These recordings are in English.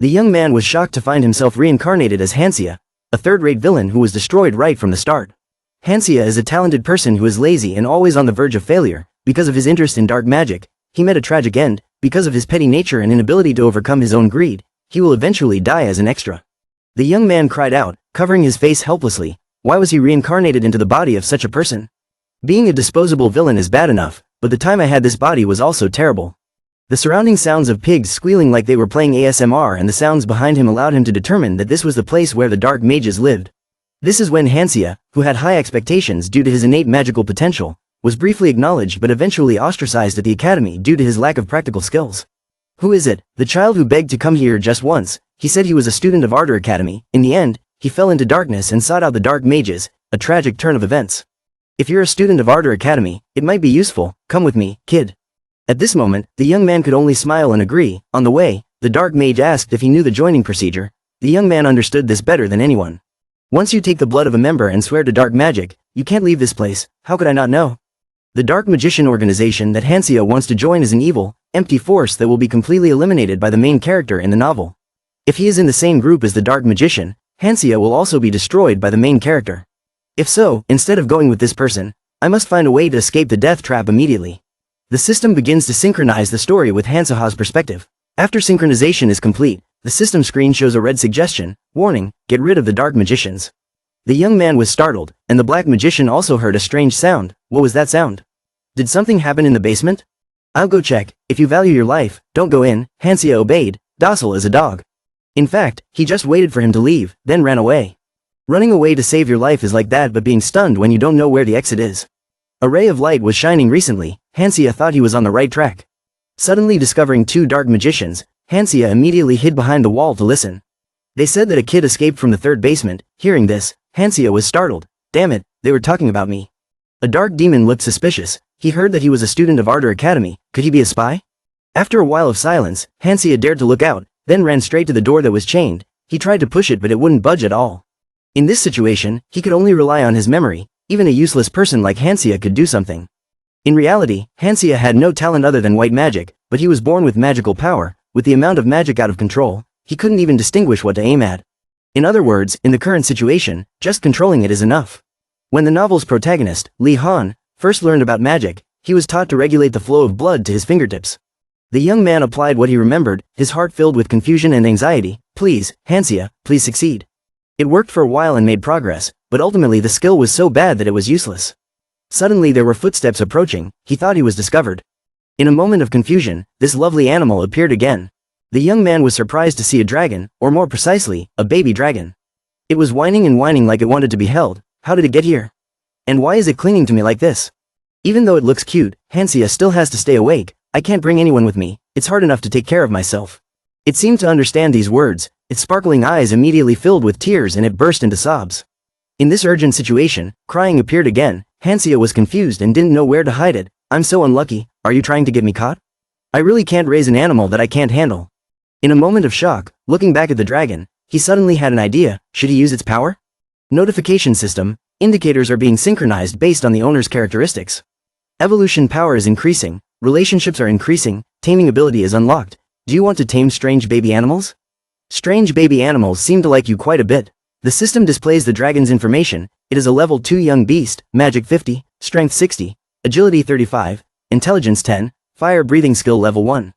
The young man was shocked to find himself reincarnated as Hansia, a third-rate villain who was destroyed right from the start. Hansia is a talented person who is lazy and always on the verge of failure. Because of his interest in dark magic, he met a tragic end. Because of his petty nature and inability to overcome his own greed, he will eventually die as an extra. The young man cried out, covering his face helplessly. Why was he reincarnated into the body of such a person? Being a disposable villain is bad enough, but the time I had this body was also terrible. The surrounding sounds of pigs squealing like they were playing ASMR and the sounds behind him allowed him to determine that this was the place where the dark mages lived. This is when Hansia, who had high expectations due to his innate magical potential, was briefly acknowledged but eventually ostracized at the academy due to his lack of practical skills. Who is it? The child who begged to come here just once. He said he was a student of Ardor Academy. In the end, he fell into darkness and sought out the dark mages, a tragic turn of events. If you're a student of Ardor Academy, it might be useful. Come with me, kid. At this moment, the young man could only smile and agree. On the way, the dark mage asked if he knew the joining procedure. The young man understood this better than anyone. Once you take the blood of a member and swear to dark magic, you can't leave this place. How could I not know? The dark magician organization that Hansia wants to join is an evil, empty force that will be completely eliminated by the main character in the novel. If he is in the same group as the dark magician, Hansia will also be destroyed by the main character. If so, instead of going with this person, I must find a way to escape the death trap immediately. The system begins to synchronize the story with Hansaha's perspective. After synchronization is complete, the system screen shows a red suggestion, warning, get rid of the dark magicians. The young man was startled, and the black magician also heard a strange sound. What was that sound? Did something happen in the basement? I'll go check. If you value your life, don't go in. Hansia obeyed, docile as a dog. In fact, he just waited for him to leave, then ran away. Running away to save your life is like that but being stunned when you don't know where the exit is. A ray of light was shining recently. Hansia thought he was on the right track. Suddenly discovering two dark magicians, Hansia immediately hid behind the wall to listen. They said that a kid escaped from the third basement. Hearing this, Hansia was startled. Damn it, they were talking about me. A dark demon looked suspicious. He heard that he was a student of Ardor Academy. Could he be a spy? After a while of silence, Hansia dared to look out, then ran straight to the door that was chained. He tried to push it but it wouldn't budge at all. In this situation, he could only rely on his memory. Even a useless person like Hansia could do something. In reality, Hansia had no talent other than white magic, but he was born with magical power. With the amount of magic out of control, he couldn't even distinguish what to aim at. In other words, in the current situation, just controlling it is enough. When the novel's protagonist, Lehan, first learned about magic, he was taught to regulate the flow of blood to his fingertips. The young man applied what he remembered, his heart filled with confusion and anxiety. Please, Hansia, please succeed. It worked for a while and made progress, but ultimately the skill was so bad that it was useless. Suddenly there were footsteps approaching. He thought he was discovered. In a moment of confusion, this lovely animal appeared again. The young man was surprised to see a dragon, or more precisely, a baby dragon. It was whining and whining like it wanted to be held. How did it get here? And why is it clinging to me like this? Even though it looks cute, Hansia still has to stay awake. I can't bring anyone with me. It's hard enough to take care of myself. It seemed to understand these words. Its sparkling eyes immediately filled with tears and it burst into sobs. In this urgent situation, crying appeared again. Hansia was confused and didn't know where to hide it. I'm so unlucky. Are you trying to get me caught? I really can't raise an animal that I can't handle. In a moment of shock, looking back at the dragon, he suddenly had an idea. Should he use its power? Notification system. Indicators are being synchronized based on the owner's characteristics. Evolution power is increasing. Relationships are increasing. Taming ability is unlocked. Do you want to tame strange baby animals? Strange baby animals seem to like you quite a bit. The system displays the dragon's information. It is a level 2 young beast, magic 50, strength 60, agility 35, intelligence 10, fire breathing skill level 1.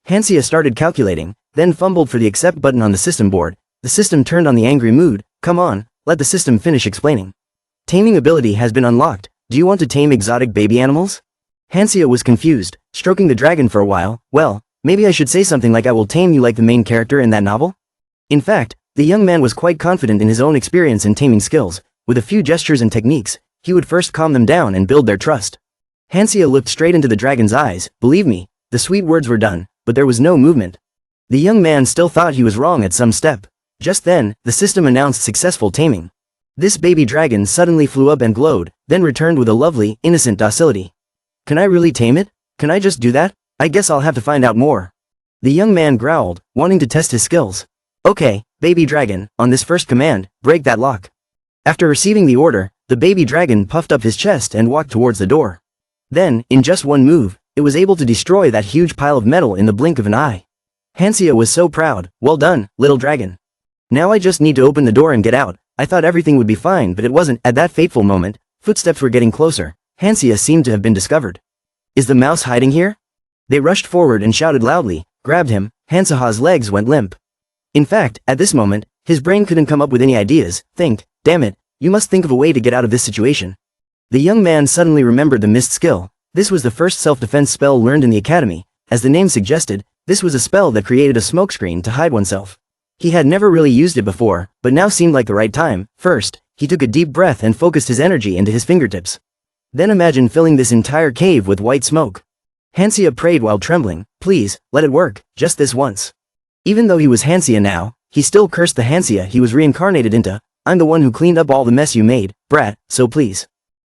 Hansia started calculating, then fumbled for the accept button on the system board. The system turned on the angry mood. Come on, let the system finish explaining. Taming ability has been unlocked. Do you want to tame exotic baby animals? Hansia was confused, stroking the dragon for a while. Well, maybe I should say something like I will tame you like the main character in that novel? In fact, the young man was quite confident in his own experience in taming skills. With a few gestures and techniques, he would first calm them down and build their trust. Hansia looked straight into the dragon's eyes. Believe me, the sweet words were done, but there was no movement. The young man still thought he was wrong at some step. Just then, the system announced successful taming. This baby dragon suddenly flew up and glowed, then returned with a lovely, innocent docility. Can I really tame it? Can I just do that? I guess I'll have to find out more. The young man growled, wanting to test his skills. Okay, baby dragon, on this first command, break that lock. After receiving the order, the baby dragon puffed up his chest and walked towards the door. Then, in just one move, it was able to destroy that huge pile of metal in the blink of an eye. Hansia was so proud. Well done, little dragon. Now I just need to open the door and get out. I thought everything would be fine, but it wasn't. At that fateful moment, footsteps were getting closer. Hansia seemed to have been discovered. Is the mouse hiding here? They rushed forward and shouted loudly, grabbed him. Hansaha's legs went limp. In fact, at this moment, his brain couldn't come up with any ideas. Damn it, you must think of a way to get out of this situation. The young man suddenly remembered the mist skill. This was the first self-defense spell learned in the academy. As the name suggested, this was a spell that created a smokescreen to hide oneself. He had never really used it before, but now seemed like the right time. First, he took a deep breath and focused his energy into his fingertips. Then imagine filling this entire cave with white smoke. Hansia prayed while trembling, please, let it work, just this once. Even though he was Hansia now, he still cursed the Hansia he was reincarnated into. I'm the one who cleaned up all the mess you made, brat, so please.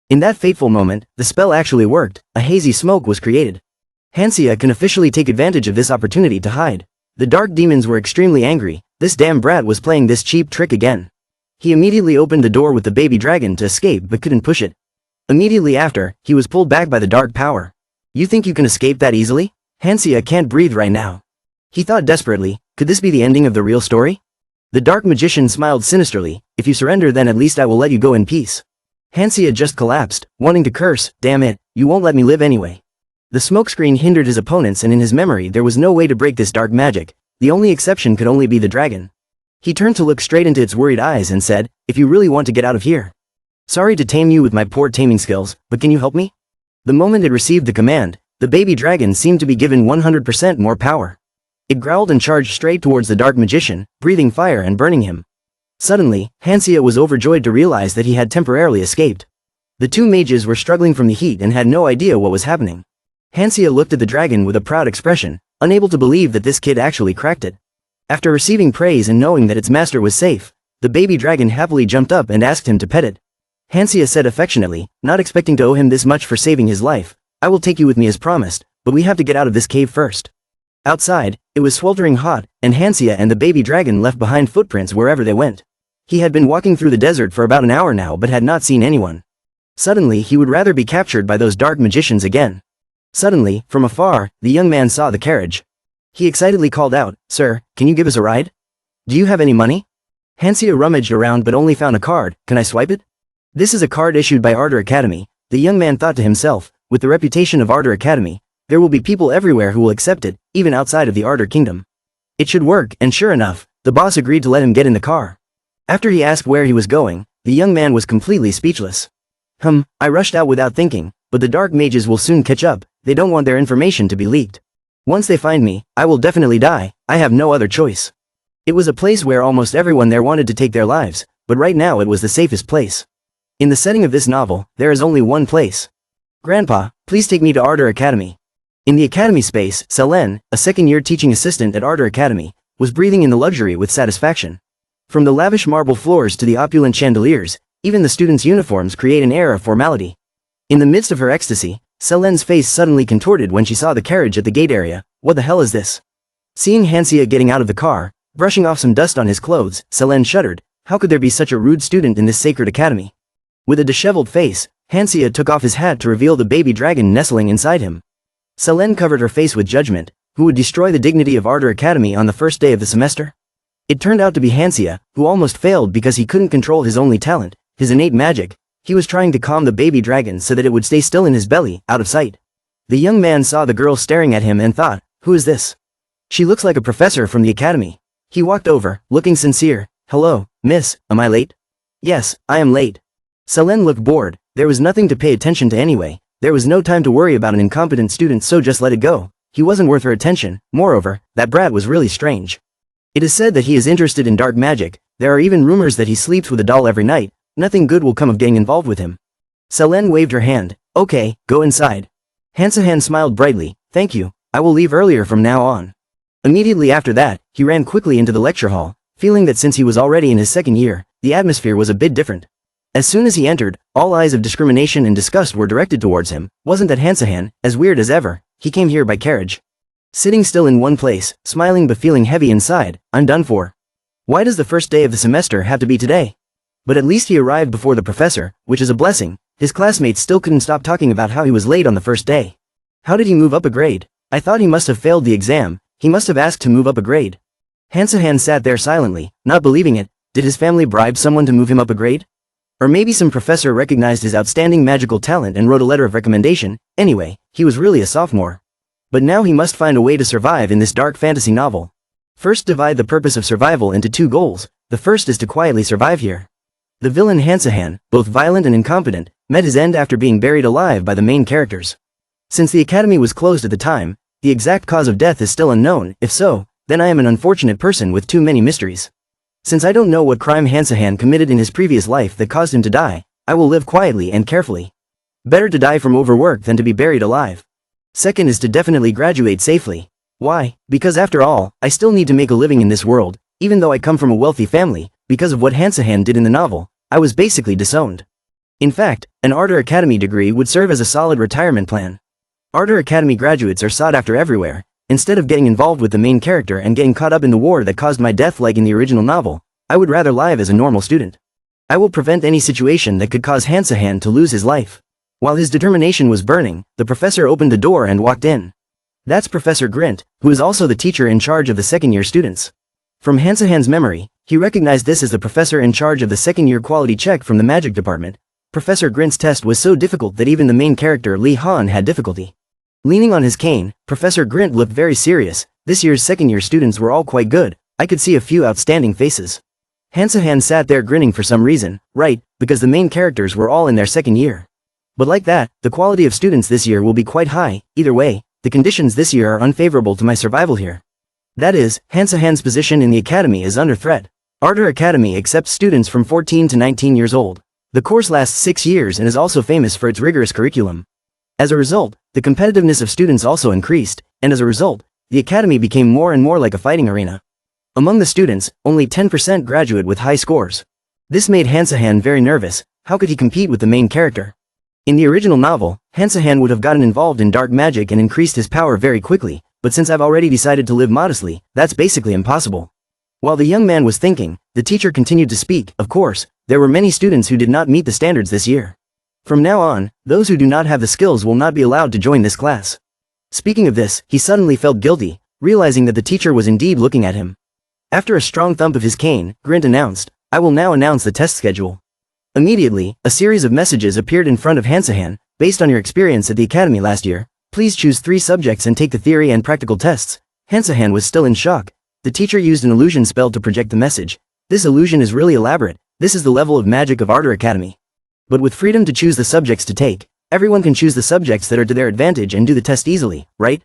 In that fateful moment, the spell actually worked. A hazy smoke was created. Hansia can officially take advantage of this opportunity to hide. The dark demons were extremely angry. This damn brat was playing this cheap trick again. He immediately opened the door with the baby dragon to escape but couldn't push it. Immediately after, he was pulled back by the dark power. You think you can escape that easily? Hansia can't breathe right now. He thought desperately, could this be the ending of the real story? The dark magician smiled sinisterly, if you surrender then at least I will let you go in peace. Hansia just collapsed, wanting to curse, damn it, you won't let me live anyway. The smokescreen hindered his opponents and in his memory there was no way to break this dark magic. The only exception could only be the dragon. He turned to look straight into its worried eyes and said, if you really want to get out of here. Sorry to tame you with my poor taming skills, but can you help me? The moment it received the command, the baby dragon seemed to be given 100% more power. It growled and charged straight towards the dark magician, breathing fire and burning him. Suddenly, Hansia was overjoyed to realize that he had temporarily escaped. The two mages were struggling from the heat and had no idea what was happening. Hansia looked at the dragon with a proud expression, unable to believe that this kid actually cracked it. After receiving praise and knowing that its master was safe, the baby dragon happily jumped up and asked him to pet it. Hansia said affectionately, not expecting to owe him this much for saving his life, I will take you with me as promised, but we have to get out of this cave first. Outside, it was sweltering hot, and Hansia and the baby dragon left behind footprints wherever they went. He had been walking through the desert for about an hour now but had not seen anyone. Suddenly he would rather be captured by those dark magicians again. Suddenly, from afar, the young man saw the carriage. He excitedly called out, Sir, can you give us a ride? Do you have any money? Hansia rummaged around but only found a card. Can I swipe it? This is a card issued by Ardor Academy. The young man thought to himself, with the reputation of Ardor Academy, there will be people everywhere who will accept it, even outside of the Ardor Kingdom. It should work, and sure enough, the boss agreed to let him get in the car. After he asked where he was going, the young man was completely speechless. I rushed out without thinking, but the dark mages will soon catch up. They don't want their information to be leaked. Once they find me, I will definitely die. I have no other choice. It was a place where almost everyone there wanted to take their lives, but right now it was the safest place. In the setting of this novel, there is only one place. Grandpa, please take me to Ardor Academy. In the academy space, Selen, a second-year teaching assistant at Ardor Academy, was breathing in the luxury with satisfaction. From the lavish marble floors to the opulent chandeliers, even the students' uniforms create an air of formality. In the midst of her ecstasy, Selen's face suddenly contorted when she saw the carriage at the gate area. What the hell is this? Seeing Hansia getting out of the car, brushing off some dust on his clothes, Selen shuddered. How could there be such a rude student in this sacred academy? With a disheveled face, Hansia took off his hat to reveal the baby dragon nestling inside him. Selen covered her face with judgment. Who would destroy the dignity of Ardor Academy on the first day of the semester? It turned out to be Hansia, who almost failed because he couldn't control his only talent, his innate magic. He was trying to calm the baby dragon so that it would stay still in his belly, out of sight. The young man saw the girl staring at him and thought, who is this? She looks like a professor from the academy. He walked over, looking sincere. Hello, miss, am I late? Yes, I am late. Selen looked bored. There was nothing to pay attention to anyway. There was no time to worry about an incompetent student, so just let it go. He wasn't worth her attention. Moreover, that brat was really strange. It is said that he is interested in dark magic. There are even rumors that he sleeps with a doll every night. Nothing good will come of getting involved with him. Selen waved her hand. Okay, go inside. Hansahan smiled brightly. Thank you, I will leave earlier from now on. Immediately after that, he ran quickly into the lecture hall, feeling that since he was already in his second year, the atmosphere was a bit different. As soon as he entered, all eyes of discrimination and disgust were directed towards him. Wasn't that Hansahan, as weird as ever? He came here by carriage. Sitting still in one place, smiling but feeling heavy inside, I'm done for. Why does the first day of the semester have to be today? But at least he arrived before the professor, which is a blessing. His classmates still couldn't stop talking about how he was late on the first day. How did he move up a grade? I thought he must have failed the exam. He must have asked to move up a grade. Hansahan sat there silently, not believing it. Did his family bribe someone to move him up a grade? Or maybe some professor recognized his outstanding magical talent and wrote a letter of recommendation. Anyway, he was really a sophomore. But now he must find a way to survive in this dark fantasy novel. First, divide the purpose of survival into two goals. The first is to quietly survive here. The villain Hansahan, both violent and incompetent, met his end after being buried alive by the main characters. Since the academy was closed at the time, the exact cause of death is still unknown. If so, then I am an unfortunate person with too many mysteries. Since I don't know what crime Hansahan committed in his previous life that caused him to die, I will live quietly and carefully. Better to die from overwork than to be buried alive. Second is to definitely graduate safely. Why? Because after all, I still need to make a living in this world. Even though I come from a wealthy family, because of what Hansahan did in the novel, I was basically disowned. In fact, an Ardor Academy degree would serve as a solid retirement plan. Ardor Academy graduates are sought after everywhere. Instead of getting involved with the main character and getting caught up in the war that caused my death like in the original novel, I would rather live as a normal student. I will prevent any situation that could cause Hansahan to lose his life. While his determination was burning, the professor opened the door and walked in. That's Professor Grint, who is also the teacher in charge of the second-year students. From Hansahan's memory, he recognized this as the professor in charge of the second-year quality check from the magic department. Professor Grint's test was so difficult that even the main character Lehan had difficulty. Leaning on his cane, Professor Grint looked very serious. This year's second-year students were all quite good. I could see a few outstanding faces. Hansahan sat there grinning for some reason, right, because the main characters were all in their second year. But like that, the quality of students this year will be quite high. Either way, the conditions this year are unfavorable to my survival here. That is, Hansahan's position in the academy is under threat. Ardor Academy accepts students from 14 to 19 years old. The course lasts 6 years and is also famous for its rigorous curriculum. As a result, the competitiveness of students also increased, and as a result, the academy became more and more like a fighting arena. Among the students, only 10% graduate with high scores. This made Hansahan very nervous. How could he compete with the main character? In the original novel, Hansahan would have gotten involved in dark magic and increased his power very quickly, but since I've already decided to live modestly, that's basically impossible. While the young man was thinking, the teacher continued to speak. Of course, there were many students who did not meet the standards this year. From now on, those who do not have the skills will not be allowed to join this class. Speaking of this, he suddenly felt guilty, realizing that the teacher was indeed looking at him. After a strong thump of his cane, Grint announced, "I will now announce the test schedule." Immediately, a series of messages appeared in front of Hansahan. Based on your experience at the academy last year, please choose 3 subjects and take the theory and practical tests. Hansahan was still in shock. The teacher used an illusion spell to project the message. This illusion is really elaborate. This is the level of magic of Ardor Academy. But with freedom to choose the subjects to take, everyone can choose the subjects that are to their advantage and do the test easily, right?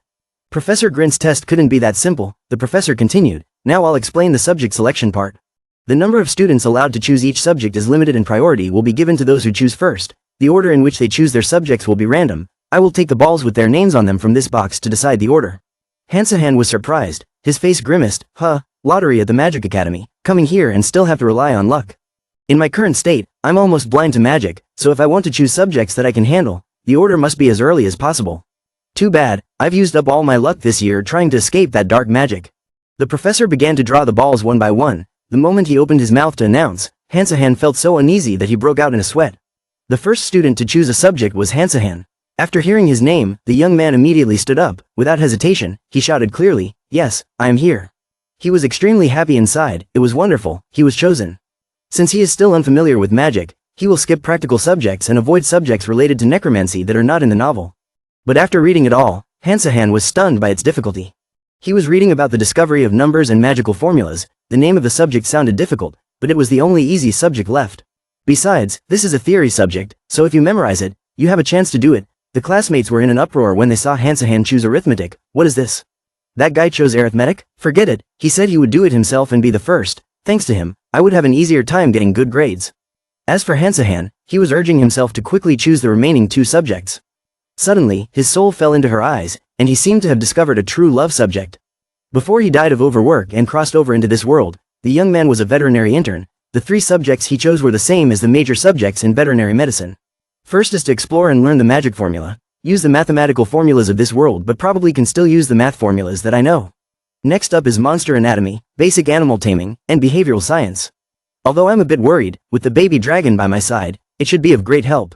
Professor Grint's test couldn't be that simple. The professor continued, "Now I'll explain the subject selection part. The number of students allowed to choose each subject is limited and priority will be given to those who choose first. The order in which they choose their subjects will be random. I will take the balls with their names on them from this box to decide the order." Hansahan was surprised. His face grimaced. Lottery at the Magic Academy. Coming here and still have to rely on luck. In my current state, I'm almost blind to magic, so if I want to choose subjects that I can handle, the order must be as early as possible. Too bad, I've used up all my luck this year trying to escape that dark magic. The professor began to draw the balls one by one. The moment he opened his mouth to announce, Hansahan felt so uneasy that he broke out in a sweat. The first student to choose a subject was Hansahan. After hearing his name, the young man immediately stood up. Without hesitation, he shouted clearly, "Yes, I am here." He was extremely happy inside. It was wonderful. He was chosen. Since he is still unfamiliar with magic, he will skip practical subjects and avoid subjects related to necromancy that are not in the novel. But after reading it all, Hansahan was stunned by its difficulty. He was reading about the discovery of numbers and magical formulas. The name of the subject sounded difficult, but it was the only easy subject left. Besides, this is a theory subject, so if you memorize it, you have a chance to do it. The classmates were in an uproar when they saw Hansahan choose arithmetic. What is this? That guy chose arithmetic? Forget it. He said he would do it himself and be the first. Thanks to him, I would have an easier time getting good grades. As for Hansahan, he was urging himself to quickly choose the remaining 2 subjects. Suddenly, his soul fell into her eyes, and he seemed to have discovered a true love subject. Before he died of overwork and crossed over into this world, the young man was a veterinary intern. The 3 subjects he chose were the same as the major subjects in veterinary medicine. First is to explore and learn the magic formula. Use the mathematical formulas of this world but probably can still use the math formulas that I know. Next up is monster anatomy, basic animal taming, and behavioral science. Although I'm a bit worried, with the baby dragon by my side, it should be of great help.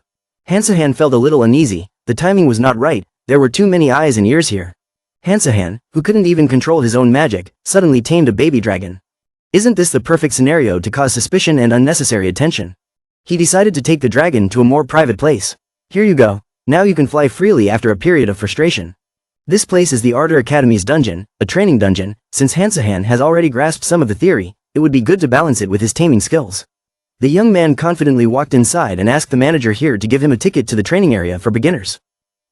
Hansahan felt a little uneasy. The timing was not right. There were too many eyes and ears here. Hansahan, who couldn't even control his own magic, suddenly tamed a baby dragon. Isn't this the perfect scenario to cause suspicion and unnecessary attention? He decided to take the dragon to a more private place. Here you go. Now you can fly freely after a period of frustration. This place is the Ardor Academy's dungeon, a training dungeon. Since Hansahan has already grasped some of the theory, it would be good to balance it with his taming skills. The young man confidently walked inside and asked the manager here to give him a ticket to the training area for beginners.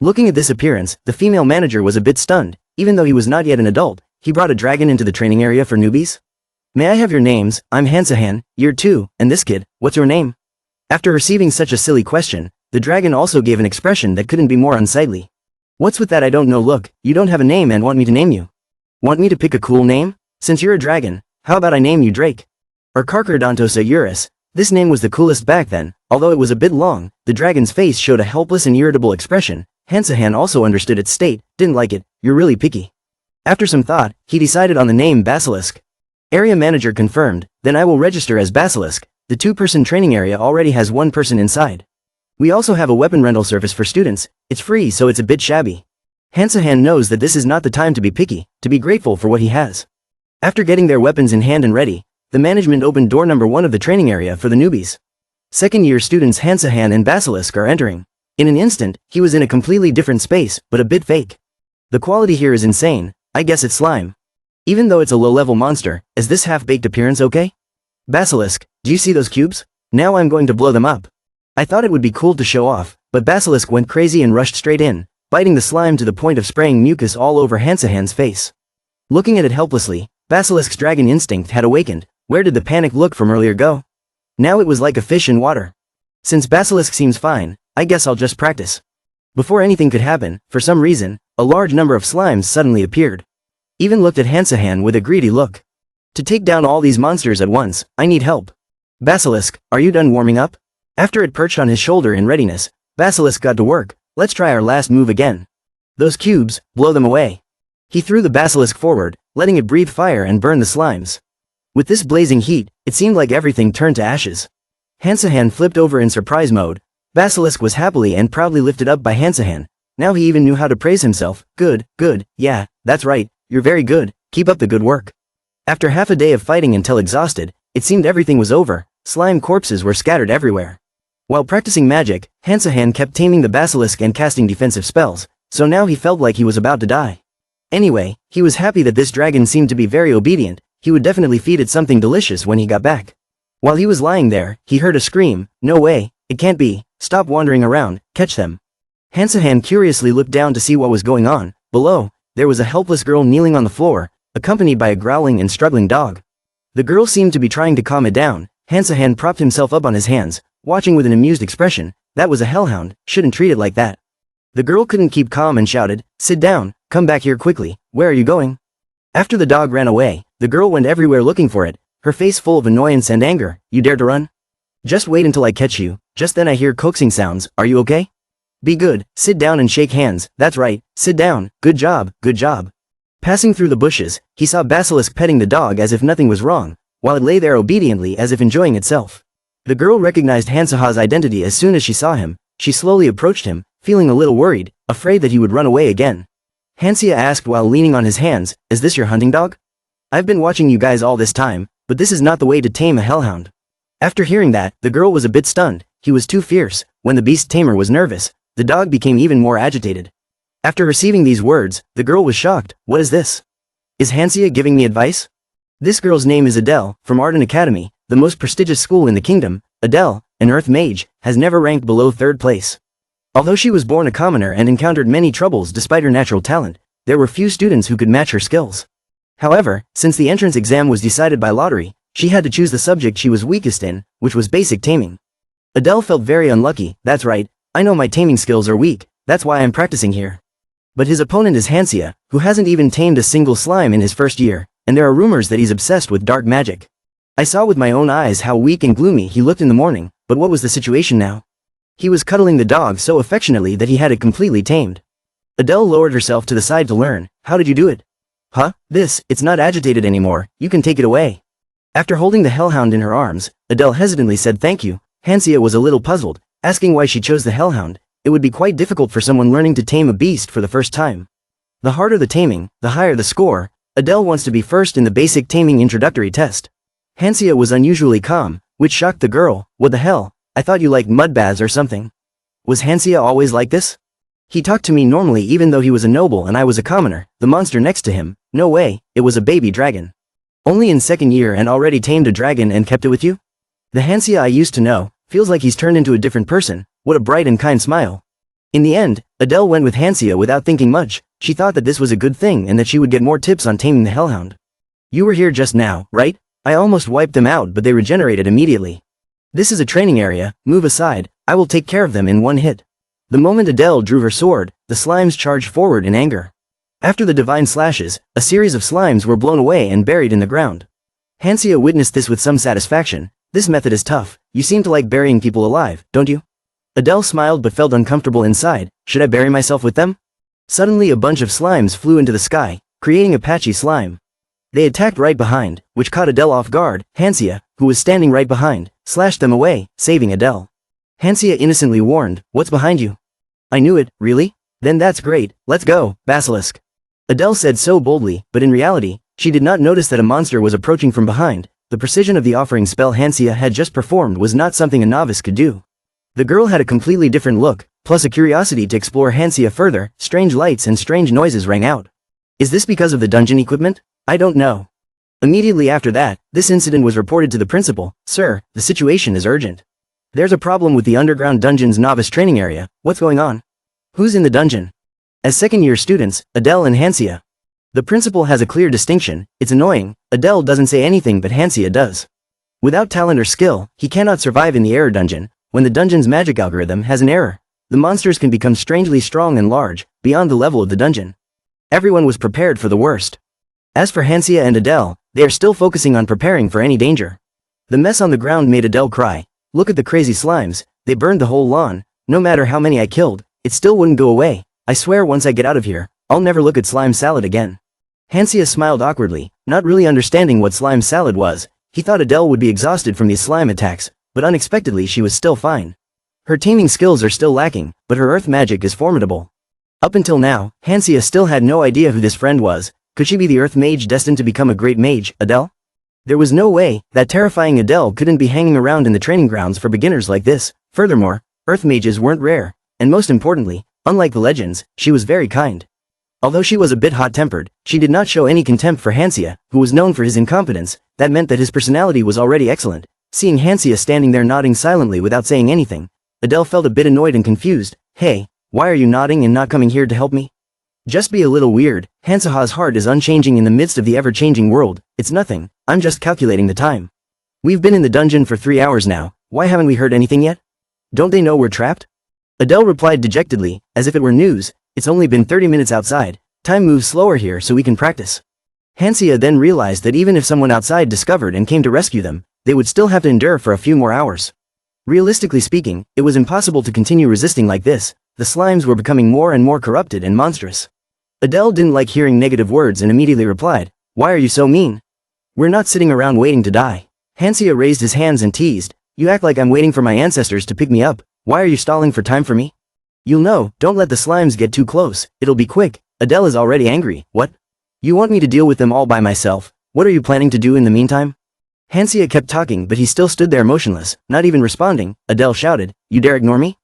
Looking at this appearance, the female manager was a bit stunned. Even though he was not yet an adult, he brought a dragon into the training area for newbies? May I have your names? I'm Hansahan, year 2, and this kid, what's your name? After receiving such a silly question, the dragon also gave an expression that couldn't be more unsightly. What's with that I don't know? Look, you don't have a name and want me to name you. Want me to pick a cool name? Since you're a dragon, how about I name you Drake? Or Carcharodontosa Eurus. This name was the coolest back then. Although it was a bit long, the dragon's face showed a helpless and irritable expression. Hansahan also understood its state, didn't like it. You're really picky. After some thought, he decided on the name Basilisk. Area manager confirmed, then I will register as Basilisk. The 2-person training area already has 1 person inside. We also have a weapon rental service for students. It's free, so it's a bit shabby. Hansahan knows that this is not the time to be picky, to be grateful for what he has. After getting their weapons in hand and ready, the management opened door number 1 of the training area for the newbies. Second-year students Hansahan and Basilisk are entering. In an instant, he was in a completely different space, but a bit fake. The quality here is insane. I guess it's slime. Even though it's a low-level monster, is this half-baked appearance okay? Basilisk, do you see those cubes? Now I'm going to blow them up. I thought it would be cool to show off, but Basilisk went crazy and rushed straight in, biting the slime to the point of spraying mucus all over Hansahan's face. Looking at it helplessly, Basilisk's dragon instinct had awakened. Where did the panic look from earlier go? Now it was like a fish in water. Since Basilisk seems fine, I guess I'll just practice. Before anything could happen, for some reason, a large number of slimes suddenly appeared. Even looked at Hansahan with a greedy look. To take down all these monsters at once, I need help. Basilisk, are you done warming up? After it perched on his shoulder in readiness, Basilisk got to work. Let's try our last move again. Those cubes, blow them away. He threw the Basilisk forward, letting it breathe fire and burn the slimes. With this blazing heat, it seemed like everything turned to ashes. Hansahan flipped over in surprise mode. Basilisk was happily and proudly lifted up by Hansahan. Now he even knew how to praise himself. Good, yeah, that's right, you're very good, keep up the good work. After half a day of fighting until exhausted, it seemed everything was over. Slime corpses were scattered everywhere. While practicing magic, Hansahan kept taming the Basilisk and casting defensive spells, so now he felt like he was about to die. Anyway, he was happy that this dragon seemed to be very obedient. He would definitely feed it something delicious when he got back. While he was lying there, he heard a scream. No way, it can't be. Stop wandering around, catch them. Hansahan curiously looked down to see what was going on. Below, there was a helpless girl kneeling on the floor, accompanied by a growling and struggling dog. The girl seemed to be trying to calm it down. Hansahan propped himself up on his hands, watching with an amused expression. That was a hellhound, shouldn't treat it like that. The girl couldn't keep calm and shouted, sit down, come back here quickly, where are you going? After the dog ran away, the girl went everywhere looking for it, her face full of annoyance and anger. You dare to run? Just wait until I catch you. Just then I hear coaxing sounds. Are you okay? Be good, sit down and shake hands. That's right, sit down, good job, good job. Passing through the bushes, he saw Basilisk petting the dog as if nothing was wrong, while it lay there obediently as if enjoying itself. The girl recognized Hansahan's identity as soon as she saw him. She slowly approached him, feeling a little worried, afraid that he would run away again. Hansia asked while leaning on his hands, is this your hunting dog? I've been watching you guys all this time, but this is not the way to tame a hellhound. After hearing that, the girl was a bit stunned. He was too fierce. When the beast tamer was nervous, the dog became even more agitated. After receiving these words, the girl was shocked. What is this? Is Hansia giving me advice? This girl's name is Adele, from Arden Academy, the most prestigious school in the kingdom. Adele, an earth mage, has never ranked below 3rd place. Although she was born a commoner and encountered many troubles despite her natural talent, there were few students who could match her skills. However, since the entrance exam was decided by lottery, she had to choose the subject she was weakest in, which was basic taming. Adele felt very unlucky. That's right, I know my taming skills are weak, that's why I'm practicing here. But his opponent is Hansia, who hasn't even tamed a single slime in his first year, and there are rumors that he's obsessed with dark magic. I saw with my own eyes how weak and gloomy he looked in the morning, but what was the situation now? He was cuddling the dog so affectionately that he had it completely tamed. Adele lowered herself to the side to learn. How did you do it? Huh? It's not agitated anymore, you can take it away. After holding the hellhound in her arms, Adele hesitantly said thank you. Hansia was a little puzzled, asking why she chose the hellhound. It would be quite difficult for someone learning to tame a beast for the first time. The harder the taming, the higher the score. Adele wants to be first in the basic taming introductory test. Hansia was unusually calm, which shocked the girl. What the hell? I thought you liked mud baths or something. Was Hansia always like this? He talked to me normally even though he was a noble and I was a commoner. The monster next to him, no way, it was a baby dragon. Only in second year and already tamed a dragon and kept it with you? The Hansia I used to know, feels like he's turned into a different person. What a bright and kind smile. In the end, Adele went with Hansia without thinking much. She thought that this was a good thing and that she would get more tips on taming the hellhound. You were here just now, right? I almost wiped them out but they regenerated immediately. This is a training area, move aside, I will take care of them in one hit. The moment Adele drew her sword, the slimes charged forward in anger. After the divine slashes, a series of slimes were blown away and buried in the ground. Hansia witnessed this with some satisfaction. This method is tough, you seem to like burying people alive, don't you? Adele smiled but felt uncomfortable inside. Should I bury myself with them? Suddenly a bunch of slimes flew into the sky, creating a patchy slime. They attacked right behind, which caught Adele off guard. Hansia, who was standing right behind, slashed them away, saving Adele. Hansia innocently warned, what's behind you? I knew it, really? Then that's great, let's go, Basilisk. Adele said so boldly, but in reality, she did not notice that a monster was approaching from behind. The precision of the offering spell Hansia had just performed was not something a novice could do. The girl had a completely different look, plus a curiosity to explore Hansia further. Strange lights and strange noises rang out. Is this because of the dungeon equipment? I don't know. Immediately after that, this incident was reported to the principal. Sir, the situation is urgent. There's a problem with the underground dungeon's novice training area. What's going on? Who's in the dungeon? As second-year students, Adele and Hansia. The principal has a clear distinction. It's annoying. Adele doesn't say anything but Hansia does. Without talent or skill, he cannot survive in the error dungeon. When the dungeon's magic algorithm has an error, the monsters can become strangely strong and large, beyond the level of the dungeon. Everyone was prepared for the worst. As for Hansia and Adele, they are still focusing on preparing for any danger. The mess on the ground made Adele cry. Look at the crazy slimes, they burned the whole lawn. No matter how many I killed, it still wouldn't go away. I swear once I get out of here, I'll never look at slime salad again. Hansia smiled awkwardly, not really understanding what slime salad was. He thought Adele would be exhausted from these slime attacks, but unexpectedly she was still fine. Her taming skills are still lacking, but her earth magic is formidable. Up until now, Hansia still had no idea who this friend was. Could she be the earth mage destined to become a great mage, Adele? There was no way that terrifying Adele couldn't be hanging around in the training grounds for beginners like this. Furthermore, earth mages weren't rare, and most importantly, unlike the legends, she was very kind. Although she was a bit hot-tempered, she did not show any contempt for Hansia, who was known for his incompetence. That meant that his personality was already excellent. Seeing Hansia standing there nodding silently without saying anything, Adele felt a bit annoyed and confused. Hey, why are you nodding and not coming here to help me? Just be a little weird. Hansaha's heart is unchanging in the midst of the ever-changing world. It's nothing, I'm just calculating the time. We've been in the dungeon for 3 hours now, why haven't we heard anything yet? Don't they know we're trapped? Adele replied dejectedly, as if it were news. It's only been 30 minutes outside, time moves slower here so we can practice. Hansia then realized that even if someone outside discovered and came to rescue them, they would still have to endure for a few more hours. Realistically speaking, it was impossible to continue resisting like this. The slimes were becoming more and more corrupted and monstrous. Adele didn't like hearing negative words and immediately replied, why are you so mean? We're not sitting around waiting to die. Hansia raised his hands and teased, you act like I'm waiting for my ancestors to pick me up. Why are you stalling for time for me? You'll know, don't let the slimes get too close, it'll be quick. Adele is already angry. What? You want me to deal with them all by myself? What are you planning to do in the meantime? Hansia kept talking but he still stood there motionless, not even responding. Adele shouted, you dare ignore me?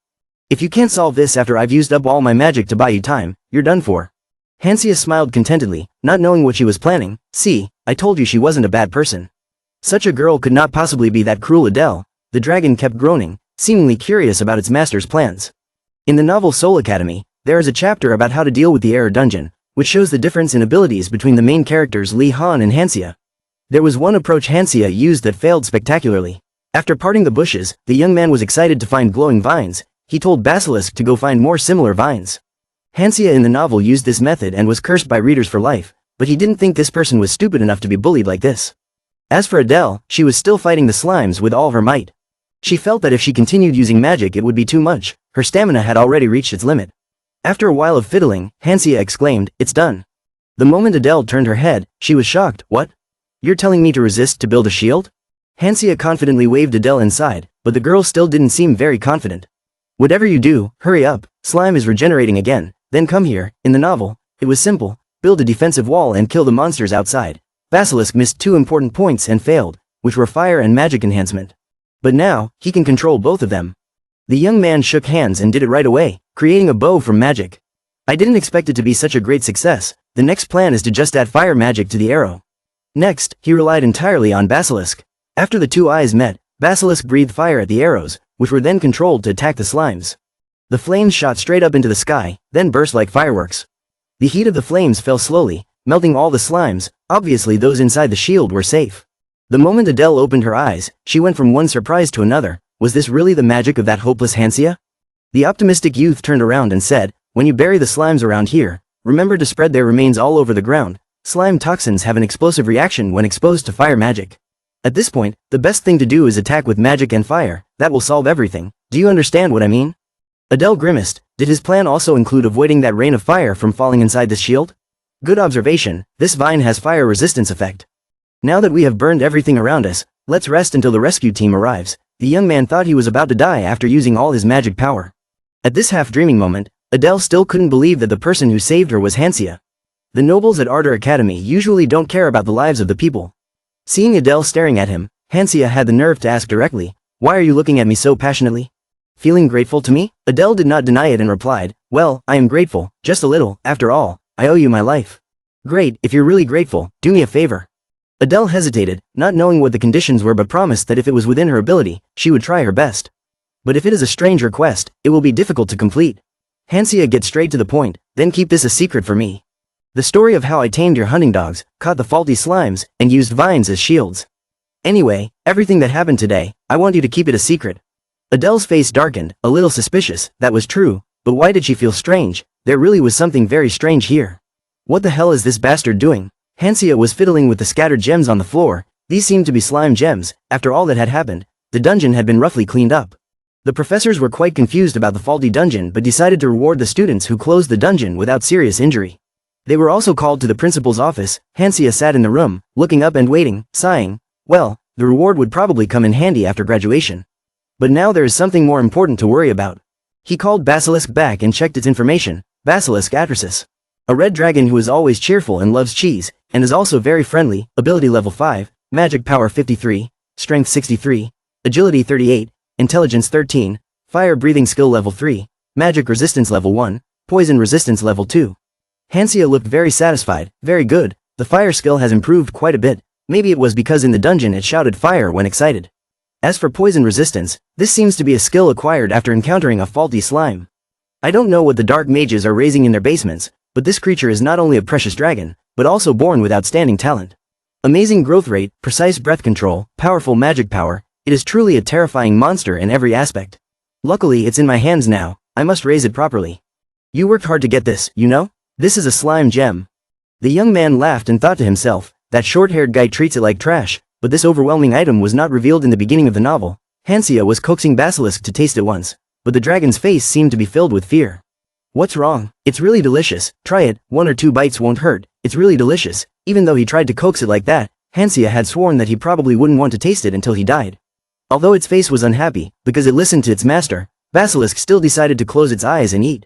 If you can't solve this after I've used up all my magic to buy you time, you're done for. Hansia smiled contentedly, not knowing what she was planning. See, I told you she wasn't a bad person. Such a girl could not possibly be that cruel. Adele. The dragon kept groaning, seemingly curious about its master's plans. In the novel Soul Academy, there is a chapter about how to deal with the error dungeon, which shows the difference in abilities between the main characters Lehan and Hansia. There was one approach Hansia used that failed spectacularly. After parting the bushes, the young man was excited to find glowing vines. He told Basilisk to go find more similar vines. Hansia in the novel used this method and was cursed by readers for life, but he didn't think this person was stupid enough to be bullied like this. As for Adele, she was still fighting the slimes with all her might. She felt that if she continued using magic it would be too much. Her stamina had already reached its limit. After a while of fiddling, Hansia exclaimed, it's done. The moment Adele turned her head, she was shocked. What? You're telling me to resist to build a shield? Hansia confidently waved Adele inside, but the girl still didn't seem very confident. Whatever you do, hurry up, slime is regenerating again, then come here. In the novel, It was simple: build a defensive wall and kill the monsters outside. Basilisk missed 2 important points and failed, which were fire and magic enhancement. But now, he can control both of them. The young man shook hands and did it right away, creating a bow from magic. I didn't expect it to be such a great success. The next plan is to just add fire magic to the arrow. Next, he relied entirely on Basilisk. After the two eyes met, Basilisk breathed fire at the arrows, which were then controlled to attack the slimes. The flames shot straight up into the sky, then burst like fireworks. The heat of the flames fell slowly, melting all the slimes. Obviously those inside the shield were safe. The moment Adele opened her eyes, she went from one surprise to another. Was this really the magic of that hopeless Hansia? The optimistic youth turned around and said, "When you bury the slimes around here, remember to spread their remains all over the ground. Slime toxins have an explosive reaction when exposed to fire magic. At this point, the best thing to do is attack with magic and fire. That will solve everything. Do you understand what I mean?" Adele grimaced. Did his plan also include avoiding that rain of fire from falling inside the shield? Good observation. This vine has fire resistance effect. Now that we have burned everything around us, let's rest until the rescue team arrives. The young man thought he was about to die after using all his magic power. At this half-dreaming moment, Adele still couldn't believe that the person who saved her was Hansia. The nobles at Ardor Academy usually don't care about the lives of the people. Seeing Adele staring at him, Hansia had the nerve to ask directly, "Why are you looking at me so passionately? Feeling grateful to me?" Adele did not deny it and replied, "Well, I am grateful, just a little. After all, I owe you my life." "Great, if you're really grateful, do me a favor." Adele hesitated, not knowing what the conditions were, but promised that if it was within her ability, she would try her best. But if it is a strange request, it will be difficult to complete. Hansia, get straight to the point, then keep this a secret for me. The story of how I tamed your hunting dogs, caught the faulty slimes, and used vines as shields. Anyway, everything that happened today, I want you to keep it a secret. Adele's face darkened, a little suspicious. That was true, but why did she feel strange? There really was something very strange here. What the hell is this bastard doing? Hansia was fiddling with the scattered gems on the floor. These seemed to be slime gems. After all that had happened, the dungeon had been roughly cleaned up. The professors were quite confused about the faulty dungeon but decided to reward the students who closed the dungeon without serious injury. They were also called to the principal's office. Hansia sat in the room, looking up and waiting, sighing. Well, the reward would probably come in handy after graduation. But now there is something more important to worry about. He called Basilisk back and checked its information. Basilisk Atrasis. A red dragon who is always cheerful and loves cheese, and is also very friendly. Ability level 5, magic power 53, strength 63, agility 38, intelligence 13, fire breathing skill level 3, magic resistance level 1, poison resistance level 2. Hansia looked very satisfied. Very good, the fire skill has improved quite a bit. Maybe it was because in the dungeon it shouted fire when excited. As for poison resistance, this seems to be a skill acquired after encountering a faulty slime. I don't know what the dark mages are raising in their basements, but this creature is not only a precious dragon, but also born with outstanding talent. Amazing growth rate, precise breath control, powerful magic power. It is truly a terrifying monster in every aspect. Luckily it's in my hands now. I must raise it properly. You worked hard to get this, you know? This is a slime gem. The young man laughed and thought to himself, that short-haired guy treats it like trash, but this overwhelming item was not revealed in the beginning of the novel. Hansia was coaxing Basilisk to taste it once, but the dragon's face seemed to be filled with fear. What's wrong? It's really delicious. Try it, 1 or 2 bites won't hurt. It's really delicious. Even though he tried to coax it like that, Hansia had sworn that he probably wouldn't want to taste it until he died. Although its face was unhappy, because it listened to its master, Basilisk still decided to close its eyes and eat.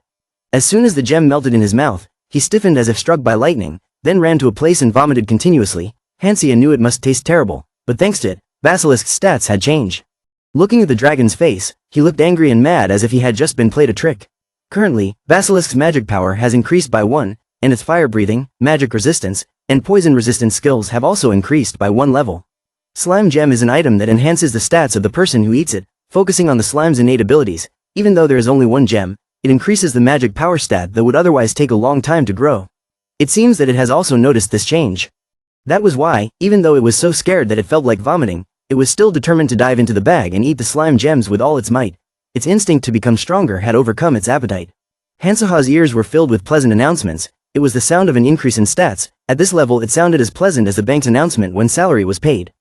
As soon as the gem melted in his mouth, he stiffened as if struck by lightning, then ran to a place and vomited continuously. Hansia knew it must taste terrible, but thanks to it, Basilisk's stats had changed. Looking at the dragon's face, he looked angry and mad as if he had just been played a trick. Currently, Basilisk's magic power has increased by 1, and its fire breathing, magic resistance, and poison resistance skills have also increased by 1 level. Slime gem is an item that enhances the stats of the person who eats it, focusing on the slime's innate abilities. Even though there is only 1 gem, it increases the magic power stat that would otherwise take a long time to grow. It seems that it has also noticed this change. That was why, even though it was so scared that it felt like vomiting, it was still determined to dive into the bag and eat the slime gems with all its might. Its instinct to become stronger had overcome its appetite. Hansaha's ears were filled with pleasant announcements. It was the sound of an increase in stats. At this level it sounded as pleasant as the bank's announcement when salary was paid.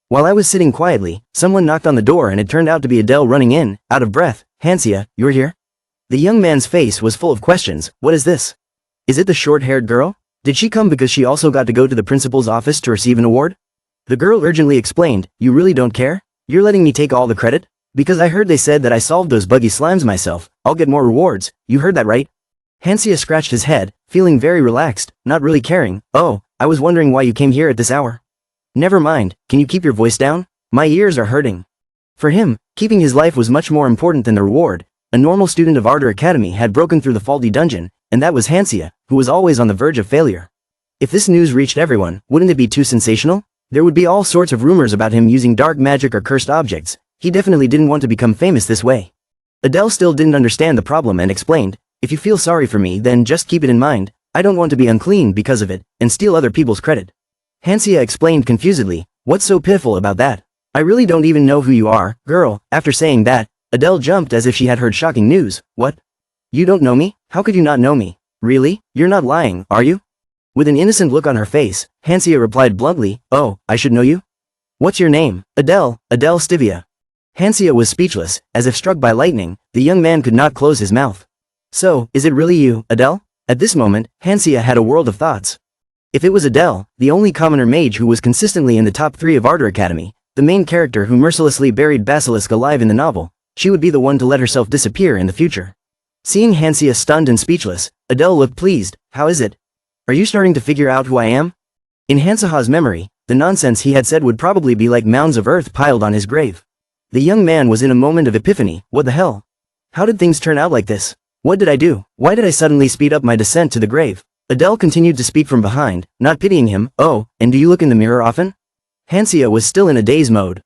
While I was sitting quietly, someone knocked on the door and it turned out to be Adele running in, out of breath. "Hansia, you're here?" The young man's face was full of questions. What is this? Is it the short-haired girl? Did she come because she also got to go to the principal's office to receive an award? The girl urgently explained, "You really don't care? You're letting me take all the credit? Because I heard they said that I solved those buggy slimes myself. I'll get more rewards. You heard that right?" Hansia scratched his head, feeling very relaxed, not really caring. Oh, I was wondering why you came here at this hour. Never mind, can you keep your voice down? My ears are hurting. For him, keeping his life was much more important than the reward. A normal student of Ardor Academy had broken through the faulty dungeon, and that was Hansia, who was always on the verge of failure. If this news reached everyone, wouldn't it be too sensational? There would be all sorts of rumors about him using dark magic or cursed objects. He definitely didn't want to become famous this way. Adele still didn't understand the problem and explained, if you feel sorry for me then just keep it in mind, I don't want to be unclean because of it, and steal other people's credit. Hansia explained confusedly, what's so pitiful about that? I really don't even know who you are, girl. After saying that, Adele jumped as if she had heard shocking news. What? You don't know me? How could you not know me? Really? You're not lying, are you? With an innocent look on her face, Hansia replied bluntly, oh, I should know you? What's your name? Adele Stivia. Hansia was speechless, as if struck by lightning. The young man could not close his mouth. So, is it really you, Adele? At this moment, Hansia had a world of thoughts. If it was Adele, the only commoner mage who was consistently in the top 3 of Ardor Academy, the main character who mercilessly buried Basilisk alive in the novel, she would be the one to let herself disappear in the future. Seeing Hansia stunned and speechless, Adele looked pleased. How is it? Are you starting to figure out who I am? In Hansaha's memory, the nonsense he had said would probably be like mounds of earth piled on his grave. The young man was in a moment of epiphany. What the hell? How did things turn out like this? What did I do? Why did I suddenly speed up my descent to the grave? Adele continued to speak from behind, not pitying him. Oh, and do you look in the mirror often? Hansia was still in a daze mode.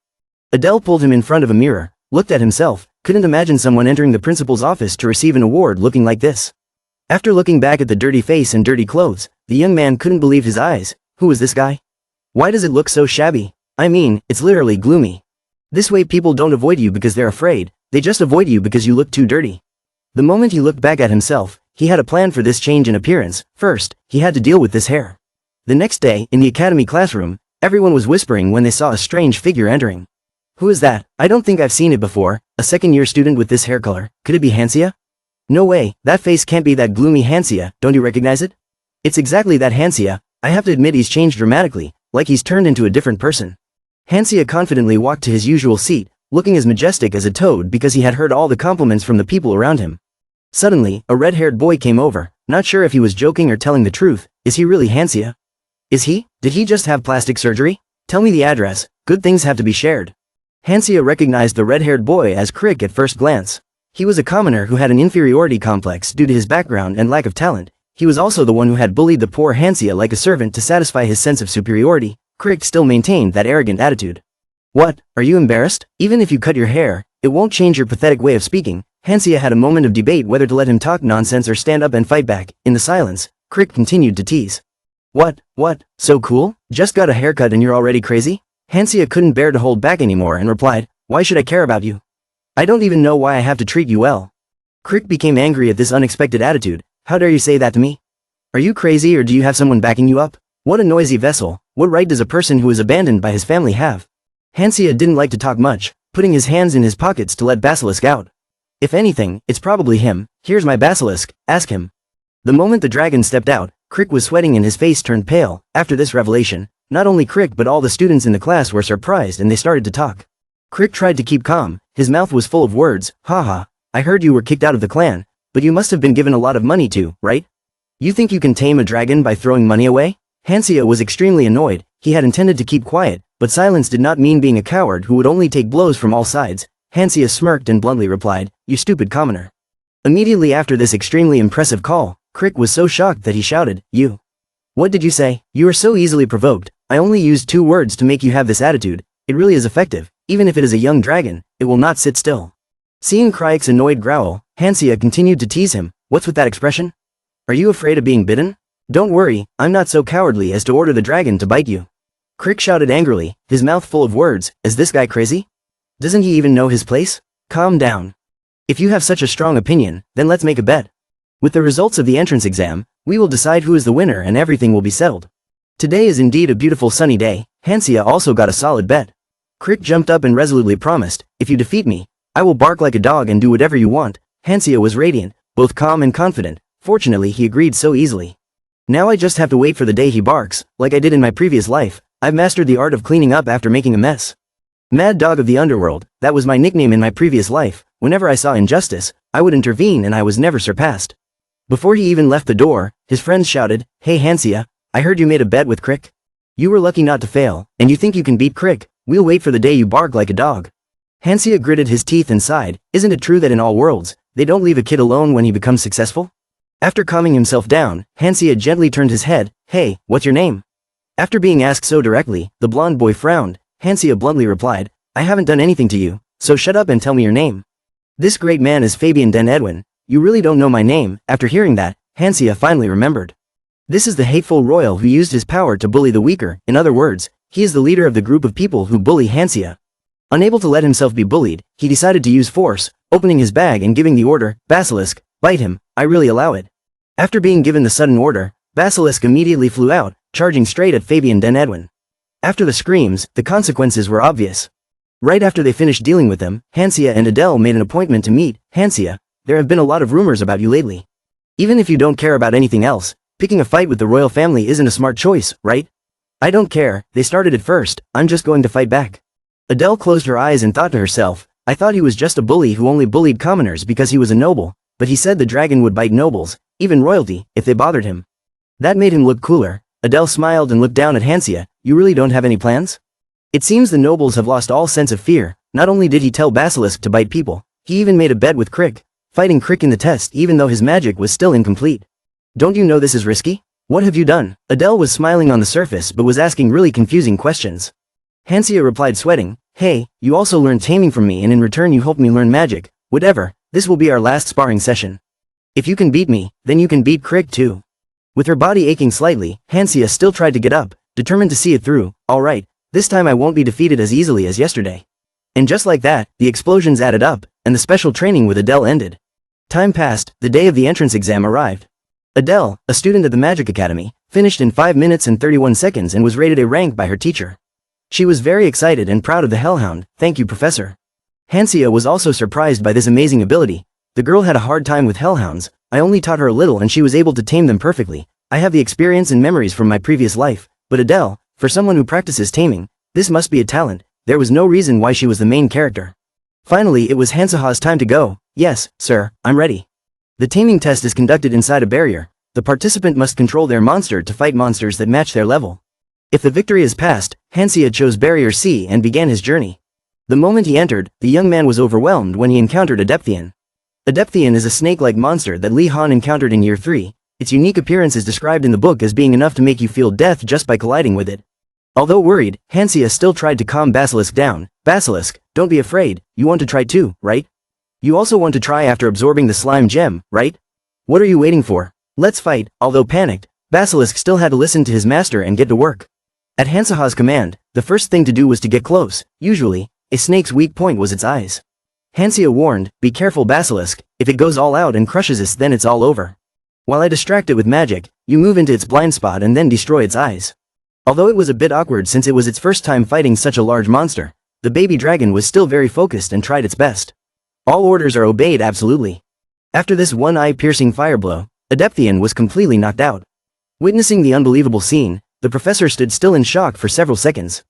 Adele pulled him in front of a mirror, looked at himself, couldn't imagine someone entering the principal's office to receive an award looking like this. After looking back at the dirty face and dirty clothes, the young man couldn't believe his eyes. Who is this guy? Why does it look so shabby? I mean, it's literally gloomy. This way people don't avoid you because they're afraid, they just avoid you because you look too dirty. The moment he looked back at himself, he had a plan for this change in appearance. First, he had to deal with this hair. The next day, in the academy classroom, everyone was whispering when they saw a strange figure entering. Who is that? I don't think I've seen it before. A second-year student with this hair color. Could it be Hansia? No way, that face can't be that gloomy Hansia. Don't you recognize it? It's exactly that Hansia. I have to admit he's changed dramatically, like he's turned into a different person. Hansia confidently walked to his usual seat, looking as majestic as a toad because he had heard all the compliments from the people around him. Suddenly, a red-haired boy came over, not sure if he was joking or telling the truth. Is he really Hansia? Is he? Did he just have plastic surgery? Tell me the address, good things have to be shared. Hansia recognized the red-haired boy as Crick at first glance. He was a commoner who had an inferiority complex due to his background and lack of talent. He was also the one who had bullied the poor Hansia like a servant to satisfy his sense of superiority. Crick still maintained that arrogant attitude. What, are you embarrassed? Even if you cut your hair, it won't change your pathetic way of speaking. Hansia had a moment of debate whether to let him talk nonsense or stand up and fight back. In the silence, Crick continued to tease. What, so cool? Just got a haircut and you're already crazy? Hansia couldn't bear to hold back anymore and replied, why should I care about you? I don't even know why I have to treat you well. Crick became angry at this unexpected attitude. How dare you say that to me? Are you crazy or do you have someone backing you up? What a noisy vessel. What right does a person who is abandoned by his family have? Hansia didn't like to talk much, putting his hands in his pockets to let Basilisk out. If anything, it's probably him. Here's my Basilisk, ask him. The moment the dragon stepped out, Crick was sweating and his face turned pale. After this revelation, not only Crick but all the students in the class were surprised and they started to talk. Crick tried to keep calm, his mouth was full of words. Haha, I heard you were kicked out of the clan, but you must have been given a lot of money too, right? You think you can tame a dragon by throwing money away? Hansia was extremely annoyed. He had intended to keep quiet, but silence did not mean being a coward who would only take blows from all sides. Hansia smirked and bluntly replied, you stupid commoner. Immediately after this extremely impressive call, Crick was so shocked that he shouted, you. What did you say? You are so easily provoked. I only used 2 words to make you have this attitude. It really is effective. Even if it is a young dragon, it will not sit still. Seeing Crick's annoyed growl, Hansia continued to tease him. What's with that expression? Are you afraid of being bitten? Don't worry, I'm not so cowardly as to order the dragon to bite you. Crick shouted angrily, his mouth full of words. Is this guy crazy? Doesn't he even know his place? Calm down. If you have such a strong opinion, then let's make a bet. With the results of the entrance exam, we will decide who is the winner and everything will be settled. Today is indeed a beautiful sunny day. Hansia also got a solid bet. Crick jumped up and resolutely promised, if you defeat me, I will bark like a dog and do whatever you want. Hansia was radiant, both calm and confident. Fortunately he agreed so easily. Now I just have to wait for the day he barks, like I did in my previous life. I've mastered the art of cleaning up after making a mess. Mad Dog of the Underworld, that was my nickname in my previous life. Whenever I saw injustice, I would intervene and I was never surpassed. Before he even left the door, his friends shouted, "Hey Hansia, I heard you made a bet with Crick. You were lucky not to fail, and you think you can beat Crick. We'll wait for the day you bark like a dog." Hansia gritted his teeth and sighed. Isn't it true that in all worlds, they don't leave a kid alone when he becomes successful? After calming himself down, Hansia gently turned his head. "Hey, what's your name?" After being asked so directly, the blonde boy frowned. Hansia bluntly replied, "I haven't done anything to you, so shut up and tell me your name." "This great man is Fabian den Edwin. You really don't know my name." After hearing that, Hansia finally remembered. This is the hateful royal who used his power to bully the weaker. In other words, he is the leader of the group of people who bully Hansia. Unable to let himself be bullied, he decided to use force, opening his bag and giving the order, "Basilisk, bite him, I really allow it." After being given the sudden order, Basilisk immediately flew out, charging straight at Fabian den Edwin. After the screams, the consequences were obvious. Right after they finished dealing with them, Hansia and Adele made an appointment to meet. "Hansia, there have been a lot of rumors about you lately. Even if you don't care about anything else, picking a fight with the royal family isn't a smart choice, right?" "I don't care, they started it first, I'm just going to fight back." Adele closed her eyes and thought to herself, "I thought he was just a bully who only bullied commoners because he was a noble, but he said the dragon would bite nobles, even royalty, if they bothered him. That made him look cooler." Adele smiled and looked down at Hansia. "You really don't have any plans?" It seems the nobles have lost all sense of fear. Not only did he tell Basilisk to bite people, he even made a bet with Crick, fighting Crick in the test even though his magic was still incomplete. "Don't you know this is risky? What have you done?" Adele was smiling on the surface but was asking really confusing questions. Hansia replied sweating, "Hey, you also learned taming from me and in return you helped me learn magic. Whatever, this will be our last sparring session. If you can beat me, then you can beat Crick too." With her body aching slightly, Hansia still tried to get up, determined to see it through. "Alright, this time I won't be defeated as easily as yesterday." And just like that, the explosions added up, and the special training with Adele ended. Time passed, the day of the entrance exam arrived. Adele, a student at the Magic Academy, finished in 5 minutes and 31 seconds and was rated A rank by her teacher. She was very excited and proud of the Hellhound. "Thank you, Professor." Hansia was also surprised by this amazing ability. The girl had a hard time with hellhounds. "I only taught her a little and she was able to tame them perfectly. I have the experience and memories from my previous life." But Adele, for someone who practices taming, this must be a talent. There was no reason why she was the main character. Finally, it was Hansaha's time to go. "Yes, sir, I'm ready." The taming test is conducted inside a barrier. The participant must control their monster to fight monsters that match their level. If the victory is passed, Hansia chose Barrier C and began his journey. The moment he entered, the young man was overwhelmed when he encountered Adepthian. Adepthian is a snake-like monster that Lehan encountered in Year 3. Its unique appearance is described in the book as being enough to make you feel death just by colliding with it. Although worried, Hansia still tried to calm Basilisk down. "Basilisk, don't be afraid, you want to try too, right? You also want to try after absorbing the slime gem, right? What are you waiting for? Let's fight." Although panicked, Basilisk still had to listen to his master and get to work. At Hansaha's command, the first thing to do was to get close. Usually, a snake's weak point was its eyes. Hansia warned, "Be careful, Basilisk, if it goes all out and crushes us then it's all over. While I distract it with magic, you move into its blind spot and then destroy its eyes." Although it was a bit awkward since it was its first time fighting such a large monster, the baby dragon was still very focused and tried its best. All orders are obeyed absolutely. After this one-eye-piercing fire blow, Adepthian was completely knocked out. Witnessing the unbelievable scene, the professor stood still in shock for several seconds.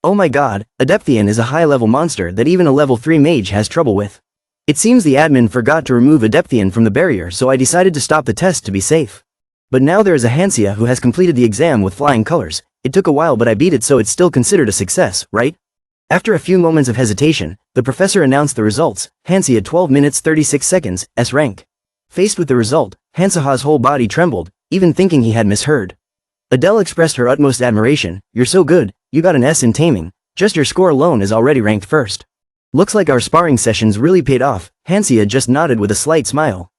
"Oh my god, Adepthian is a high-level monster that even a level 3 mage has trouble with. It seems the admin forgot to remove Adepthian from the barrier so I decided to stop the test to be safe. But now there is a Hansia who has completed the exam with flying colors. It took a while but I beat it so it's still considered a success, right?" After a few moments of hesitation, the professor announced the results. Hansia 12 minutes 36 seconds, S rank. Faced with the result, Hansaha's whole body trembled, even thinking he had misheard. Adele expressed her utmost admiration. "You're so good, you got an S in taming, just your score alone is already ranked first. Looks like our sparring sessions really paid off." Hansia just nodded with a slight smile.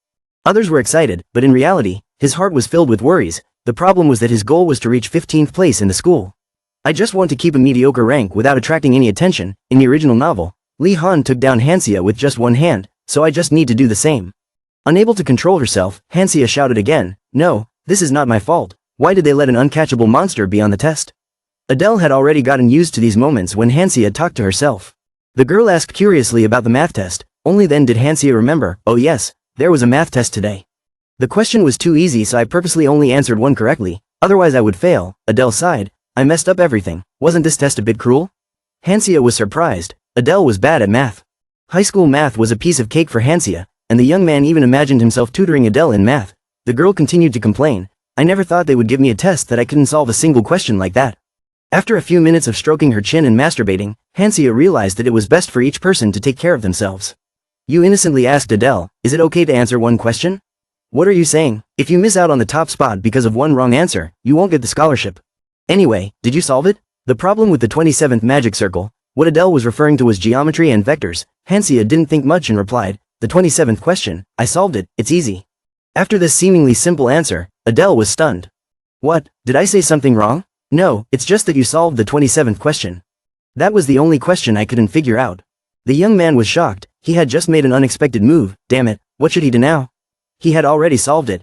Others were excited, but in reality, his heart was filled with worries. The problem was that his goal was to reach 15th place in the school. "I just want to keep a mediocre rank without attracting any attention." In the original novel, Lehan took down Hansia with just one hand, so I just need to do the same. Unable to control herself, Hansia shouted again, "No, this is not my fault. Why did they let an uncatchable monster be on the test?" Adele had already gotten used to these moments when Hansia talked to herself. The girl asked curiously about the math test. Only then did Hansia remember, "Oh yes, there was a math test today. The question was too easy so I purposely only answered one correctly, otherwise I would fail." Adele sighed, "I messed up everything. Wasn't this test a bit cruel?" Hansia was surprised. Adele was bad at math. High school math was a piece of cake for Hansia, and the young man even imagined himself tutoring Adele in math. The girl continued to complain. I never thought they would give me a test that I couldn't solve a single question like that. After a few minutes of stroking her chin and masturbating, Hansia realized that it was best for each person to take care of themselves. You innocently asked Adele, is it okay to answer one question? What are you saying? If you miss out on the top spot because of one wrong answer, you won't get the scholarship. Anyway, did you solve it? The problem with the 27th magic circle, what Adele was referring to was geometry and vectors. Hansia didn't think much and replied, the 27th question, I solved it, it's easy. After this seemingly simple answer, Adele was stunned. What, did I say something wrong? No, it's just that you solved the 27th question. That was the only question I couldn't figure out. The young man was shocked, he had just made an unexpected move, damn it, what should he do now? He had already solved it.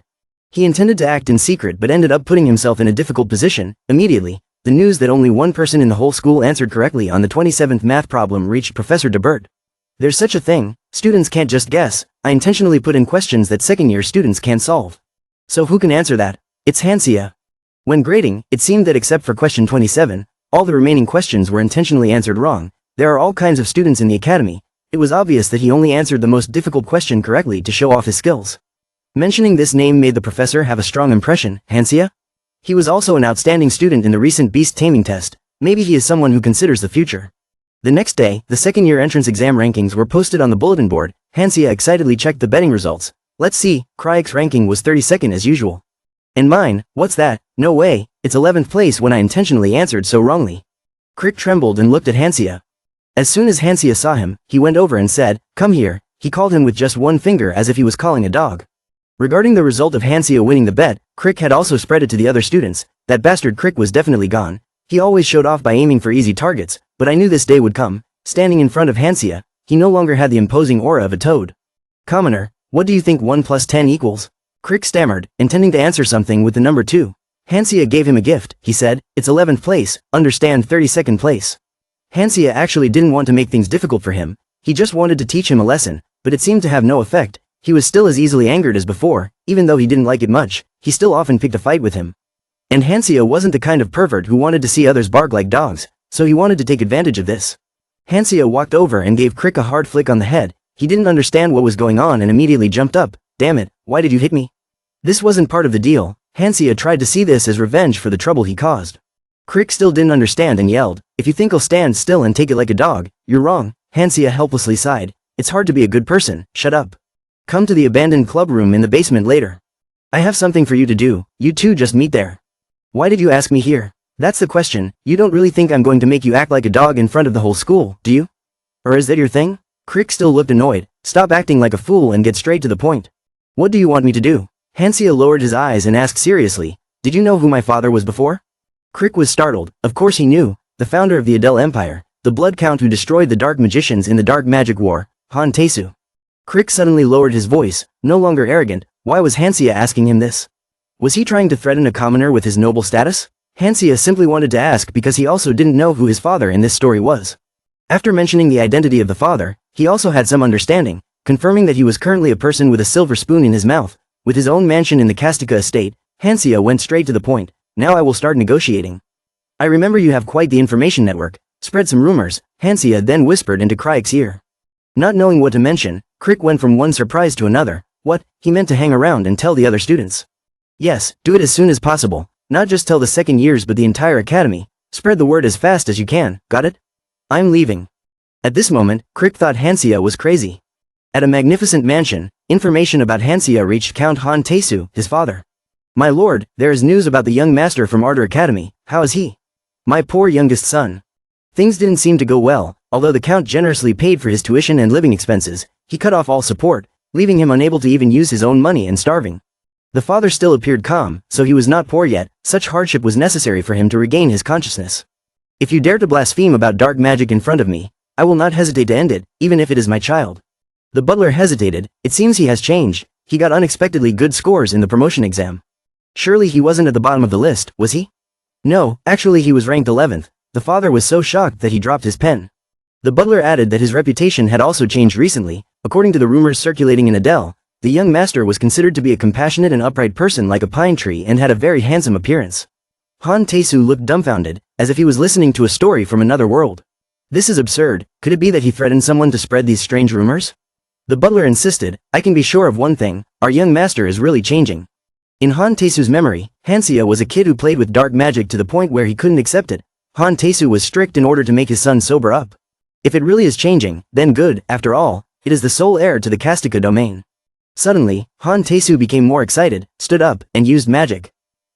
He intended to act in secret but ended up putting himself in a difficult position. Immediately, the news that only one person in the whole school answered correctly on the 27th math problem reached Professor DeBert. There's such a thing, students can't just guess, I intentionally put in questions that second-year students can't solve. So who can answer that? It's Hansia. When grading, it seemed that except for question 27, all the remaining questions were intentionally answered wrong. There are all kinds of students in the academy. It was obvious that he only answered the most difficult question correctly to show off his skills. Mentioning this name made the professor have a strong impression. Hansia? He was also an outstanding student in the recent beast taming test. Maybe he is someone who considers the future. The next day, the second-year entrance exam rankings were posted on the bulletin board. Hansia excitedly checked the betting results. Let's see, Cryek's ranking was 32nd as usual. And mine, what's that? No way, it's 11th place when I intentionally answered so wrongly. Crick trembled and looked at Hansia. As soon as Hansia saw him, he went over and said, come here. He called him with just one finger as if he was calling a dog. Regarding the result of Hansia winning the bet, Crick had also spread it to the other students. That bastard Crick was definitely gone. He always showed off by aiming for easy targets, but I knew this day would come. Standing in front of Hansia, he no longer had the imposing aura of a toad. Commoner, what do you think 1 plus 10 equals? Crick stammered, intending to answer something with the number 2. Hansia gave him a gift, he said, it's 11th place, understand 32nd place. Hansia actually didn't want to make things difficult for him, he just wanted to teach him a lesson, but it seemed to have no effect. He was still as easily angered as before, even though he didn't like it much, he still often picked a fight with him. And Hansia wasn't the kind of pervert who wanted to see others bark like dogs, so he wanted to take advantage of this. Hansia walked over and gave Crick a hard flick on the head. He didn't understand what was going on and immediately jumped up. Damn it, why did you hit me? This wasn't part of the deal. Hansia tried to see this as revenge for the trouble he caused. Crick still didn't understand and yelled, if you think I'll stand still and take it like a dog, you're wrong. Hansia helplessly sighed. It's hard to be a good person, shut up. Come to the abandoned club room in the basement later. I have something for you to do, you two just meet there. Why did you ask me here? That's the question, you don't really think I'm going to make you act like a dog in front of the whole school, do you? Or is that your thing? Crick still looked annoyed. Stop acting like a fool and get straight to the point. What do you want me to do? Hansia lowered his eyes and asked seriously, did you know who my father was before? Crick was startled, of course he knew, the founder of the Adele Empire, the Blood Count who destroyed the Dark Magicians in the Dark Magic War, Han Taesu. Crick suddenly lowered his voice, no longer arrogant. Why was Hansia asking him this? Was he trying to threaten a commoner with his noble status? Hansia simply wanted to ask because he also didn't know who his father in this story was. After mentioning the identity of the father, he also had some understanding, confirming that he was currently a person with a silver spoon in his mouth, with his own mansion in the Kastika estate. Hansia went straight to the point. Now I will start negotiating. I remember you have quite the information network. Spread some rumors. Hansia then whispered into Cryek's ear. Not knowing what to mention, Crick went from one surprise to another. What? He meant to hang around and tell the other students. Yes, do it as soon as possible. Not just tell the second years but the entire academy. Spread the word as fast as you can, got it? I'm leaving. At this moment, Crick thought Hansia was crazy. At a magnificent mansion, information about Hansia reached Count Han Taesu, his father. My lord, there is news about the young master from Ardor Academy. How is he? My poor youngest son. Things didn't seem to go well. Although the count generously paid for his tuition and living expenses, he cut off all support, leaving him unable to even use his own money and starving. The father still appeared calm, so he was not poor yet. Such hardship was necessary for him to regain his consciousness. If you dare to blaspheme about dark magic in front of me, I will not hesitate to end it, even if it is my child. The butler hesitated. It seems he has changed. He got unexpectedly good scores in the promotion exam. Surely he wasn't at the bottom of the list, was he? No, actually he was ranked 11th. The father was so shocked that he dropped his pen. The butler added that his reputation had also changed recently. According to the rumors circulating in Adele, the young master was considered to be a compassionate and upright person like a pine tree and had a very handsome appearance. Han Taesu looked dumbfounded, as if he was listening to a story from another world. This is absurd. Could it be that he threatened someone to spread these strange rumors? The butler insisted, I can be sure of one thing, our young master is really changing. In Han Tae-soo's memory, Hansia was a kid who played with dark magic to the point where he couldn't accept it. Han Tae-soo was strict in order to make his son sober up. If it really is changing, then good, after all, it is the sole heir to the Kastika domain. Suddenly, Han Tae-soo became more excited, stood up, and used magic.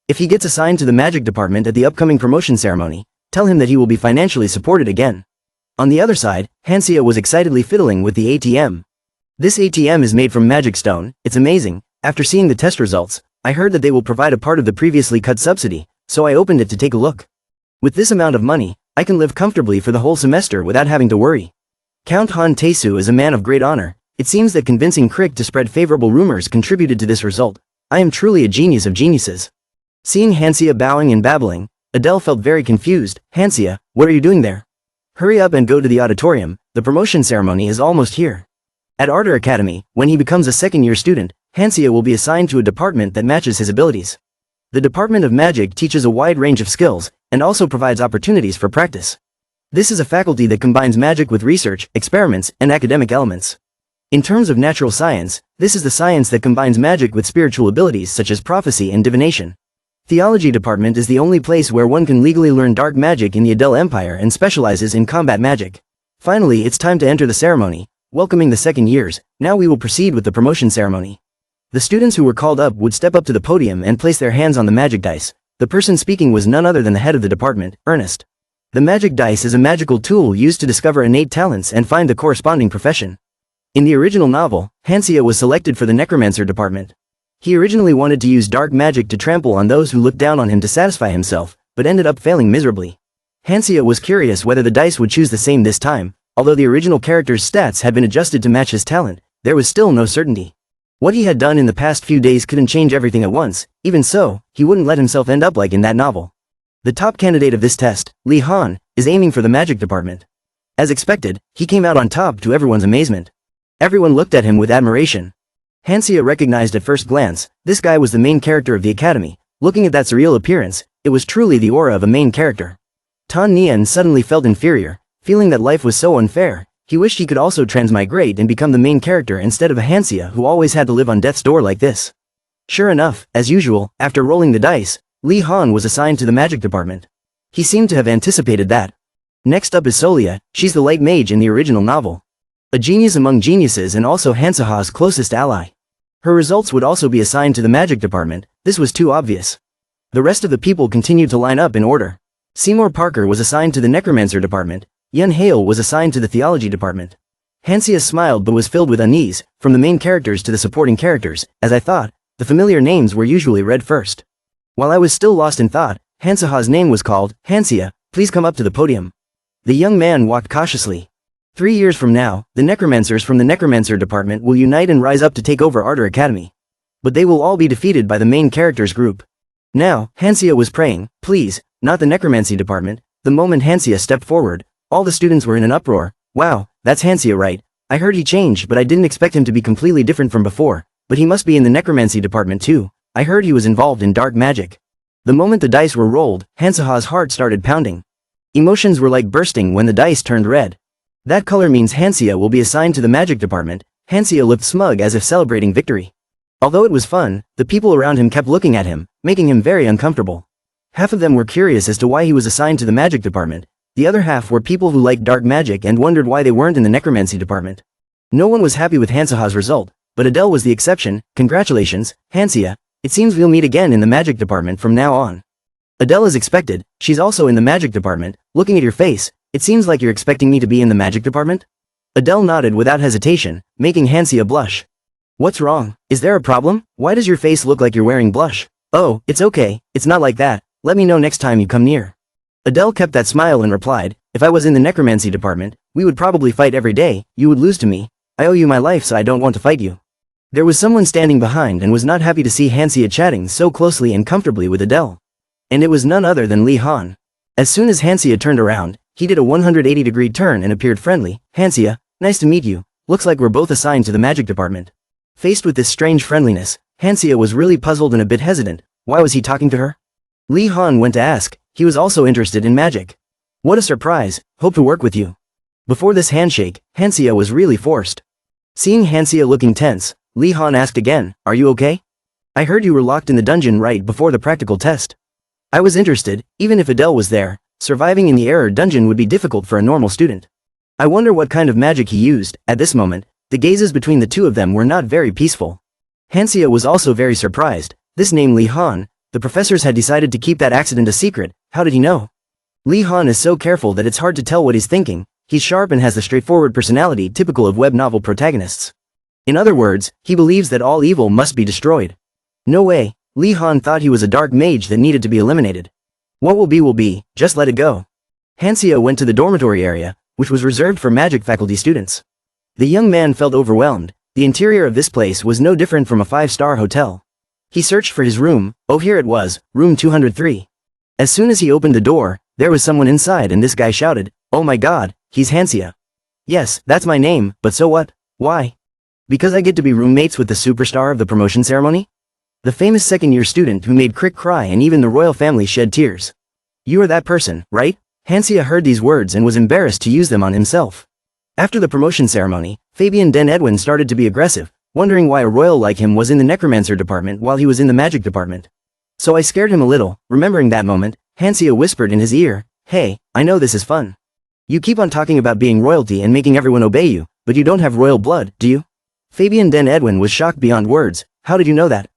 If he gets assigned to the magic department at the upcoming promotion ceremony, tell him that he will be financially supported again. On the other side, Hansia was excitedly fiddling with the ATM. This ATM is made from magic stone, it's amazing. After seeing the test results, I heard that they will provide a part of the previously cut subsidy, so I opened it to take a look. With this amount of money, I can live comfortably for the whole semester without having to worry. Count Han Tae-soo is a man of great honor. It seems that convincing Crick to spread favorable rumors contributed to this result. I am truly a genius of geniuses. Seeing Hansia bowing and babbling, Adele felt very confused. Hansia, what are you doing there? Hurry up and go to the auditorium, the promotion ceremony is almost here. At Ardor Academy, when he becomes a second-year student, Hansia will be assigned to a department that matches his abilities. The Department of Magic teaches a wide range of skills, and also provides opportunities for practice. This is a faculty that combines magic with research, experiments, and academic elements. In terms of natural science, this is the science that combines magic with spiritual abilities such as prophecy and divination. Theology department is the only place where one can legally learn dark magic in the Adele Empire and specializes in combat magic. Finally, it's time to enter the ceremony. Welcoming the second years, now we will proceed with the promotion ceremony. The students who were called up would step up to the podium and place their hands on the magic dice. The person speaking was none other than the head of the department, Ernest. The magic dice is a magical tool used to discover innate talents and find the corresponding profession. In the original novel, Hansia was selected for the necromancer department. He originally wanted to use dark magic to trample on those who looked down on him to satisfy himself, but ended up failing miserably. Hansia was curious whether the dice would choose the same this time. Although the original character's stats had been adjusted to match his talent, there was still no certainty. What he had done in the past few days couldn't change everything at once. Even so, he wouldn't let himself end up like in that novel. The top candidate of this test, Lehan, is aiming for the magic department. As expected, he came out on top to everyone's amazement. Everyone looked at him with admiration. Hansia recognized at first glance, this guy was the main character of the academy. Looking at that surreal appearance, it was truly the aura of a main character. Tan Nian suddenly felt inferior. Feeling that life was so unfair, he wished he could also transmigrate and become the main character instead of a Hansia who always had to live on death's door like this. Sure enough, as usual, after rolling the dice, Lehan was assigned to the magic department. He seemed to have anticipated that. Next up is Solia, she's the light mage in the original novel. A genius among geniuses and also Hansaha's closest ally. Her results would also be assigned to the magic department, this was too obvious. The rest of the people continued to line up in order. Seymour Parker was assigned to the necromancer department. Yun Hale was assigned to the theology department. Hansia smiled but was filled with unease, from the main characters to the supporting characters, as I thought, the familiar names were usually read first. While I was still lost in thought, Hansaha's name was called. Hansia, please come up to the podium. The young man walked cautiously. 3 years from now, the necromancers from the necromancer department will unite and rise up to take over Ardor Academy. But they will all be defeated by the main characters group. Now, Hansia was praying, please, not the necromancy department. The moment Hansia stepped forward, all the students were in an uproar. Wow, that's Hansia right. I heard he changed but I didn't expect him to be completely different from before. But he must be in the necromancy department too. I heard he was involved in dark magic. The moment the dice were rolled, Hansaha's heart started pounding. Emotions were like bursting when the dice turned red. That color means Hansia will be assigned to the magic department. Hansia looked smug as if celebrating victory. Although it was fun, the people around him kept looking at him, making him very uncomfortable. Half of them were curious as to why he was assigned to the magic department. The other half were people who liked dark magic and wondered why they weren't in the necromancy department. No one was happy with Hansaha's result, but Adele was the exception. Congratulations, Hansia. It seems we'll meet again in the magic department from now on. Adele is expected, she's also in the magic department. Looking at your face, it seems like you're expecting me to be in the magic department? Adele nodded without hesitation, making Hansia blush. What's wrong? Is there a problem? Why does your face look like you're wearing blush? Oh, it's okay, it's not like that. Let me know next time you come near. Adele kept that smile and replied, if I was in the necromancy department, we would probably fight every day. You would lose to me. I owe you my life so I don't want to fight you. There was someone standing behind and was not happy to see Hansia chatting so closely and comfortably with Adele. And it was none other than Lehan. As soon as Hansia turned around, he did a 180-degree turn and appeared friendly. Hansia, nice to meet you. Looks like we're both assigned to the magic department. Faced with this strange friendliness, Hansia was really puzzled and a bit hesitant. Why was he talking to her? Lehan went to ask. He was also interested in magic. What a surprise, hope to work with you. Before this handshake, Hansia was really forced. Seeing Hansia looking tense, Lehan asked again, are you okay? I heard you were locked in the dungeon right before the practical test. I was interested, even if Adele was there, surviving in the error dungeon would be difficult for a normal student. I wonder what kind of magic he used. At this moment, the gazes between the two of them were not very peaceful. Hansia was also very surprised. This name Lehan, the professors had decided to keep that accident a secret. How did he know? Lehan is so careful that it's hard to tell what he's thinking. He's sharp and has the straightforward personality typical of web novel protagonists. In other words, he believes that all evil must be destroyed. No way, Lehan thought he was a dark mage that needed to be eliminated. What will be, just let it go. Hansia went to the dormitory area, which was reserved for magic faculty students. The young man felt overwhelmed. The interior of this place was no different from a 5-star hotel. He searched for his room. Oh, here it was, room 203. As soon as he opened the door, there was someone inside and this guy shouted, "Oh my god, he's Hansia." Yes, that's my name, but so what? Why? Because I get to be roommates with the superstar of the promotion ceremony? The famous second-year student who made Crick cry and even the royal family shed tears. You are that person, right? Hansia heard these words and was embarrassed to use them on himself. After the promotion ceremony, Fabian Den Edwin started to be aggressive, wondering why a royal like him was in the necromancer department while he was in the magic department. So I scared him a little. Remembering that moment, Hansia whispered in his ear, "Hey, I know this is fun. You keep on talking about being royalty and making everyone obey you, but you don't have royal blood, do you?" Fabian Den Edwin was shocked beyond words. How did you know that?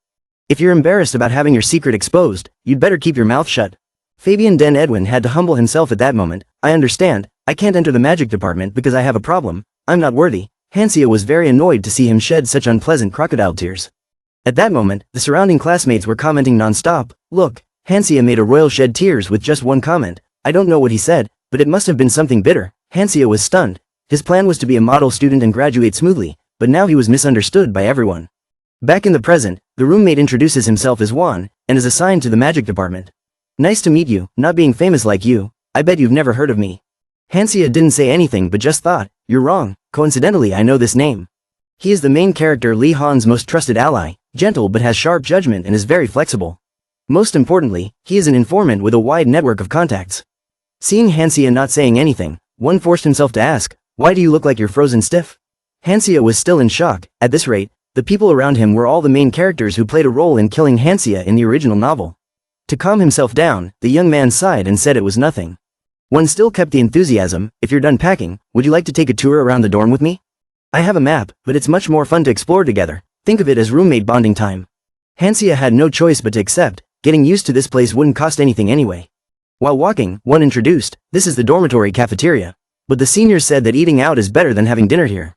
If you're embarrassed about having your secret exposed, you'd better keep your mouth shut. Fabian Den Edwin had to humble himself at that moment. I understand, I can't enter the magic department because I have a problem. I'm not worthy. Hansia was very annoyed to see him shed such unpleasant crocodile tears. At that moment, the surrounding classmates were commenting non-stop. Look, Hansia made a royal shed tears with just one comment. I don't know what he said, but it must have been something bitter. Hansia was stunned. His plan was to be a model student and graduate smoothly, but now he was misunderstood by everyone. Back in the present, the roommate introduces himself as Juan, and is assigned to the magic department. Nice to meet you, not being famous like you, I bet you've never heard of me. Hansia didn't say anything but just thought, you're wrong, coincidentally I know this name. He is the main character Lee Han's most trusted ally, gentle but has sharp judgment and is very flexible. Most importantly, he is an informant with a wide network of contacts. Seeing Hansia not saying anything, Juan forced himself to ask, why do you look like you're frozen stiff? Hansia was still in shock. At this rate, the people around him were all the main characters who played a role in killing Hansia in the original novel. To calm himself down, the young man sighed and said it was nothing. One still kept the enthusiasm. If you're done packing, would you like to take a tour around the dorm with me? I have a map, but it's much more fun to explore together. Think of it as roommate bonding time. Hansia had no choice but to accept. Getting used to this place wouldn't cost anything anyway. While walking, one introduced, this is the dormitory cafeteria. But the seniors said that eating out is better than having dinner here.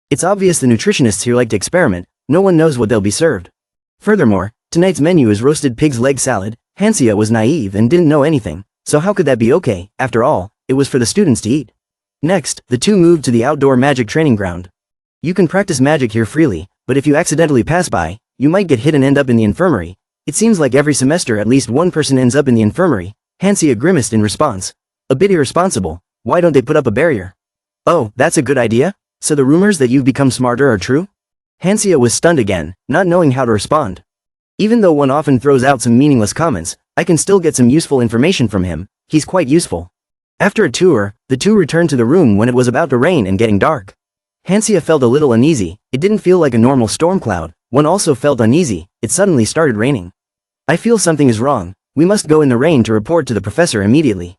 It's obvious the nutritionists here like to experiment. No one knows what they'll be served. Furthermore, tonight's menu is roasted pig's leg salad. Hansia was naive and didn't know anything, so how could that be okay? After all, it was for the students to eat. Next, the two moved to the outdoor magic training ground. You can practice magic here freely, but if you accidentally pass by, you might get hit and end up in the infirmary. It seems like every semester at least one person ends up in the infirmary. Hansia grimaced in response. A bit irresponsible. Why don't they put up a barrier? Oh, that's a good idea? So the rumors that you've become smarter are true? Hansia was stunned again, not knowing how to respond. Even though one often throws out some meaningless comments, I can still get some useful information from him. He's quite useful. After a tour, the two returned to the room when it was about to rain and getting dark. Hansia felt a little uneasy. It didn't feel like a normal storm cloud. One also felt uneasy. It suddenly started raining. I feel something is wrong. We must go in the rain to report to the professor immediately.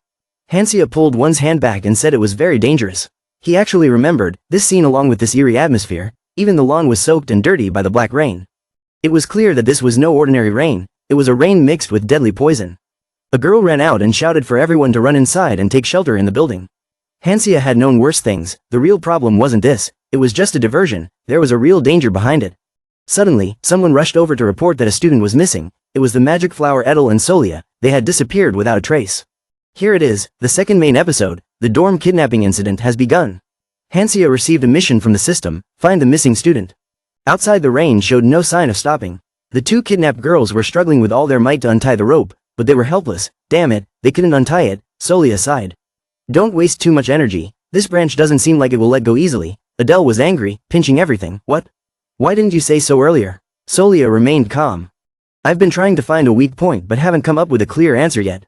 Hansia pulled one's hand back and said it was very dangerous. He actually remembered this scene along with this eerie atmosphere. Even the lawn was soaked and dirty by the black rain. It was clear that this was no ordinary rain. It was a rain mixed with deadly poison. A girl ran out and shouted for everyone to run inside and take shelter in the building. Hansia had known worse things. The real problem wasn't this. It was just a diversion. There was a real danger behind it. Suddenly, someone rushed over to report that a student was missing. It was the magic flower Adele and Solia. They had disappeared without a trace. Here it is, the second main episode. The dorm kidnapping incident has begun. Hansia received a mission from the system, find the missing student. Outside the rain showed no sign of stopping. The two kidnapped girls were struggling with all their might to untie the rope, but they were helpless. Damn it, they couldn't untie it. Solia sighed. Don't waste too much energy. This branch doesn't seem like it will let go easily. Adele was angry, pinching everything. What? Why didn't you say so earlier? Solia remained calm. I've been trying to find a weak point but haven't come up with a clear answer yet.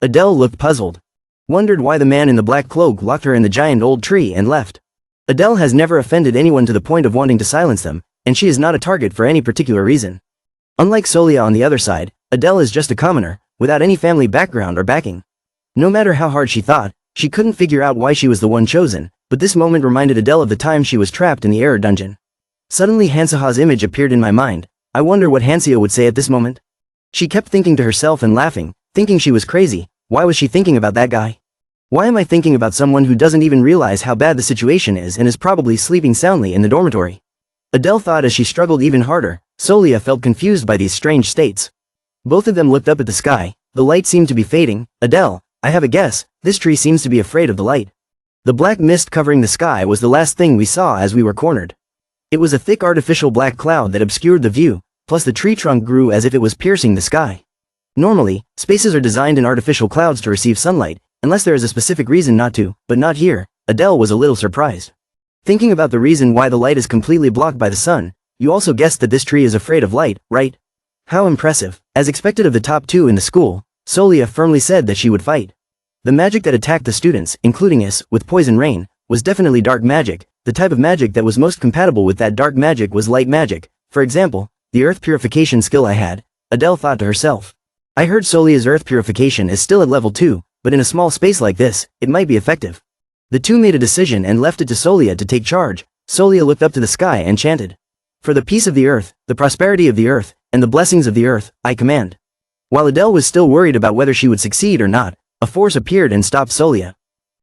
Adele looked puzzled. Wondered why the man in the black cloak locked her in the giant old tree and left. Adele has never offended anyone to the point of wanting to silence them, and she is not a target for any particular reason. Unlike Solia on the other side, Adele is just a commoner, without any family background or backing. No matter how hard she thought, she couldn't figure out why she was the one chosen, but this moment reminded Adele of the time she was trapped in the error dungeon. Suddenly Hanseha's image appeared in my mind. I wonder what Hansea would say at this moment. She kept thinking to herself and laughing, thinking she was crazy. Why was she thinking about that guy? Why am I thinking about someone who doesn't even realize how bad the situation is and is probably sleeping soundly in the dormitory? Adele thought as she struggled even harder. Solia felt confused by these strange states. Both of them looked up at the sky. The light seemed to be fading. Adele, I have a guess, this tree seems to be afraid of the light. The black mist covering the sky was the last thing we saw as we were cornered. It was a thick artificial black cloud that obscured the view, plus the tree trunk grew as if it was piercing the sky. Normally, spaces are designed in artificial clouds to receive sunlight, unless there is a specific reason not to, but not here. Adele was a little surprised. Thinking about the reason why the light is completely blocked by the sun, you also guessed that this tree is afraid of light, right? How impressive. As expected of the top two in the school, Solia firmly said that she would fight. The magic that attacked the students, including us, with poison rain, was definitely dark magic. The type of magic that was most compatible with that dark magic was light magic. For example, the earth purification skill I had, Adele thought to herself. I heard Solia's earth purification is still at level 2, but in a small space like this, it might be effective. The two made a decision and left it to Solia to take charge. Solia looked up to the sky and chanted. For the peace of the earth, the prosperity of the earth, and the blessings of the earth, I command. While Adele was still worried about whether she would succeed or not, a force appeared and stopped Solia.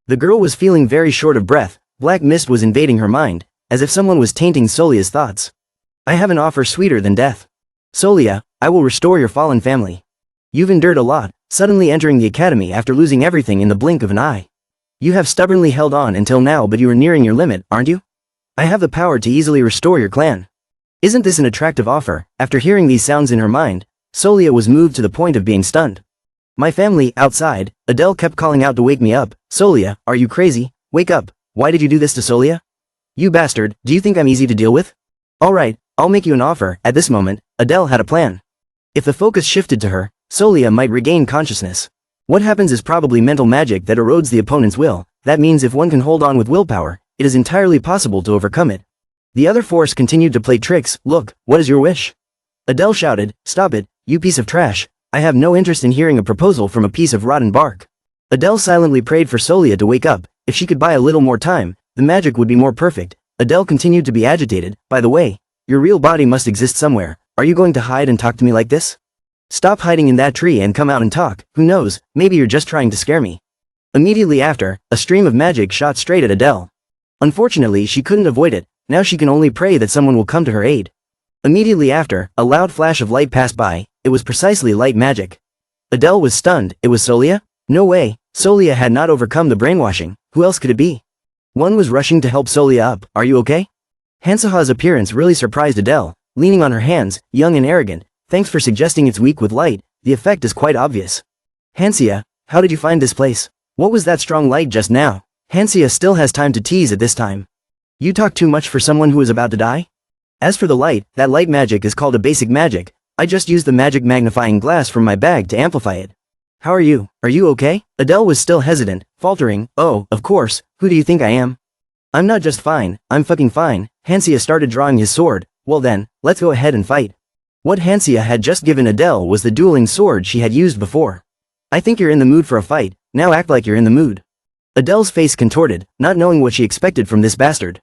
The girl was feeling very short of breath. Black mist was invading her mind, as if someone was tainting Solia's thoughts. I have an offer sweeter than death. Solia, I will restore your fallen family. You've endured a lot, suddenly entering the academy after losing everything in the blink of an eye. You have stubbornly held on until now, but you are nearing your limit, aren't you? I have the power to easily restore your clan. Isn't this an attractive offer? After hearing these sounds in her mind, Solia was moved to the point of being stunned. My family, outside, Adele kept calling out to wake me up. Solia, are you crazy? Wake up. Why did you do this to Solia? You bastard, do you think I'm easy to deal with? Alright, I'll make you an offer. At this moment, Adele had a plan. If the focus shifted to her, Solia might regain consciousness. What happens is probably mental magic that erodes the opponent's will. That means if one can hold on with willpower, it is entirely possible to overcome it. The other force continued to play tricks. Look, what is your wish? Adele shouted, stop it, you piece of trash. I have no interest in hearing a proposal from a piece of rotten bark. Adele silently prayed for Solia to wake up. If she could buy a little more time, the magic would be more perfect. Adele continued to be agitated. By the way, your real body must exist somewhere. Are you going to hide and talk to me like this? Stop hiding in that tree and come out and talk. Who knows, maybe you're just trying to scare me. Immediately after, a stream of magic shot straight at Adele. Unfortunately, she couldn't avoid it. Now she can only pray that someone will come to her aid. Immediately after, a loud flash of light passed by. It was precisely light magic. Adele was stunned. It was Solia? No way, Solia had not overcome the brainwashing. Who else could it be? One was rushing to help Solia up. Are you okay? Hanseha's appearance really surprised Adele, leaning on her hands, young and arrogant. Thanks for suggesting it's weak with light, the effect is quite obvious. Hansea, how did you find this place? What was that strong light just now? Hansea still has time to tease at this time. You talk too much for someone who is about to die? As for the light, that light magic is called a basic magic. I just used the magic magnifying glass from my bag to amplify it. How are you? Are you okay? Adele was still hesitant, faltering. Oh, of course, who do you think I am? I'm not just fine, I'm fucking fine. Hansea started drawing his sword. Well then, let's go ahead and fight. What Hansea had just given Adele was the dueling sword she had used before. I think you're in the mood for a fight, now act like you're in the mood. Adele's face contorted, not knowing what she expected from this bastard.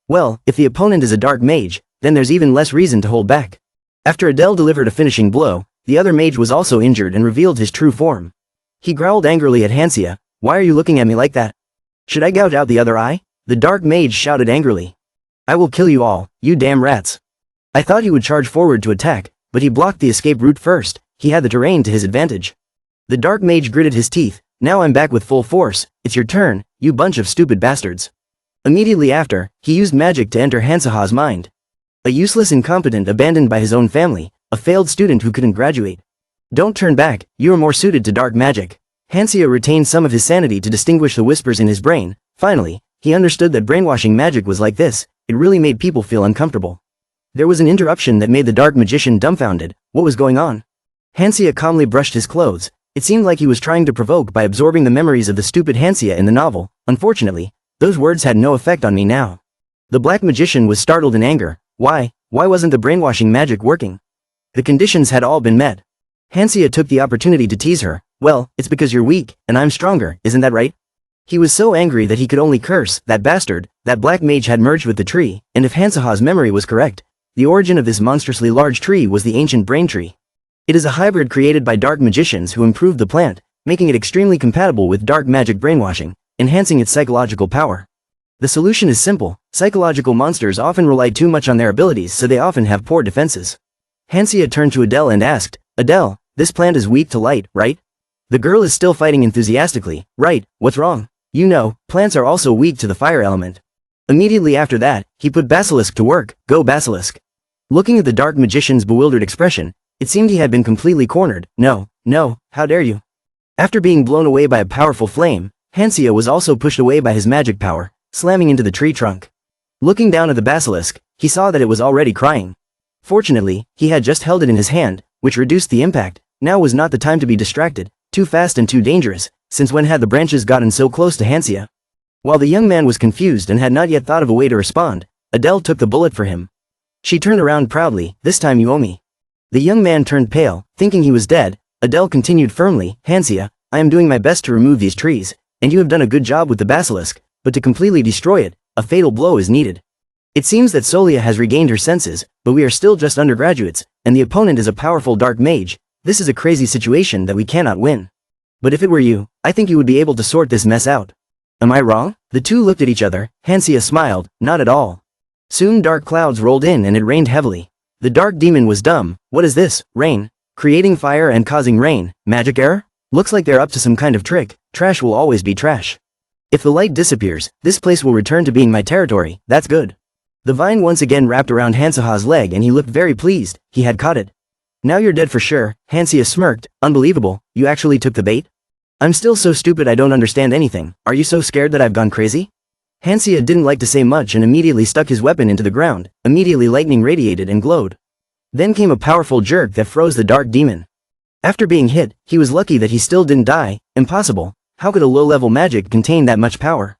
Well, if the opponent is a dark mage, then there's even less reason to hold back. After Adele delivered a finishing blow, the other mage was also injured and revealed his true form. He growled angrily at Hansea. Why are you looking at me like that? Should I gouge out the other eye? The dark mage shouted angrily. I will kill you all, you damn rats. I thought he would charge forward to attack, but he blocked the escape route first. He had the terrain to his advantage. The dark mage gritted his teeth. Now I'm back with full force. It's your turn, you bunch of stupid bastards. Immediately after, he used magic to enter Hanseha's mind. A useless incompetent abandoned by his own family, a failed student who couldn't graduate. Don't turn back, you are more suited to dark magic. Hansea retained some of his sanity to distinguish the whispers in his brain. Finally, he understood that brainwashing magic was like this. It really made people feel uncomfortable. There was an interruption that made the dark magician dumbfounded. What was going on? Hansea calmly brushed his clothes. It seemed like he was trying to provoke by absorbing the memories of the stupid Hansea in the novel. Unfortunately, those words had no effect on me now. The black magician was startled in anger. Why wasn't the brainwashing magic working? The conditions had all been met. Hansia took the opportunity to tease her. Well, it's because you're weak, and I'm stronger, isn't that right? He was so angry that he could only curse. That bastard, that black mage had merged with the tree, and if Hansaha's memory was correct, the origin of this monstrously large tree was the ancient brain tree. It is a hybrid created by dark magicians who improved the plant, making it extremely compatible with dark magic brainwashing, enhancing its psychological power. The solution is simple. Psychological monsters often rely too much on their abilities, so they often have poor defenses. Hansia turned to Adele and asked, Adele, this plant is weak to light, right? The girl is still fighting enthusiastically. Right, what's wrong? You know, plants are also weak to the fire element. Immediately after that, he put Basilisk to work. Go Basilisk. Looking at the dark magician's bewildered expression, it seemed he had been completely cornered. No, how dare you? After being blown away by a powerful flame, Hansia was also pushed away by his magic power, slamming into the tree trunk. Looking down at the basilisk, he saw that it was already crying. Fortunately, he had just held it in his hand, which reduced the impact. Now was not the time to be distracted, too fast and too dangerous, since when had the branches gotten so close to Hansia? While the young man was confused and had not yet thought of a way to respond, Adele took the bullet for him. She turned around proudly. This time you owe me. The young man turned pale, thinking he was dead. Adele continued firmly, Hansia, I am doing my best to remove these trees, and you have done a good job with the basilisk, but to completely destroy it, a fatal blow is needed. It seems that Solia has regained her senses, but we are still just undergraduates, and the opponent is a powerful dark mage. This is a crazy situation that we cannot win. But if it were you, I think you would be able to sort this mess out. Am I wrong? The two looked at each other. Hansia smiled, not at all. Soon dark clouds rolled in and it rained heavily. The dark demon was dumb. What is this? Rain? Creating fire and causing rain. Magic error? Looks like they're up to some kind of trick. Trash will always be trash. If the light disappears, this place will return to being my territory. That's good. The vine once again wrapped around Hansaha's leg and he looked very pleased. He had caught it. Now you're dead for sure. Hansia smirked. Unbelievable, you actually took the bait? I'm still so stupid I don't understand anything. Are you so scared that I've gone crazy? Hansia didn't like to say much and immediately stuck his weapon into the ground. Immediately lightning radiated and glowed. Then came a powerful jerk that froze the dark demon. After being hit, he was lucky that he still didn't die. Impossible. How could a low-level magic contain that much power?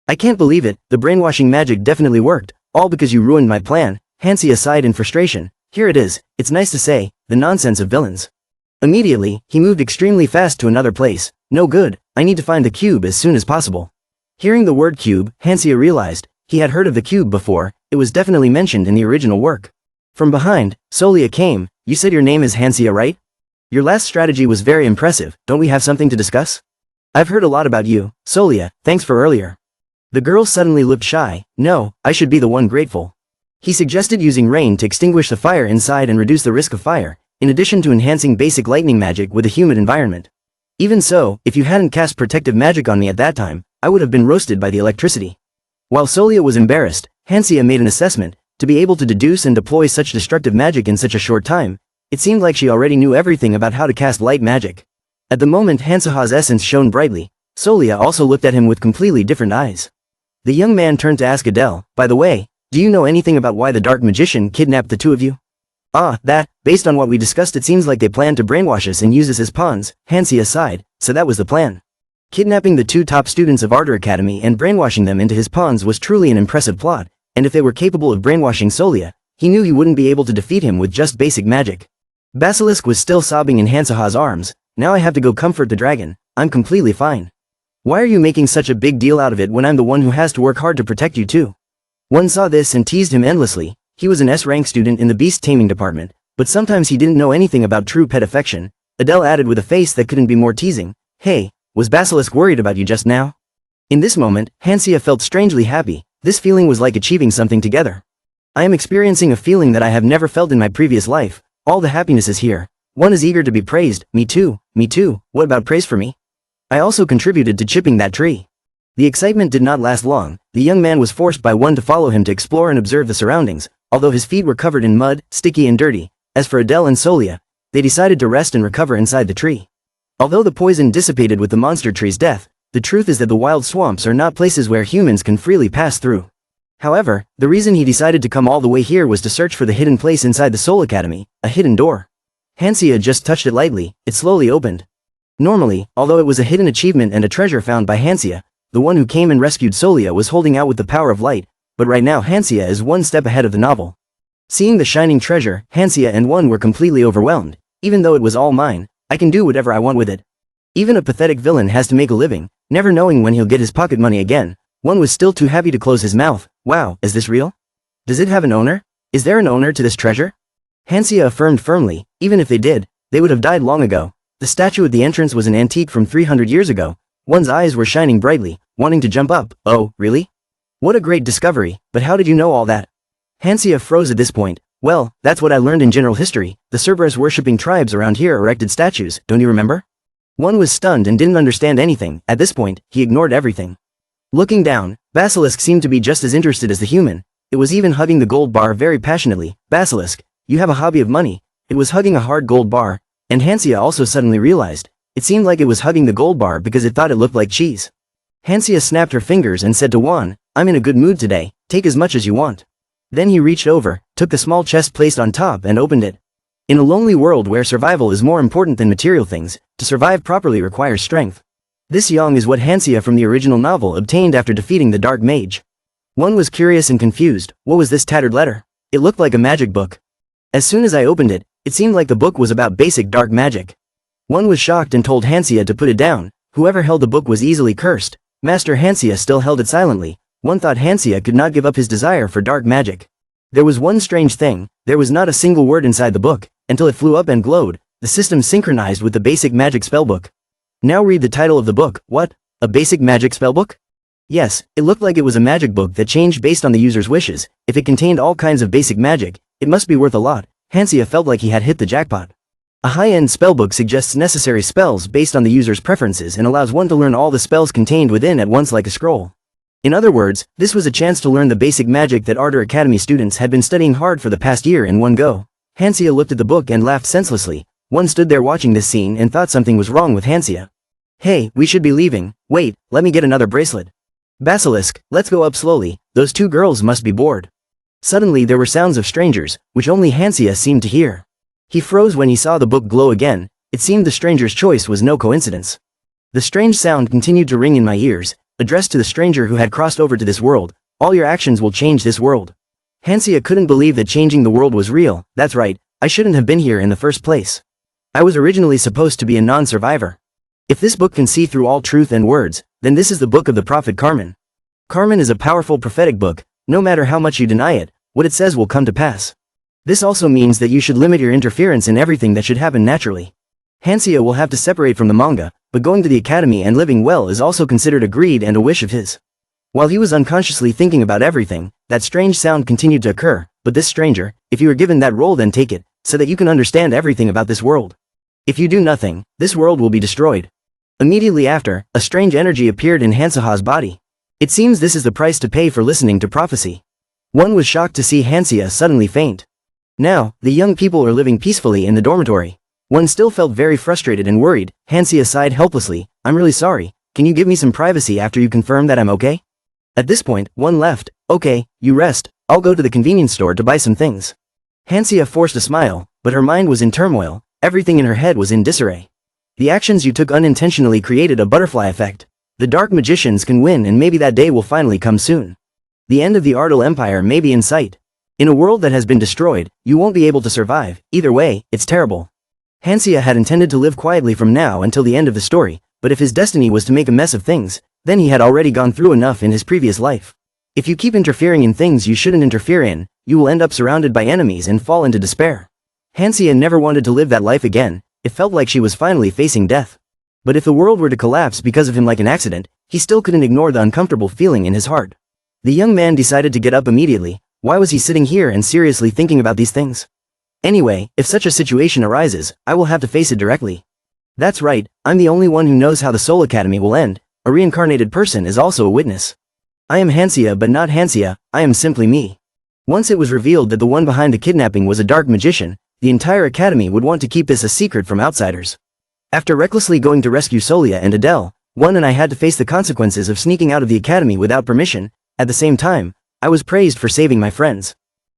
I can't believe it. The brainwashing magic definitely worked. All because you ruined my plan. Hansia sighed in frustration. Here it is. It's nice to say, the nonsense of villains. Immediately, he moved extremely fast to another place. No good. I need to find the cube as soon as possible. Hearing the word cube, Hansia realized, he had heard of the cube before. It was definitely mentioned in the original work. From behind, Solia came. You said your name is Hansia, right? Your last strategy was very impressive. Don't we have something to discuss? I've heard a lot about you, Solia. Thanks for earlier. The girl suddenly looked shy. No, I should be the one grateful. He suggested using rain to extinguish the fire inside and reduce the risk of fire, in addition to enhancing basic lightning magic with a humid environment. Even so, if you hadn't cast protective magic on me at that time, I would have been roasted by the electricity. While Solia was embarrassed, Hansia made an assessment. To be able to deduce and deploy such destructive magic in such a short time, it seemed like she already knew everything about how to cast light magic. At the moment Hansaha's essence shone brightly, Solia also looked at him with completely different eyes. The young man turned to ask Adele, by the way, do you know anything about why the dark magician kidnapped the two of you? Based on what we discussed it seems like they planned to brainwash us and use us as pawns. Hansia sighed. So that was the plan. Kidnapping the two top students of Ardor Academy and brainwashing them into his pawns was truly an impressive plot, and if they were capable of brainwashing Solia, he knew he wouldn't be able to defeat him with just basic magic. Basilisk was still sobbing in Hansaha's arms. Now I have to go comfort the dragon. I'm completely fine. Why are you making such a big deal out of it when I'm the one who has to work hard to protect you too? One saw this and teased him endlessly. He was an S-rank student in the beast taming department, but sometimes he didn't know anything about true pet affection. Adele added with a face that couldn't be more teasing. Hey, was Basilisk worried about you just now? In this moment, Hansia felt strangely happy. This feeling was like achieving something together. I am experiencing a feeling that I have never felt in my previous life. All the happiness is here. One is eager to be praised. Me too. What about praise for me? I also contributed to chipping that tree. The excitement did not last long. The young man was forced by one to follow him to explore and observe the surroundings, although his feet were covered in mud, sticky and dirty. As for Adele and Solia, they decided to rest and recover inside the tree. Although the poison dissipated with the monster tree's death, the truth is that the wild swamps are not places where humans can freely pass through. However, the reason he decided to come all the way here was to search for the hidden place inside the Soul Academy, a hidden door. Hansia just touched it lightly. It slowly opened. Normally, although it was a hidden achievement and a treasure found by Hansia, the one who came and rescued Solia was holding out with the power of light, but right now Hansia is one step ahead of the novel. Seeing the shining treasure, Hansia and One were completely overwhelmed. Even though it was all mine, I can do whatever I want with it. Even a pathetic villain has to make a living, never knowing when he'll get his pocket money again. One was still too happy to close his mouth. Wow, is this real? Does it have an owner? Is there an owner to this treasure? Hansia affirmed firmly, even if they did, they would have died long ago. The statue at the entrance was an antique from 300 years ago. One's eyes were shining brightly, wanting to jump up. Oh, really? What a great discovery, but how did you know all that? Hansia froze at this point. Well, that's what I learned in general history. The Cerberus-worshipping tribes around here erected statues, don't you remember? One was stunned and didn't understand anything. At this point, he ignored everything. Looking down, Basilisk seemed to be just as interested as the human. It was even hugging the gold bar very passionately. Basilisk, you have a hobby of money. It was hugging a hard gold bar, and Hansia also suddenly realized. It seemed like it was hugging the gold bar because it thought it looked like cheese. Hansia snapped her fingers and said to Juan, I'm in a good mood today, take as much as you want. Then he reached over, took the small chest placed on top and opened it. In a lonely world where survival is more important than material things, to survive properly requires strength. This yang is what Hansia from the original novel obtained after defeating the dark mage. One was curious and confused. What was this tattered letter? It looked like a magic book. As soon as I opened it, it seemed like the book was about basic dark magic. One was shocked and told Hansia to put it down. Whoever held the book was easily cursed. Master Hansia still held it silently. One thought Hansia could not give up his desire for dark magic. There was one strange thing, there was not a single word inside the book, until it flew up and glowed. The system synchronized with the basic magic spellbook. Now read the title of the book. What? A basic magic spellbook? Yes, it looked like it was a magic book that changed based on the user's wishes. If it contained all kinds of basic magic, it must be worth a lot. Hansia felt like he had hit the jackpot. A high-end spellbook suggests necessary spells based on the user's preferences and allows one to learn all the spells contained within at once like a scroll. In other words, this was a chance to learn the basic magic that Ardor Academy students had been studying hard for the past year in one go. Hansia looked at the book and laughed senselessly. One stood there watching this scene and thought something was wrong with Hansia. Hey, we should be leaving. Wait, let me get another bracelet. Basilisk, let's go up slowly. Those two girls must be bored. Suddenly there were sounds of strangers, which only Hansia seemed to hear. He froze when he saw the book glow again. It seemed the stranger's choice was no coincidence. The strange sound continued to ring in my ears, addressed to the stranger who had crossed over to this world. All your actions will change this world. Hansia couldn't believe that changing the world was real. That's right, I shouldn't have been here in the first place. I was originally supposed to be a non-survivor. If this book can see through all truth and words, then this is the book of the prophet Carmen. Carmen is a powerful prophetic book. No matter how much you deny it, what it says will come to pass. This also means that you should limit your interference in everything that should happen naturally. Hansia will have to separate from the manga, but going to the academy and living well is also considered a greed and a wish of his. While he was unconsciously thinking about everything, that strange sound continued to occur. But this stranger, if you are given that role, then take it, so that you can understand everything about this world. If you do nothing, this world will be destroyed. Immediately after, a strange energy appeared in Hansia's body. It seems this is the price to pay for listening to prophecy. One was shocked to see Hansia suddenly faint. Now, the young people are living peacefully in the dormitory. One still felt very frustrated and worried. Hansia sighed helplessly. I'm really sorry, can you give me some privacy after you confirm that I'm okay? At this point, one left. Okay, you rest, I'll go to the convenience store to buy some things. Hansia forced a smile, but her mind was in turmoil. Everything in her head was in disarray. The actions you took unintentionally created a butterfly effect. The dark magicians can win, and maybe that day will finally come soon. The end of the Ardel Empire may be in sight. In a world that has been destroyed, you won't be able to survive. Either way, it's terrible. Hansia had intended to live quietly from now until the end of the story, but if his destiny was to make a mess of things, then he had already gone through enough in his previous life. If you keep interfering in things you shouldn't interfere in, you will end up surrounded by enemies and fall into despair. Hansia never wanted to live that life again. It felt like she was finally facing death. But if the world were to collapse because of him like an accident, he still couldn't ignore the uncomfortable feeling in his heart. The young man decided to get up immediately. Why was he sitting here and seriously thinking about these things? Anyway, if such a situation arises, I will have to face it directly. That's right, I'm the only one who knows how the Soul Academy will end. A reincarnated person is also a witness. I am Hansia, but not Hansia, I am simply me. Once it was revealed that the one behind the kidnapping was a dark magician, the entire academy would want to keep this a secret from outsiders. After recklessly going to rescue Solia and Adele, One and I had to face the consequences of sneaking out of the academy without permission. At the same time, I was praised for saving my friends.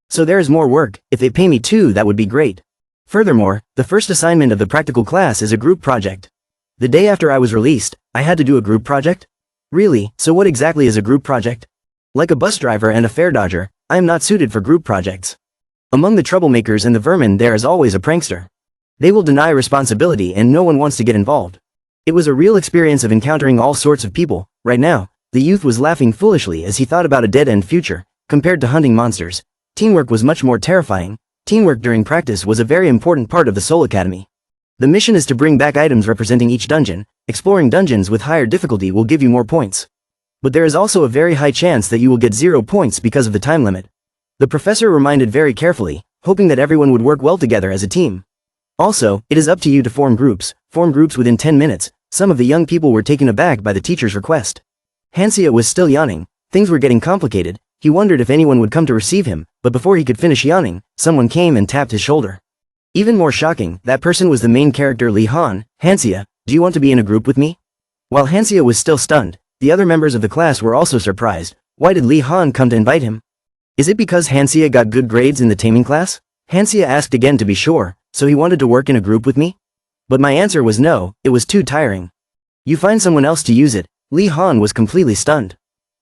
So there is more work. If they pay me too, that would be great. Furthermore, the first assignment of the practical class is a group project. The day after I was released, I had to do a group project? Really, so what exactly is a group project? Like a bus driver and a fare dodger, I am not suited for group projects. Among the troublemakers and the vermin there is always a prankster. They will deny responsibility and no one wants to get involved. It was a real experience of encountering all sorts of people. Right now, the youth was laughing foolishly as he thought about a dead-end future. Compared to hunting monsters, teamwork was much more terrifying. Teamwork during practice was a very important part of the Soul Academy. The mission is to bring back items representing each dungeon. Exploring dungeons with higher difficulty will give you more points. But there is also a very high chance that you will get 0 points because of the time limit. The professor reminded very carefully, hoping that everyone would work well together as a team. Also, it is up to you to form groups within 10 minutes. Some of the young people were taken aback by the teacher's request. Hansia was still yawning. Things were getting complicated. He wondered if anyone would come to receive him, but before he could finish yawning, someone came and tapped his shoulder. Even more shocking, that person was the main character Lehan. Hansia, do you want to be in a group with me? While Hansia was still stunned, the other members of the class were also surprised. Why did Lehan come to invite him? Is it because Hansia got good grades in the taming class? Hansia asked again to be sure, so he wanted to work in a group with me? But my answer was no, it was too tiring. You find someone else to use it. Lehan was completely stunned.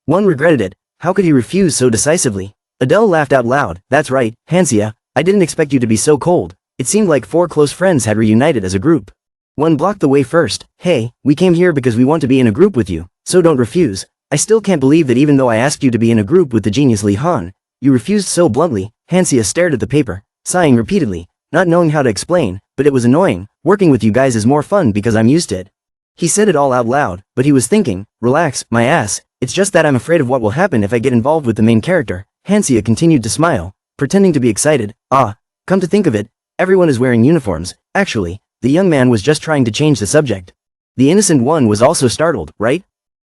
One regretted it. How could he refuse so decisively? Adele laughed out loud. That's right, Hansia, I didn't expect you to be so cold. It seemed like 4 close friends had reunited as a group. One blocked the way first. Hey, we came here because we want to be in a group with you, so don't refuse. I still can't believe that even though I asked you to be in a group with the genius Lehan, you refused so bluntly. Hansia stared at the paper, sighing repeatedly, not knowing how to explain, but it was annoying. Working with you guys is more fun because I'm used to it. He said it all out loud, but he was thinking, relax, my ass, it's just that I'm afraid of what will happen if I get involved with the main character. Hansia continued to smile, pretending to be excited. Come to think of it, everyone is wearing uniforms. Actually, the young man was just trying to change the subject. The innocent one was also startled, right?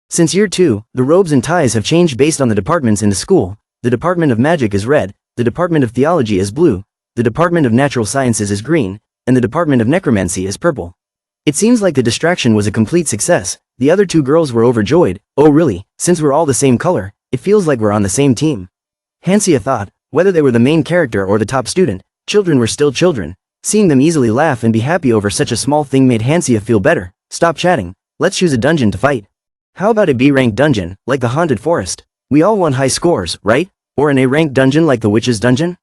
Since year 2, the robes and ties have changed based on the departments in the school. The Department of Magic is red, the Department of Theology is blue, the Department of Natural Sciences is green, and the Department of Necromancy is purple. It seems like the distraction was a complete success. The other 2 girls were overjoyed. Oh really, since we're all the same color, it feels like we're on the same team. Hansia thought, whether they were the main character or the top student, children were still children. Seeing them easily laugh and be happy over such a small thing made Hansia feel better. Stop chatting, let's choose a dungeon to fight. How about a B-ranked dungeon, like the Haunted Forest? We all want high scores, right? Or an A-ranked dungeon like the Witch's Dungeon?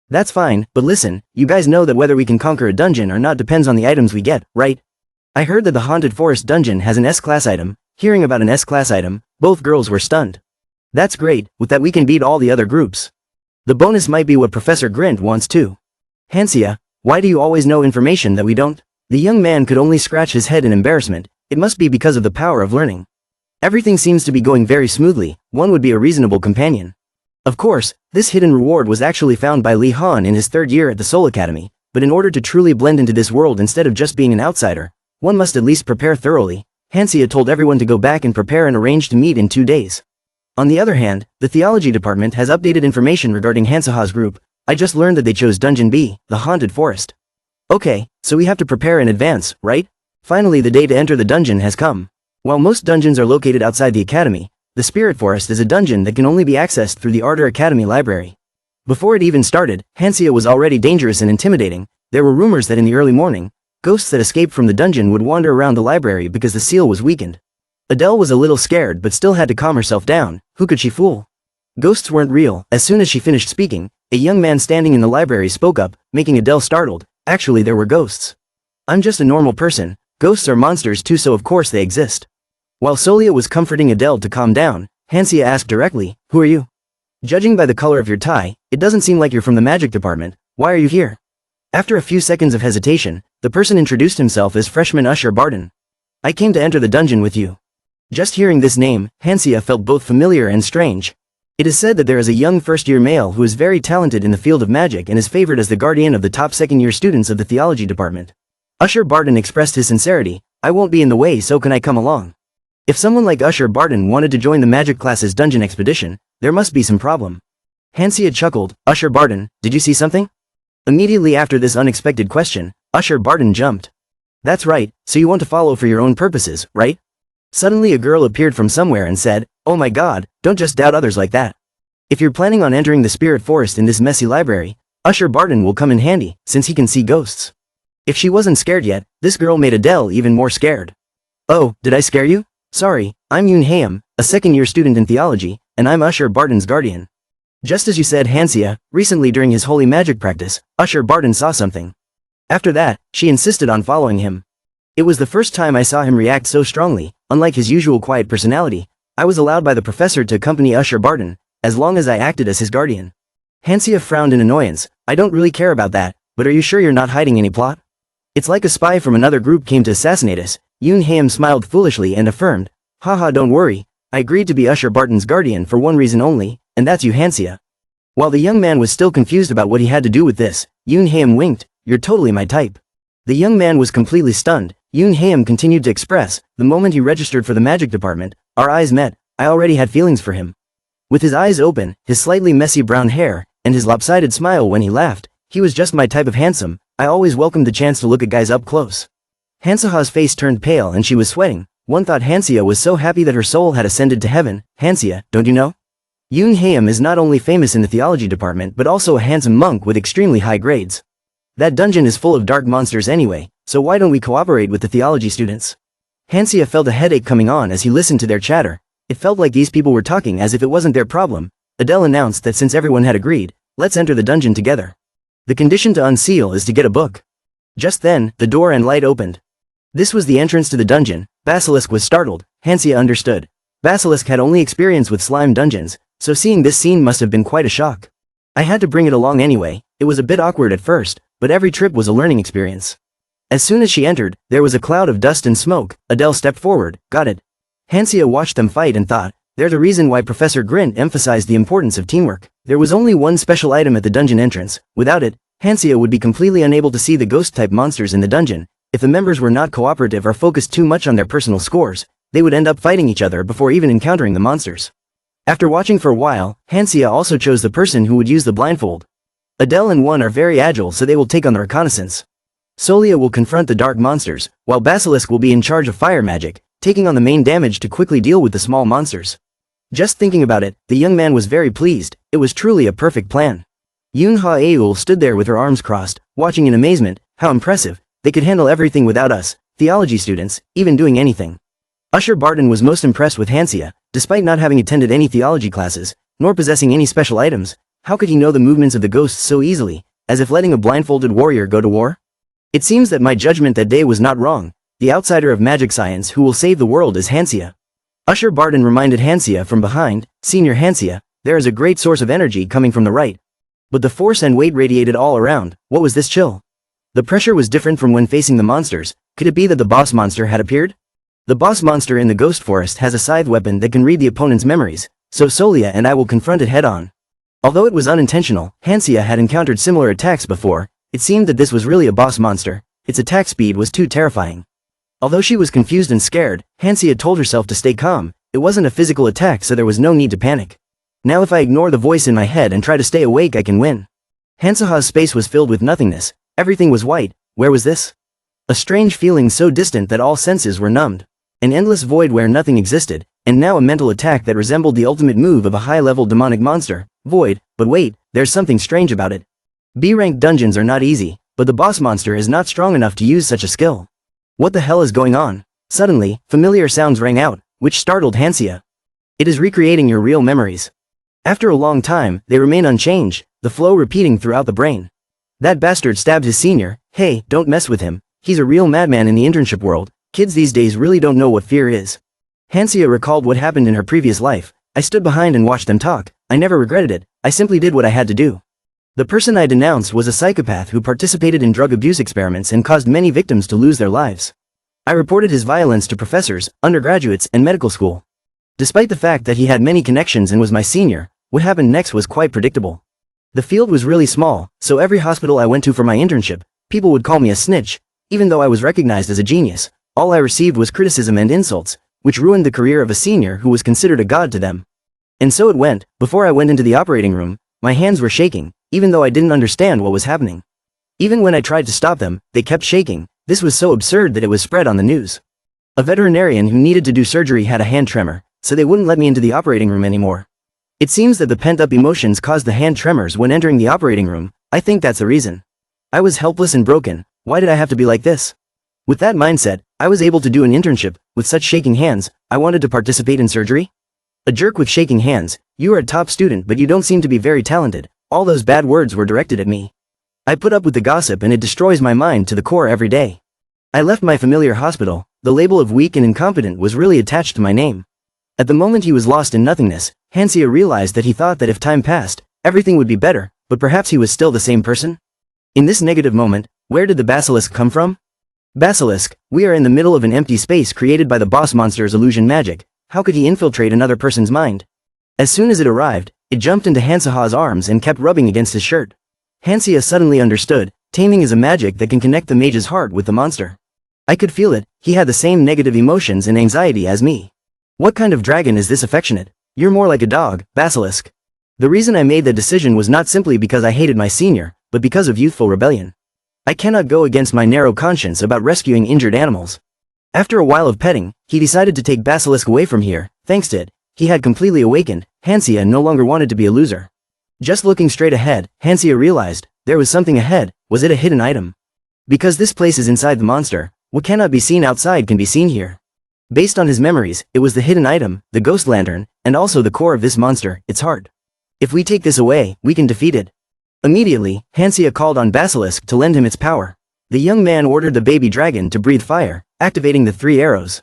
That's fine, but listen, you guys know that whether we can conquer a dungeon or not depends on the items we get, right? I heard that the Haunted Forest dungeon has an S-class item. Hearing about an S-class item, both girls were stunned. That's great, with that we can beat all the other groups. The bonus might be what Professor Grint wants too. Hansia, why do you always know information that we don't? The young man could only scratch his head in embarrassment. It must be because of the power of learning. Everything seems to be going very smoothly. One would be a reasonable companion. Of course, this hidden reward was actually found by Lehan in his 3rd year at the Soul Academy, but in order to truly blend into this world instead of just being an outsider, one must at least prepare thoroughly. Hansia told everyone to go back and prepare and arrange to meet in 2 days. On the other hand, the Theology Department has updated information regarding Hansaha's group. I just learned that they chose Dungeon B, the Haunted Forest. Okay, so we have to prepare in advance, right? Finally the day to enter the dungeon has come. While most dungeons are located outside the academy, the Spirit Forest is a dungeon that can only be accessed through the Ardor Academy library. Before it even started, Hansia was already dangerous and intimidating. There were rumors that in the early morning, ghosts that escaped from the dungeon would wander around the library because the seal was weakened. Adele was a little scared but still had to calm herself down. Who could she fool? Ghosts weren't real. As soon as she finished speaking, a young man standing in the library spoke up, making Adele startled. Actually there were ghosts. I'm just a normal person. Ghosts are monsters too, so of course they exist. While Solia was comforting Adele to calm down, Hansia asked directly, who are you? Judging by the color of your tie, it doesn't seem like you're from the magic department. Why are you here? After a few seconds of hesitation, the person introduced himself as freshman Usher Barton. I came to enter the dungeon with you. Just hearing this name, Hansia felt both familiar and strange. It is said that there is a young first-year male who is very talented in the field of magic and is favored as the guardian of the top second-year students of the theology department. Usher Barton expressed his sincerity. I won't be in the way, so can I come along? If someone like Usher Barton wanted to join the magic class's dungeon expedition, there must be some problem. Hansia chuckled. Usher Barton, did you see something? Immediately after this unexpected question, Usher Barton jumped. That's right, so you want to follow for your own purposes, right? Suddenly a girl appeared from somewhere and said, oh my god, don't just doubt others like that. If you're planning on entering the Spirit Forest in this messy library, Usher Barton will come in handy, since he can see ghosts. If she wasn't scared yet, this girl made Adele even more scared. Oh, did I scare you? Sorry, I'm Yoon Haeum, a second-year student in theology, and I'm Usher Barton's guardian. Just as you said, Hansia, recently during his holy magic practice, Usher Barton saw something. After that, she insisted on following him. It was the first time I saw him react so strongly. Unlike his usual quiet personality, I was allowed by the professor to accompany Usher Barton, as long as I acted as his guardian. Hansia frowned in annoyance. I don't really care about that, but are you sure you're not hiding any plot? It's like a spy from another group came to assassinate us. Yoon Haem smiled foolishly and affirmed, haha, don't worry, I agreed to be Usher Barton's guardian for one reason only, and that's you, Hansia. While the young man was still confused about what he had to do with this, Yoon Haem winked, you're totally my type. The young man was completely stunned. Yoon Haem continued to express, the moment he registered for the magic department, our eyes met, I already had feelings for him. With his eyes open, his slightly messy brown hair, and his lopsided smile when he laughed, he was just my type of handsome. I always welcomed the chance to look at guys up close. Hansaha's face turned pale and she was sweating. One thought Hansia was so happy that her soul had ascended to heaven. Hansia, don't you know? Yoon Haem is not only famous in the theology department but also a handsome monk with extremely high grades. That dungeon is full of dark monsters anyway, so why don't we cooperate with the theology students? Hansia felt a headache coming on as he listened to their chatter. It felt like these people were talking as if it wasn't their problem. Adele announced that since everyone had agreed, let's enter the dungeon together. The condition to unseal is to get a book. Just then, the door and light opened. This was the entrance to the dungeon. Basilisk was startled. Hansia understood. Basilisk had only experience with slime dungeons, so seeing this scene must have been quite a shock. I had to bring it along anyway. It was a bit awkward at first, but every trip was a learning experience. As soon as she entered, there was a cloud of dust and smoke. Adele stepped forward. Got it. Hansia watched them fight and thought, they're the reason why Professor Grint emphasized the importance of teamwork. There was only one special item at the dungeon entrance. Without it, Hansia would be completely unable to see the ghost-type monsters in the dungeon. If the members were not cooperative or focused too much on their personal scores, they would end up fighting each other before even encountering the monsters. After watching for a while, Hansia also chose the person who would use the blindfold. Adele and One are very agile, so they will take on the reconnaissance. Solia will confront the dark monsters, while Basilisk will be in charge of fire magic, taking on the main damage to quickly deal with the small monsters. Just thinking about it, the young man was very pleased. It was truly a perfect plan. Yoon Ha-eul stood there with her arms crossed, watching in amazement. How impressive. They could handle everything without us, theology students, even doing anything. Usher Barton was most impressed with Hansia. Despite not having attended any theology classes, nor possessing any special items, how could he know the movements of the ghosts so easily, as if letting a blindfolded warrior go to war? It seems that my judgment that day was not wrong. The outsider of magic science who will save the world is Hansia. Usher Barton reminded Hansia from behind, Senior Hansia, there is a great source of energy coming from the right. But the force and weight radiated all around. What was this chill? The pressure was different from when facing the monsters. Could it be that the boss monster had appeared? The boss monster in the ghost forest has a scythe weapon that can read the opponent's memories, so Solia and I will confront it head-on. Although it was unintentional, Hansia had encountered similar attacks before. It seemed that this was really a boss monster. Its attack speed was too terrifying. Although she was confused and scared, Hansia told herself to stay calm. It wasn't a physical attack, so there was no need to panic. Now if I ignore the voice in my head and try to stay awake, I can win. Hansaha's space was filled with nothingness. Everything was white. Where was this? A strange feeling so distant that all senses were numbed. An endless void where nothing existed, and now a mental attack that resembled the ultimate move of a high-level demonic monster. Void, but wait, there's something strange about it. B-rank dungeons are not easy, but the boss monster is not strong enough to use such a skill. What the hell is going on? Suddenly, familiar sounds rang out, which startled Hansia. It is recreating your real memories. After a long time, they remain unchanged, the flow repeating throughout the brain. That bastard stabbed his senior. Hey, don't mess with him. He's a real madman in the internship world. Kids these days really don't know what fear is. Hansia recalled what happened in her previous life. I stood behind and watched them talk. I never regretted it. I simply did what I had to do. The person I denounced was a psychopath who participated in drug abuse experiments and caused many victims to lose their lives. I reported his violence to professors, undergraduates, and medical school. Despite the fact that he had many connections and was my senior, what happened next was quite predictable. The field was really small, so every hospital I went to for my internship, people would call me a snitch. Even though I was recognized as a genius, all I received was criticism and insults, which ruined the career of a senior who was considered a god to them. And so it went. Before I went into the operating room, my hands were shaking, even though I didn't understand what was happening. Even when I tried to stop them, they kept shaking. This was so absurd that it was spread on the news. A veterinarian who needed to do surgery had a hand tremor, so they wouldn't let me into the operating room anymore. It seems that the pent-up emotions caused the hand tremors when entering the operating room. I think that's the reason. I was helpless and broken. Why did I have to be like this? With that mindset, I was able to do an internship. With such shaking hands, I wanted to participate in surgery? A jerk with shaking hands. You are a top student but you don't seem to be very talented. All those bad words were directed at me. I put up with the gossip and it destroys my mind to the core every day. I left my familiar hospital. The label of weak and incompetent was really attached to my name. At the moment he was lost in nothingness, Hansia realized that he thought that if time passed, everything would be better, but perhaps he was still the same person? In this negative moment, where did the basilisk come from? Basilisk, we are in the middle of an empty space created by the boss monster's illusion magic. How could he infiltrate another person's mind? As soon as it arrived, it jumped into Hansaha's arms and kept rubbing against his shirt. Hansia suddenly understood, taming is a magic that can connect the mage's heart with the monster. I could feel it, he had the same negative emotions and anxiety as me. What kind of dragon is this affectionate? You're more like a dog, Basilisk. The reason I made the decision was not simply because I hated my senior, but because of youthful rebellion. I cannot go against my narrow conscience about rescuing injured animals. After a while of petting, he decided to take Basilisk away from here. Thanks to it, he had completely awakened. Hansia no longer wanted to be a loser. Just looking straight ahead, Hansia realized, there was something ahead. Was it a hidden item? Because this place is inside the monster, what cannot be seen outside can be seen here. Based on his memories, it was the hidden item, the ghost lantern, and also the core of this monster, its heart. If we take this away, we can defeat it. Immediately, Hansia called on Basilisk to lend him its power. The young man ordered the baby dragon to breathe fire, activating the 3 arrows.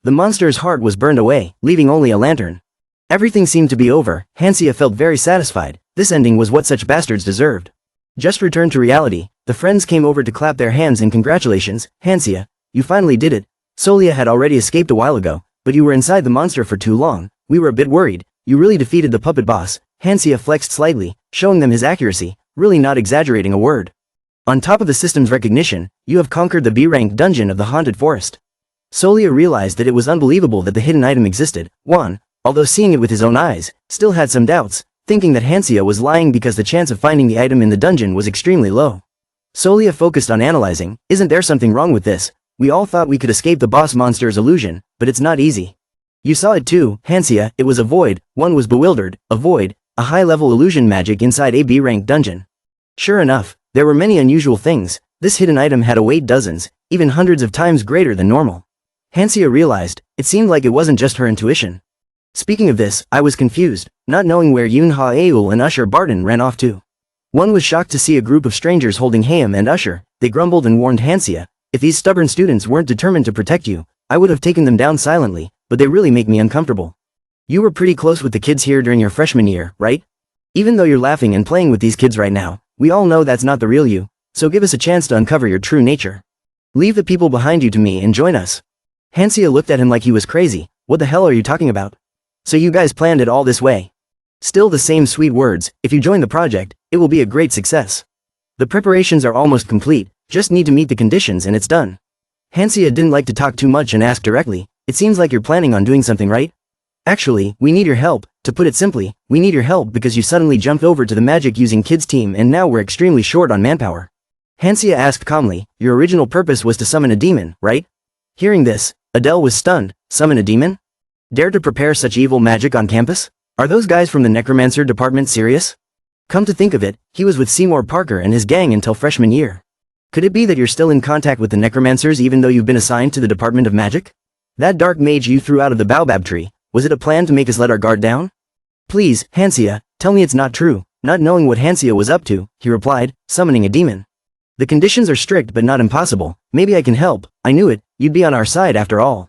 The monster's heart was burned away, leaving only a lantern. Everything seemed to be over. Hansia felt very satisfied. This ending was what such bastards deserved. Just returned to reality, the friends came over to clap their hands in congratulations. Hansia, you finally did it. Solia had already escaped a while ago, but you were inside the monster for too long. We were a bit worried. You really defeated the puppet boss. Hansia flexed slightly, showing them his accuracy, really not exaggerating a word. On top of the system's recognition, you have conquered the B-rank dungeon of the haunted forest. Solia realized that it was unbelievable that the hidden item existed. Juan, although seeing it with his own eyes, still had some doubts, thinking that Hansia was lying because the chance of finding the item in the dungeon was extremely low. Solia focused on analyzing, isn't there something wrong with this? We all thought we could escape the boss monster's illusion, but it's not easy. You saw it too, Hansia, it was a void. One was bewildered, a void, a high-level illusion magic inside a B-rank dungeon. Sure enough, there were many unusual things. This hidden item had a weight dozens, even hundreds of times greater than normal. Hansia realized, it seemed like it wasn't just her intuition. Speaking of this, I was confused, not knowing where Yunha Aul and Usher Barton ran off to. One was shocked to see a group of strangers holding Hayam and Usher. They grumbled and warned Hansia, if these stubborn students weren't determined to protect you, I would have taken them down silently, but they really make me uncomfortable. You were pretty close with the kids here during your freshman year, right? Even though you're laughing and playing with these kids right now, we all know that's not the real you, so give us a chance to uncover your true nature. Leave the people behind you to me and join us. Hansia looked at him like he was crazy. What the hell are you talking about? So you guys planned it all this way? Still the same sweet words, if you join the project, it will be a great success. The preparations are almost complete, just need to meet the conditions and it's done. Hansia didn't like to talk too much and asked directly, it seems like you're planning on doing something, right? Actually, we need your help. To put it simply, we need your help because you suddenly jumped over to the magic using kids team and now we're extremely short on manpower. Hansia asked calmly, your original purpose was to summon a demon, right? Hearing this, Adele was stunned. Summon a demon? Dare to prepare such evil magic on campus? Are those guys from the necromancer department serious? Come to think of it, he was with Seymour Parker and his gang until freshman year. Could it be that you're still in contact with the necromancers even though you've been assigned to the Department of Magic? That dark mage you threw out of the baobab tree, was it a plan to make us let our guard down? Please, Hansia, tell me it's not true. Not knowing what Hansia was up to, he replied, summoning a demon. The conditions are strict but not impossible. Maybe I can help. I knew it, you'd be on our side after all.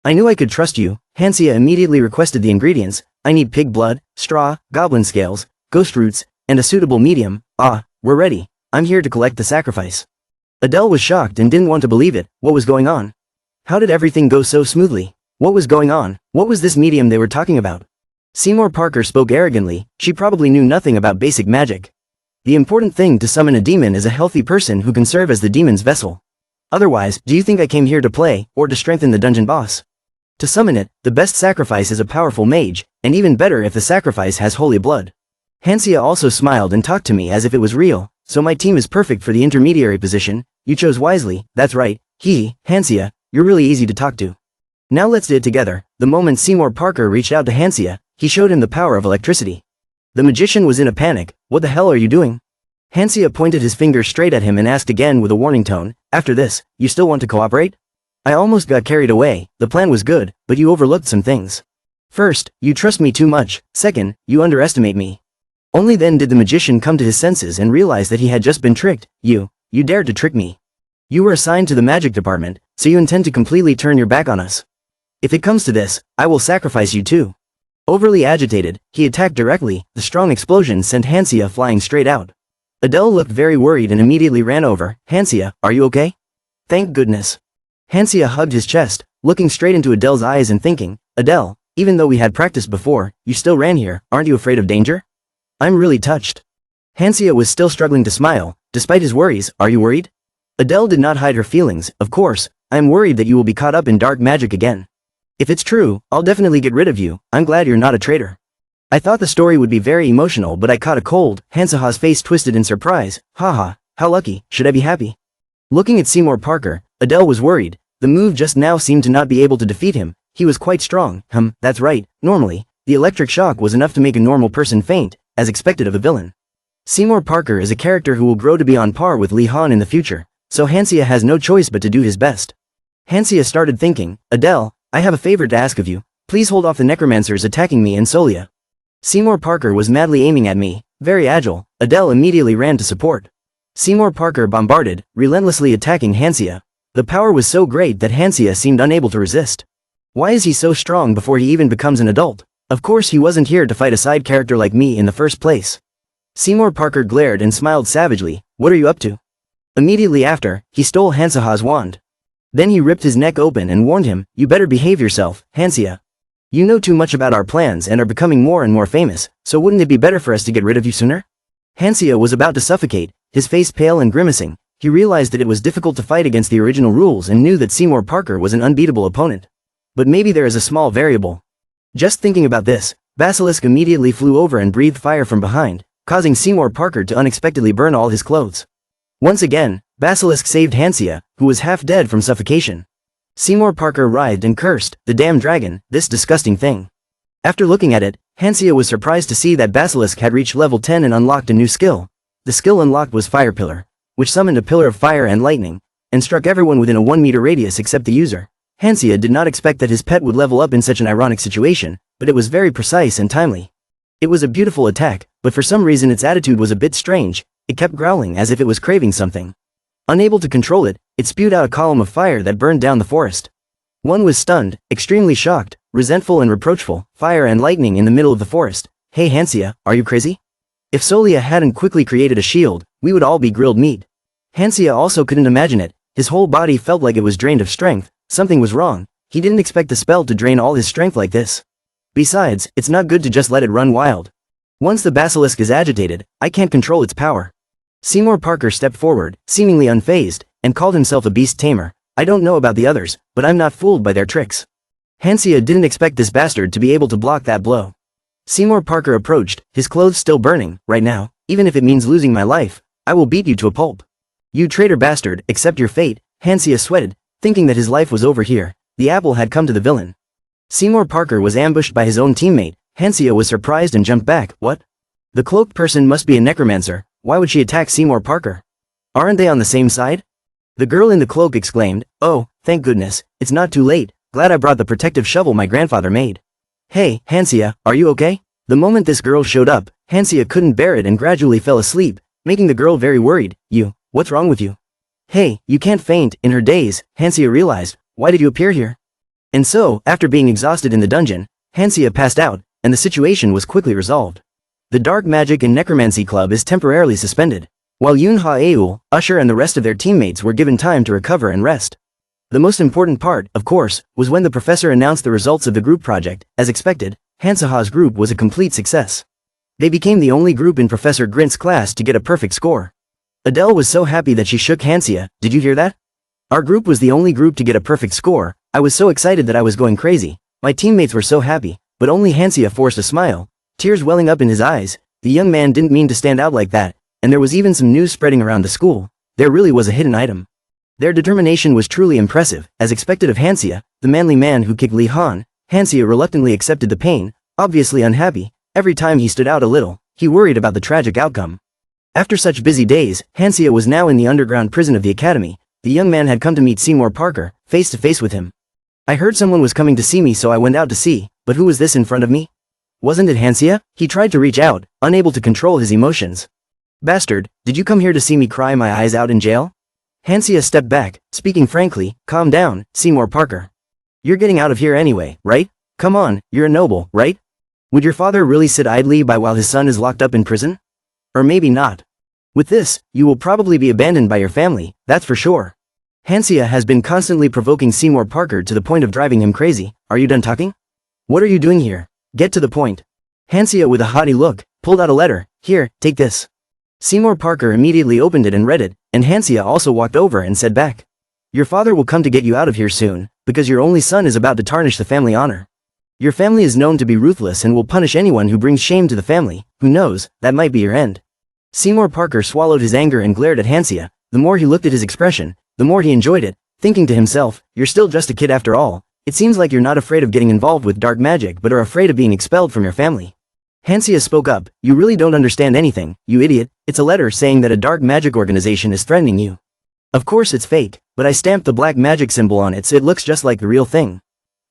I knew I could trust you. Hansia immediately requested the ingredients. I need pig blood, straw, goblin scales, ghost roots, and a suitable medium. Ah, we're ready. I'm here to collect the sacrifice. Adele was shocked and didn't want to believe it. What was going on? How did everything go so smoothly? What was going on? What was this medium they were talking about? Seymour Parker spoke arrogantly. She probably knew nothing about basic magic. The important thing to summon a demon is a healthy person who can serve as the demon's vessel. Otherwise, do you think I came here to play, or to strengthen the dungeon boss? To summon it, the best sacrifice is a powerful mage, and even better if the sacrifice has holy blood. Hansia also smiled and talked to me as if it was real, so my team is perfect for the intermediary position. You chose wisely, that's right. Hansia, you're really easy to talk to. Now let's do it together. The moment Seymour Parker reached out to Hansia, he showed him the power of electricity. The magician was in a panic. What the hell are you doing? Hansia pointed his finger straight at him and asked again with a warning tone, after this, you still want to cooperate? I almost got carried away. The plan was good, but you overlooked some things. First, you trust me too much. Second, you underestimate me. Only then did the magician come to his senses and realize that he had just been tricked. You dared to trick me. You were assigned to the magic department, so you intend to completely turn your back on us. If it comes to this, I will sacrifice you too. Overly agitated, he attacked directly. The strong explosion sent Hansia flying straight out. Adele looked very worried and immediately ran over. Hansia, are you okay? Thank goodness. Hansia hugged his chest, looking straight into Adele's eyes and thinking, Adele, even though we had practiced before, you still ran here. Aren't you afraid of danger? I'm really touched. Hansia was still struggling to smile. Despite his worries, are you worried? Adele did not hide her feelings. Of course, I am worried that you will be caught up in dark magic again. If it's true, I'll definitely get rid of you. I'm glad you're not a traitor. I thought the story would be very emotional, but I caught a cold. Hansaha's face twisted in surprise. Haha, how lucky. Should I be happy? Looking at Seymour Parker, Adele was worried. The move just now seemed to not be able to defeat him. He was quite strong. That's right. Normally, the electric shock was enough to make a normal person faint, as expected of a villain. Seymour Parker is a character who will grow to be on par with Lehan in the future, so Hansia has no choice but to do his best. Hansia started thinking, Adele, I have a favor to ask of you. Please hold off the necromancers attacking me and Solia. Seymour Parker was madly aiming at me. Very agile, Adele immediately ran to support. Seymour Parker bombarded, relentlessly attacking Hansia. The power was so great that Hansia seemed unable to resist. Why is he so strong before he even becomes an adult? Of course he wasn't here to fight a side character like me in the first place. Seymour Parker glared and smiled savagely. What are you up to? Immediately after, he stole Hansaha's wand. Then he ripped his neck open and warned him, you better behave yourself, Hansia. You know too much about our plans and are becoming more and more famous, so wouldn't it be better for us to get rid of you sooner? Hansia was about to suffocate, his face pale and grimacing. He realized that it was difficult to fight against the original rules and knew that Seymour Parker was an unbeatable opponent. But maybe there is a small variable. Just thinking about this, Basilisk immediately flew over and breathed fire from behind, causing Seymour Parker to unexpectedly burn all his clothes. Once again, Basilisk saved Hansia, who was half dead from suffocation. Seymour Parker writhed and cursed, the damn dragon, this disgusting thing. After looking at it, Hansia was surprised to see that Basilisk had reached level 10 and unlocked a new skill. The skill unlocked was Fire Pillar, which summoned a pillar of fire and lightning, and struck everyone within a 1 meter radius except the user. Hansia did not expect that his pet would level up in such an ironic situation, but it was very precise and timely. It was a beautiful attack, but for some reason its attitude was a bit strange. It kept growling as if it was craving something. Unable to control it, it spewed out a column of fire that burned down the forest. One was stunned, extremely shocked, resentful and reproachful, fire and lightning in the middle of the forest. Hey Hansia, are you crazy? If Solia hadn't quickly created a shield, we would all be grilled meat. Hansia also couldn't imagine it. His whole body felt like it was drained of strength. Something was wrong. He didn't expect the spell to drain all his strength like this. Besides, it's not good to just let it run wild. Once the basilisk is agitated, I can't control its power. Seymour Parker stepped forward, seemingly unfazed, and called himself a beast tamer. I don't know about the others, but I'm not fooled by their tricks. Hansia didn't expect this bastard to be able to block that blow. Seymour Parker approached, his clothes still burning. Right now, even if it means losing my life, I will beat you to a pulp. You traitor bastard, accept your fate. Hansia sweated, thinking that his life was over here. The apple had come to the villain. Seymour Parker was ambushed by his own teammate. Hansia was surprised and jumped back. What? The cloaked person must be a necromancer. Why would she attack Seymour Parker? Aren't they on the same side? The girl in the cloak exclaimed, oh, thank goodness, it's not too late. Glad I brought the protective shovel my grandfather made. Hey, Hansia, are you okay? The moment this girl showed up, Hansia couldn't bear it and gradually fell asleep, making the girl very worried. What's wrong with you? Hey, you can't faint. In her daze, Hansia realized, why did you appear here? And so, after being exhausted in the dungeon, Hansia passed out, and the situation was quickly resolved. The Dark Magic and Necromancy Club is temporarily suspended, while Yunha Aul, Usher and the rest of their teammates were given time to recover and rest. The most important part, of course, was when the professor announced the results of the group project. As expected, Hansaha's group was a complete success. They became the only group in Professor Grint's class to get a perfect score. Adele was so happy that she shook Hansia. Did you hear that? Our group was the only group to get a perfect score. I was so excited that I was going crazy. My teammates were so happy, but only Hansia forced a smile, tears welling up in his eyes. The young man didn't mean to stand out like that, and there was even some news spreading around the school. There really was a hidden item. Their determination was truly impressive. As expected of Hansia, the manly man who kicked Lehan, Hansia reluctantly accepted the pain, obviously unhappy. Every time he stood out a little, he worried about the tragic outcome. After such busy days, Hansia was now in the underground prison of the academy. The young man had come to meet Seymour Parker, face to face with him. I heard someone was coming to see me, so I went out to see. But who was this in front of me? Wasn't it Hansia? He tried to reach out, unable to control his emotions. Bastard, did you come here to see me cry my eyes out in jail? Hansia stepped back, speaking frankly. Calm down, Seymour Parker. You're getting out of here anyway, right? Come on, you're a noble, right? Would your father really sit idly by while his son is locked up in prison? Or maybe not. With this, you will probably be abandoned by your family, that's for sure. Hansia has been constantly provoking Seymour Parker to the point of driving him crazy. Are you done talking? What are you doing here? Get to the point. Hansia, with a haughty look, pulled out a letter. Here, take this. Seymour Parker immediately opened it and read it, and Hansia also walked over and said back. Your father will come to get you out of here soon, because your only son is about to tarnish the family honor. Your family is known to be ruthless and will punish anyone who brings shame to the family. Who knows, that might be your end. Seymour Parker swallowed his anger and glared at Hansia. The more he looked at his expression, the more he enjoyed it, thinking to himself, you're still just a kid after all. It seems like you're not afraid of getting involved with dark magic but are afraid of being expelled from your family. Hansia spoke up. You really don't understand anything, you idiot. It's a letter saying that a dark magic organization is threatening you. Of course it's fake, but I stamped the black magic symbol on it so it looks just like the real thing.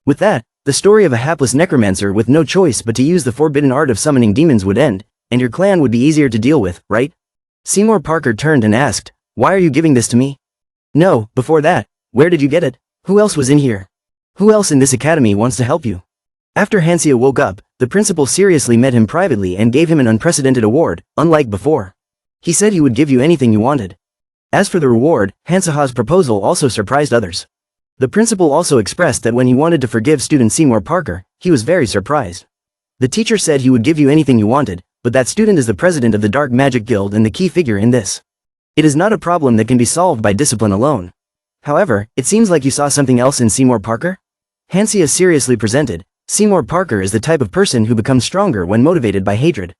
With that, the story of a hapless necromancer with no choice but to use the forbidden art of summoning demons would end, and your clan would be easier to deal with, right? Seymour Parker turned and asked, why are you giving this to me? No, before that, where did you get it? Who else was in here? Who else in this academy wants to help you? After Hansia woke up, the principal seriously met him privately and gave him an unprecedented award, unlike before. He said he would give you anything you wanted. As for the reward, Hansaha's proposal also surprised others. The principal also expressed that when he wanted to forgive student Seymour Parker, he was very surprised. The teacher said he would give you anything you wanted, but that student is the president of the Dark Magic Guild and the key figure in this. It is not a problem that can be solved by discipline alone. However, it seems like you saw something else in Seymour Parker? Hansia seriously presented. Seymour Parker is the type of person who becomes stronger when motivated by hatred.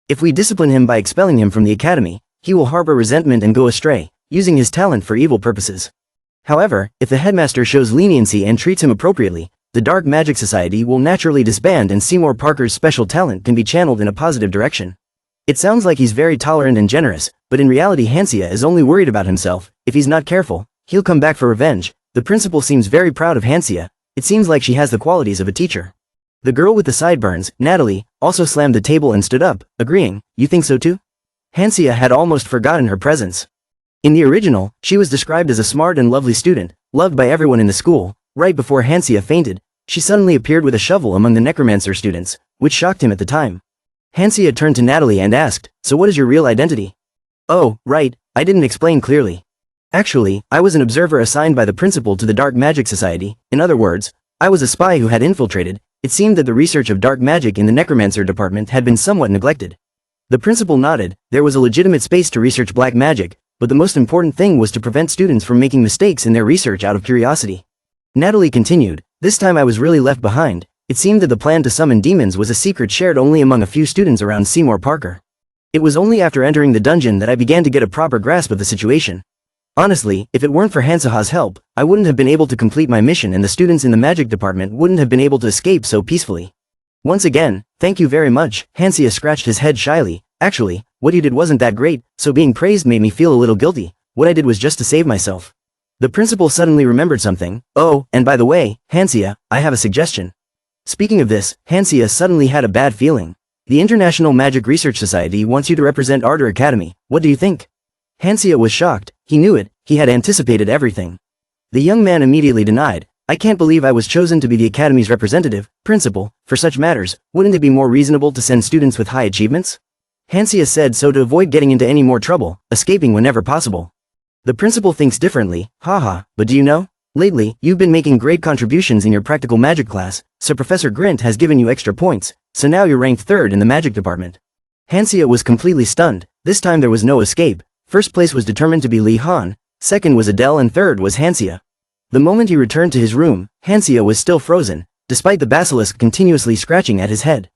If we discipline him by expelling him from the academy, he will harbor resentment and go astray, using his talent for evil purposes. However, if the headmaster shows leniency and treats him appropriately, the Dark Magic Society will naturally disband and Seymour Parker's special talent can be channeled in a positive direction. It sounds like he's very tolerant and generous, but in reality Hansia is only worried about himself. If he's not careful, he'll come back for revenge. The principal seems very proud of Hansia. It seems like she has the qualities of a teacher. The girl with the sideburns, Natalie, also slammed the table and stood up, agreeing. You think so too? Hansia had almost forgotten her presence. In the original, she was described as a smart and lovely student, loved by everyone in the school. Right before Hansia fainted, she suddenly appeared with a shovel among the necromancer students, which shocked him at the time. Hansia turned to Natalie and asked, so what is your real identity? Oh, right, I didn't explain clearly. Actually, I was an observer assigned by the principal to the Dark Magic Society. In other words, I was a spy who had infiltrated. It seemed that the research of dark magic in the necromancer department had been somewhat neglected. The principal nodded. There was a legitimate space to research black magic, but the most important thing was to prevent students from making mistakes in their research out of curiosity. Natalie continued, this time I was really left behind. It seemed that the plan to summon demons was a secret shared only among a few students around Seymour Parker. It was only after entering the dungeon that I began to get a proper grasp of the situation. Honestly, if it weren't for Hansaha's help, I wouldn't have been able to complete my mission and the students in the magic department wouldn't have been able to escape so peacefully. Once again, thank you very much. Hansia scratched his head shyly. Actually, what you did wasn't that great, so being praised made me feel a little guilty. What I did was just to save myself. The principal suddenly remembered something. Oh, and by the way, Hansia, I have a suggestion. Speaking of this, Hansia suddenly had a bad feeling. The International Magic Research Society wants you to represent Ardor Academy. What do you think? Hansia was shocked. He knew it. He had anticipated everything. The young man immediately denied. I can't believe I was chosen to be the Academy's representative. Principal, for such matters, wouldn't it be more reasonable to send students with high achievements? Hansia said so to avoid getting into any more trouble, escaping whenever possible. The principal thinks differently. Haha, but do you know? Lately, you've been making great contributions in your practical magic class, so Professor Grint has given you extra points, so now you're ranked 3rd in the magic department. Hansia was completely stunned. This time there was no escape. First place was determined to be Lehan, second was Adele and third was Hansia. The moment he returned to his room, Hansia was still frozen, despite the basilisk continuously scratching at his head.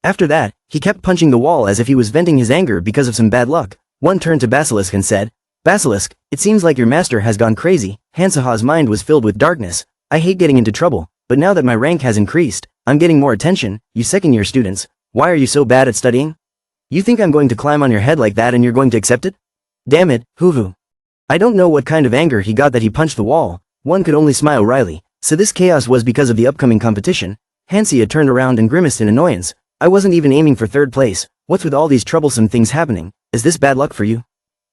After that, he kept punching the wall as if he was venting his anger because of some bad luck. One turned to Basilisk and said, Basilisk, it seems like your master has gone crazy. Hansaha's mind was filled with darkness. I hate getting into trouble, but now that my rank has increased, I'm getting more attention. You second-year students, why are you so bad at studying? You think I'm going to climb on your head like that and you're going to accept it? Damn it, hoo-hoo. I don't know what kind of anger he got that he punched the wall. One could only smile wryly. So this chaos was because of the upcoming competition. Hansia turned around and grimaced in annoyance. I wasn't even aiming for third place. What's with all these troublesome things happening? Is this bad luck for you?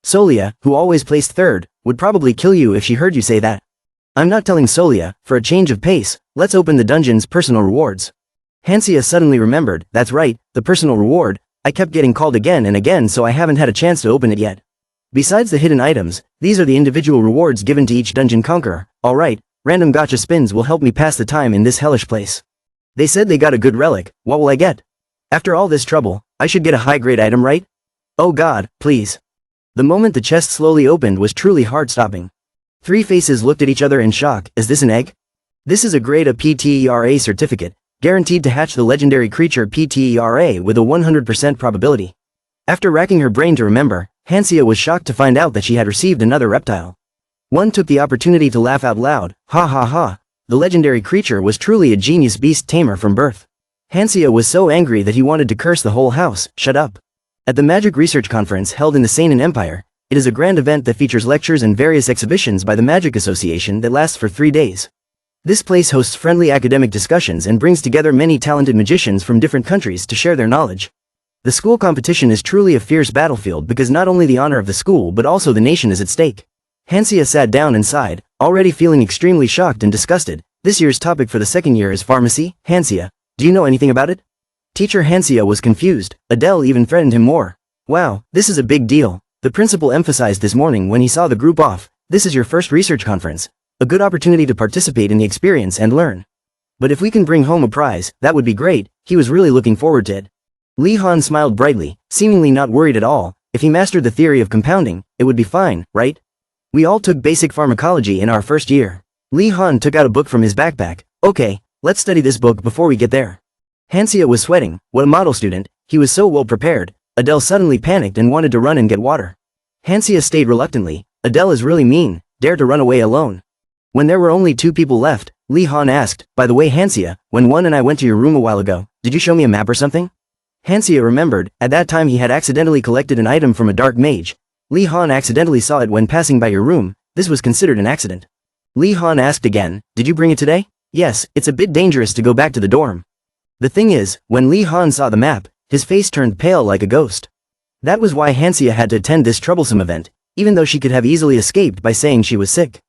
Solia, who always placed third, would probably kill you if she heard you say that. I'm not telling Solia. For a change of pace, let's open the dungeon's personal rewards. Hansia suddenly remembered, that's right, the personal reward. I kept getting called again and again, so I haven't had a chance to open it yet. Besides the hidden items, these are the individual rewards given to each dungeon conqueror. Alright, random gacha spins will help me pass the time in this hellish place. They said they got a good relic. What will I get? After all this trouble, I should get a high-grade item, right? Oh god, please. The moment the chest slowly opened was truly heart-stopping. Three faces looked at each other in shock. Is this an egg? This is a grade A PTERA certificate, guaranteed to hatch the legendary creature PTERA with a 100% probability. After racking her brain to remember, Hansia was shocked to find out that she had received another reptile. One took the opportunity to laugh out loud. Ha ha ha. The legendary creature was truly a genius beast tamer from birth. Hansia was so angry that he wanted to curse the whole house. Shut up. At the Magic Research Conference held in the Seinen Empire, it is a grand event that features lectures and various exhibitions by the Magic Association that lasts for 3 days. This place hosts friendly academic discussions and brings together many talented magicians from different countries to share their knowledge. The school competition is truly a fierce battlefield because not only the honor of the school but also the nation is at stake. Hansia sat down and sighed, already feeling extremely shocked and disgusted. This year's topic for the second year is pharmacy. Hansia, do you know anything about it? Teacher Hansia was confused. Adele even threatened him more. Wow, this is a big deal. The principal emphasized this morning when he saw the group off. This is your first research conference. A good opportunity to participate in the experience and learn. But if we can bring home a prize, that would be great. He was really looking forward to it. Lehan smiled brightly, seemingly not worried at all. If he mastered the theory of compounding, it would be fine, right? We all took basic pharmacology in our first year. Lehan took out a book from his backpack. Okay, let's study this book before we get there. Hansia was sweating. What a model student. He was so well prepared. Adele suddenly panicked and wanted to run and get water. Hansia stayed reluctantly. Adele is really mean. Dare to run away alone. When there were only 2 people left, Lehan asked, by the way Hansia, when One and I went to your room a while ago, did you show me a map or something? Hansia remembered, at that time he had accidentally collected an item from a dark mage. Lehan accidentally saw it when passing by your room. This was considered an accident. Lehan asked again, did you bring it today? Yes, it's a bit dangerous to go back to the dorm. The thing is, when Lehan saw the map, his face turned pale like a ghost. That was why Hansia had to attend this troublesome event, even though she could have easily escaped by saying she was sick.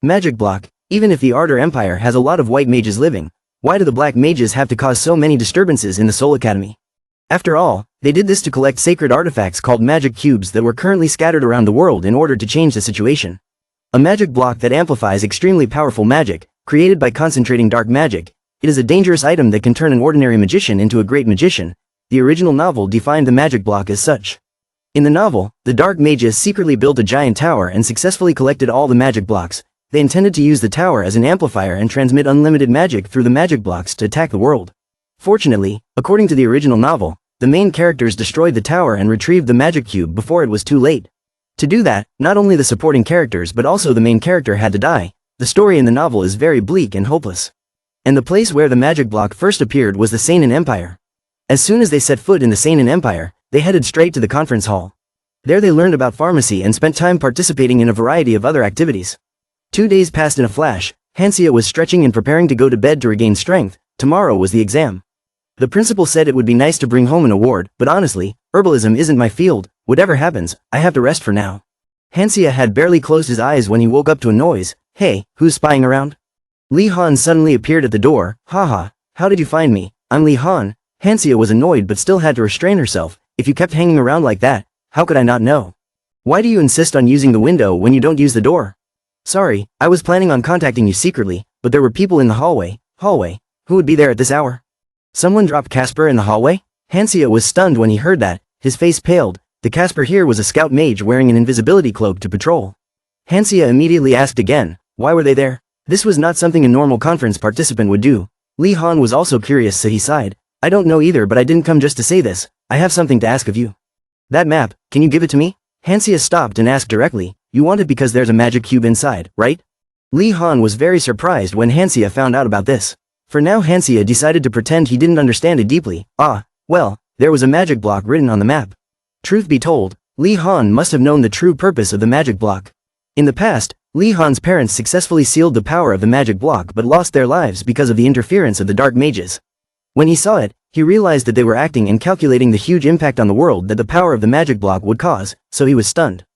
Magic block. Even if the Ardor Empire has a lot of white mages living, why do the black mages have to cause so many disturbances in the Soul Academy? After all, they did this to collect sacred artifacts called magic cubes that were currently scattered around the world in order to change the situation. A magic block that amplifies extremely powerful magic, created by concentrating dark magic. It is a dangerous item that can turn an ordinary magician into a great magician. The original novel defined the magic block as such. In the novel, the dark mages secretly built a giant tower and successfully collected all the magic blocks. They intended to use the tower as an amplifier and transmit unlimited magic through the magic blocks to attack the world. Fortunately, according to the original novel, the main characters destroyed the tower and retrieved the magic cube before it was too late. To do that, not only the supporting characters but also the main character had to die. The story in the novel is very bleak and hopeless. And the place where the magic block first appeared was the Seinen Empire. As soon as they set foot in the Seinen Empire, they headed straight to the conference hall. There they learned about pharmacy and spent time participating in a variety of other activities. 2 days passed in a flash. Hansia was stretching and preparing to go to bed to regain strength. Tomorrow was the exam. The principal said it would be nice to bring home an award, but honestly, herbalism isn't my field. Whatever happens, I have to rest for now. Hansia had barely closed his eyes when he woke up to a noise. Hey, who's spying around? Lehan suddenly appeared at the door. Haha, how did you find me? I'm Lehan. Hansia was annoyed but still had to restrain herself. If you kept hanging around like that, how could I not know? Why do you insist on using the window when you don't use the door? Sorry, I was planning on contacting you secretly, but there were people in the hallway. Who would be there at this hour? Someone dropped Casper in the hallway? Hansia was stunned when he heard that. His face paled. The Casper here was a scout mage wearing an invisibility cloak to patrol. Hansia immediately asked again, why were they there? This was not something a normal conference participant would do. Lehan was also curious, so he sighed. I don't know either, but I didn't come just to say this. I have something to ask of you. That map, can you give it to me? Hansia stopped and asked directly. You want it because there's a magic cube inside, right? Lehan was very surprised when Hansia found out about this. For now Hansia decided to pretend he didn't understand it deeply. Well, there was a magic block written on the map. Truth be told, Lehan must have known the true purpose of the magic block. In the past, Lehan's parents successfully sealed the power of the magic block but lost their lives because of the interference of the dark mages. When he saw it, he realized that they were acting and calculating the huge impact on the world that the power of the magic block would cause, so he was stunned.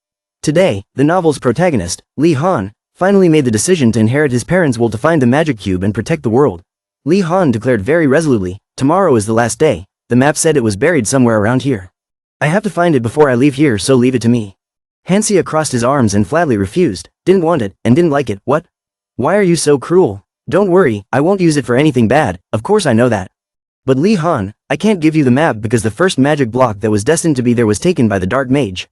Today, the novel's protagonist, Lehan, finally made the decision to inherit his parents' will to find the magic cube and protect the world. Lehan declared very resolutely, "Tomorrow is the last day. The map said it was buried somewhere around here. I have to find it before I leave here, so leave it to me." Hansia crossed his arms and flatly refused, didn't want it, and didn't like it. "What? Why are you so cruel? Don't worry, I won't use it for anything bad, of course I know that. But Lehan, I can't give you the map because the first magic block that was destined to be there was taken by the dark mage."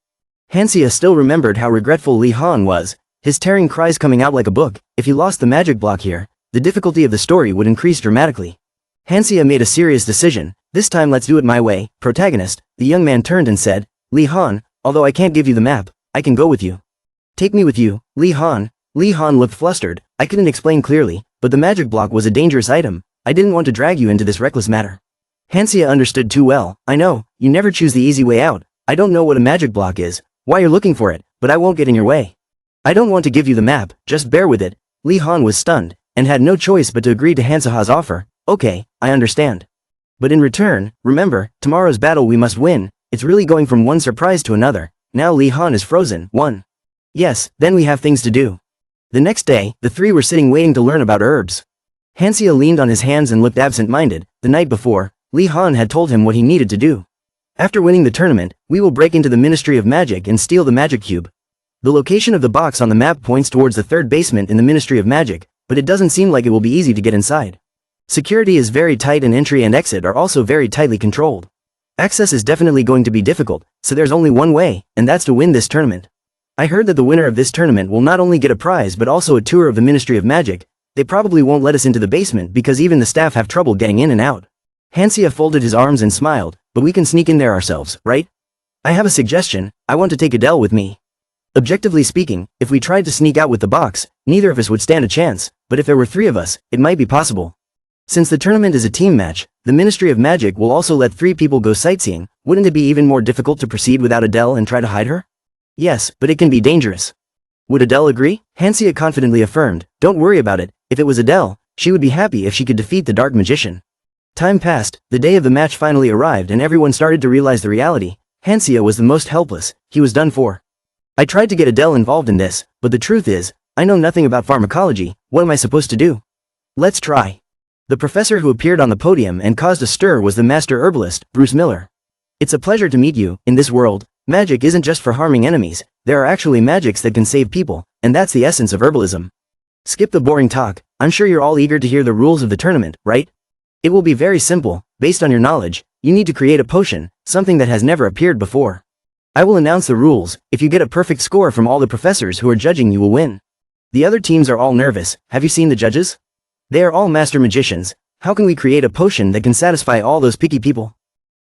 Hansia still remembered how regretful Lehan was, his tearing cries coming out like a book. If he lost the magic block here, the difficulty of the story would increase dramatically. Hansia made a serious decision. "This time let's do it my way, protagonist." The young man turned and said, "Lehan, although I can't give you the map, I can go with you." "Take me with you, Lehan." Lehan looked flustered. "I couldn't explain clearly, but the magic block was a dangerous item. I didn't want to drag you into this reckless matter." Hansia understood too well. "I know, you never choose the easy way out. I don't know what a magic block is, why you're looking for it, but I won't get in your way. I don't want to give you the map, just bear with it." Lehan was stunned, and had no choice but to agree to Hansa's offer. "Okay, I understand. But in return, remember, tomorrow's battle we must win. It's really going from one surprise to another." Now Lehan is frozen. "One. Yes, then we have things to do." The next day, the three were sitting waiting to learn about herbs. Hansia leaned on his hands and looked absent-minded. The night before, Lehan had told him what he needed to do. "After winning the tournament, we will break into the Ministry of Magic and steal the magic cube." The location of the box on the map points towards the third basement in the Ministry of Magic, but it doesn't seem like it will be easy to get inside. Security is very tight and entry and exit are also very tightly controlled. Access is definitely going to be difficult, so there's only one way, and that's to win this tournament. I heard that the winner of this tournament will not only get a prize but also a tour of the Ministry of Magic. They probably won't let us into the basement because even the staff have trouble getting in and out. Hansia folded his arms and smiled, "But we can sneak in there ourselves, right? I have a suggestion. I want to take Adele with me." Objectively speaking, if we tried to sneak out with the box, neither of us would stand a chance, but if there were three of us, it might be possible. Since the tournament is a team match, the Ministry of Magic will also let 3 people go sightseeing. Wouldn't it be even more difficult to proceed without Adele and try to hide her? Yes, but it can be dangerous. Would Adele agree? Hansia confidently affirmed, "Don't worry about it. If it was Adele, she would be happy if she could defeat the dark magician." Time passed, the day of the match finally arrived and everyone started to realize the reality. Hansia was the most helpless, he was done for. "I tried to get Adele involved in this, but the truth is, I know nothing about pharmacology. What am I supposed to do?" "Let's try." The professor who appeared on the podium and caused a stir was the master herbalist, Bruce Miller. "It's a pleasure to meet you. In this world, magic isn't just for harming enemies, there are actually magics that can save people, and that's the essence of herbalism. Skip the boring talk, I'm sure you're all eager to hear the rules of the tournament, right? It will be very simple. Based on your knowledge, you need to create a potion, something that has never appeared before. I will announce the rules. If you get a perfect score from all the professors who are judging, you will win. The other teams are all nervous. Have you seen the judges? They are all master magicians. How can we create a potion that can satisfy all those picky people?"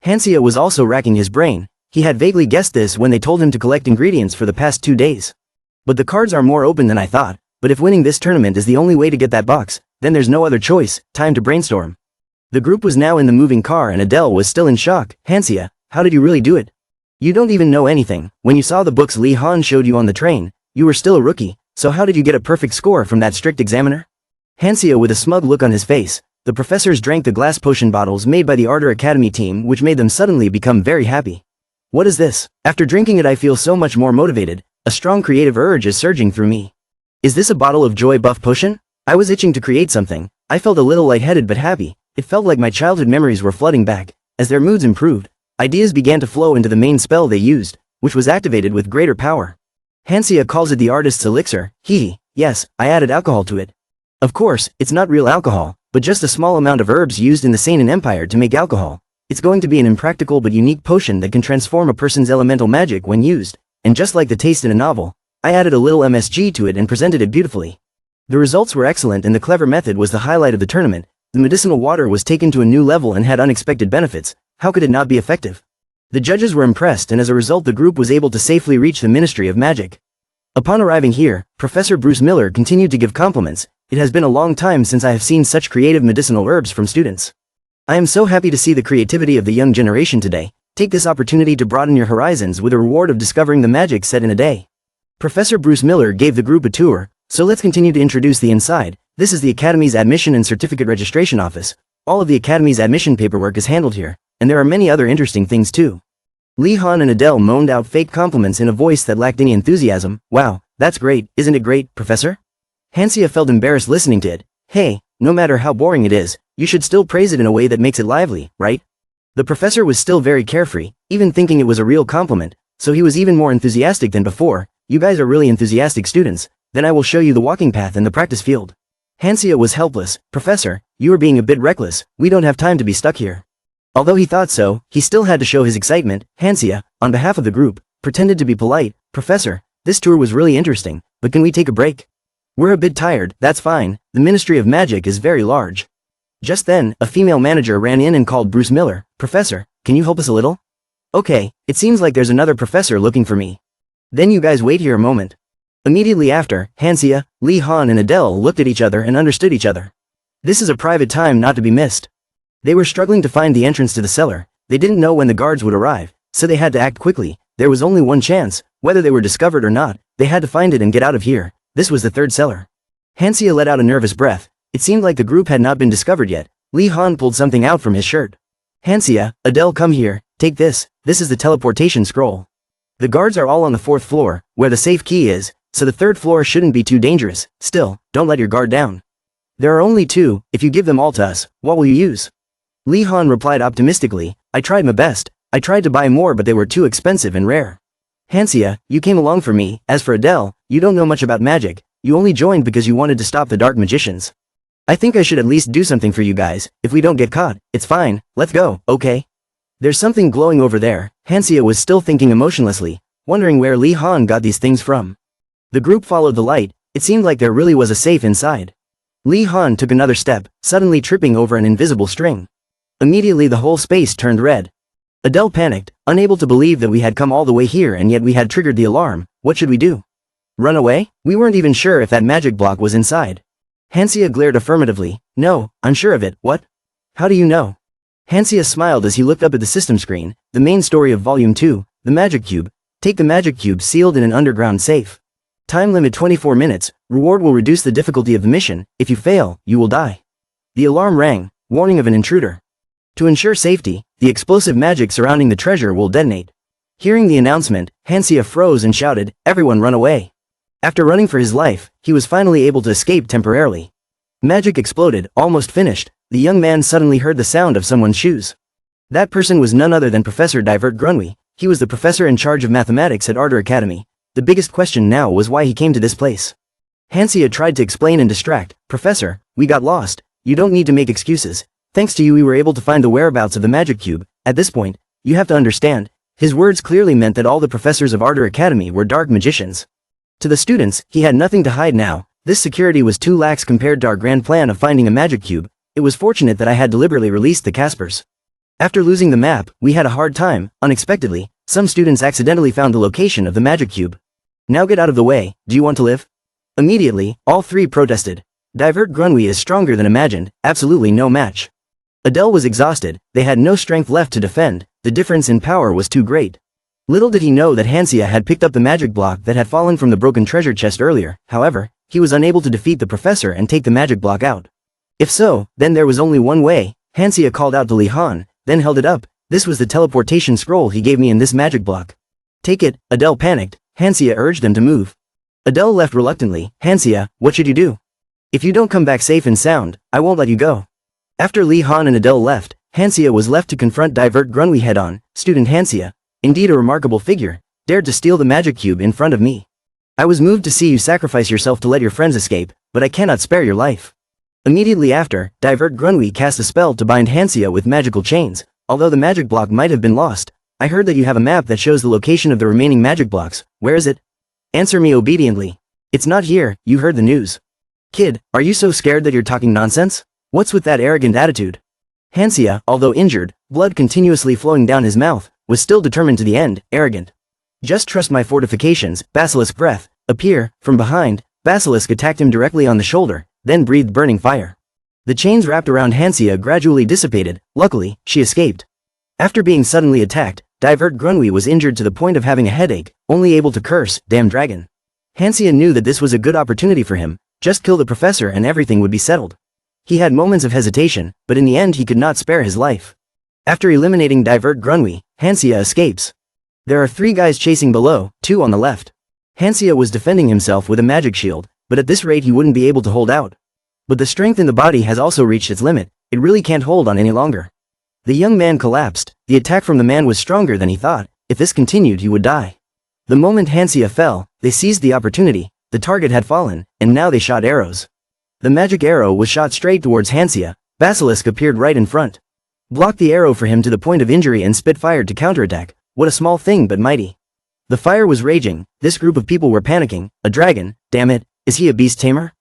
Hansia was also racking his brain. He had vaguely guessed this when they told him to collect ingredients for the past 2 days. "But the cards are more open than I thought. But if winning this tournament is the only way to get that box, then there's no other choice. Time to brainstorm." The group was now in the moving car and Adele was still in shock. "Hansia, how did you really do it? You don't even know anything. When you saw the books Lehan showed you on the train, you were still a rookie, so how did you get a perfect score from that strict examiner?" Hansia with a smug look on his face. The professors drank the glass potion bottles made by the Ardor Academy team, which made them suddenly become very happy. "What is this? After drinking it I feel so much more motivated. A strong creative urge is surging through me. Is this a bottle of joy buff potion? I was itching to create something. I felt a little lightheaded but happy. It felt like my childhood memories were flooding back. As their moods improved, ideas began to flow into the main spell they used, which was activated with greater power. Hansia calls it the artist's elixir. Yes, I added alcohol to it. Of course, it's not real alcohol, but just a small amount of herbs used in the Saiyan Empire to make alcohol. It's going to be an impractical but unique potion that can transform a person's elemental magic when used, and just like the taste in a novel, I added a little MSG to it and presented it beautifully. The results were excellent and the clever method was the highlight of the tournament. The medicinal water was taken to a new level and had unexpected benefits. How could it not be effective? The judges were impressed and as a result the group was able to safely reach the Ministry of Magic. Upon arriving here, Professor Bruce Miller continued to give compliments. "It has been a long time since I have seen such creative medicinal herbs from students. I am so happy to see the creativity of the young generation today. Take this opportunity to broaden your horizons with a reward of discovering the magic set in a day." Professor Bruce Miller gave the group a tour, so let's continue to introduce the inside. This is the Academy's admission and certificate registration office. All of the academy's admission paperwork is handled here, and there are many other interesting things too. Lehan and Adele moaned out fake compliments in a voice that lacked any enthusiasm. Wow, that's great, isn't it great, Professor? Hansia felt embarrassed listening to it. Hey, no matter how boring it is, you should still praise it in a way that makes it lively, right? The professor was still very carefree, even thinking it was a real compliment, so he was even more enthusiastic than before. You guys are really enthusiastic students, then I will show you the walking path and the practice field. Hansia was helpless. Professor, you are being a bit reckless, we don't have time to be stuck here. Although he thought so, he still had to show his excitement. Hansia, on behalf of the group, pretended to be polite. Professor, this tour was really interesting, but can we take a break? We're a bit tired. That's fine, the Ministry of Magic is very large. Just then, a female manager ran in and called Bruce Miller. Professor, can you help us a little? Okay, it seems like there's another professor looking for me. Then you guys wait here a moment. Immediately after, Hansia, Lehan and Adele looked at each other and understood each other. This is a private time not to be missed. They were struggling to find the entrance to the cellar. They didn't know when the guards would arrive, so they had to act quickly. There was only one chance, whether they were discovered or not, they had to find it and get out of here. This was the third cellar. Hansia let out a nervous breath. It seemed like the group had not been discovered yet. Lehan pulled something out from his shirt. Hansia, Adele, come here, take this is the teleportation scroll. The guards are all on the 4th floor, where the safe key is, so the 3rd floor shouldn't be too dangerous. Still, don't let your guard down. There are only 2, if you give them all to us, what will you use? Lehan replied optimistically, I tried my best, I tried to buy more but they were too expensive and rare. Hansia, you came along for me. As for Adele, you don't know much about magic, you only joined because you wanted to stop the dark magicians. I think I should at least do something for you guys. If we don't get caught, it's fine, let's go, okay? There's something glowing over there. Hansia was still thinking emotionlessly, wondering where Lehan got these things from. The group followed the light. It seemed like there really was a safe inside. Lehan took another step, suddenly tripping over an invisible string. Immediately the whole space turned red. Adele panicked, unable to believe that we had come all the way here and yet we had triggered the alarm. What should we do? Run away? We weren't even sure if that magic block was inside. Hansia glared affirmatively. No, unsure of it. What? How do you know? Hansia smiled as he looked up at the system screen. The main story of Volume 2, the magic cube. Take the magic cube sealed in an underground safe. Time limit 24 minutes. Reward will reduce the difficulty of the mission. If you fail, you will die. The alarm rang, warning of an intruder. To ensure safety, the explosive magic surrounding the treasure will detonate. Hearing the announcement, Hansia froze and shouted, everyone run away. After running for his life, he was finally able to escape temporarily. Magic exploded, almost finished. The young man suddenly heard the sound of someone's shoes. That person was none other than Professor Divert Grunwy. He was the professor in charge of mathematics at Ardor Academy. The biggest question now was why he came to this place. Hansia tried to explain and distract. Professor, we got lost. You don't need to make excuses. Thanks to you we were able to find the whereabouts of the magic cube. At this point, you have to understand. His words clearly meant that all the professors of Ardor Academy were dark magicians. To the students, he had nothing to hide now. This security was too lax compared to our grand plan of finding a magic cube. It was fortunate that I had deliberately released the Caspers. After losing the map, we had a hard time. Unexpectedly, some students accidentally found the location of the magic cube. Now get out of the way, do you want to live? Immediately, all 3 protested. Divert Grunwy is stronger than imagined, absolutely no match. Adele was exhausted, they had no strength left to defend, the difference in power was too great. Little did he know that Hansia had picked up the magic block that had fallen from the broken treasure chest earlier. However, he was unable to defeat the professor and take the magic block out. If so, then there was only one way. Hansia called out to Lehan, then held it up. This was the teleportation scroll he gave me in this magic block. Take it. Adele panicked. Hansia urged them to move. Adele left reluctantly. Hansia, what should you do? If you don't come back safe and sound, I won't let you go. After Lehan and Adele left, Hansia was left to confront Divert Grunwy head-on. Student Hansia, indeed a remarkable figure, dared to steal the magic cube in front of me. I was moved to see you sacrifice yourself to let your friends escape, but I cannot spare your life. Immediately after, Divert Grunwy cast a spell to bind Hansia with magical chains. Although the magic block might have been lost, I heard that you have a map that shows the location of the remaining magic blocks. Where is it? Answer me obediently. It's not here, you heard the news. Kid, are you so scared that you're talking nonsense? What's with that arrogant attitude? Hansia, although injured, blood continuously flowing down his mouth, was still determined to the end. Arrogant. Just trust my fortifications. Basilisk breath. Appear. From behind, Basilisk attacked him directly on the shoulder, then breathed burning fire. The chains wrapped around Hansia gradually dissipated. Luckily, she escaped. After being suddenly attacked, Divert Grunwy was injured to the point of having a headache, only able to curse, damn dragon. Hansia knew that this was a good opportunity for him. Just kill the professor and everything would be settled. He had moments of hesitation, but in the end he could not spare his life. After eliminating Divert Grunwy, Hansia escapes. There are 3 guys chasing below, 2 on the left. Hansia was defending himself with a magic shield, but at this rate he wouldn't be able to hold out. But the strength in the body has also reached its limit, it really can't hold on any longer. The young man collapsed, the attack from the man was stronger than he thought, if this continued he would die. The moment Hansia fell, they seized the opportunity, the target had fallen, and now they shot arrows. The magic arrow was shot straight towards Hansia, Basilisk appeared right in front. Blocked the arrow for him to the point of injury and spit fire to counterattack, what a small thing but mighty. The fire was raging, this group of people were panicking, a dragon, damn it, is he a beast tamer?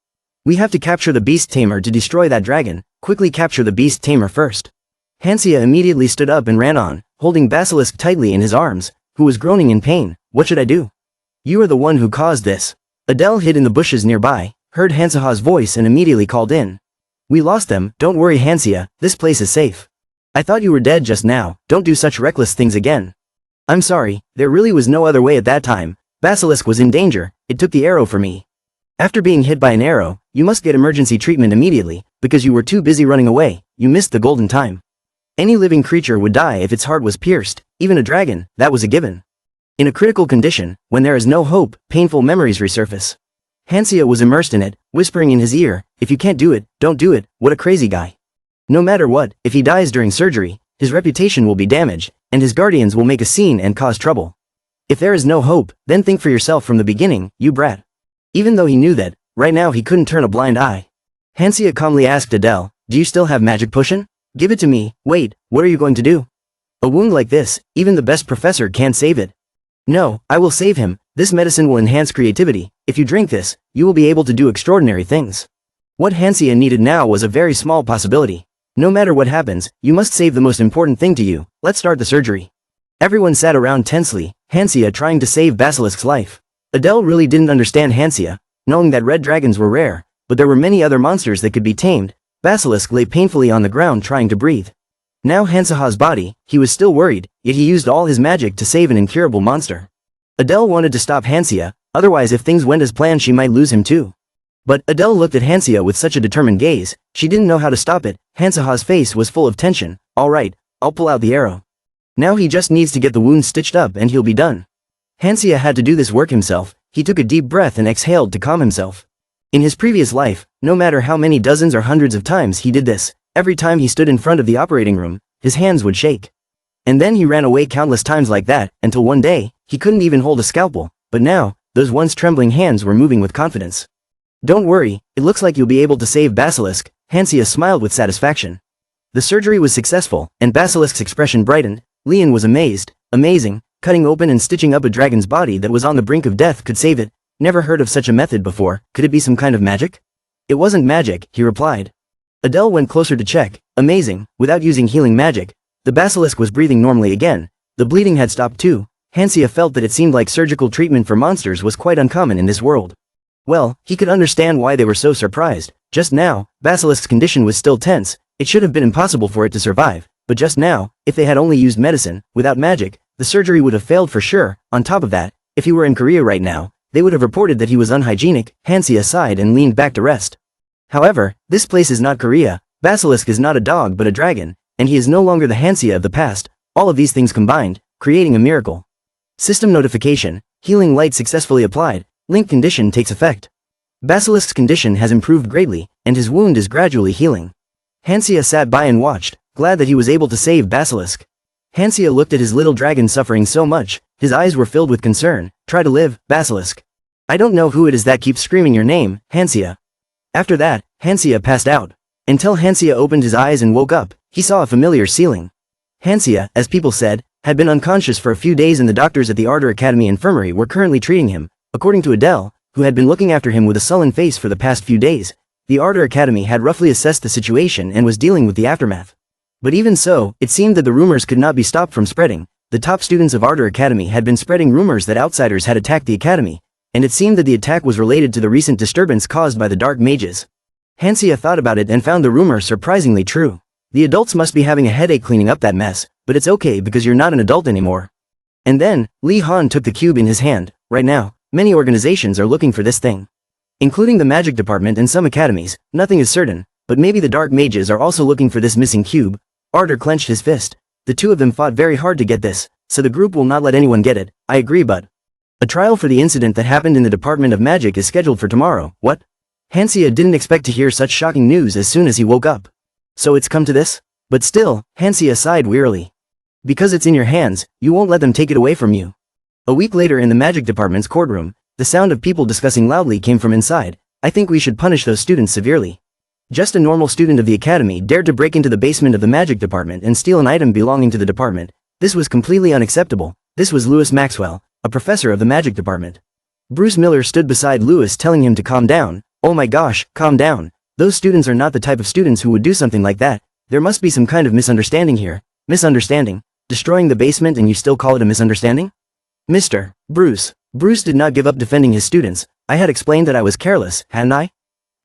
We have to capture the beast tamer to destroy that dragon, quickly capture the beast tamer first. Hansia immediately stood up and ran on, holding Basilisk tightly in his arms, who was groaning in pain. What should I do? You are the one who caused this. Adele hid in the bushes nearby, heard Hansia's voice and immediately called in. We lost them, don't worry Hansia, this place is safe. I thought you were dead just now, don't do such reckless things again. I'm sorry, there really was no other way at that time, Basilisk was in danger, it took the arrow for me. After being hit by an arrow, you must get emergency treatment immediately, because you were too busy running away, you missed the golden time. Any living creature would die if its heart was pierced, even a dragon, that was a given. In a critical condition, when there is no hope, painful memories resurface. Hansia was immersed in it, whispering in his ear, if you can't do it, don't do it, what a crazy guy. No matter what, if he dies during surgery, his reputation will be damaged, and his guardians will make a scene and cause trouble. If there is no hope, then think for yourself from the beginning, you brat. Even though he knew that, right now he couldn't turn a blind eye. Hansia calmly asked Adele, do you still have magic potion? Give it to me, wait, what are you going to do? A wound like this, even the best professor can't save it. No, I will save him, this medicine will enhance creativity, if you drink this, you will be able to do extraordinary things. What Hansia needed now was a very small possibility. No matter what happens, you must save the most important thing to you, let's start the surgery. Everyone sat around tensely, Hansia trying to save Basilisk's life. Adele really didn't understand Hansia, knowing that red dragons were rare, but there were many other monsters that could be tamed. Basilisk lay painfully on the ground trying to breathe. Now Hansia's body, he was still worried, yet he used all his magic to save an incurable monster. Adele wanted to stop Hansia, otherwise if things went as planned she might lose him too. But Adele looked at Hansia with such a determined gaze, she didn't know how to stop it. Hansia's face was full of tension. Alright, I'll pull out the arrow. Now he just needs to get the wound stitched up and he'll be done. Hansia had to do this work himself, he took a deep breath and exhaled to calm himself. In his previous life, no matter how many dozens or hundreds of times he did this, every time he stood in front of the operating room, his hands would shake. And then he ran away countless times like that, until one day, he couldn't even hold a scalpel, but now, those once trembling hands were moving with confidence. Don't worry, it looks like you'll be able to save Basilisk, Hansia smiled with satisfaction. The surgery was successful, and Basilisk's expression brightened. Lehan was amazed. Amazing, cutting open and stitching up a dragon's body that was on the brink of death could save it. Never heard of such a method before, could it be some kind of magic? It wasn't magic, he replied. Adele went closer to check. Amazing, without using healing magic. The basilisk was breathing normally again. The bleeding had stopped too. Hansia felt that it seemed like surgical treatment for monsters was quite uncommon in this world. Well, he could understand why they were so surprised. Just now, Basilisk's condition was still tense. It should have been impossible for it to survive. But just now, if they had only used medicine, without magic, the surgery would have failed for sure. On top of that, if he were in Korea right now, they would have reported that he was unhygienic. Hansia sighed and leaned back to rest. However, this place is not Korea. Basilisk is not a dog but a dragon, and he is no longer the Hansia of the past. All of these things combined, creating a miracle. System notification, healing light successfully applied, link condition takes effect. Basilisk's condition has improved greatly, and his wound is gradually healing. Hansia sat by and watched, glad that he was able to save Basilisk. Hansia looked at his little dragon suffering so much, his eyes were filled with concern. Try to live, Basilisk. I don't know who it is that keeps screaming your name, Hansia. After that, Hansia passed out. Until Hansia opened his eyes and woke up, he saw a familiar ceiling. Hansia, as people said, had been unconscious for a few days and the doctors at the Ardor Academy Infirmary were currently treating him. According to Adele, who had been looking after him with a sullen face for the past few days, the Ardor Academy had roughly assessed the situation and was dealing with the aftermath. But even so, it seemed that the rumors could not be stopped from spreading. The top students of Ardor Academy had been spreading rumors that outsiders had attacked the academy, and it seemed that the attack was related to the recent disturbance caused by the dark mages. Hansia thought about it and found the rumor surprisingly true. The adults must be having a headache cleaning up that mess, but it's okay because you're not an adult anymore. And then, Lehan took the cube in his hand. Right now, many organizations are looking for this thing. Including the magic department and some academies, nothing is certain, But maybe the dark mages are also looking for this missing cube. Arthur clenched his fist. The two of them fought very hard to get this, so the group will not let anyone get it. I agree, but a trial for the incident that happened in the Department of Magic is scheduled for tomorrow. What? Hansia didn't expect to hear such shocking news as soon as he woke up. So it's come to this? But still, Hansia sighed wearily. Because it's in your hands, you won't let them take it away from you. A week later in the Magic Department's courtroom, the sound of people discussing loudly came from inside. I think we should punish those students severely. Just a normal student of the academy dared to break into the basement of the Magic Department and steal an item belonging to the department. This was completely unacceptable. This was Lewis Maxwell, a professor of the Magic Department. Bruce Miller stood beside Lewis telling him to calm down. Oh my gosh, calm down. Those students are not the type of students who would do something like that. There must be some kind of misunderstanding here. Misunderstanding? Destroying the basement and you still call it a misunderstanding? Mr. Bruce. Bruce did not give up defending his students. I had explained that I was careless, hadn't I?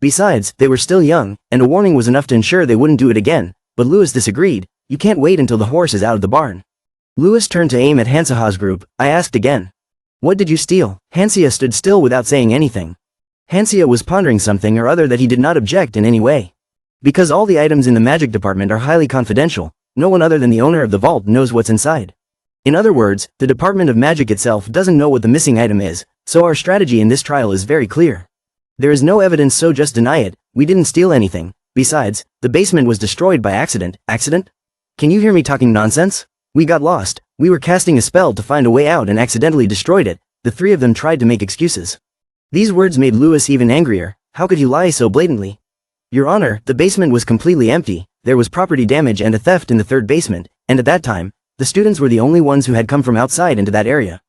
Besides, they were still young, and a warning was enough to ensure they wouldn't do it again. But Lewis disagreed. You can't wait until the horse is out of the barn. Lewis turned to aim at Hansaha's group. I asked again. What did you steal? Hansia stood still without saying anything. Hansia was pondering something or other that he did not object in any way. Because all the items in the Magic Department are highly confidential, no one other than the owner of the vault knows what's inside. In other words, the Department of Magic itself doesn't know what the missing item is, so our strategy in this trial is very clear. There is no evidence, so just deny it. We didn't steal anything. Besides, the basement was destroyed by accident. Accident? Can you hear me talking nonsense? We got lost. We were casting a spell to find a way out and accidentally destroyed it. The three of them tried to make excuses. These words made Lewis even angrier. How could you lie so blatantly? Your Honor, the basement was completely empty. There was property damage and a theft in the third basement, and at that time, the students were the only ones who had come from outside into that area.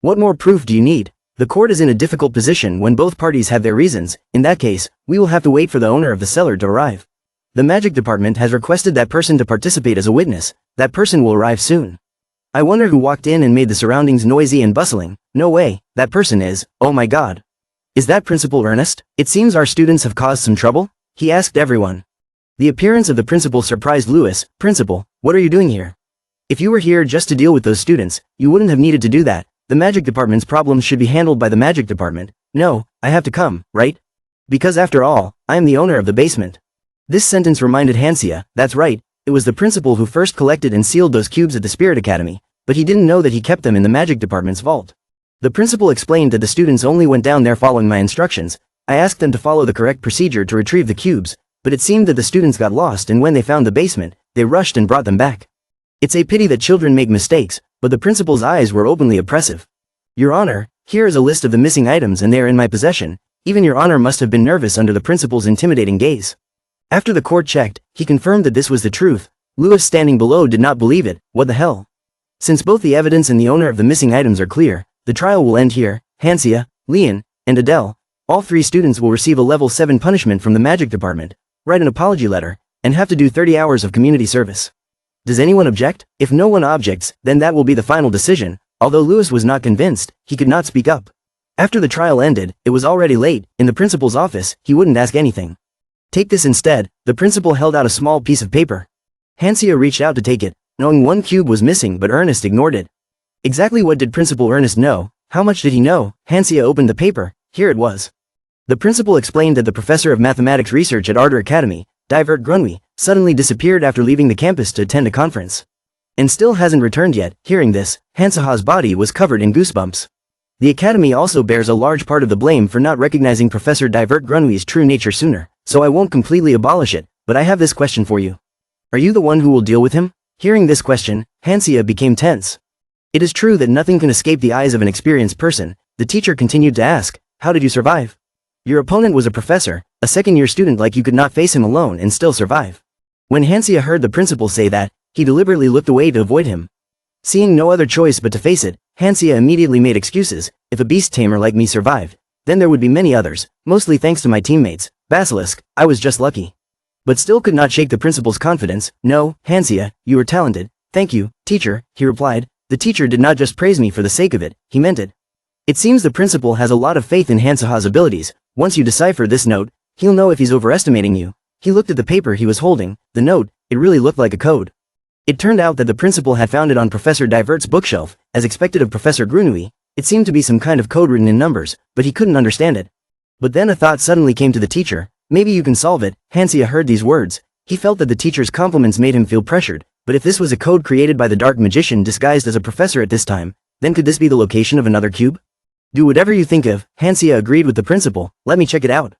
What more proof do you need? The court is in a difficult position when both parties have their reasons. In that case, we will have to wait for the owner of the cellar to arrive. The Magic Department has requested that person to participate as a witness. That person will arrive soon. I wonder who walked in and made the surroundings noisy and bustling. No way, that person is, oh my god. Is that Principal Ernest? It seems our students have caused some trouble? He asked everyone. The appearance of the principal surprised Lewis. Principal, what are you doing here? If you were here just to deal with those students, you wouldn't have needed to do that. The Magic Department's problems should be handled by the Magic Department. No, I have to come, right? Because after all, I am the owner of the basement. This sentence reminded Hansia, that's right, it was the principal who first collected and sealed those cubes at the Spirit Academy, but he didn't know that he kept them in the Magic Department's vault. The principal explained that the students only went down there following my instructions. I asked them to follow the correct procedure to retrieve the cubes, but it seemed that the students got lost, and when they found the basement, they rushed and brought them back. It's a pity that children make mistakes, but the principal's eyes were openly oppressive. Your Honor, here is a list of the missing items and they are in my possession. Even Your Honor must have been nervous under the principal's intimidating gaze. After the court checked, he confirmed that this was the truth. Lewis standing below did not believe it. What the hell? Since both the evidence and the owner of the missing items are clear, the trial will end here. Hansia, Lehan, and Adele, all three students will receive a level 7 punishment from the Magic Department, write an apology letter, and have to do 30 hours of community service. Does anyone object? If no one objects, then that will be the final decision. Although Lewis was not convinced, he could not speak up. After the trial ended, it was already late. In the principal's office, he wouldn't ask anything. Take this instead. The principal held out a small piece of paper. Hansia reached out to take it, knowing one cube was missing, but Ernest ignored it. Exactly what did Principal Ernest know? How much did he know? Hansia opened the paper. Here it was. The principal explained that the professor of mathematics research at Ardor Academy, Divert Grunwy, suddenly disappeared after leaving the campus to attend a conference. And still hasn't returned yet. Hearing this, Hansaha's body was covered in goosebumps. The academy also bears a large part of the blame for not recognizing Professor Divert Grunwy's true nature sooner, so I won't completely abolish it, but I have this question for you. Are you the one who will deal with him? Hearing this question, Hansia became tense. It is true that nothing can escape the eyes of an experienced person. The teacher continued to ask, how did you survive? Your opponent was a professor, a second-year student like you could not face him alone and still survive. When Hansia heard the principal say that, he deliberately looked away to avoid him. Seeing no other choice but to face it, Hansia immediately made excuses. If a beast tamer like me survived, then there would be many others, mostly thanks to my teammates. Basilisk, I was just lucky. But still could not shake the principal's confidence. No, Hansia, you are talented. Thank you, teacher, he replied. The teacher did not just praise me for the sake of it, he meant it. It seems the principal has a lot of faith in Hansaha's abilities. Once you decipher this note, he'll know if he's overestimating you. He looked at the paper he was holding. The note, it really looked like a code. It turned out that the principal had found it on Professor Divert's bookshelf, as expected of Professor Grunwy. It seemed to be some kind of code written in numbers, but he couldn't understand it. But then a thought suddenly came to the teacher. Maybe you can solve it. Hansia heard these words. He felt that the teacher's compliments made him feel pressured, but if this was a code created by the dark magician disguised as a professor at this time, then could this be the location of another cube? Do whatever you think of, Hansia agreed with the principal. Let me check it out.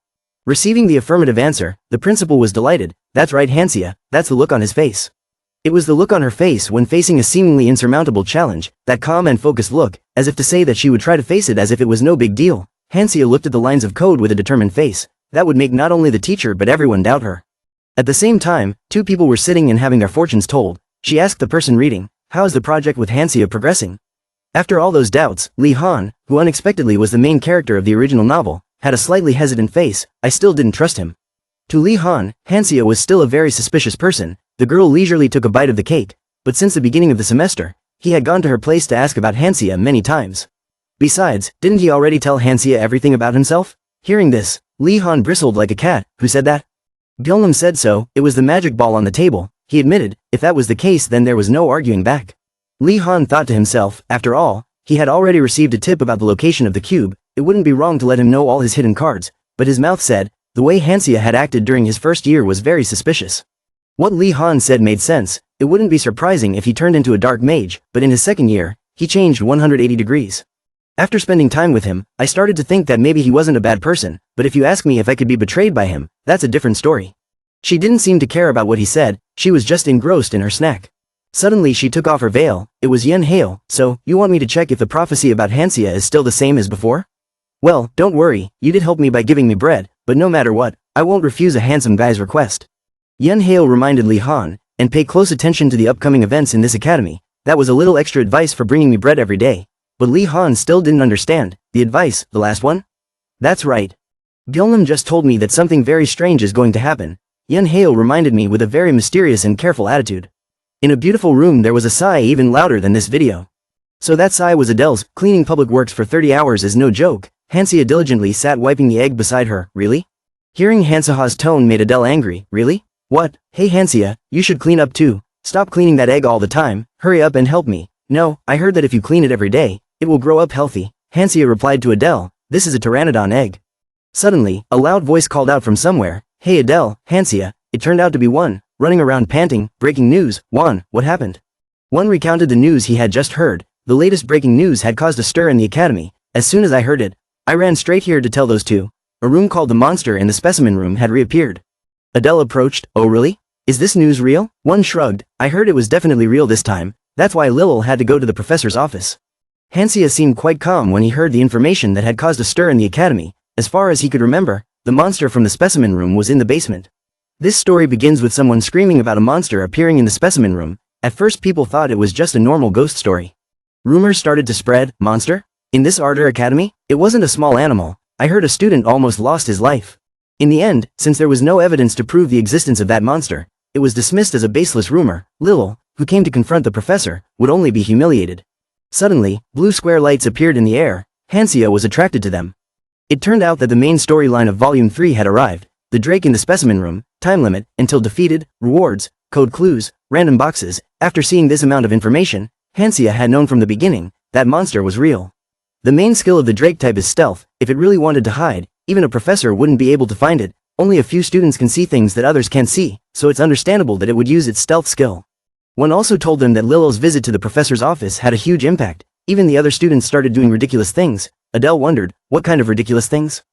Receiving the affirmative answer, the principal was delighted. That's right, Hansia, that's the look on his face. It was the look on her face when facing a seemingly insurmountable challenge, that calm and focused look, as if to say that she would try to face it as if it was no big deal. Hansia looked at the lines of code with a determined face. That would make not only the teacher but everyone doubt her. At the same time, two people were sitting and having their fortunes told. She asked the person reading, "How is the project with Hansia progressing?" After all those doubts, Lehan, who unexpectedly was the main character of the original novel, had a slightly hesitant face. I still didn't trust him. To Lehan, Hansia was still a very suspicious person. The girl leisurely took a bite of the cake, but since the beginning of the semester, he had gone to her place to ask about Hansia many times. Besides, didn't he already tell Hansia everything about himself? Hearing this, Lehan bristled like a cat. Who said that? Golem said so. It was the magic ball on the table. He admitted, if that was the case then there was no arguing back. Lehan thought to himself, after all, he had already received a tip about the location of the cube, it wouldn't be wrong to let him know all his hidden cards, but his mouth said, the way Hansia had acted during his first year was very suspicious. What Lehan said made sense. It wouldn't be surprising if he turned into a dark mage, but in his second year, he changed 180 degrees. After spending time with him, I started to think that maybe he wasn't a bad person, but if you ask me if I could be betrayed by him, that's a different story. She didn't seem to care about what he said, she was just engrossed in her snack. Suddenly she took off her veil. It was Yen Hale. So, you want me to check if the prophecy about Hansia is still the same as before? Well, don't worry, you did help me by giving me bread, but no matter what, I won't refuse a handsome guy's request. Yen Hale reminded Lehan, and pay close attention to the upcoming events in this academy. That was a little extra advice for bringing me bread every day. But Lehan still didn't understand. The advice, the last one? That's right. Golem just told me that something very strange is going to happen. Yen Hale reminded me with a very mysterious and careful attitude. In a beautiful room there was a sigh even louder than this video. So that sigh was Adele's. Cleaning public works for 30 hours is no joke. Hansia diligently sat wiping the egg beside her. Really? Hearing Hansia's tone made Adele angry. Really? What? Hey Hansia, you should clean up too. Stop cleaning that egg all the time. Hurry up and help me. No, I heard that if you clean it every day, it will grow up healthy. Hansia replied to Adele. This is a pteranodon egg. Suddenly, a loud voice called out from somewhere. Hey Adele, Hansia, it turned out to be one. Running around panting. Breaking news. Juan, what happened? One recounted the news he had just heard. The latest breaking news had caused a stir in the academy. As soon as I heard it, I ran straight here to tell those two. A room called the monster in the specimen room had reappeared. Adele approached. Oh really? Is this news real? One shrugged. I heard it was definitely real this time. That's why Lil had to go to the professor's office. Hansia seemed quite calm when he heard the information that had caused a stir in the academy. As far as he could remember, the monster from the specimen room was in the basement. This story begins with someone screaming about a monster appearing in the specimen room. At first people thought it was just a normal ghost story. Rumors started to spread. Monster? In this Ardor Academy? It wasn't a small animal. I heard a student almost lost his life. In the end, since there was no evidence to prove the existence of that monster, it was dismissed as a baseless rumor. Lil, who came to confront the professor, would only be humiliated. Suddenly, blue square lights appeared in the air. Hansia was attracted to them. It turned out that the main storyline of Volume 3 had arrived. The Drake in the specimen room, time limit, until defeated, rewards, code clues, random boxes. After seeing this amount of information, Hansia had known from the beginning that monster was real. The main skill of the Drake type is stealth. If it really wanted to hide, even a professor wouldn't be able to find it. Only a few students can see things that others can't see, so it's understandable that it would use its stealth skill. One also told them that Lil's visit to the professor's office had a huge impact. Even the other students started doing ridiculous things. Adele wondered, what kind of ridiculous things?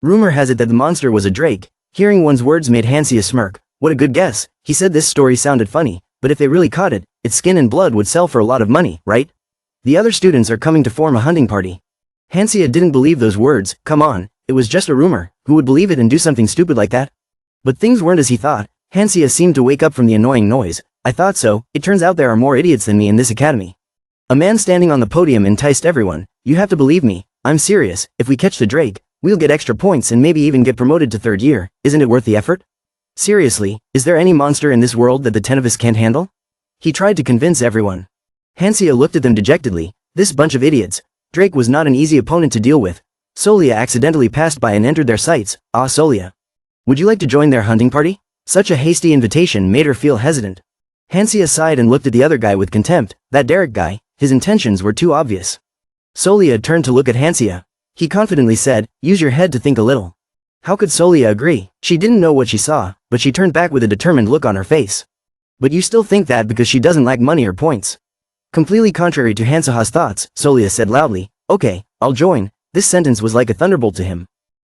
Rumor has it that the monster was a drake. Hearing one's words made Hansia smirk. What a good guess. He said this story sounded funny, but if they really caught it, its skin and blood would sell for a lot of money, right? The other students are coming to form a hunting party. Hansia didn't believe those words. Come on, it was just a rumor. Who would believe it and do something stupid like that? But things weren't as he thought. Hansia seemed to wake up from the annoying noise. I thought so. It turns out there are more idiots than me in this academy. A man standing on the podium enticed everyone. You have to believe me. I'm serious. If we catch the Drake, we'll get extra points and maybe even get promoted to third year. Isn't it worth the effort? Seriously, is there any monster in this world that the 10 of us can't handle? He tried to convince everyone. Hansia looked at them dejectedly. This bunch of idiots. Drake was not an easy opponent to deal with. Solia accidentally passed by and entered their sights. Ah, Solia. Would you like to join their hunting party? Such a hasty invitation made her feel hesitant. Hansia sighed and looked at the other guy with contempt. That Derek guy, his intentions were too obvious. Solia turned to look at Hansia. He confidently said, use your head to think a little. How could Solia agree? She didn't know what she saw, but she turned back with a determined look on her face. But you still think that because she doesn't lack money or points? Completely contrary to Hansaha's thoughts, Solia said loudly, okay, I'll join. This sentence was like a thunderbolt to him.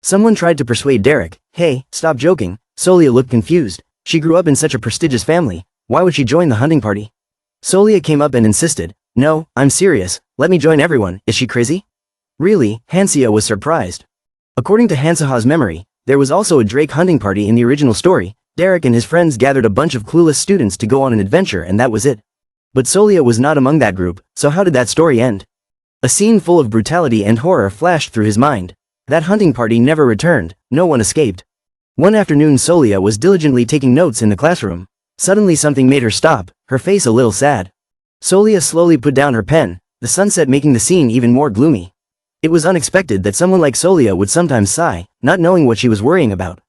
Someone tried to persuade Derek, hey, stop joking. Solia looked confused. She grew up in such a prestigious family. Why would she join the hunting party? Solia came up and insisted, no, I'm serious. Let me join everyone. Is she crazy? Really? Hansia was surprised. According to Hansaha's memory, there was also a Drake hunting party in the original story. Derek and his friends gathered a bunch of clueless students to go on an adventure and that was it. But Solia was not among that group, so how did that story end? A scene full of brutality and horror flashed through his mind. That hunting party never returned, no one escaped. One afternoon Solia was diligently taking notes in the classroom. Suddenly something made her stop, her face a little sad. Solia slowly put down her pen, the sunset making the scene even more gloomy. It was unexpected that someone like Solia would sometimes sigh, not knowing what she was worrying about.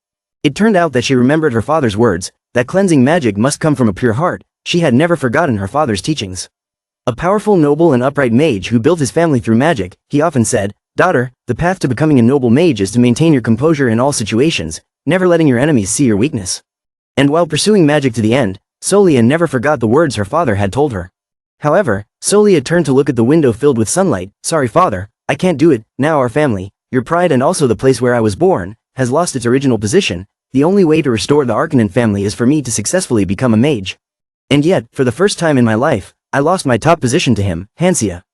It turned out that she remembered her father's words, that cleansing magic must come from a pure heart. She had never forgotten her father's teachings. A powerful, noble and upright mage who built his family through magic, he often said, daughter, the path to becoming a noble mage is to maintain your composure in all situations, never letting your enemies see your weakness. And while pursuing magic to the end, Solia never forgot the words her father had told her. However, Solia turned to look at the window filled with sunlight. Sorry father, I can't do it. Now our family, your pride and also the place where I was born, has lost its original position. The only way to restore the Arcanine family is for me to successfully become a mage. And yet, for the first time in my life, I lost my top position to him, Hansia.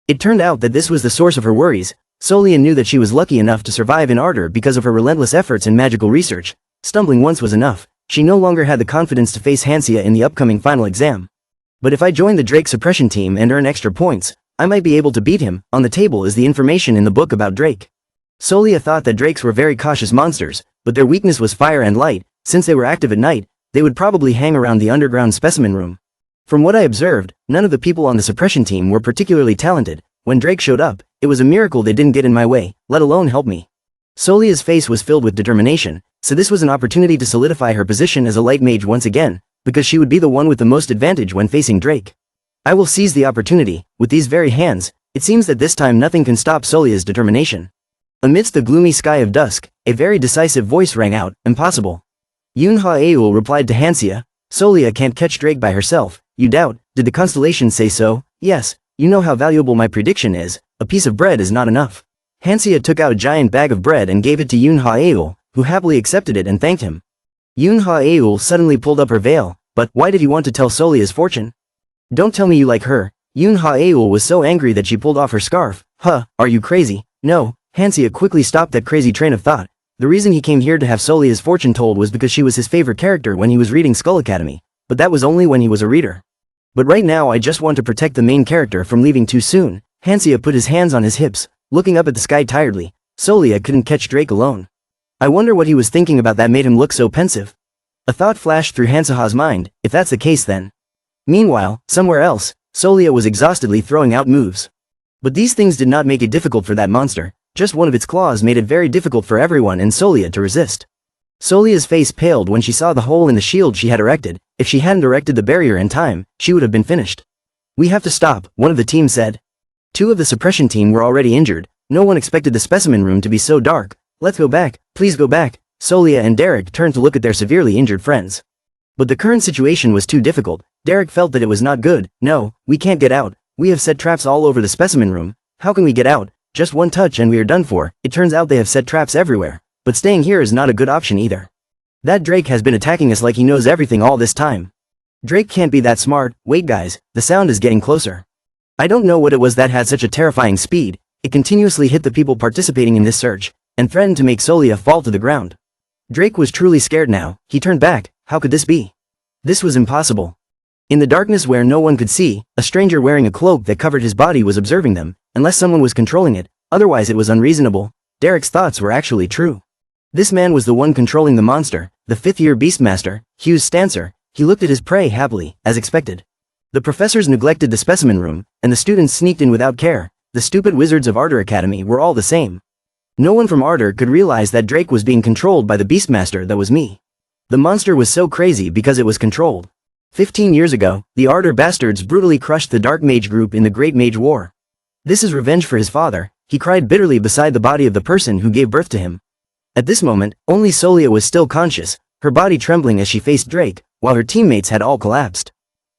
It turned out that this was the source of her worries. Solia knew that she was lucky enough to survive in Ardor because of her relentless efforts in magical research. Stumbling once was enough. She no longer had the confidence to face Hansia in the upcoming final exam. But if I join the Drake suppression team and earn extra points, I might be able to beat him. On the table is the information in the book about Drake. Solia thought that drakes were very cautious monsters, but their weakness was fire and light. Since they were active at night, they would probably hang around the underground specimen room. From what I observed, none of the people on the suppression team were particularly talented. When Drake showed up, it was a miracle they didn't get in my way, let alone help me. Solia's face was filled with determination, so this was an opportunity to solidify her position as a light mage once again, because she would be the one with the most advantage when facing Drake. I will seize the opportunity. With these very hands, it seems that this time nothing can stop Solia's determination. Amidst the gloomy sky of dusk, a very decisive voice rang out, impossible. Yunha-eul replied to Hansia, Solia can't catch Drake by herself. You doubt? Did the constellations say so? Yes, you know how valuable my prediction is. A piece of bread is not enough. Hansia took out a giant bag of bread and gave it to Yunha-eul, who happily accepted it and thanked him. Yunha-eul suddenly pulled up her veil, but why did he want to tell Solia's fortune? Don't tell me you like her. Yunha-eul was so angry that she pulled off her scarf. Huh, are you crazy? No. Hansia quickly stopped that crazy train of thought. The reason he came here to have Solia's fortune told was because she was his favorite character when he was reading Skull Academy, but that was only when he was a reader. But right now I just want to protect the main character from leaving too soon. Hansia put his hands on his hips, looking up at the sky tiredly. Solia couldn't catch Drake alone. I wonder what he was thinking about that made him look so pensive. A thought flashed through Hansaha's mind, if that's the case then. Meanwhile, somewhere else, Solia was exhaustedly throwing out moves. But these things did not make it difficult for that monster. Just one of its claws made it very difficult for everyone and Solia to resist. Solia's face paled when she saw the hole in the shield she had erected. If she hadn't erected the barrier in time, she would have been finished. We have to stop, one of the team said. Two of the suppression team were already injured. No one expected the specimen room to be so dark. Let's go back, please go back. Solia and Derek turned to look at their severely injured friends. But the current situation was too difficult. Derek felt that it was not good. No, we can't get out. We have set traps all over the specimen room. How can we get out? Just one touch and we are done for. It turns out they have set traps everywhere. But staying here is not a good option either. That Drake has been attacking us like he knows everything all this time. Drake can't be that smart. Wait guys, the sound is getting closer. I don't know what it was that had such a terrifying speed. It continuously hit the people participating in this search, and threatened to make Solia fall to the ground. Drake was truly scared now. He turned back. How could this be? This was impossible. In the darkness where no one could see, a stranger wearing a cloak that covered his body was observing them, unless someone was controlling it, otherwise it was unreasonable. Derek's thoughts were actually true. This man was the one controlling the monster, the fifth-year Beastmaster, Hughes Stancer. He looked at his prey happily, as expected. The professors neglected the specimen room, and the students sneaked in without care. The stupid wizards of Ardor Academy were all the same. No one from Ardor could realize that Drake was being controlled by the Beastmaster that was me. The monster was so crazy because it was controlled. 15 years ago, the Ardor bastards brutally crushed the Dark Mage group in the Great Mage War. This is revenge for his father. He cried bitterly beside the body of the person who gave birth to him. At this moment, only Solia was still conscious, her body trembling as she faced Drake, while her teammates had all collapsed.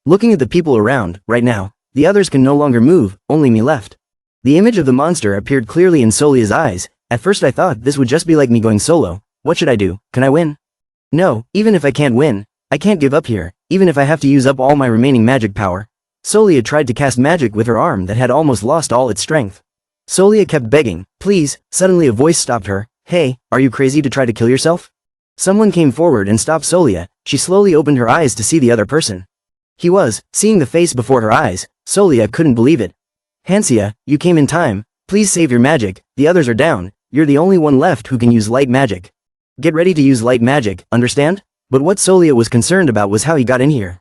Looking at the people around, right now, the others can no longer move, only me left. The image of the monster appeared clearly in Solia's eyes. At first I thought this would just be like me going solo. What should I do? Can I win? No, even if I can't win, I can't give up here, even if I have to use up all my remaining magic power. Solia tried to cast magic with her arm that had almost lost all its strength. Solia kept begging, please. Suddenly a voice stopped her. Hey, are you crazy to try to kill yourself? Someone came forward and stopped Solia. She slowly opened her eyes to see the other person. He was, seeing the face before her eyes, Solia couldn't believe it. Hansia, you came in time. Please save your magic, the others are down. You're the only one left who can use light magic. Get ready to use light magic, understand? But what Solia was concerned about was how he got in here.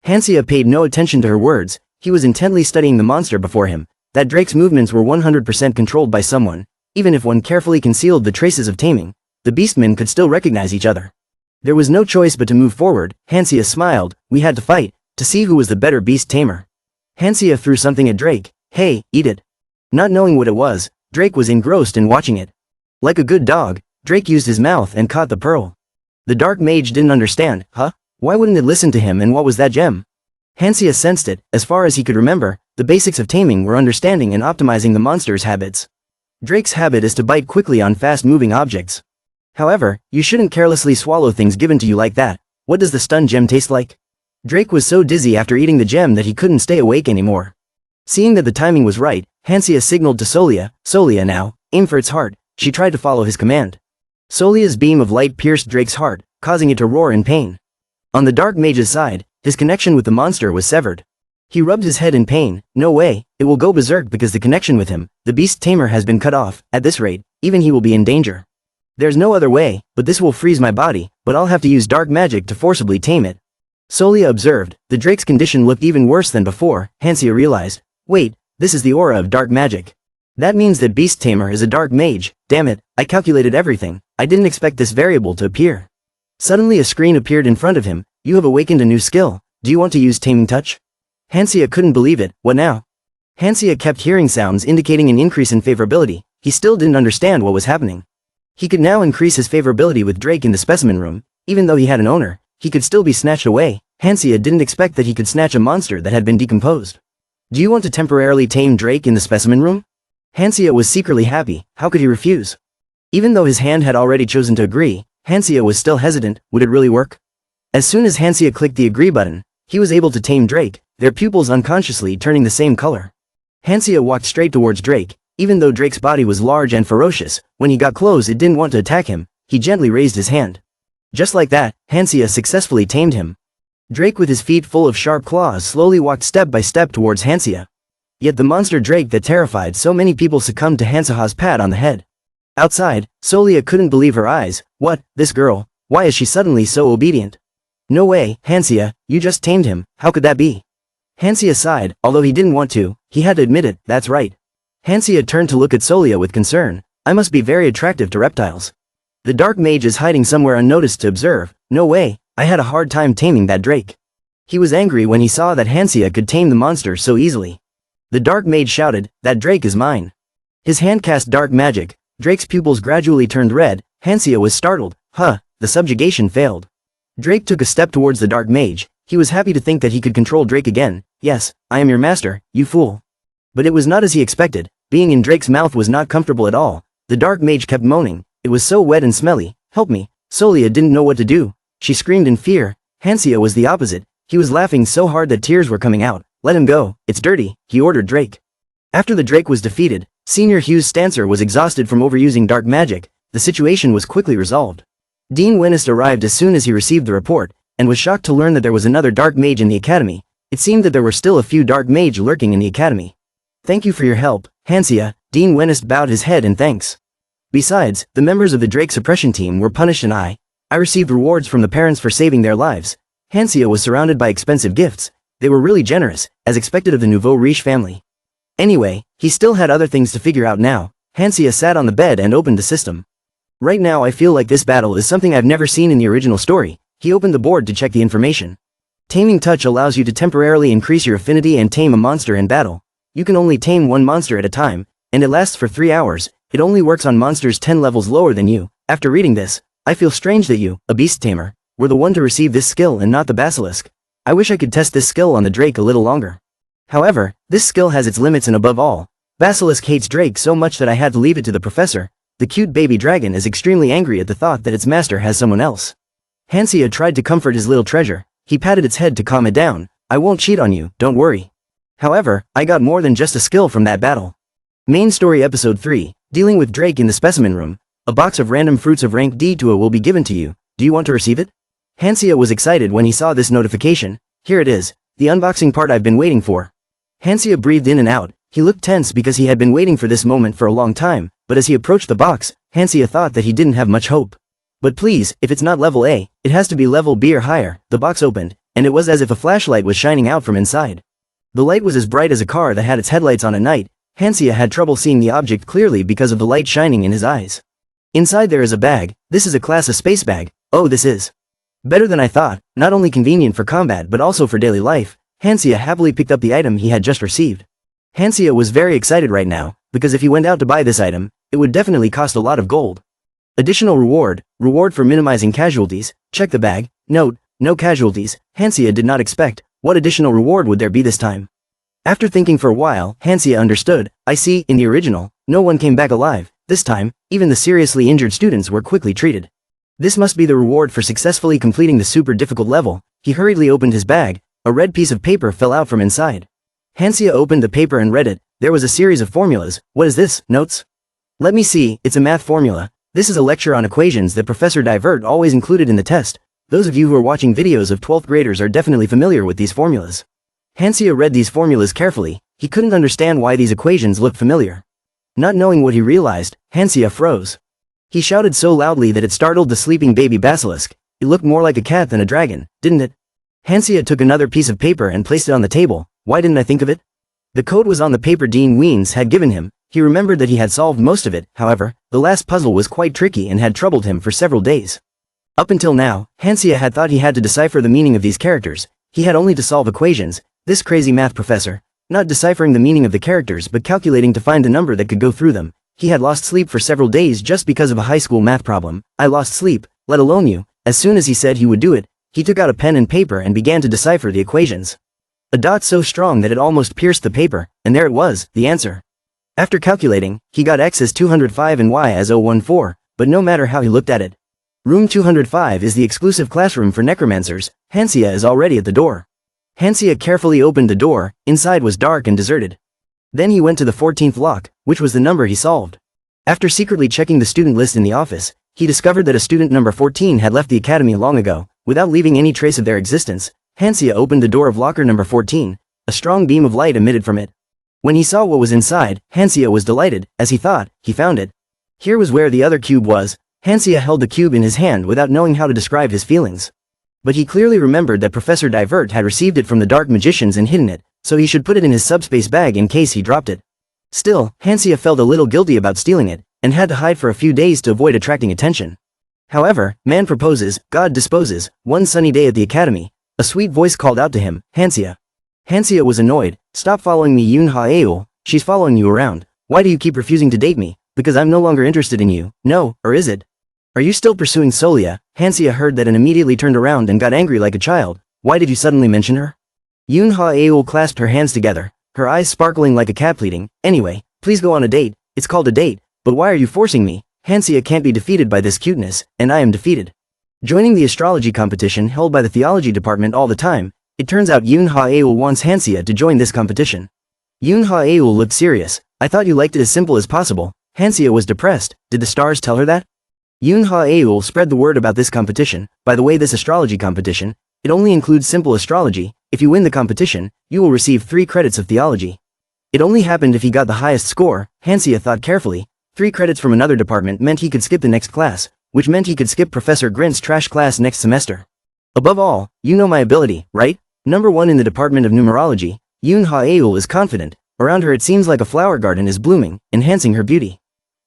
Hansia paid no attention to her words. He was intently studying the monster before him. That Drake's movements were 100% controlled by someone. Even if one carefully concealed the traces of taming, the beastmen could still recognize each other. There was no choice but to move forward. Hansia smiled. We had to fight, to see who was the better beast tamer. Hansia threw something at Drake. Hey, eat it. Not knowing what it was, Drake was engrossed in watching it. Like a good dog, Drake used his mouth and caught the pearl. The dark mage didn't understand. Huh? Why wouldn't it listen to him, and what was that gem? Hansia sensed it. As far as he could remember, the basics of taming were understanding and optimizing the monster's habits. Drake's habit is to bite quickly on fast-moving objects. However, you shouldn't carelessly swallow things given to you like that. What does the stun gem taste like? Drake was so dizzy after eating the gem that he couldn't stay awake anymore. Seeing that the timing was right, Hansia signaled to Solia. Solia now, aim for its heart. She tried to follow his command. Solia's beam of light pierced Drake's heart, causing it to roar in pain. On the dark mage's side, his connection with the monster was severed. He rubbed his head in pain. No way, it will go berserk because the connection with him, the beast tamer, has been cut off. At this rate, even he will be in danger. There's no other way, but this will freeze my body, but I'll have to use dark magic to forcibly tame it. Solia observed. The Drake's condition looked even worse than before. Hansia realized. Wait, this is the aura of dark magic. That means that Beast Tamer is a dark mage. Damn it, I calculated everything. I didn't expect this variable to appear. Suddenly a screen appeared in front of him. You have awakened a new skill. Do you want to use Taming Touch? Hansia couldn't believe it. What now? Hansia kept hearing sounds indicating an increase in favorability. He still didn't understand what was happening. He could now increase his favorability with Drake in the specimen room. Even though he had an owner, he could still be snatched away. Hansia didn't expect that he could snatch a monster that had been decomposed. Do you want to temporarily tame Drake in the specimen room? Hansia was secretly happy. How could he refuse? Even though his hand had already chosen to agree, Hansia was still hesitant. Would it really work? As soon as Hansia clicked the agree button, he was able to tame Drake, their pupils unconsciously turning the same color. Hansia walked straight towards Drake. Even though Drake's body was large and ferocious, when he got close it didn't want to attack him. He gently raised his hand. Just like that, Hansia successfully tamed him. Drake with his feet full of sharp claws slowly walked step by step towards Hansia. Yet the monster Drake that terrified so many people succumbed to Hansia's pat on the head. Outside, Solia couldn't believe her eyes. What, this girl? Why is she suddenly so obedient? No way, Hansia, you just tamed him. How could that be? Hansia sighed. Although he didn't want to, he had to admit it. That's right. Hansia turned to look at Solia with concern. I must be very attractive to reptiles. The dark mage is hiding somewhere unnoticed to observe. No way, I had a hard time taming that Drake. He was angry when he saw that Hansia could tame the monster so easily. The dark mage shouted, that Drake is mine. His hand cast dark magic. Drake's pupils gradually turned red. Hansia was startled. Huh, the subjugation failed. Drake took a step towards the dark mage. He was happy to think that he could control Drake again. Yes, I am your master, you fool. But it was not as he expected. Being in Drake's mouth was not comfortable at all. The dark mage kept moaning. It was so wet and smelly. Help me. Solia didn't know what to do. She screamed in fear. Hansia was the opposite. He was laughing so hard that tears were coming out. Let him go. It's dirty, he ordered Drake. After the Drake was defeated, Senior Hughes Stancer was exhausted from overusing dark magic. The situation was quickly resolved. Dean Wennist arrived as soon as he received the report, and was shocked to learn that there was another dark mage in the academy. It seemed that there were still a few dark mage lurking in the academy. Thank you for your help, Hansia. Dean Wennist bowed his head in thanks. Besides, the members of the Drake suppression team were punished and I received rewards from the parents for saving their lives. Hansia was surrounded by expensive gifts. They were really generous, as expected of the nouveau riche family. Anyway, he still had other things to figure out now. Hansia sat on the bed and opened the system. Right now I feel like this battle is something I've never seen in the original story. He opened the board to check the information. Taming Touch allows you to temporarily increase your affinity and tame a monster in battle. You can only tame one monster at a time, and it lasts for 3 hours. It only works on monsters 10 levels lower than you. After reading this, I feel strange that you, a beast tamer, were the one to receive this skill and not the basilisk. I wish I could test this skill on the drake a little longer. However, this skill has its limits and above all, basilisk hates drake so much that I had to leave it to the professor. The cute baby dragon is extremely angry at the thought that its master has someone else. Hansia tried to comfort his little treasure. He patted its head to calm it down. I won't cheat on you, don't worry. However, I got more than just a skill from that battle. Main story episode 3, dealing with Drake in the specimen room. A box of random fruits of rank D2 will be given to you. Do you want to receive it? Hansia was excited when he saw this notification. Here it is, the unboxing part I've been waiting for. Hansia breathed in and out. He looked tense because he had been waiting for this moment for a long time, but as he approached the box, Hansia thought that he didn't have much hope. But please, if it's not level A, it has to be level B or higher. The box opened, and it was as if a flashlight was shining out from inside. The light was as bright as a car that had its headlights on at night. Hansia had trouble seeing the object clearly because of the light shining in his eyes. Inside there is a bag. This is a class of space bag. Oh, this is better than I thought, not only convenient for combat but also for daily life. Hansia happily picked up the item he had just received. Hansia was very excited right now, because if he went out to buy this item, it would definitely cost a lot of gold. Additional reward for minimizing casualties. Check the bag. Note, no casualties. Hansia did not expect. What additional reward would there be this time? After thinking for a while, Hansia understood. I see, in the original, no one came back alive. This time, even the seriously injured students were quickly treated. This must be the reward for successfully completing the super difficult level. He hurriedly opened his bag. A red piece of paper fell out from inside. Hansia opened the paper and read it. There was a series of formulas. What is this? Notes? Let me see, it's a math formula. This is a lecture on equations that Professor Divert always included in the test. Those of you who are watching videos of 12th graders are definitely familiar with these formulas. Hansia read these formulas carefully. He couldn't understand why these equations looked familiar. Not knowing what he realized, Hansia froze. He shouted so loudly that it startled the sleeping baby basilisk. It looked more like a cat than a dragon, didn't it? Hansia took another piece of paper and placed it on the table. Why didn't I think of it? The code was on the paper Dean Weens had given him. He remembered that he had solved most of it. However, the last puzzle was quite tricky and had troubled him for several days. Up until now, Hansia had thought he had to decipher the meaning of these characters. He had only to solve equations. This crazy math professor, not deciphering the meaning of the characters but calculating to find a number that could go through them. He had lost sleep for several days just because of a high school math problem. I lost sleep, let alone you. As soon as he said he would do it, he took out a pen and paper and began to decipher the equations. A dot so strong that it almost pierced the paper, and there it was, the answer. After calculating, he got X as 205 and Y as 014, but no matter how he looked at it. Room 205 is the exclusive classroom for necromancers. Hansia is already at the door. Hansia carefully opened the door. Inside was dark and deserted. Then he went to the 14th lock, which was the number he solved. After secretly checking the student list in the office, he discovered that a student number 14 had left the academy long ago. Without leaving any trace of their existence, Hansia opened the door of locker number 14. A strong beam of light emitted from it. When he saw what was inside, Hansia was delighted. As he thought, he found it. Here was where the other cube was. Hansia held the cube in his hand without knowing how to describe his feelings. But he clearly remembered that Professor Divert had received it from the dark magicians and hidden it, so he should put it in his subspace bag in case he dropped it. Still, Hansia felt a little guilty about stealing it, and had to hide for a few days to avoid attracting attention. However, man proposes, God disposes. One sunny day at the academy, a sweet voice called out to him, Hansia. Hansia was annoyed. Stop following me, Yoon Ha-eul. She's following you around. Why do you keep refusing to date me? Because I'm no longer interested in you. No, or is it? Are you still pursuing Solia? Hansia heard that and immediately turned around and got angry like a child. Why did you suddenly mention her? Yoon Ha-eul clasped her hands together, her eyes sparkling like a cat pleading. Anyway, please go on a date. It's called a date. But why are you forcing me? Hansia can't be defeated by this cuteness, and I am defeated. Joining the astrology competition held by the theology department all the time, it turns out Yoon Ha-eul wants Hansia to join this competition. Yoon Ha-eul looked serious. I thought you liked it as simple as possible. Hansia was depressed. Did the stars tell her that? Yoon Ha-eul spread the word about this competition. By the way, this astrology competition, it only includes simple astrology. If you win the competition, you will receive 3 credits of theology. It only happened if he got the highest score. Hansia thought carefully. 3 credits from another department meant he could skip the next class, which meant he could skip Professor Grint's trash class next semester. Above all, you know my ability, right? Number 1 in the department of numerology. Yoon Ha-eul is confident. Around her it seems like a flower garden is blooming, enhancing her beauty.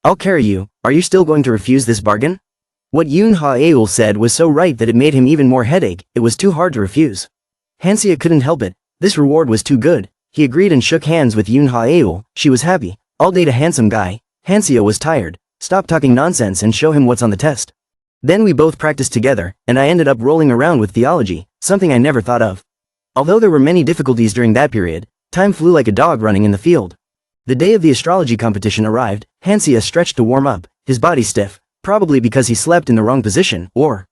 I'll carry you. Are you still going to refuse this bargain? What Yoon Ha-eul said was so right that it made him even more headache. It was too hard to refuse. Hansia couldn't help it. This reward was too good. He agreed and shook hands with Yoon Ha-eul. She was happy. I'll date a handsome guy. Hansia was tired. Stop talking nonsense and show him what's on the test. Then we both practiced together, and I ended up rolling around with theology, something I never thought of. Although there were many difficulties during that period, time flew like a dog running in the field. The day of the astrology competition arrived. Hansia stretched to warm up, his body stiff, probably because he slept in the wrong position, or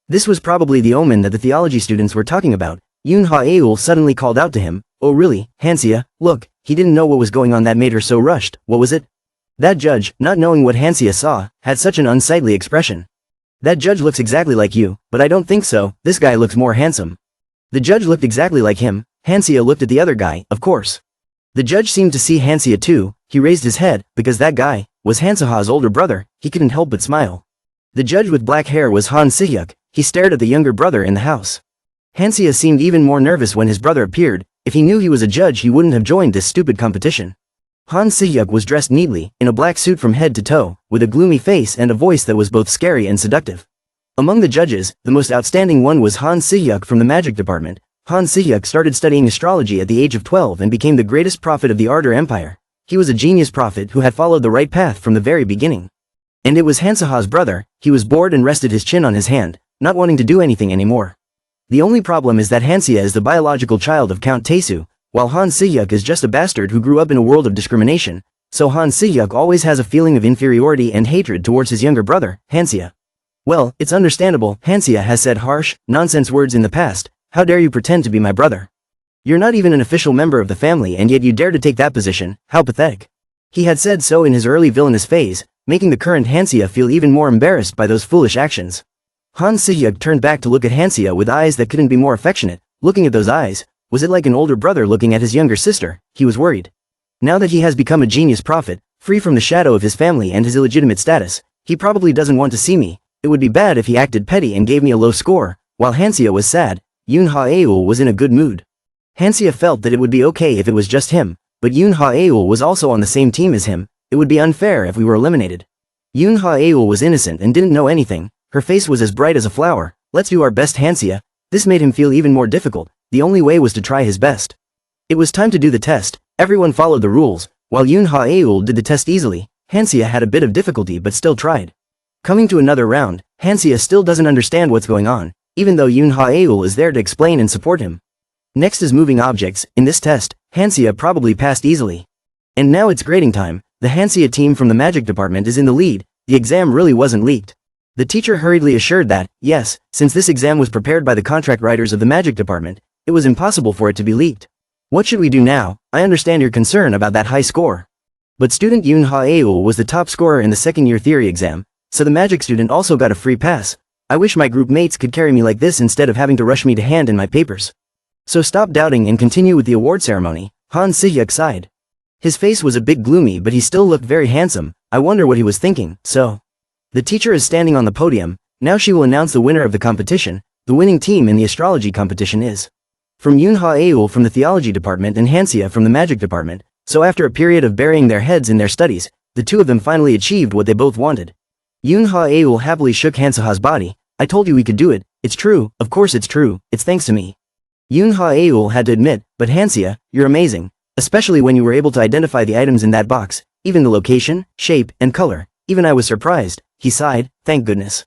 this was probably the omen that the theology students were talking about. Yoon Ha-eul suddenly called out to him, "Oh really, Hansia, look." He didn't know what was going on that made her so rushed. What was it? That judge, not knowing what Hansia saw, had such an unsightly expression. That judge looks exactly like you, but I don't think so. This guy looks more handsome. The judge looked exactly like him. Hansia looked at the other guy, of course. The judge seemed to see Hansia too. He raised his head, because that guy was Hanseha's older brother. He couldn't help but smile. The judge with black hair was Han Si-hyuk. He stared at the younger brother in the house. Hansia seemed even more nervous when his brother appeared. If he knew he was a judge, he wouldn't have joined this stupid competition. Han Si-hyuk was dressed neatly, in a black suit from head to toe, with a gloomy face and a voice that was both scary and seductive. Among the judges, the most outstanding one was Han Si-hyuk from the magic department. Han Si-hyuk started studying astrology at the age of 12 and became the greatest prophet of the Ardor Empire. He was a genius prophet who had followed the right path from the very beginning. And it was Hanseha's brother. He was bored and rested his chin on his hand, not wanting to do anything anymore. The only problem is that Hansia is the biological child of Count Taesu, while Han Si-hyuk is just a bastard who grew up in a world of discrimination, so Han Si-hyuk always has a feeling of inferiority and hatred towards his younger brother, Hansia. Well, it's understandable. Hansia has said harsh, nonsense words in the past. How dare you pretend to be my brother? You're not even an official member of the family and yet you dare to take that position. How pathetic. He had said so in his early villainous phase, making the current Hansia feel even more embarrassed by those foolish actions. Han Si-hyuk turned back to look at Hansia with eyes that couldn't be more affectionate. Looking at those eyes, was it like an older brother looking at his younger sister? He was worried. Now that he has become a genius prophet, free from the shadow of his family and his illegitimate status, he probably doesn't want to see me. It would be bad if he acted petty and gave me a low score. While Hansia was sad, Yoon Ha-eul was in a good mood. Hansia felt that it would be okay if it was just him, but Yoon Ha-eul was also on the same team as him. It would be unfair if we were eliminated. Yoon Ha-eul was innocent and didn't know anything. Her face was as bright as a flower. Let's do our best, Hansia. This made him feel even more difficult. The only way was to try his best. It was time to do the test. Everyone followed the rules. While Yoon Ha-eul did the test easily, Hansia had a bit of difficulty but still tried. Coming to another round, Hansia still doesn't understand what's going on, even though Yoon Ha-eul is there to explain and support him. Next is moving objects. In this test, Hansia probably passed easily. And now it's grading time. The Hansia team from the magic department is in the lead. The exam really wasn't leaked. The teacher hurriedly assured that, yes, since this exam was prepared by the contract writers of the magic department, it was impossible for it to be leaked. What should we do now? I understand your concern about that high score. But student Yoon Ha-eul was the top scorer in the second-year theory exam, so the magic student also got a free pass. I wish my group mates could carry me like this instead of having to rush me to hand in my papers. So stop doubting and continue with the award ceremony. Han Si-hyuk sighed. His face was a bit gloomy but he still looked very handsome. I wonder what he was thinking. So the teacher is standing on the podium. Now she will announce the winner of the competition. The winning team in the astrology competition is from Yoon Ha-eul from the theology department and Hansia from the magic department. So after a period of burying their heads in their studies, the two of them finally achieved what they both wanted. Yoon Ha-eul happily shook Hanseha's body. I told you we could do it. It's true, of course it's true, it's thanks to me. Yoon Ha-eul had to admit, but Hansia, you're amazing. Especially when you were able to identify the items in that box, even the location, shape, and color. Even I was surprised. He sighed, thank goodness.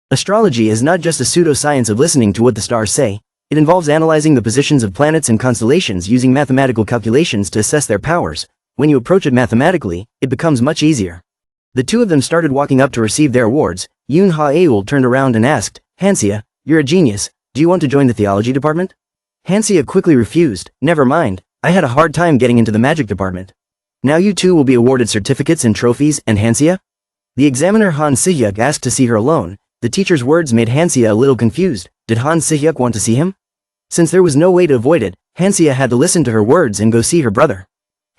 Astrology is not just a pseudoscience of listening to what the stars say. It involves analyzing the positions of planets and constellations using mathematical calculations to assess their powers. When you approach it mathematically, it becomes much easier. The two of them started walking up to receive their awards. Yoon Ha-eul turned around and asked, Hansia, you're a genius. Do you want to join the theology department? Hansia quickly refused. Never mind. I had a hard time getting into the magic department. Now you two will be awarded certificates and trophies, and Hansia? The examiner Han Si-hyuk asked to see her alone. The teacher's words made Hansia a little confused. Did Han Si-hyuk want to see him? Since there was no way to avoid it, Hansia had to listen to her words and go see her brother.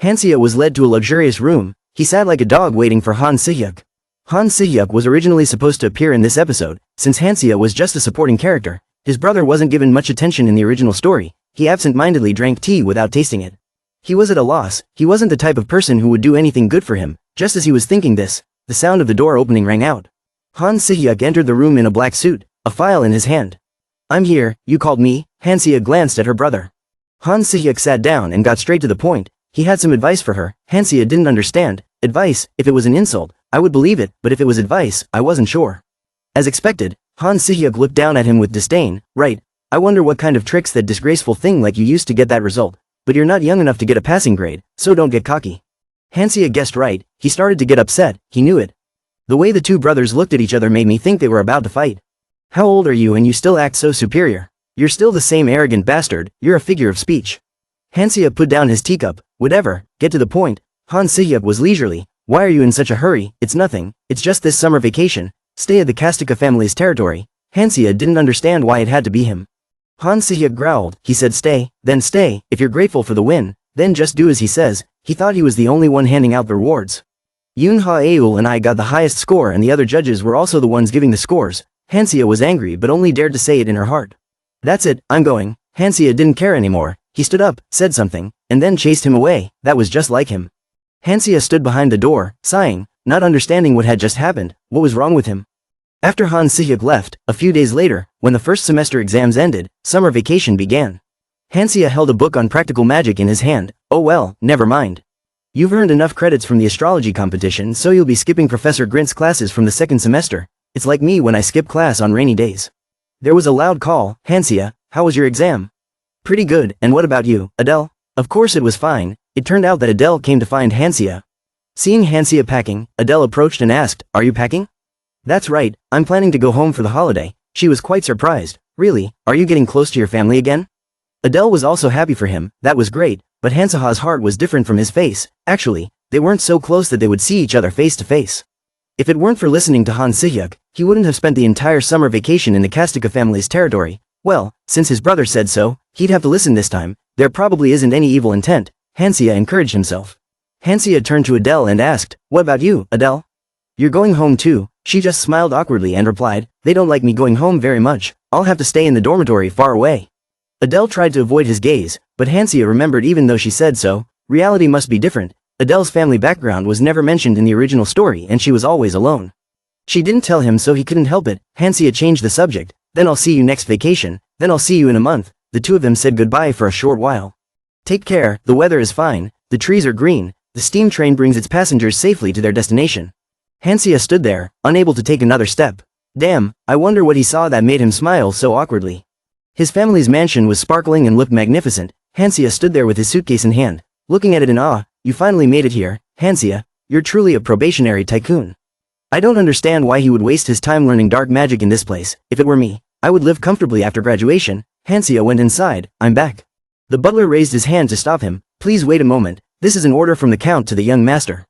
Hansia was led to a luxurious room. He sat like a dog waiting for Han Si-hyuk. Han Si-hyuk was originally supposed to appear in this episode. Since Hansia was just a supporting character, his brother wasn't given much attention in the original story. He absent-mindedly drank tea without tasting it. He was at a loss. He wasn't the type of person who would do anything good for him. Just as he was thinking this, the sound of the door opening rang out. Han Si-hyuk entered the room in a black suit, a file in his hand. I'm here, you called me? Hansia glanced at her brother. Han Si-hyuk sat down and got straight to the point. He had some advice for her. Hansia didn't understand. Advice, if it was an insult, I would believe it, but if it was advice, I wasn't sure. As expected, Han Si-hyuk looked down at him with disdain. Right, I wonder what kind of tricks that disgraceful thing like you used to get that result, but you're not young enough to get a passing grade, so don't get cocky. Han-sia guessed right, he started to get upset, he knew it. The way the two brothers looked at each other made me think they were about to fight. How old are you and you still act so superior? You're still the same arrogant bastard, you're a figure of speech. Han-sia put down his teacup. Whatever, get to the point. Han Si-hyuk was leisurely. Why are you in such a hurry? It's nothing, it's just this summer vacation. Stay at the Kastika family's territory. Han-sia didn't understand why it had to be him. Han Si-hyuk growled. He said stay, then stay. If you're grateful for the win, then just do as he says. He thought he was the only one handing out the rewards. Yoon Ha-eul and I got the highest score and the other judges were also the ones giving the scores. Han-sia was angry but only dared to say it in her heart. That's it, I'm going. Han-sia didn't care anymore. He stood up, said something, and then chased him away. That was just like him. Han-sia stood behind the door, sighing, not understanding what had just happened. What was wrong with him? After Han Si-hyuk left, a few days later, when the first semester exams ended, summer vacation began. Han-sia held a book on practical magic in his hand. Oh well, never mind. You've earned enough credits from the astrology competition so you'll be skipping Professor Grint's classes from the second semester. It's like me when I skip class on rainy days. There was a loud call. Han-sia, how was your exam? Pretty good, and what about you, Adele? Of course it was fine. It turned out that Adele came to find Han-sia. Seeing Han-sia packing, Adele approached and asked, are you packing? That's right, I'm planning to go home for the holiday. She was quite surprised. Really, are you getting close to your family again? Adele was also happy for him, that was great, but Han-seha's heart was different from his face. Actually, they weren't so close that they would see each other face to face. If it weren't for listening to Han Si-hyuk, he wouldn't have spent the entire summer vacation in the Kastika family's territory. Well, since his brother said so, he'd have to listen this time. There probably isn't any evil intent, Han-sia encouraged himself. Han-sia turned to Adele and asked, what about you, Adele? You're going home too? She just smiled awkwardly and replied, they don't like me going home very much. I'll have to stay in the dormitory far away. Adele tried to avoid his gaze, but Han-sia remembered even though she said so, reality must be different. Adele's family background was never mentioned in the original story and she was always alone. She didn't tell him so he couldn't help it. Han-sia changed the subject. Then I'll see you next vacation, then I'll see you in a month. The two of them said goodbye for a short while. Take care, the weather is fine, the trees are green, the steam train brings its passengers safely to their destination. Han-sia stood there, unable to take another step. Damn, I wonder what he saw that made him smile so awkwardly. His family's mansion was sparkling and looked magnificent. Han-sia stood there with his suitcase in hand, looking at it in awe. You finally made it here, Han-sia. You're truly a probationary tycoon. I don't understand why he would waste his time learning dark magic in this place. If it were me, I would live comfortably after graduation. Han-sia went inside. I'm back. The butler raised his hand to stop him. Please wait a moment. This is an order from the count to the young master.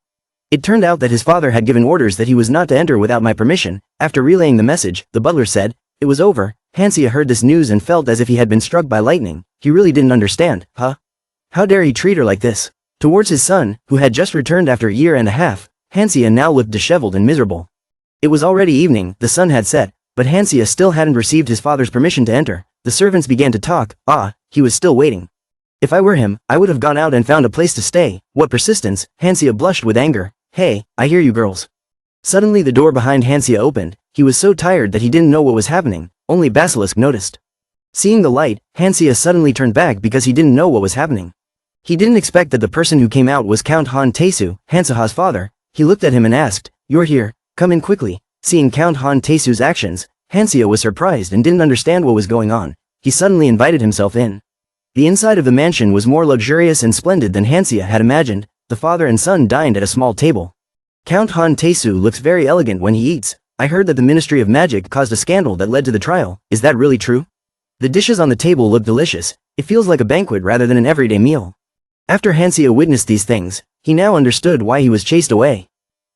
It turned out that his father had given orders that he was not to enter without my permission. After relaying the message, the butler said, it was over. Han-sia heard this news and felt as if he had been struck by lightning. He really didn't understand. Huh? How dare he treat her like this? Towards his son, who had just returned after a year and a half, Han-sia now looked disheveled and miserable. It was already evening, the sun had set, but Han-sia still hadn't received his father's permission to enter. The servants began to talk. He was still waiting. If I were him, I would have gone out and found a place to stay. What persistence! Han-sia blushed with anger. Hey, I hear you girls. Suddenly the door behind Han-sia opened. He was so tired that he didn't know what was happening. Only Basilisk noticed. Seeing the light, Han-sia suddenly turned back because he didn't know what was happening. He didn't expect that the person who came out was Count Han Tae-soo, Han-seha's father. He looked at him and asked, you're here, come in quickly. Seeing Count Han Tae-soo's actions, Han-sia was surprised and didn't understand what was going on. He suddenly invited himself in. The inside of the mansion was more luxurious and splendid than Han-sia had imagined. The father and son dined at a small table. Count Han Tae-soo looks very elegant when he eats. I heard that the Ministry of Magic caused a scandal that led to the trial. Is that really true? The dishes on the table look delicious. It feels like a banquet rather than an everyday meal. After Han-sia witnessed these things, he now understood why he was chased away.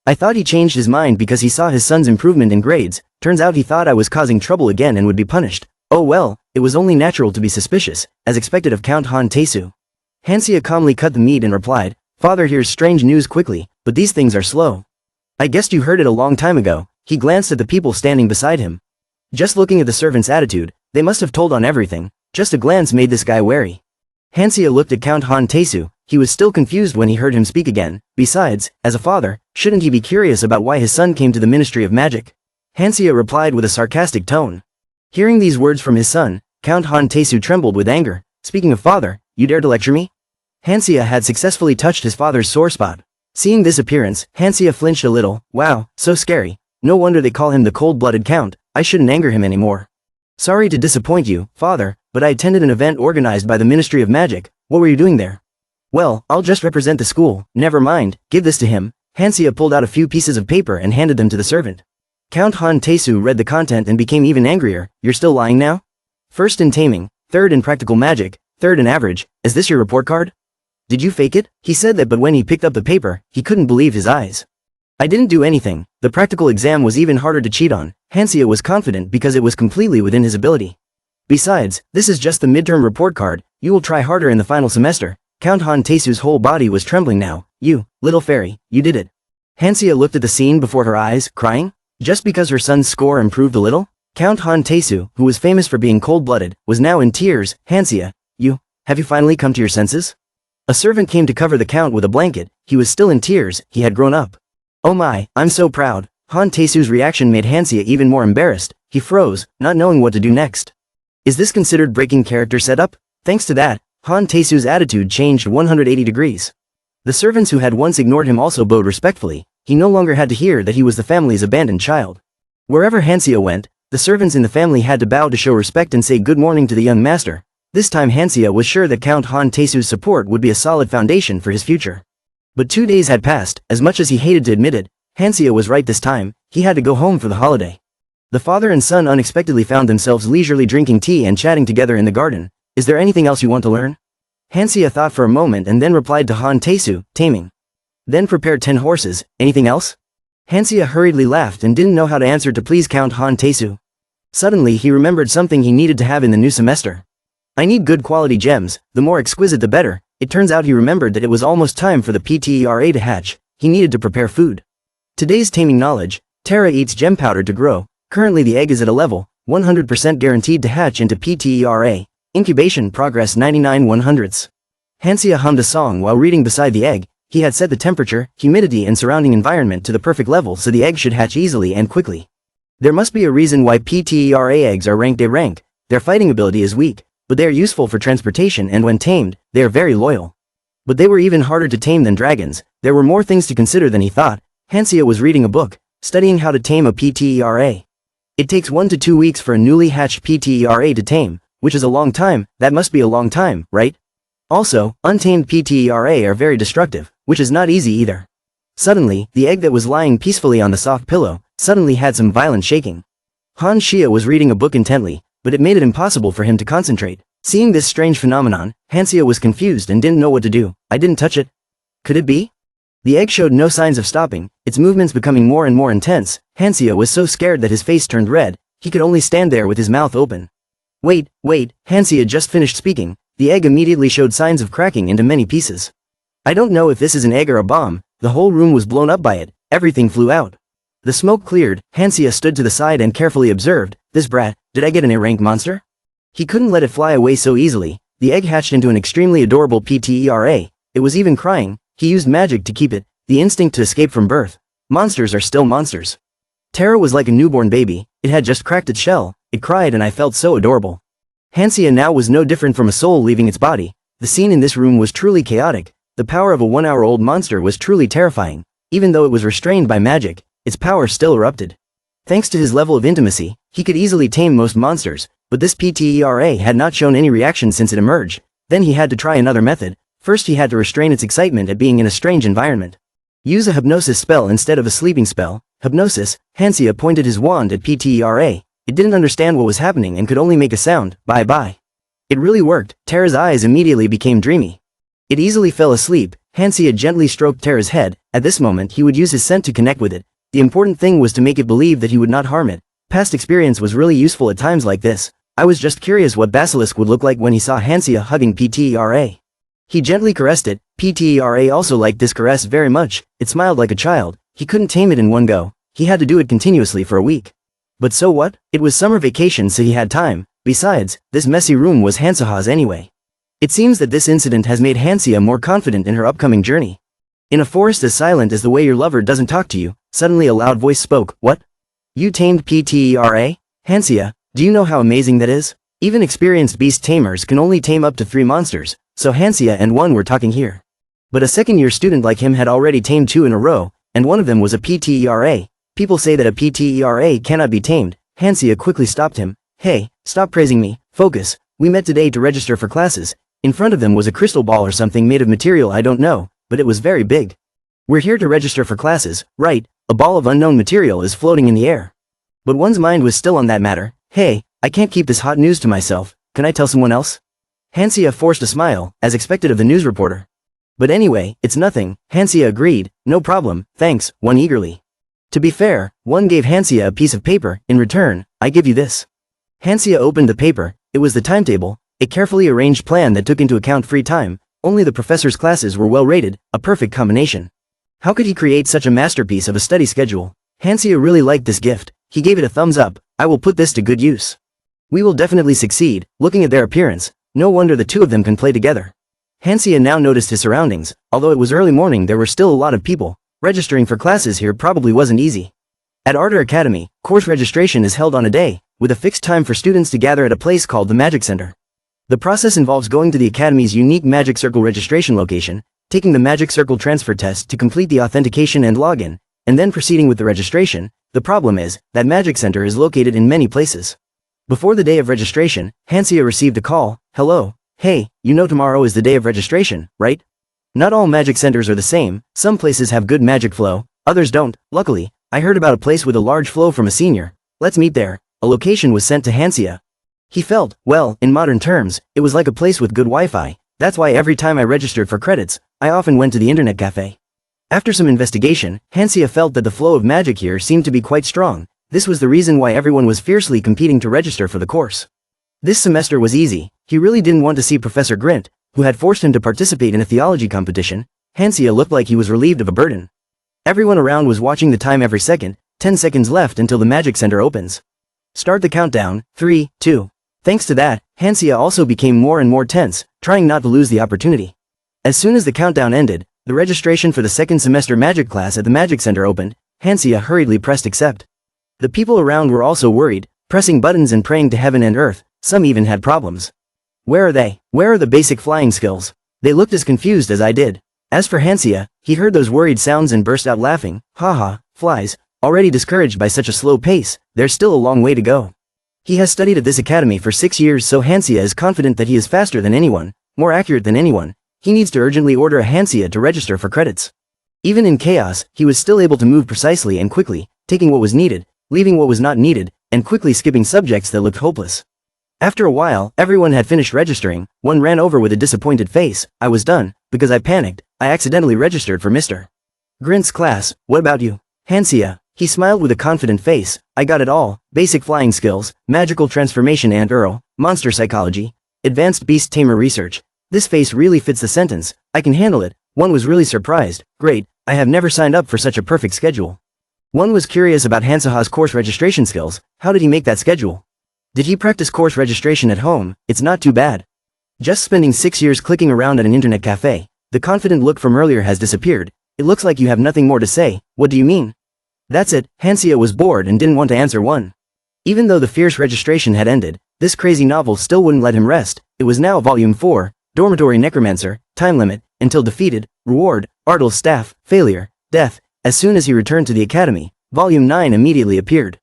I thought he changed his mind because he saw his son's improvement in grades. Turns out he thought I was causing trouble again and would be punished. Oh well, it was only natural to be suspicious, as expected of Count Han Tae-soo. Han-sia calmly cut the meat and replied, Father hears strange news quickly, but these things are slow. I guessed you heard it a long time ago. He glanced at the people standing beside him. Just looking at the servant's attitude, they must have told on everything. Just a glance made this guy wary. Han-sia looked at Count Han Tae-soo. He was still confused when he heard him speak again. Besides, as a father, shouldn't he be curious about why his son came to the Ministry of Magic? Han-sia replied with a sarcastic tone. Hearing these words from his son, Count Han Tae-soo trembled with anger. Speaking of father, you dare to lecture me? Han-sia had successfully touched his father's sore spot. Seeing this appearance, Hansia flinched a little. Wow, so scary. No wonder they call him the cold-blooded count. I shouldn't anger him anymore. Sorry to disappoint you, father, but I attended an event organized by the Ministry of Magic. What were you doing there? Well, I'll just represent the school. Never mind, give this to him. Hansia pulled out a few pieces of paper and handed them to the servant. Count Han Taesu read the content and became even angrier. You're still lying now? First in taming, third in practical magic, third in average. Is this your report card? Did you fake it? He said that, but when he picked up the paper, he couldn't believe his eyes. I didn't do anything. The practical exam was even harder to cheat on. Hansia was confident because it was completely within his ability. Besides, this is just the midterm report card. You will try harder in the final semester. Count Han Taesu's whole body was trembling now. You, little fairy, you did it. Hansia looked at the scene before her eyes, crying. Just because her son's score improved a little? Count Han Taesu, who was famous for being cold-blooded, was now in tears. Hansia, have you finally come to your senses? A servant came to cover the count with a blanket. He was still in tears. He had grown up. Oh my, I'm so proud. Han Taesu's reaction made Hansia even more embarrassed. He froze, not knowing what to do next. Is this considered breaking character setup? Thanks to that, Han Taesu's attitude changed 180 degrees. The servants who had once ignored him also bowed respectfully. He no longer had to hear that he was the family's abandoned child. Wherever Hansia went, the servants in the family had to bow to show respect and say good morning to the young master. This time Hansia was sure that Count Han Taesu's support would be a solid foundation for his future. But 2 days had passed. As much as he hated to admit it, Hansia was right this time. He had to go home for the holiday. The father and son unexpectedly found themselves leisurely drinking tea and chatting together in the garden. Is there anything else you want to learn? Hansia thought for a moment and then replied to Han Taesu, Taming. Then prepared 10 horses. Anything else? Hansia hurriedly laughed and didn't know how to answer to please Count Han Taesu. Suddenly he remembered something he needed to have in the new semester. I need good quality gems, the more exquisite the better. It turns out he remembered that it was almost time for the PTERA to hatch. He needed to prepare food. Today's taming knowledge, Tara eats gem powder to grow. Currently the egg is at a level, 100% guaranteed to hatch into PTERA. Incubation progress 99/100ths. Hansia hummed a song while reading beside the egg. He had set the temperature, humidity and surrounding environment to the perfect level so the egg should hatch easily and quickly. There must be a reason why PTERA eggs are ranked A rank. Their fighting ability is weak, but they are useful for transportation and when tamed, they are very loyal. But they were even harder to tame than dragons. There were more things to consider than he thought. Hansia was reading a book, studying how to tame a PTERA. It takes 1 to 2 weeks for a newly hatched PTERA to tame, which is a long time. That must be a long time, right? Also, untamed PTERA are very destructive, which is not easy either. Suddenly, the egg that was lying peacefully on the soft pillow, suddenly had some violent shaking. Han Xia was reading a book intently, but it made it impossible for him to concentrate. Seeing this strange phenomenon, Hansia was confused and didn't know what to do. I didn't touch it. Could it be? The egg showed no signs of stopping, its movements becoming more and more intense. Hansia was so scared that his face turned red. He could only stand there with his mouth open. Wait, Hansia just finished speaking. The egg immediately showed signs of cracking into many pieces. I don't know if this is an egg or a bomb. The whole room was blown up by it. Everything flew out. The smoke cleared. Hansia stood to the side and carefully observed. This brat, did I get an A-rank monster? He couldn't let it fly away so easily. The egg hatched into an extremely adorable PTERA. It was even crying. He used magic to keep it, the instinct to escape from birth. Monsters are still monsters. Tara was like a newborn baby. It had just cracked its shell. It cried and I felt so adorable. Hansia now was no different from a soul leaving its body. The scene in this room was truly chaotic. The power of a 1-hour-old monster was truly terrifying. Even though it was restrained by magic, its power still erupted. Thanks to his level of intimacy, he could easily tame most monsters, but this PTERA had not shown any reaction since it emerged. Then he had to try another method. First he had to restrain its excitement at being in a strange environment. Use a hypnosis spell instead of a sleeping spell. Hypnosis. Hansia pointed his wand at PTERA. It didn't understand what was happening and could only make a sound, bye-bye. It really worked. Tara's eyes immediately became dreamy. It easily fell asleep. Hansia gently stroked Tara's head. At this moment he would use his scent to connect with it. The important thing was to make it believe that he would not harm it. Past experience was really useful at times like this. I was just curious what Basilisk would look like when he saw Hansia hugging PTERA. He gently caressed it. PTERA also liked this caress very much. It smiled like a child. He couldn't tame it in one go. He had to do it continuously for a week. But so what? It was summer vacation so he had time. Besides, this messy room was Hansaha's anyway. It seems that this incident has made Hansia more confident in her upcoming journey. In a forest as silent as the way your lover doesn't talk to you, suddenly a loud voice spoke. What? You tamed PTERA? Hansia, do you know how amazing that is? Even experienced beast tamers can only tame up to 3 monsters, so Hansia and one were talking here. But a second-year student like him had already tamed 2 in a row, and one of them was a PTERA. People say that a PTERA cannot be tamed. Hansia quickly stopped him. Hey, stop praising me, focus. We met today to register for classes. In front of them was a crystal ball or something made of material I don't know, but it was very big. We're here to register for classes, right? A ball of unknown material is floating in the air. But one's mind was still on that matter. Hey, I can't keep this hot news to myself. Can I tell someone else? Hansia forced a smile, as expected of the news reporter. But anyway, it's nothing, Hansia agreed. No problem, thanks, one eagerly. To be fair, one gave Hansia a piece of paper. In return, I give you this. Hansia opened the paper. It was the timetable, a carefully arranged plan that took into account free time. Only the professor's classes were well rated, a perfect combination. How could he create such a masterpiece of a study schedule? Hansia really liked this gift. He gave it a thumbs up. I will put this to good use. We will definitely succeed. Looking at their appearance, no wonder the two of them can play together. Hansia now noticed his surroundings. Although it was early morning, there were still a lot of people. Registering for classes here probably wasn't easy. At Ardor Academy, course registration is held on a day, with a fixed time for students to gather at a place called the Magic Center. The process involves going to the Academy's unique Magic Circle registration location, taking the Magic Circle transfer test to complete the authentication and login, and then proceeding with the registration. The problem is that Magic Center is located in many places. Before the day of registration, Hansia received a call. Hello, hey, you know tomorrow is the day of registration, right? Not all magic centers are the same. Some places have good magic flow, others don't. Luckily, I heard about a place with a large flow from a senior. Let's meet there. A location was sent to Hansia. He felt, well, in modern terms, it was like a place with good Wi-Fi. That's why every time I registered for credits, I often went to the internet cafe. After some investigation, Hansia felt that the flow of magic here seemed to be quite strong. This was the reason why everyone was fiercely competing to register for the course. This semester was easy. He really didn't want to see Professor Grint, who had forced him to participate in a theology competition. Hansia looked like he was relieved of a burden. Everyone around was watching the time every second. 10 seconds left until the Magic Center opens. Start the countdown. 3, 2. Thanks to that, Hansia also became more and more tense, trying not to lose the opportunity. As soon as the countdown ended, the registration for the second semester magic class at the Magic Center opened. Hansia hurriedly pressed accept. The people around were also worried, pressing buttons and praying to heaven and earth. Some even had problems. Where are they? Where are the basic flying skills? They looked as confused as I did. As for Hansia, he heard those worried sounds and burst out laughing. Haha, flies. Already discouraged by such a slow pace, there's still a long way to go. He has studied at this academy for 6 years, so Hansia is confident that he is faster than anyone, more accurate than anyone. He needs to urgently order a Hansia to register for credits. Even in chaos, he was still able to move precisely and quickly, taking what was needed, leaving what was not needed, and quickly skipping subjects that looked hopeless. After a while, everyone had finished registering. One ran over with a disappointed face. I was done, because I panicked. I accidentally registered for Mr. Grint's class. What about you? Hansia. He smiled with a confident face. I got it all. Basic flying skills, magical transformation and monster psychology, advanced beast tamer research. This face really fits the sentence. I can handle it. One was really surprised. Great, I have never signed up for such a perfect schedule. One was curious about Hansaha's course registration skills. How did he make that schedule? Did he practice course registration at home? It's not too bad. Just spending 6 years clicking around at an internet cafe. The confident look from earlier has disappeared. It looks like you have nothing more to say. What do you mean? That's it. Hansia was bored and didn't want to answer one. Even though the fierce registration had ended, this crazy novel still wouldn't let him rest. It was now Volume 4, Dormitory Necromancer, Time Limit, Until Defeated, Reward, Ardel's Staff, Failure, Death. As soon as he returned to the academy, Volume 9 immediately appeared.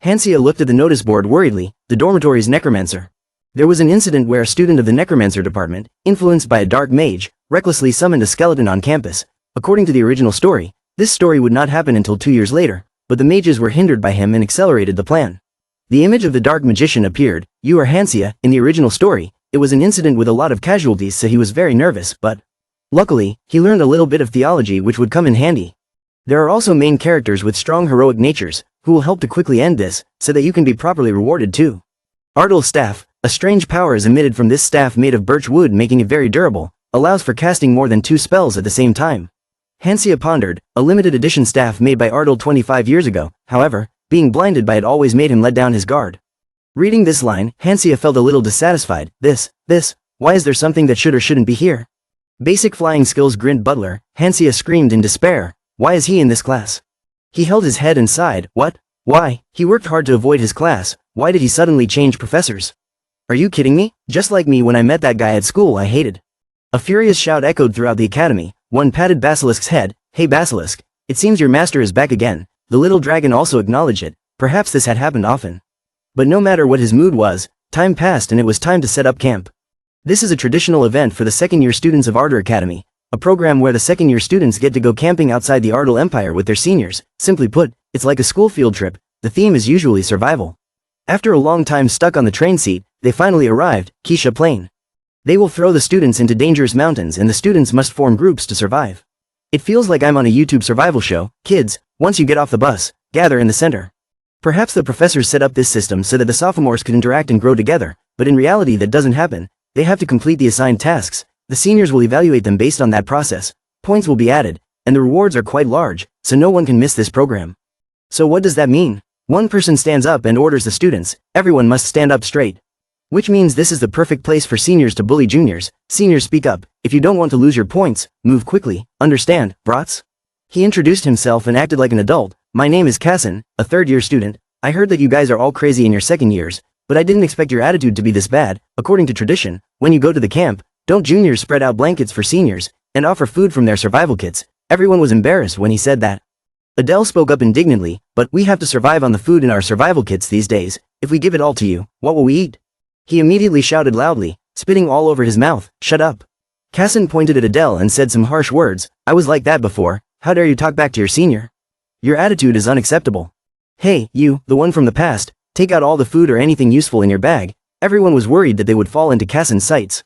Hansia looked at the notice board worriedly. The dormitory's necromancer. There was an incident where a student of the necromancer department, influenced by a dark mage, recklessly summoned a skeleton on campus. According to the original story, this story would not happen until 2 years later, but the mages were hindered by him and accelerated the plan. The image of the dark magician appeared. You are Hansia. In the original story, it was an incident with a lot of casualties, so he was very nervous, but luckily, he learned a little bit of theology which would come in handy. There are also main characters with strong heroic natures, who will help to quickly end this, so that you can be properly rewarded too. Ardel's Staff. A strange power is emitted from this staff made of birch wood, making it very durable, allows for casting more than 2 spells at the same time. Hansia pondered. A limited edition staff made by Ardel 25 years ago. However, being blinded by it always made him let down his guard. Reading this line, Hansia felt a little dissatisfied. This, why is there something that should or shouldn't be here? Basic flying skills. Grint Butler. Hansia screamed in despair. Why is he in this class? He held his head and sighed. What? Why? He worked hard to avoid his class. Why did he suddenly change professors? Are you kidding me? Just like me when I met that guy at school I hated. A furious shout echoed throughout the academy. One patted Basilisk's head. Hey Basilisk, it seems your master is back again. The little dragon also acknowledged it. Perhaps this had happened often. But no matter what his mood was, time passed and it was time to set up camp. This is a traditional event for the second-year students of Ardor Academy, a program where the second-year students get to go camping outside the Ardor Empire with their seniors. Simply put, it's like a school field trip. The theme is usually survival. After a long time stuck on the train seat, they finally arrived, Keisha Plain. They will throw the students into dangerous mountains and the students must form groups to survive. It feels like I'm on a YouTube survival show. Kids, once you get off the bus, gather in the center. Perhaps the professors set up this system so that the sophomores could interact and grow together, but in reality that doesn't happen. They have to complete the assigned tasks. The seniors will evaluate them based on that process. Points will be added, and the rewards are quite large, so no one can miss this program. So what does that mean? One person stands up and orders the students. Everyone must stand up straight. Which means this is the perfect place for seniors to bully juniors. Seniors speak up. If you don't want to lose your points, move quickly. Understand, brats? He introduced himself and acted like an adult. My name is Kassan, a third-year student. I heard that you guys are all crazy in your second years, but I didn't expect your attitude to be this bad. According to tradition, when you go to the camp, don't juniors spread out blankets for seniors and offer food from their survival kits? Everyone was embarrassed when he said that. Adele spoke up indignantly, but we have to survive on the food in our survival kits these days. If we give it all to you, what will we eat? He immediately shouted loudly, spitting all over his mouth, shut up. Kassan pointed at Adele and said some harsh words. I was like that before. How dare you talk back to your senior? Your attitude is unacceptable. Hey, you, the one from the past, take out all the food or anything useful in your bag. Everyone was worried that they would fall into Kassan's sights.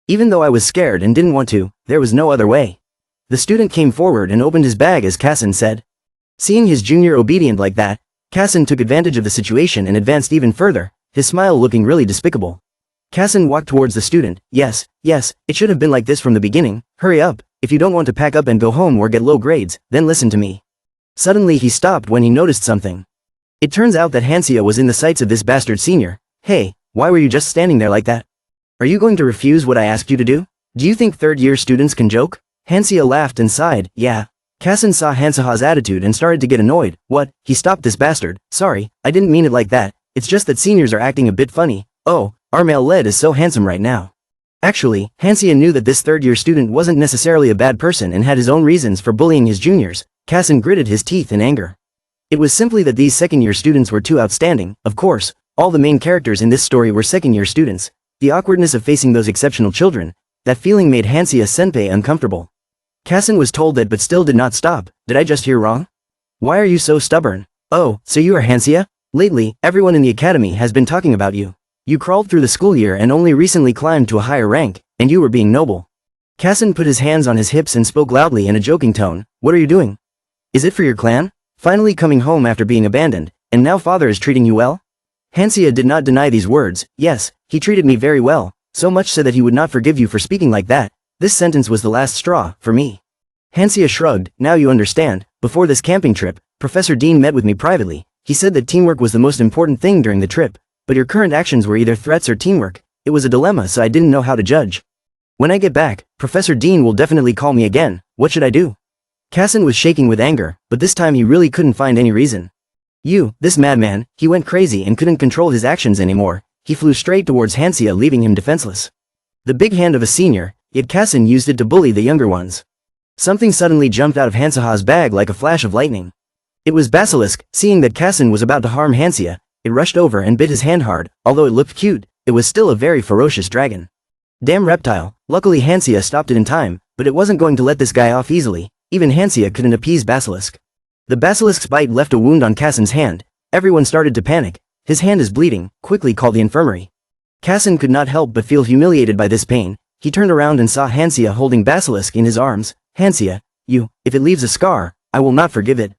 Even though I was scared and didn't want to, there was no other way. The student came forward and opened his bag as Kassan said. Seeing his junior obedient like that, Kassan took advantage of the situation and advanced even further, his smile looking really despicable. Kassan walked towards the student. Yes, it should have been like this from the beginning. Hurry up, if you don't want to pack up and go home or get low grades, then listen to me. Suddenly he stopped when he noticed something. It turns out that Hansia was in the sights of this bastard senior. Hey, why were you just standing there like that? Are you going to refuse what I asked you to do? Do you think third-year students can joke? Hansia laughed and sighed. Yeah. Kassan saw Hansaha's attitude and started to get annoyed. What? He stopped this bastard. Sorry, I didn't mean it like that. It's just that seniors are acting a bit funny. Oh, our male lead is so handsome right now. Actually, Hansia knew that this third-year student wasn't necessarily a bad person and had his own reasons for bullying his juniors. Kassan gritted his teeth in anger. It was simply that these second-year students were too outstanding. Of course, all the main characters in this story were second-year students. The awkwardness of facing those exceptional children, that feeling made Hansia senpai uncomfortable. Kassan was told that but still did not stop. Did I just hear wrong? Why are you so stubborn? Oh, so you are Hansia? Lately, everyone in the academy has been talking about you. You crawled through the school year and only recently climbed to a higher rank, and you were being noble. Kassan put his hands on his hips and spoke loudly in a joking tone. What are you doing? Is it for your clan? Finally coming home after being abandoned, and now father is treating you well? Hansia did not deny these words. Yes, he treated me very well, so much so that he would not forgive you for speaking like that. This sentence was the last straw, for me. Hansia shrugged. Now you understand. Before this camping trip, Professor Dean met with me privately. He said that teamwork was the most important thing during the trip, but your current actions were either threats or teamwork. It was a dilemma, so I didn't know how to judge. When I get back, Professor Dean will definitely call me again. What should I do? Kassan was shaking with anger, but this time he really couldn't find any reason. This madman, he went crazy and couldn't control his actions anymore. He flew straight towards Hansia, leaving him defenseless. The big hand of a senior, yet Kassan used it to bully the younger ones. Something suddenly jumped out of Hansaha's bag like a flash of lightning. It was Basilisk. Seeing that Kassan was about to harm Hansia, it rushed over and bit his hand hard. Although it looked cute, it was still a very ferocious dragon. Damn reptile. Luckily Hansia stopped it in time, but it wasn't going to let this guy off easily. Even Hansia couldn't appease Basilisk. The Basilisk's bite left a wound on Kassan's hand. Everyone started to panic. His hand is bleeding. Quickly call the infirmary. Kassan could not help but feel humiliated by this pain. He turned around and saw Hansia holding Basilisk in his arms. Hansia, if it leaves a scar, I will not forgive it.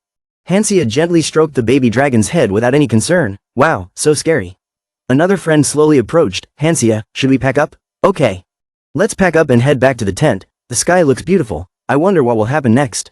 Hansia gently stroked the baby dragon's head without any concern. Wow, so scary. Another friend slowly approached. Hansia, should we pack up? Okay. Let's pack up and head back to the tent. The sky looks beautiful. I wonder what will happen next.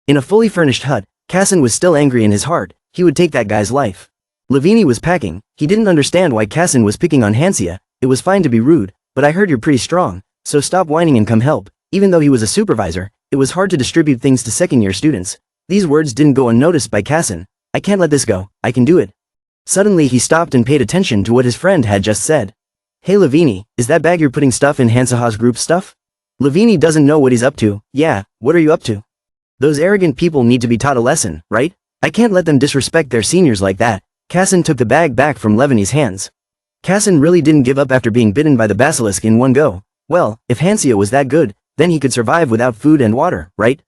In a fully furnished hut, Kassan was still angry in his heart. He would take that guy's life. Lehan was packing. He didn't understand why Kassan was picking on Hansia. It was fine to be rude, but I heard you're pretty strong, so stop whining and come help. Even though he was a supervisor, it was hard to distribute things to second-year students. These words didn't go unnoticed by Kassan. I can't let this go. I can do it. Suddenly he stopped and paid attention to what his friend had just said. Hey Lehan, is that bag you're putting stuff in Hansaha's group stuff? Lehan doesn't know what he's up to. Yeah, what are you up to? Those arrogant people need to be taught a lesson, right? I can't let them disrespect their seniors like that. Cassin took the bag back from Lehan's hands. Cassin really didn't give up after being bitten by the basilisk in one go. Well, if Hansia was that good, then he could survive without food and water, right?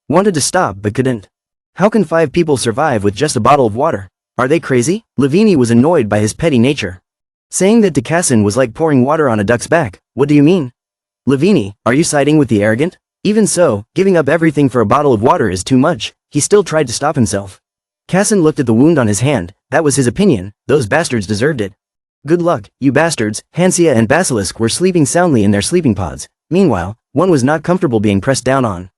Wanted to stop but couldn't. How can 5 people survive with just a bottle of water? Are they crazy? Lehan was annoyed by his petty nature. Saying that to Cassin was like pouring water on a duck's back. What do you mean? Lehan, are you siding with the arrogant? Even so, giving up everything for a bottle of water is too much. He still tried to stop himself. Cassin looked at the wound on his hand. That was his opinion. Those bastards deserved it. Good luck, you bastards. Hansia and Basilisk were sleeping soundly in their sleeping pods. Meanwhile, one was not comfortable being pressed down on.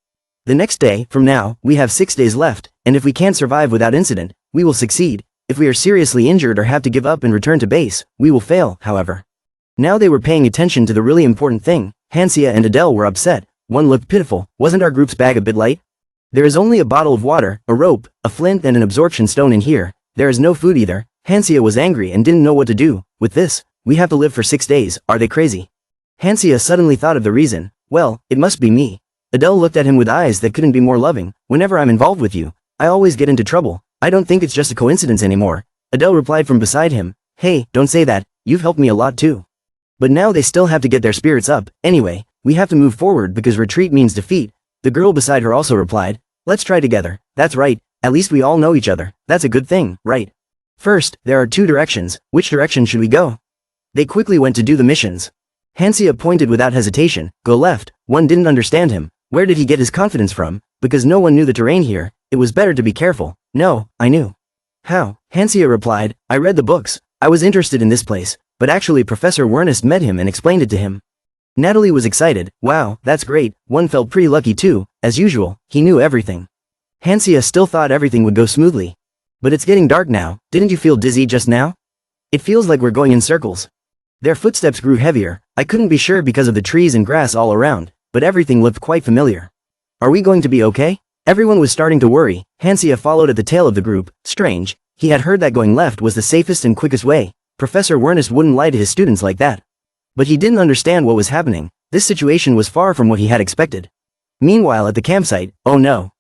The next day, from now, we have 6 days left, and if we can't survive without incident, we will succeed. If we are seriously injured or have to give up and return to base, we will fail, however. Now they were paying attention to the really important thing. Hansia and Adele were upset. One looked pitiful. Wasn't our group's bag a bit light? There is only a bottle of water, a rope, a flint and an absorption stone in here. There is no food either. Hansia was angry and didn't know what to do. With this, we have to live for 6 days. Are they crazy? Hansia suddenly thought of the reason. Well, it must be me. Adele looked at him with eyes that couldn't be more loving. Whenever I'm involved with you, I always get into trouble. I don't think it's just a coincidence anymore. Adele replied from beside him. Hey, don't say that. You've helped me a lot too. But now they still have to get their spirits up. Anyway, we have to move forward because retreat means defeat. The girl beside her also replied. Let's try together. That's right. At least we all know each other. That's a good thing, right? First, there are 2 directions. Which direction should we go? They quickly went to do the missions. Hansia pointed without hesitation. Go left. One didn't understand him. Where did he get his confidence from? Because no one knew the terrain here. It was better to be careful. No, I knew. How? Hansia replied. I read the books. I was interested in this place, but actually Professor Wernest met him and explained it to him. Natalie was excited. Wow, that's great. One felt pretty lucky too. As usual, he knew everything. Hansia still thought everything would go smoothly. But it's getting dark now. Didn't you feel dizzy just now? It feels like we're going in circles. Their footsteps grew heavier. I couldn't be sure because of the trees and grass all around, but everything looked quite familiar. Are we going to be okay? Everyone was starting to worry. Hansia followed at the tail of the group. Strange. He had heard that going left was the safest and quickest way. Professor Wernest wouldn't lie to his students like that. But he didn't understand what was happening. This situation was far from what he had expected. Meanwhile at the campsite, oh no.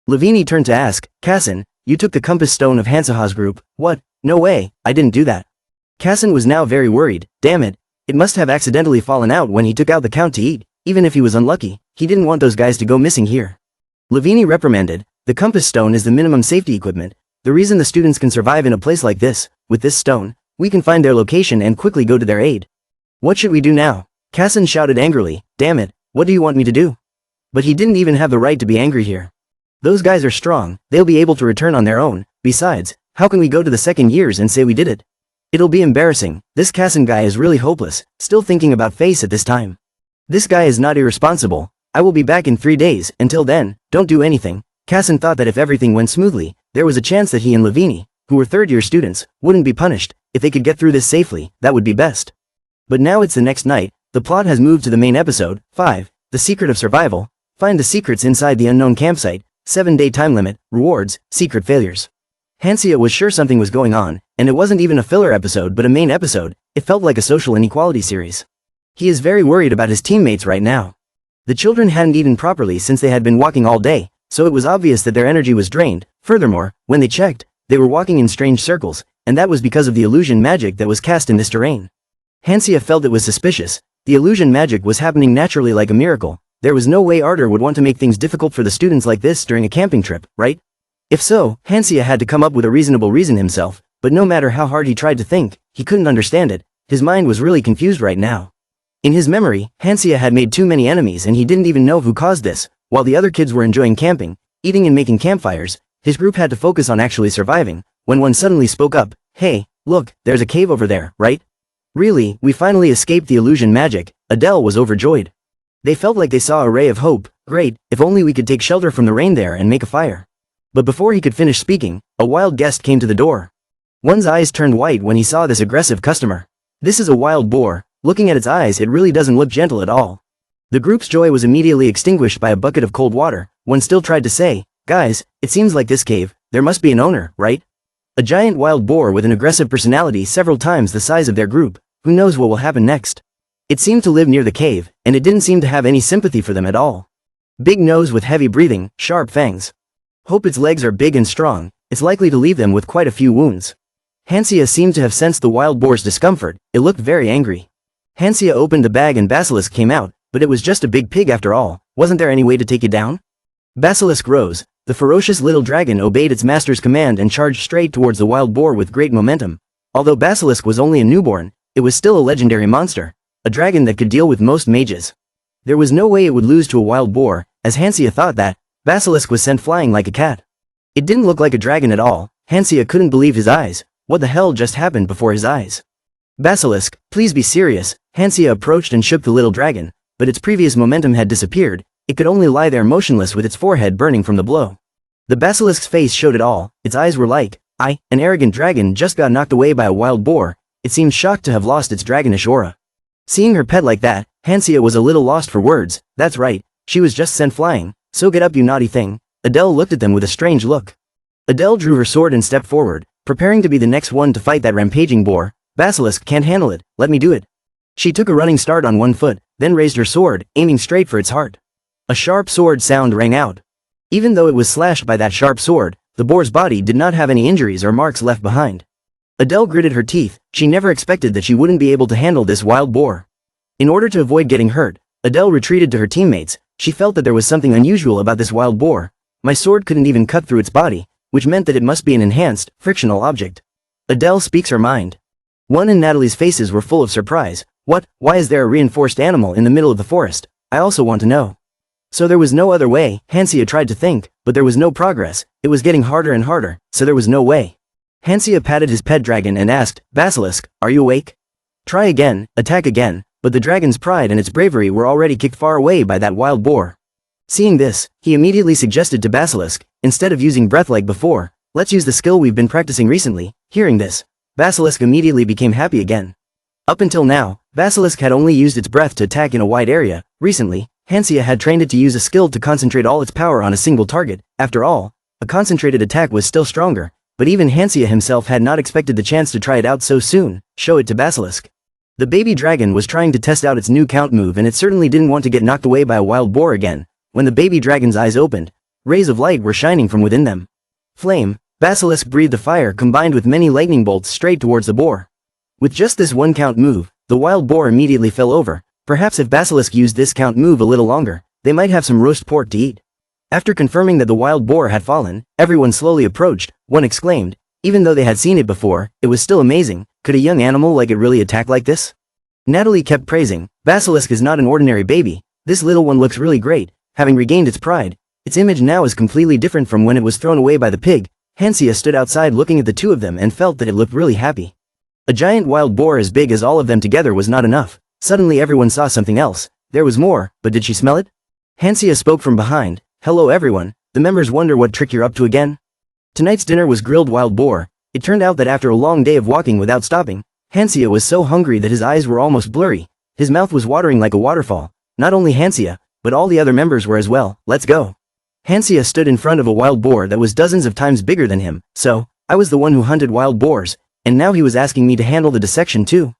Lehan turned to ask, Cassin, you took the compass stone of Hansaha's group. What? No way, I didn't do that. Cassin was now very worried. Damn it. It must have accidentally fallen out when he took out the count to eat. Even if he was unlucky, he didn't want those guys to go missing here. Lehan reprimanded, the compass stone is the minimum safety equipment. The reason the students can survive in a place like this, with this stone, we can find their location and quickly go to their aid. What should we do now? Cassin shouted angrily, damn it, what do you want me to do? But he didn't even have the right to be angry here. Those guys are strong, they'll be able to return on their own. Besides, how can we go to the second years and say we did it? It'll be embarrassing. This Cassin guy is really hopeless, still thinking about face at this time. This guy is not irresponsible. I will be back in 3 days. Until then, don't do anything. Cassin thought that if everything went smoothly, there was a chance that he and Lehan, who were third-year students, wouldn't be punished. If they could get through this safely, that would be best. But now it's the next night. The plot has moved to the main episode. 5. The Secret of Survival. Find the secrets inside the unknown campsite. 7-day time limit. Rewards. Secret failures. Hansia was sure something was going on, and it wasn't even a filler episode but a main episode. It felt like a social inequality series. He is very worried about his teammates right now. The children hadn't eaten properly since they had been walking all day, so it was obvious that their energy was drained. Furthermore, when they checked, they were walking in strange circles, and that was because of the illusion magic that was cast in this terrain. Hansia felt it was suspicious. The illusion magic was happening naturally like a miracle. There was no way Arthur would want to make things difficult for the students like this during a camping trip, right? If so, Hansia had to come up with a reasonable reason himself, but no matter how hard he tried to think, he couldn't understand it. His mind was really confused right now. In his memory, Hansia had made too many enemies and he didn't even know who caused this. While the other kids were enjoying camping, eating and making campfires, his group had to focus on actually surviving, when one suddenly spoke up, hey, look, there's a cave over there, right? Really, we finally escaped the illusion magic. Adele was overjoyed. They felt like they saw a ray of hope. Great, if only we could take shelter from the rain there and make a fire. But before he could finish speaking, a wild guest came to the door. One's eyes turned white when he saw this aggressive customer. This is a wild boar. Looking at its eyes, it really doesn't look gentle at all. The group's joy was immediately extinguished by a bucket of cold water. One still tried to say, guys, it seems like this cave, there must be an owner, right? A giant wild boar with an aggressive personality several times the size of their group. Who knows what will happen next? It seemed to live near the cave, and it didn't seem to have any sympathy for them at all. Big nose with heavy breathing, sharp fangs. Hope its legs are big and strong, it's likely to leave them with quite a few wounds. Hansia seemed to have sensed the wild boar's discomfort, it looked very angry. Hansia opened the bag and Basilisk came out, but it was just a big pig after all, wasn't there any way to take it down? Basilisk rose, the ferocious little dragon obeyed its master's command and charged straight towards the wild boar with great momentum. Although Basilisk was only a newborn, it was still a legendary monster, a dragon that could deal with most mages. There was no way it would lose to a wild boar, as Hansia thought that. Basilisk was sent flying like a cat. It didn't look like a dragon at all. Hansia couldn't believe his eyes. What the hell just happened before his eyes? Basilisk, please be serious. Hansia approached and shook the little dragon, but its previous momentum had disappeared. It could only lie there motionless with its forehead burning from the blow. The basilisk's face showed it all. Its eyes were like, an arrogant dragon just got knocked away by a wild boar. It seemed shocked to have lost its dragonish aura. Seeing her pet like that, Hansia was a little lost for words. That's right, she was just sent flying, so get up you naughty thing. Adele looked at them with a strange look. Adele drew her sword and stepped forward, preparing to be the next one to fight that rampaging boar. Basilisk can't handle it, let me do it. She took a running start on one foot, then raised her sword, aiming straight for its heart. A sharp sword sound rang out. Even though it was slashed by that sharp sword, the boar's body did not have any injuries or marks left behind. Adele gritted her teeth, she never expected that she wouldn't be able to handle this wild boar. In order to avoid getting hurt, Adele retreated to her teammates. She felt that there was something unusual about this wild boar. My sword couldn't even cut through its body, which meant that it must be an enhanced, frictional object. Adele speaks her mind. One and Natalie's faces were full of surprise. What? Why is there a reinforced animal in the middle of the forest? I also want to know. So there was no other way. Hansia tried to think, but there was no progress. It was getting harder and harder, so there was no way. Hansia patted his pet dragon and asked, Basilisk, are you awake? Try again, attack again, but the dragon's pride and its bravery were already kicked far away by that wild boar. Seeing this, he immediately suggested to Basilisk, instead of using breath like before, let's use the skill we've been practicing recently. Hearing this, Basilisk immediately became happy again. Up until now, Basilisk had only used its breath to attack in a wide area. Recently, Hansia had trained it to use a skill to concentrate all its power on a single target. After all, a concentrated attack was still stronger, but even Hansia himself had not expected the chance to try it out so soon. Show it to Basilisk. The baby dragon was trying to test out its new count move and it certainly didn't want to get knocked away by a wild boar again. When the baby dragon's eyes opened, rays of light were shining from within them. Flame, Basilisk breathed the fire combined with many lightning bolts straight towards the boar. With just this one count move, the wild boar immediately fell over. Perhaps if Basilisk used this count move a little longer, they might have some roast pork to eat. After confirming that the wild boar had fallen, everyone slowly approached. One exclaimed, even though they had seen it before, it was still amazing. Could a young animal like it really attack like this? Natalie kept praising, Basilisk is not an ordinary baby. This little one looks really great. Having regained its pride, its image now is completely different from when it was thrown away by the pig. Hansia stood outside looking at the two of them and felt that it looked really happy. A giant wild boar as big as all of them together was not enough. Suddenly everyone saw something else. There was more, but did she smell it? Hansia spoke from behind. Hello everyone, the members wonder what trick you're up to again? Tonight's dinner was grilled wild boar. It turned out that after a long day of walking without stopping, Hansia was so hungry that his eyes were almost blurry. His mouth was watering like a waterfall. Not only Hansia, but all the other members were as well. Let's go. Hansia stood in front of a wild boar that was dozens of times bigger than him. So, I was the one who hunted wild boars, and now he was asking me to handle the dissection too.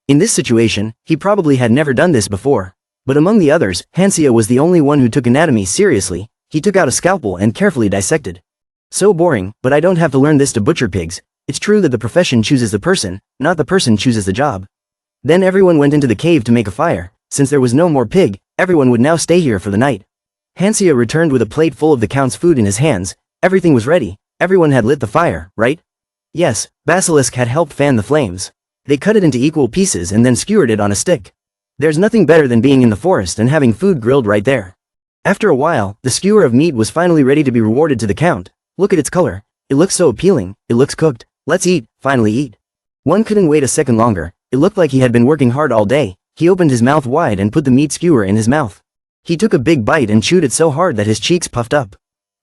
In this situation, he probably had never done this before. But among the others, Hansia was the only one who took anatomy seriously. He took out a scalpel and carefully dissected. So boring, but I don't have to learn this to butcher pigs. It's true that the profession chooses the person, not the person chooses the job. Then everyone went into the cave to make a fire. Since there was no more pig, everyone would now stay here for the night. Hansia returned with a plate full of the count's food in his hands. Everything was ready. Everyone had lit the fire, right? Yes, Basilisk had helped fan the flames. They cut it into equal pieces and then skewered it on a stick. There's nothing better than being in the forest and having food grilled right there. After a while, the skewer of meat was finally ready to be rewarded to the count. Look at its color. It looks so appealing. It looks cooked. Let's eat, finally eat. One couldn't wait a second longer. It looked like he had been working hard all day. He opened his mouth wide and put the meat skewer in his mouth. He took a big bite and chewed it so hard that his cheeks puffed up.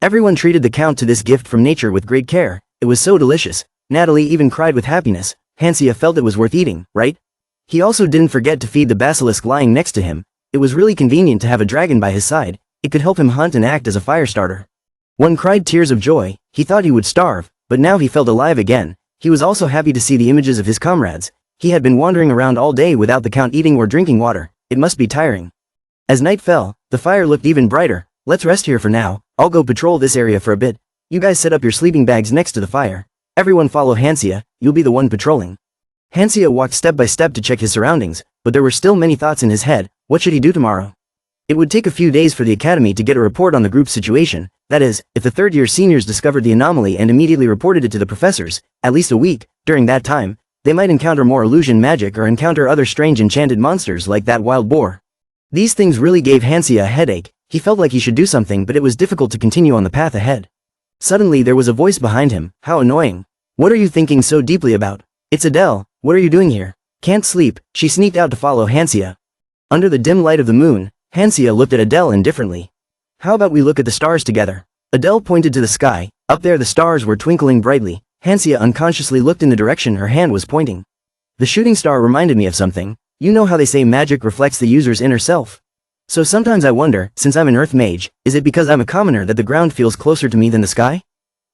Everyone treated the count to this gift from nature with great care. It was so delicious. Natalie even cried with happiness. Hansia felt it was worth eating, right? He also didn't forget to feed the basilisk lying next to him. It was really convenient to have a dragon by his side. It could help him hunt and act as a fire starter. One cried tears of joy. He thought he would starve, but now he felt alive again. He was also happy to see the images of his comrades. He had been wandering around all day without the count eating or drinking water. It must be tiring. As night fell, the fire looked even brighter. Let's rest here for now. I'll go patrol this area for a bit. You guys set up your sleeping bags next to the fire. Everyone follow Hansia, you'll be the one patrolling. Hansia walked step by step to check his surroundings, but there were still many thoughts in his head. What should he do tomorrow? It would take a few days for the academy to get a report on the group's situation. That is, if the third-year seniors discovered the anomaly and immediately reported it to the professors, at least a week. During that time, they might encounter more illusion magic or encounter other strange enchanted monsters like that wild boar. These things really gave Hansia a headache. He felt like he should do something, but it was difficult to continue on the path ahead. Suddenly there was a voice behind him. How annoying. What are you thinking so deeply about? It's Adele. What are you doing here? Can't sleep. She sneaked out to follow Hansia. Under the dim light of the moon, Hansia looked at Adele indifferently. How about we look at the stars together? Adele pointed to the sky. Up there the stars were twinkling brightly. Hansia unconsciously looked in the direction her hand was pointing. The shooting star reminded me of something. You know how they say magic reflects the user's inner self? So sometimes I wonder, since I'm an earth mage, is it because I'm a commoner that the ground feels closer to me than the sky?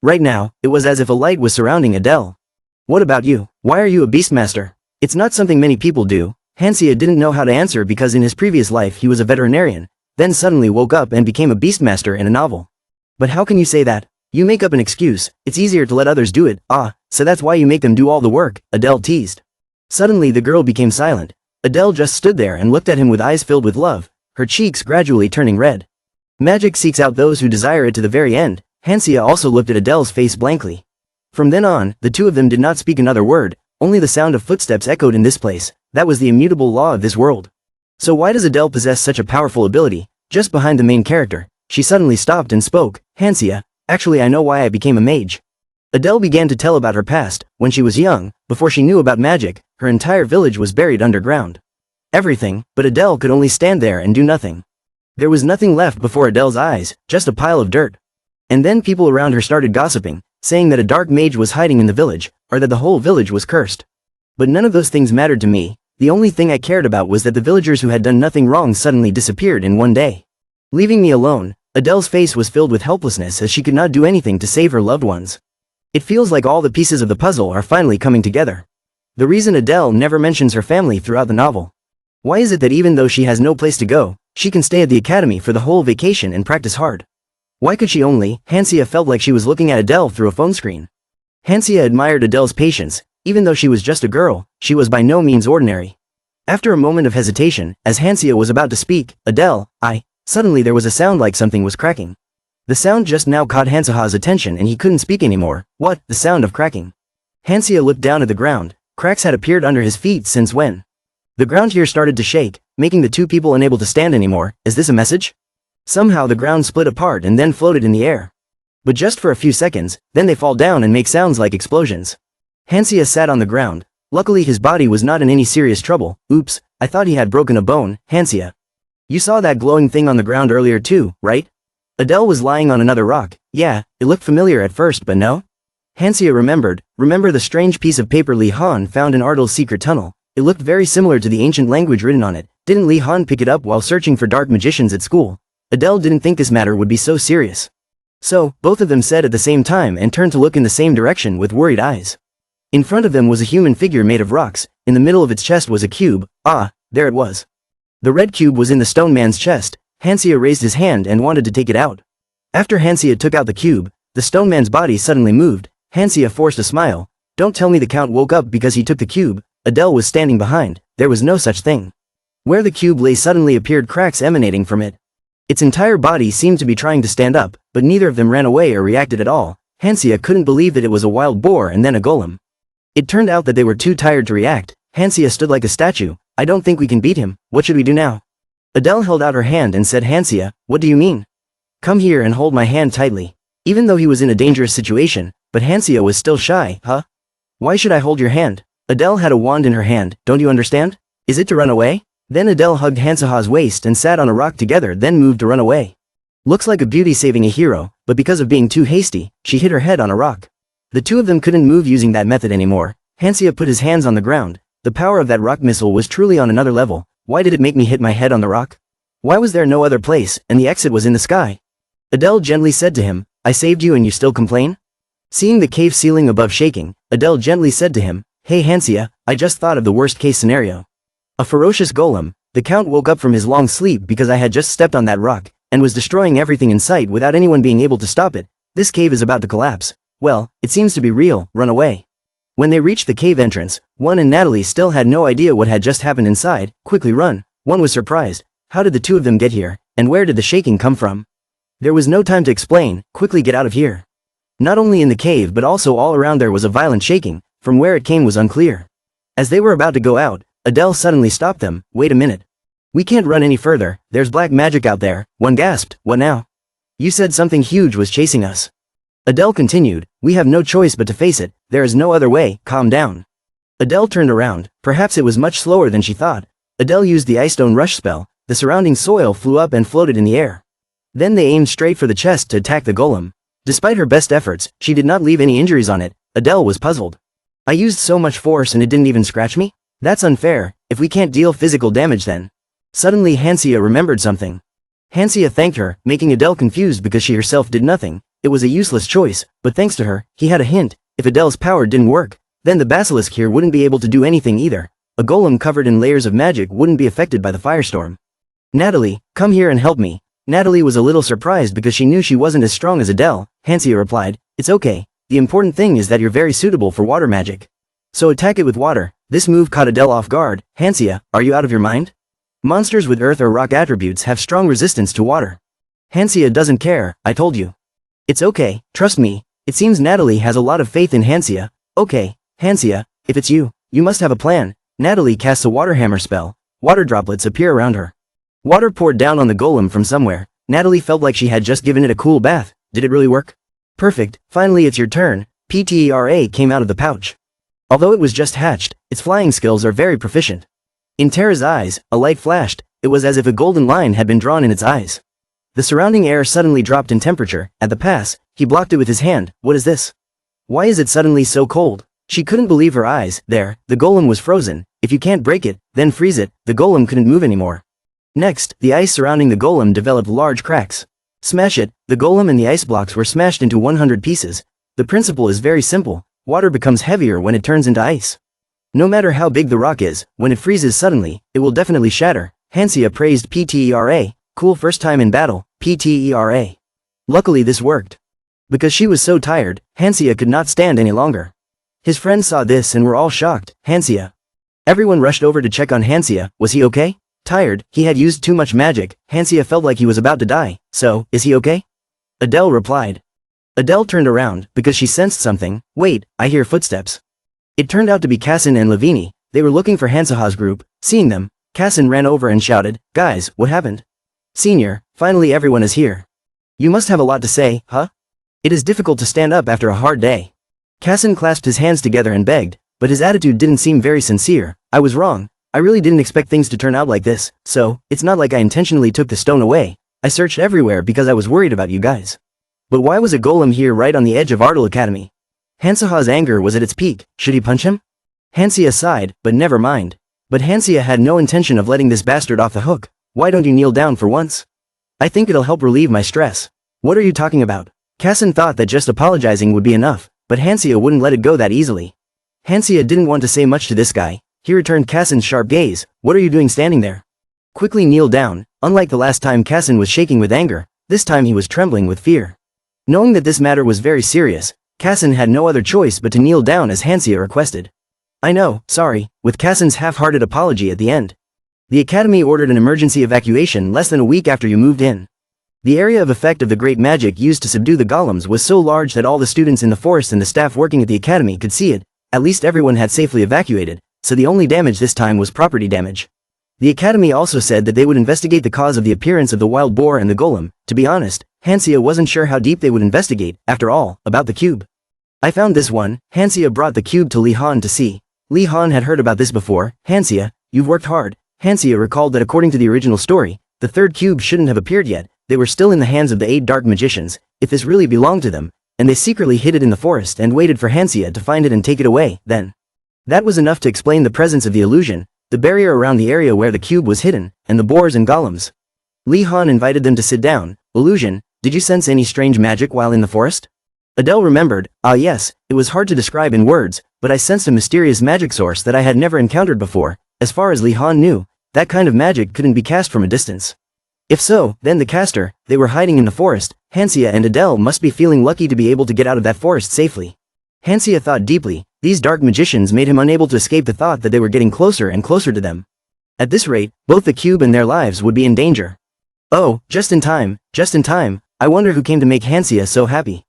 Right now, it was as if a light was surrounding Adele. What about you? Why are you a beastmaster? It's not something many people do. Hansia didn't know how to answer because in his previous life he was a veterinarian, then suddenly woke up and became a beastmaster in a novel. But how can you say that? You make up an excuse. It's easier to let others do it. Ah, so that's why you make them do all the work, Adele teased. Suddenly the girl became silent. Adele just stood there and looked at him with eyes filled with love, her cheeks gradually turning red. Magic seeks out those who desire it to the very end. Hansia also looked at Adele's face blankly. From then on, the two of them did not speak another word, only the sound of footsteps echoed in this place. That was the immutable law of this world. So why does Adele possess such a powerful ability? Just behind the main character, she suddenly stopped and spoke. Hansia, actually I know why I became a mage. Adele began to tell about her past. When she was young, before she knew about magic, her entire village was buried underground. Everything, but Adele could only stand there and do nothing. There was nothing left before Adele's eyes, just a pile of dirt. And then people around her started gossiping, saying that a dark mage was hiding in the village, or that the whole village was cursed. But none of those things mattered to me. The only thing I cared about was that the villagers who had done nothing wrong suddenly disappeared in one day. Leaving me alone, Adele's face was filled with helplessness as she could not do anything to save her loved ones. It feels like all the pieces of the puzzle are finally coming together. The reason Adele never mentions her family throughout the novel. Why is it that even though she has no place to go, she can stay at the academy for the whole vacation and practice hard? Why could she only? Hansia felt like she was looking at Adele through a phone screen. Hansia admired Adele's patience. Even though she was just a girl, she was by no means ordinary. After a moment of hesitation, as Hansia was about to speak, Adele, suddenly there was a sound like something was cracking. The sound just now caught Hansa's attention and he couldn't speak anymore. What? The sound of cracking. Hansia looked down at the ground. Cracks had appeared under his feet since when? The ground here started to shake, making the two people unable to stand anymore. Is this a message? Somehow the ground split apart and then floated in the air. But just for a few seconds, then they fall down and make sounds like explosions. Hansia sat on the ground. Luckily his body was not in any serious trouble. Oops, I thought he had broken a bone. Hansia. You saw that glowing thing on the ground earlier too, right? Adele was lying on another rock. Yeah, it looked familiar at first but no? Hansia remembered. Remember the strange piece of paper Lehan found in Adel's secret tunnel? It looked very similar to the ancient language written on it. Didn't Lehan pick it up while searching for dark magicians at school? Adele didn't think this matter would be so serious. So, both of them said at the same time and turned to look in the same direction with worried eyes. In front of them was a human figure made of rocks. In the middle of its chest was a cube. Ah, there it was. The red cube was in the stone man's chest. Hansia raised his hand and wanted to take it out. After Hansia took out the cube, the stone man's body suddenly moved. Hansia forced a smile. Don't tell me the count woke up because he took the cube. Adele was standing behind. There was no such thing. Where the cube lay suddenly appeared cracks emanating from it. Its entire body seemed to be trying to stand up, but neither of them ran away or reacted at all. Hansia couldn't believe that it was a wild boar and then a golem. It turned out that they were too tired to react. Hansia stood like a statue. I don't think we can beat him. What should we do now? Adele held out her hand and said, Hansia, what do you mean? Come here and hold my hand tightly. Even though he was in a dangerous situation, but Hansia was still shy. Huh? Why should I hold your hand? Adele had a wand in her hand. Don't you understand? Is it to run away? Then Adele hugged Hansa's waist and sat on a rock together, then moved to run away. Looks like a beauty saving a hero, but because of being too hasty, she hit her head on a rock. The two of them couldn't move using that method anymore. Hansia put his hands on the ground. The power of that rock missile was truly on another level. Why did it make me hit my head on the rock? Why was there no other place, and the exit was in the sky? Adele gently said to him, I saved you and you still complain? Seeing the cave ceiling above shaking, Adele gently said to him, Hey Hansia, I just thought of the worst case scenario. A ferocious golem. The count woke up from his long sleep because I had just stepped on that rock, and was destroying everything in sight without anyone being able to stop it. This cave is about to collapse. Well, it seems to be real, run away. When they reached the cave entrance, One and Natalie still had no idea what had just happened inside. Quickly run. One was surprised. How did the two of them get here, and where did the shaking come from? There was no time to explain. Quickly get out of here. Not only in the cave but also all around there was a violent shaking. From where it came was unclear. As they were about to go out, Adele suddenly stopped them. Wait a minute. We can't run any further, there's black magic out there. One gasped. What now? You said something huge was chasing us. Adele continued, we have no choice but to face it, there is no other way, calm down. Adele turned around, perhaps it was much slower than she thought. Adele used the ice stone rush spell, the surrounding soil flew up and floated in the air. Then they aimed straight for the chest to attack the golem. Despite her best efforts, she did not leave any injuries on it. Adele was puzzled. I used so much force and it didn't even scratch me? That's unfair, if we can't deal physical damage then. Suddenly Hansia remembered something. Hansia thanked her, making Adele confused because she herself did nothing. It was a useless choice, but thanks to her, he had a hint. If Adele's power didn't work, then the basilisk here wouldn't be able to do anything either. A golem covered in layers of magic wouldn't be affected by the firestorm. Natalie, come here and help me. Natalie was a little surprised because she knew she wasn't as strong as Adele. Hansia replied, it's okay. The important thing is that you're very suitable for water magic. So attack it with water. This move caught Adele off guard. Hansia, are you out of your mind? Monsters with earth or rock attributes have strong resistance to water. Hansia doesn't care, I told you. It's okay, trust me. It seems Natalie has a lot of faith in Hansia. Okay, Hansia, if it's you, you must have a plan. Natalie casts a water hammer spell. Water droplets appear around her. Water poured down on the golem from somewhere. Natalie felt like she had just given it a cool bath. Did it really work? Perfect, finally it's your turn. Ptera came out of the pouch. Although it was just hatched, its flying skills are very proficient. In Tara's eyes, a light flashed. It was as if a golden line had been drawn in its eyes. The surrounding air suddenly dropped in temperature. At the pass, he blocked it with his hand. What is this? Why is it suddenly so cold? She couldn't believe her eyes. There, the golem was frozen. If you can't break it, then freeze it. The golem couldn't move anymore. Next, the ice surrounding the golem developed large cracks. Smash it. The golem and the ice blocks were smashed into 100 pieces. The principle is very simple. Water becomes heavier when it turns into ice. No matter how big the rock is, when it freezes suddenly, it will definitely shatter. Hansia praised Ptera. Cool first time in battle, Ptera. Luckily this worked. Because she was so tired, Hansia could not stand any longer. His friends saw this and were all shocked. Hansia. Everyone rushed over to check on Hansia. Was he okay? Tired, he had used too much magic. Hansia felt like he was about to die. So, is he okay? Adele replied. Adele turned around, because she sensed something. Wait, I hear footsteps. It turned out to be Cassin and Lavini. They were looking for Hansaha's group. Seeing them, Cassin ran over and shouted, guys, what happened? Senior, finally everyone is here. You must have a lot to say, huh? It is difficult to stand up after a hard day. Cassin clasped his hands together and begged, but his attitude didn't seem very sincere. I was wrong. I really didn't expect things to turn out like this, so, it's not like I intentionally took the stone away. I searched everywhere because I was worried about you guys. But why was a golem here right on the edge of Ardal Academy? Hansaha's anger was at its peak. Should he punch him? Hansia sighed, but never mind. But Hansia had no intention of letting this bastard off the hook. Why don't you kneel down for once? I think it'll help relieve my stress. What are you talking about? Cassin thought that just apologizing would be enough, but Hansia wouldn't let it go that easily. Hansia didn't want to say much to this guy. He returned Cassin's sharp gaze. What are you doing standing there? Quickly kneel down. Unlike the last time Cassin was shaking with anger, this time he was trembling with fear. Knowing that this matter was very serious, Cassin had no other choice but to kneel down as Hansia requested. I know, sorry, with Cassin's half-hearted apology at the end. The Academy ordered an emergency evacuation less than a week after you moved in. The area of effect of the great magic used to subdue the golems was so large that all the students in the forest and the staff working at the Academy could see it. At least everyone had safely evacuated, so the only damage this time was property damage. The Academy also said that they would investigate the cause of the appearance of the wild boar and the golem. To be honest, Hansia wasn't sure how deep they would investigate. After all, about the cube. I found this one. Hansia brought the cube to Lehan to see. Lehan had heard about this before. Hansia, you've worked hard. Hansia recalled that according to the original story, the third cube shouldn't have appeared yet. They were still in the hands of the 8 dark magicians, if this really belonged to them, and they secretly hid it in the forest and waited for Hansia to find it and take it away. Then, that was enough to explain the presence of the illusion, the barrier around the area where the cube was hidden, and the boars and golems. Lehan invited them to sit down. Illusion, did you sense any strange magic while in the forest? Adele remembered, ah yes, it was hard to describe in words, but I sensed a mysterious magic source that I had never encountered before. As far as Lehan knew, that kind of magic couldn't be cast from a distance. If so, then the caster, they were hiding in the forest. Hansia and Adele must be feeling lucky to be able to get out of that forest safely. Hansia thought deeply. These dark magicians made him unable to escape the thought that they were getting closer and closer to them. At this rate, both the cube and their lives would be in danger. Oh, just in time, just in time. I wonder who came to make Hansia so happy.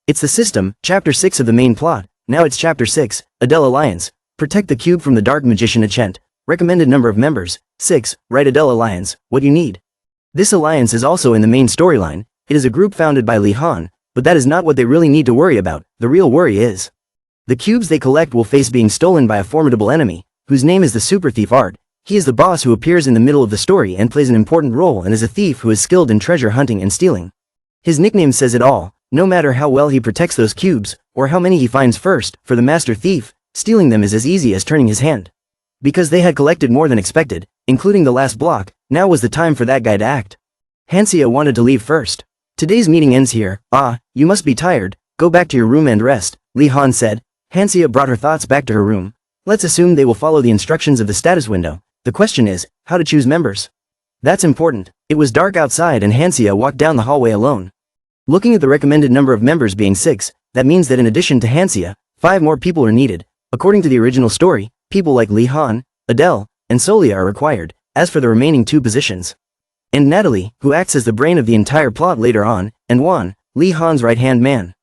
It's the system, chapter 6 of the main plot. Now it's chapter 6, Adele Alliance. Protect the cube from the dark magician Achent. Recommended number of members, 6, right Adele Alliance, what you need. This alliance is also in the main storyline. It is a group founded by Lehan, but that is not what they really need to worry about. The real worry is the cubes they collect will face being stolen by a formidable enemy, whose name is the Super Thief Art. He is the boss who appears in the middle of the story and plays an important role and is a thief who is skilled in treasure hunting and stealing. His nickname says it all. No matter how well he protects those cubes, or how many he finds first, for the master thief, stealing them is as easy as turning his hand. Because they had collected more than expected, including the last block, now was the time for that guy to act. Hansia wanted to leave first. Today's meeting ends here. Ah, you must be tired. Go back to your room and rest, Lehan said. Hansia brought her thoughts back to her room. Let's assume they will follow the instructions of the status window. The question is, how to choose members. That's important. It was dark outside and Hansia walked down the hallway alone. Looking at the recommended number of members being 6, that means that in addition to Hansia, 5 more people are needed. According to the original story, people like Lehan, Adele, and Solia are required, as for the remaining 2 positions. And Natalie, who acts as the brain of the entire plot later on, and Juan, Lehan's right-hand man.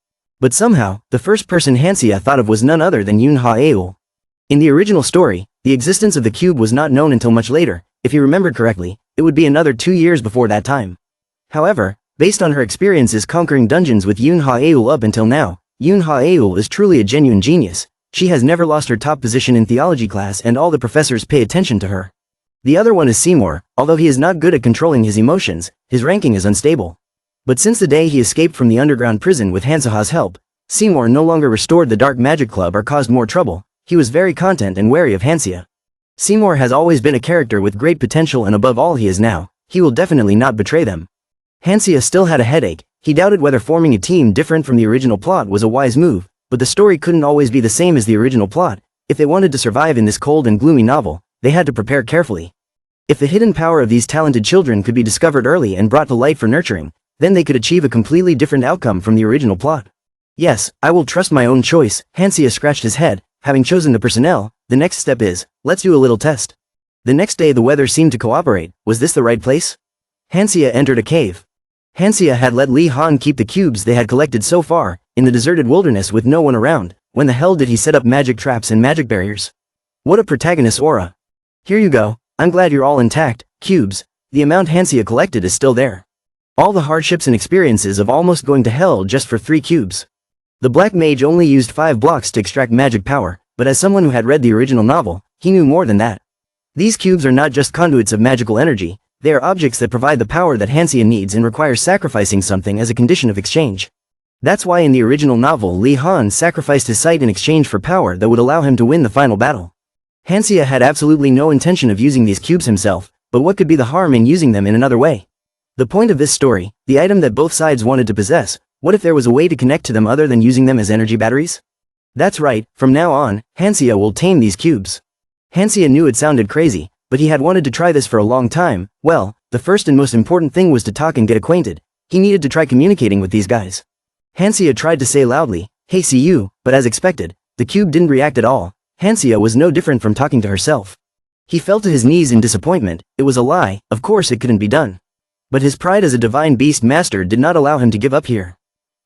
But somehow, the first person Hansia thought of was none other than Unraveling. In the original story, the existence of the cube was not known until much later. If he remembered correctly, it would be another 2 years before that time. However, based on her experiences conquering dungeons with Unraveling up until now, Unraveling is truly a genuine genius. She has never lost her top position in theology class and all the professors pay attention to her. The other one is Seymour. Although he is not good at controlling his emotions, his ranking is unstable. But since the day he escaped from the underground prison with Hansaha's help, Seymour no longer restored the Dark Magic Club or caused more trouble. He was very content and wary of Hansia. Seymour has always been a character with great potential and above all he is now, he will definitely not betray them. Hansia still had a headache. He doubted whether forming a team different from the original plot was a wise move, but the story couldn't always be the same as the original plot. If they wanted to survive in this cold and gloomy novel, they had to prepare carefully. If the hidden power of these talented children could be discovered early and brought to light for nurturing, then they could achieve a completely different outcome from the original plot. Yes, I will trust my own choice. Hansia scratched his head. Having chosen the personnel, the next step is, let's do a little test. The next day the weather seemed to cooperate. Was this the right place? Hansia entered a cave. Hansia had let Lehan keep the cubes they had collected so far, in the deserted wilderness with no one around. When the hell did he set up magic traps and magic barriers? What a protagonist aura. Here you go. I'm glad you're all intact, cubes. The amount Hansia collected is still there. All the hardships and experiences of almost going to hell just for 3 cubes. The black mage only used 5 blocks to extract magic power, but as someone who had read the original novel, he knew more than that. These cubes are not just conduits of magical energy, they are objects that provide the power that Hansia needs and require sacrificing something as a condition of exchange. That's why in the original novel Lehan sacrificed his sight in exchange for power that would allow him to win the final battle. Hansia had absolutely no intention of using these cubes himself, but what could be the harm in using them in another way? The point of this story, the item that both sides wanted to possess, what if there was a way to connect to them other than using them as energy batteries? That's right, from now on, Hansia will tame these cubes. Hansia knew it sounded crazy, but he had wanted to try this for a long time. Well, the first and most important thing was to talk and get acquainted. He needed to try communicating with these guys. Hansia tried to say loudly, "Hey, see you," but as expected, the cube didn't react at all. Hansia was no different from talking to herself. He fell to his knees in disappointment. It was a lie, of course it couldn't be done. But his pride as a divine beast master did not allow him to give up here.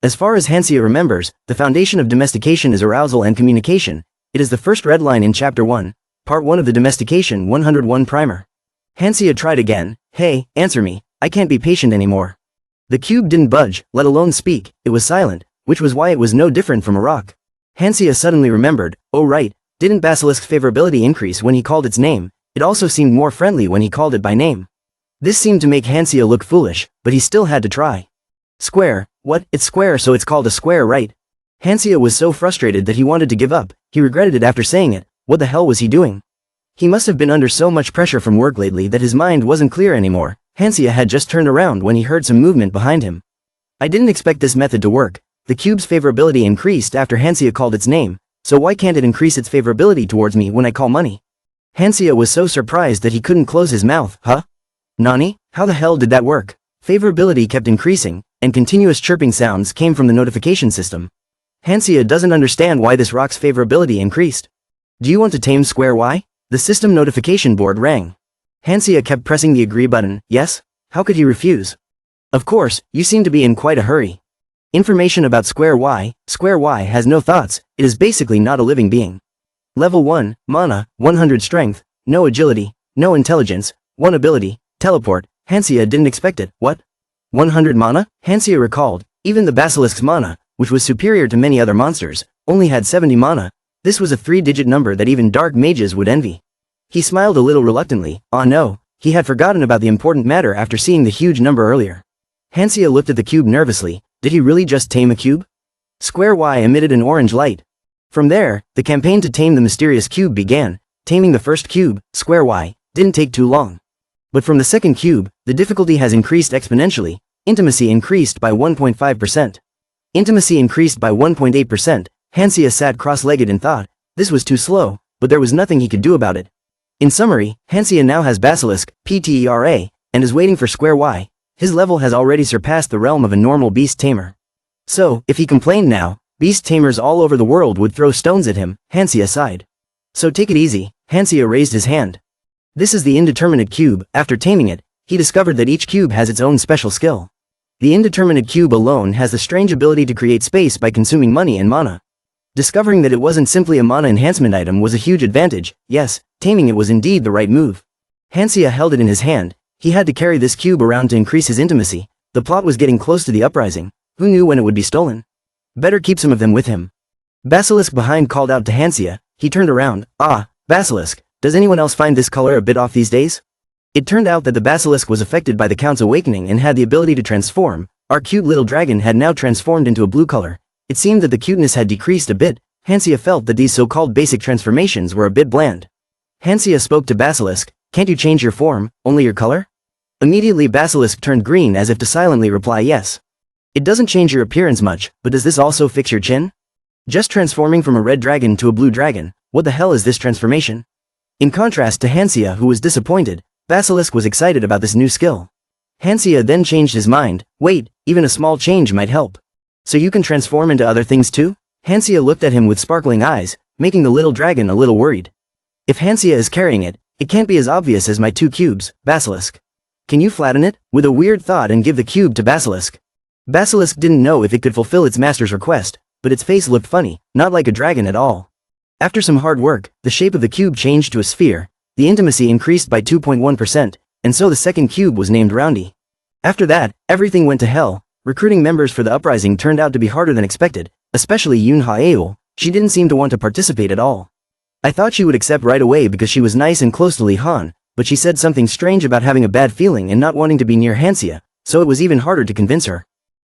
As far as Hansia remembers, the foundation of domestication is arousal and communication. It is the first red line in Chapter 1, Part 1 of the Domestication 101 Primer. Hansia tried again. "Hey, answer me, I can't be patient anymore." The cube didn't budge, let alone speak. It was silent, which was why it was no different from a rock. Hansia suddenly remembered, oh right, didn't Basilisk's favorability increase when he called its name? It also seemed more friendly when he called it by name. This seemed to make Hansia look foolish, but he still had to try. Square, what? It's square, so it's called a square, right? Hansia was so frustrated that he wanted to give up. He regretted it after saying it. What the hell was he doing? He must have been under so much pressure from work lately that his mind wasn't clear anymore. Hansia had just turned around when he heard some movement behind him. I didn't expect this method to work. The cube's favorability increased after Hansia called its name, so why can't it increase its favorability towards me when I call money? Hansia was so surprised that he couldn't close his mouth. Huh? Nani? How the hell did that work? Favorability kept increasing, and continuous chirping sounds came from the notification system. Hansia doesn't understand why this rock's favorability increased. Do you want to tame Square Y? The system notification board rang. Hansia kept pressing the agree button. Yes? How could he refuse? Of course, you seem to be in quite a hurry. Information about Square Y has no thoughts, it is basically not a living being. Level 1, Mana, 100 strength, no agility, no intelligence, 1 ability, teleport. Hansia didn't expect it. What? 100 mana? Hansia recalled, even the basilisk's mana, which was superior to many other monsters, only had 70 mana. This was a 3-digit number that even dark mages would envy. He smiled a little reluctantly. Oh no, he had forgotten about the important matter after seeing the huge number earlier. Hansia looked at the cube nervously. Did he really just tame a cube? Square Y emitted an orange light. From there, the campaign to tame the mysterious cube began. Taming the first cube, Square Y, didn't take too long. But from the second cube, the difficulty has increased exponentially. Intimacy increased by 1.5%. Intimacy increased by 1.8%. Hansia sat cross-legged in thought. This was too slow, but there was nothing he could do about it. In summary, Hansia now has Basilisk, PTERA, and is waiting for Square Y. His level has already surpassed the realm of a normal beast tamer. So, if he complained now, beast tamers all over the world would throw stones at him. Hansia sighed. So take it easy. Hansia raised his hand. This is the indeterminate cube. After taming it, he discovered that each cube has its own special skill. The indeterminate cube alone has the strange ability to create space by consuming money and mana. Discovering that it wasn't simply a mana enhancement item was a huge advantage. Yes, taming it was indeed the right move. Hansia held it in his hand. He had to carry this cube around to increase his intimacy. The plot was getting close to the uprising. Who knew when it would be stolen? Better keep some of them with him. Basilisk behind called out to Hansia. He turned around. Ah, Basilisk, does anyone else find this color a bit off these days? It turned out that the Basilisk was affected by the Count's awakening and had the ability to transform. Our cute little dragon had now transformed into a blue color. It seemed that the cuteness had decreased a bit. Hansia felt that these so-called basic transformations were a bit bland. Hansia spoke to Basilisk. Can't you change your form, only your color? Immediately Basilisk turned green as if to silently reply yes. It doesn't change your appearance much, but does this also fix your chin? Just transforming from a red dragon to a blue dragon, what the hell is this transformation? In contrast to Hansia, who was disappointed, Basilisk was excited about this new skill. Hansia then changed his mind. Wait, even a small change might help. So you can transform into other things too? Hansia looked at him with sparkling eyes, making the little dragon a little worried. If Hansia is carrying it, it can't be as obvious as my 2 cubes, Basilisk. Can you flatten it? With a weird thought and give the cube to Basilisk. Basilisk didn't know if it could fulfill its master's request, but its face looked funny, not like a dragon at all. After some hard work, the shape of the cube changed to a sphere, the intimacy increased by 2.1%, and so the second cube was named Roundy. After that, everything went to hell. Recruiting members for the uprising turned out to be harder than expected, especially Yoon Ha-eul. She didn't seem to want to participate at all. I thought she would accept right away because she was nice and close to Lehan, but she said something strange about having a bad feeling and not wanting to be near Hansia, so it was even harder to convince her.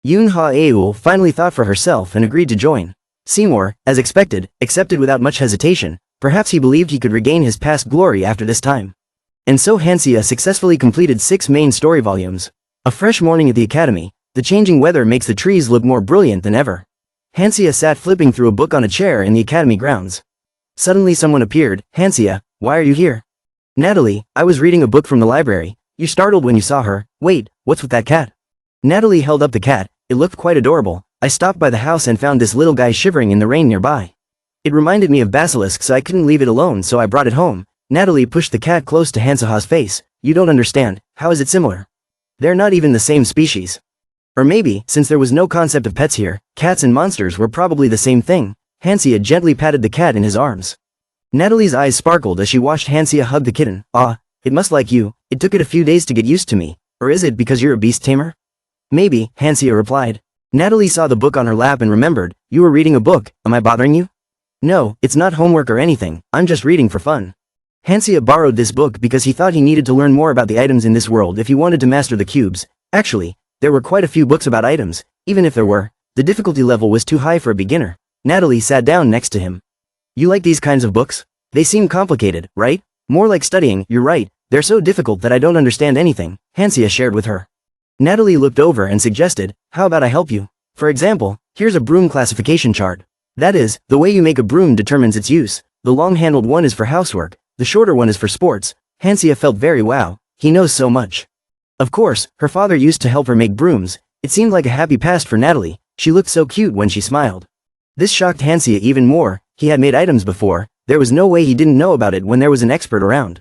Yoon Ha-eul finally thought for herself and agreed to join. Seymour, as expected, accepted without much hesitation. Perhaps he believed he could regain his past glory after this time. And so Hansia successfully completed 6 main story volumes. A fresh morning at the academy, the changing weather makes the trees look more brilliant than ever. Hansia sat flipping through a book on a chair in the academy grounds. Suddenly someone appeared. Hansia, why are you here? Natalie, I was reading a book from the library. You startled when you saw her. Wait, what's with that cat? Natalie held up the cat. It looked quite adorable. I stopped by the house and found this little guy shivering in the rain nearby. It reminded me of Basilisk, so I couldn't leave it alone, so I brought it home. Natalie pushed the cat close to Hansaha's face. You don't understand. How is it similar? They're not even the same species. Or maybe, since there was no concept of pets here, cats and monsters were probably the same thing. Hansia gently patted the cat in his arms. Natalie's eyes sparkled as she watched Hansia hug the kitten. Ah, it must like you. It took it a few days to get used to me. Or is it because you're a beast tamer? Maybe, Hansia replied. Natalie saw the book on her lap and remembered. You were reading a book, am I bothering you? No, it's not homework or anything, I'm just reading for fun. Hansia borrowed this book because he thought he needed to learn more about the items in this world if he wanted to master the cubes. Actually, there were quite a few books about items. Even if there were, the difficulty level was too high for a beginner. Natalie sat down next to him. You like these kinds of books? They seem complicated, right? More like studying, you're right. They're so difficult that I don't understand anything, Hansia shared with her. Natalie looked over and suggested, how about I help you? For example, Here's a broom classification chart. That is, the way you make a broom determines its use. The long-handled one is for housework, the shorter one is for sports. Hansia felt very wow, he knows so much. Of course, her father used to help her make brooms. It seemed like a happy past for Natalie. She looked so cute when she smiled. This shocked Hansia even more. He had made items before. There was no way he didn't know about it when there was an expert around.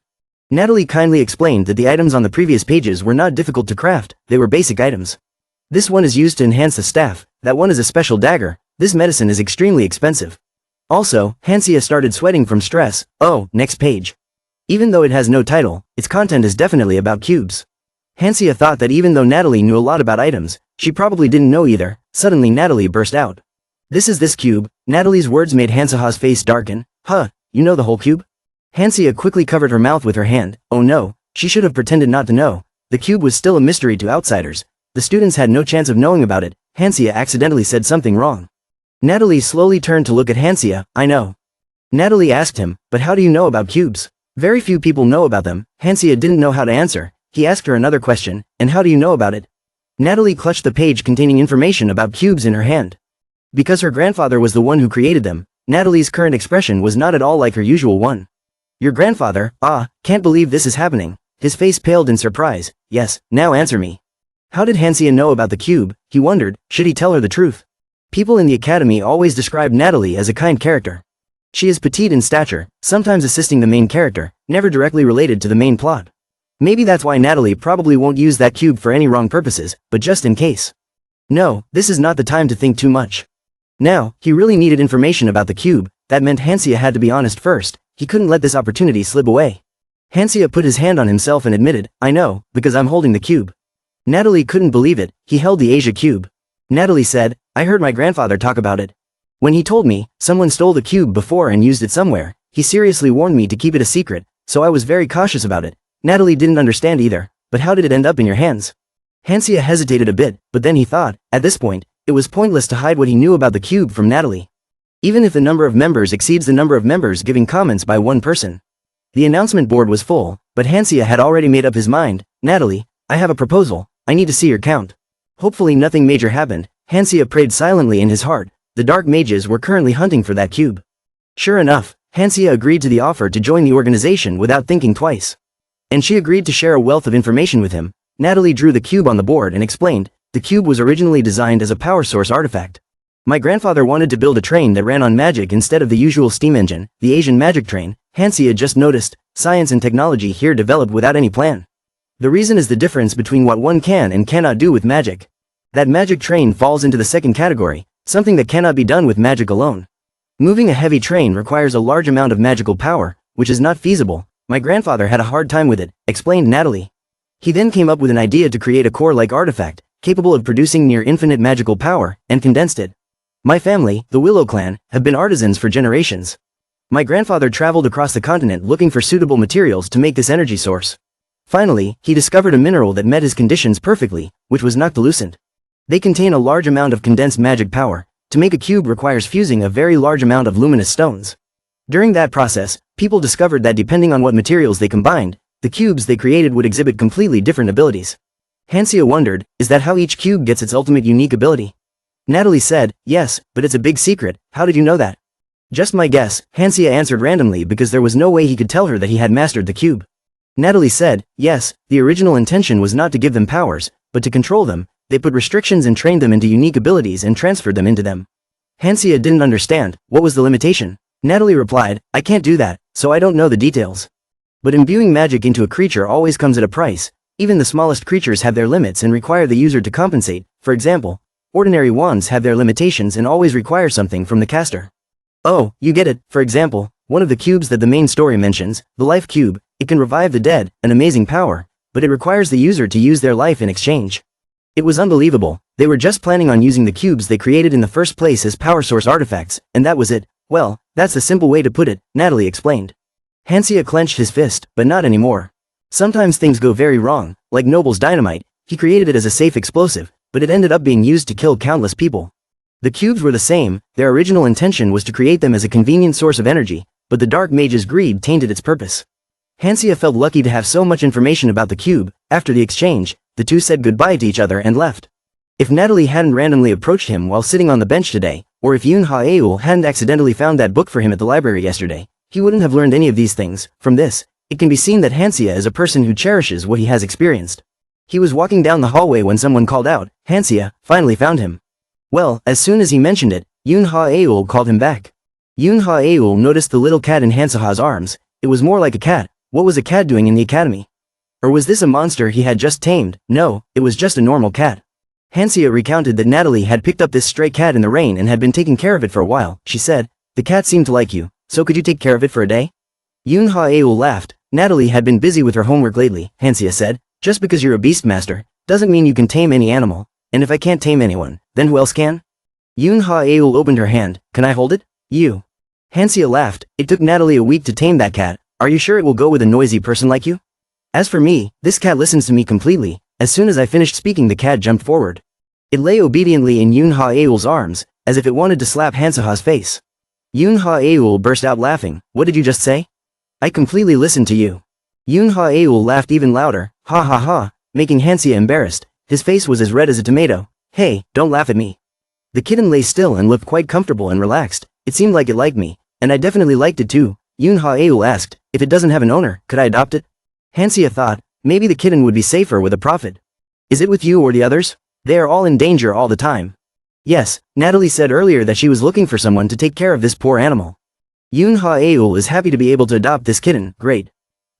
Natalie kindly explained that the items on the previous pages were not difficult to craft, they were basic items. This one is used to enhance the staff, that one is a special dagger, this medicine is extremely expensive. Also, Hansia started sweating from stress. Oh, next page. Even though it has no title, its content is definitely about cubes. Hansia thought that even though Natalie knew a lot about items, she probably didn't know either. Suddenly Natalie burst out. This cube. Natalie's words made Hansaha's face darken. Huh, you know the whole cube? Hansia quickly covered her mouth with her hand. Oh no, she should have pretended not to know. The cube was still a mystery to outsiders. The students had no chance of knowing about it. Hansia accidentally said something wrong. Natalie slowly turned to look at Hansia. I know. Natalie asked him, but how do you know about cubes? Very few people know about them. Hansia didn't know how to answer. He asked her another question, and how do you know about it? Natalie clutched the page containing information about cubes in her hand. Because her grandfather was the one who created them, Natalie's current expression was not at all like her usual one. Your grandfather? Ah, can't believe this is happening. His face paled in surprise. Yes, now answer me. How did Hansia know about the cube? He wondered, should he tell her the truth? People in the academy always describe Natalie as a kind character. She is petite in stature, sometimes assisting the main character, never directly related to the main plot. Maybe that's why Natalie probably won't use that cube for any wrong purposes, but just in case. No, this is not the time to think too much. Now, he really needed information about the cube. That meant Hansia had to be honest first. He couldn't let this opportunity slip away. Hansia put his hand on himself and admitted, I know, because I'm holding the cube. Natalie couldn't believe it. He held the Asia cube. Natalie said, I heard my grandfather talk about it. When he told me, someone stole the cube before and used it somewhere, he seriously warned me to keep it a secret, so I was very cautious about it. Natalie didn't understand either, but how did it end up in your hands? Hansia hesitated a bit, but then he thought, at this point, it was pointless to hide what he knew about the cube from Natalie. Even if the number of members exceeds the number of members giving comments by one person. The announcement board was full, but Hansia had already made up his mind. Natalie, I have a proposal. I need to see your count. Hopefully nothing major happened. Hansia prayed silently in his heart. The dark mages were currently hunting for that cube. Sure enough, Hansia agreed to the offer to join the organization without thinking twice. And she agreed to share a wealth of information with him. Natalie drew the cube on the board and explained, the cube was originally designed as a power source artifact. My grandfather wanted to build a train that ran on magic instead of the usual steam engine, the Asian magic train. Hansia just noticed, science and technology here developed without any plan. The reason is the difference between what one can and cannot do with magic. That magic train falls into the second category, something that cannot be done with magic alone. Moving a heavy train requires a large amount of magical power, which is not feasible. My grandfather had a hard time with it, explained Natalie. He then came up with an idea to create a core-like artifact, capable of producing near infinite magical power, and condensed it. My family, the Willow clan, have been artisans for generations. My grandfather traveled across the continent looking for suitable materials to make this energy source. Finally, he discovered a mineral that met his conditions perfectly, which was noctilucent. They contain a large amount of condensed magic power. To make a cube requires fusing a very large amount of luminous stones. During that process, people discovered that depending on what materials they combined, the cubes they created would exhibit completely different abilities. Hansia wondered, is that how each cube gets its ultimate unique ability? Natalie said, yes, but it's a big secret. How did you know that? Just my guess, Hansia answered randomly because there was no way he could tell her that he had mastered the cube. Natalie said, yes, the original intention was not to give them powers, but to control them. They put restrictions and trained them into unique abilities and transferred them into them. Hansia didn't understand, what was the limitation? Natalie replied, I can't do that, so I don't know the details. But imbuing magic into a creature always comes at a price. Even the smallest creatures have their limits and require the user to compensate. For example, ordinary wands have their limitations and always require something from the caster. Oh, you get it. For example, one of the cubes that the main story mentions, the life cube, it can revive the dead, an amazing power, but it requires the user to use their life in exchange. It was unbelievable. They were just planning on using the cubes they created in the first place as power source artifacts, and that was it. Well, that's the simple way to put it, Natalie explained. Hansia clenched his fist, but not anymore. Sometimes things go very wrong, like Noble's dynamite. He created it as a safe explosive, but it ended up being used to kill countless people. The cubes were the same. Their original intention was to create them as a convenient source of energy, but the dark mage's greed tainted its purpose. Hansia felt lucky to have so much information about the cube. After the exchange, the two said goodbye to each other and left. If Natalie hadn't randomly approached him while sitting on the bench today, or if Yoon Ha-eul hadn't accidentally found that book for him at the library yesterday, he wouldn't have learned any of these things. From this, it can be seen that Hansia is a person who cherishes what he has experienced. He was walking down the hallway when someone called out, "Hansia, finally found him." Well, as soon as he mentioned it, Yoon Ha-eul called him back. Yoon Ha-eul noticed the little cat in Hanseha's arms. It was more like a cat. What was a cat doing in the academy? Or was this a monster he had just tamed? No, it was just a normal cat. Hansia recounted that Natalie had picked up this stray cat in the rain and had been taking care of it for a while. She said, "The cat seemed to like you, so could you take care of it for a day?" Yoon Ha-eul laughed. Natalie had been busy with her homework lately, Hansia said. "Just because you're a beastmaster, doesn't mean you can tame any animal. And if I can't tame anyone, then who else can?" Yoon Ha-eul opened her hand. "Can I hold it?" "You." Hansia laughed. "It took Natalie a week to tame that cat. Are you sure it will go with a noisy person like you? As for me, this cat listens to me completely." As soon as I finished speaking, the cat jumped forward. It lay obediently in Yoon Ha-eul's arms, as if it wanted to slap Hanseha's face. Yoon Ha-eul burst out laughing. "What did you just say?" "I completely listened to you." Yoon Ha-eul laughed even louder. "Ha ha ha," making Hansia embarrassed. His face was as red as a tomato. "Hey, don't laugh at me." The kitten lay still and looked quite comfortable and relaxed. It seemed like it liked me, and I definitely liked it too. Yoon Ha-eul asked, "If it doesn't have an owner, could I adopt it?" Hansia thought, maybe the kitten would be safer with a prophet. "Is it with you or the others? They are all in danger all the time." "Yes, Natalie said earlier that she was looking for someone to take care of this poor animal. Yoon Ha-eul is happy to be able to adopt this kitten, great."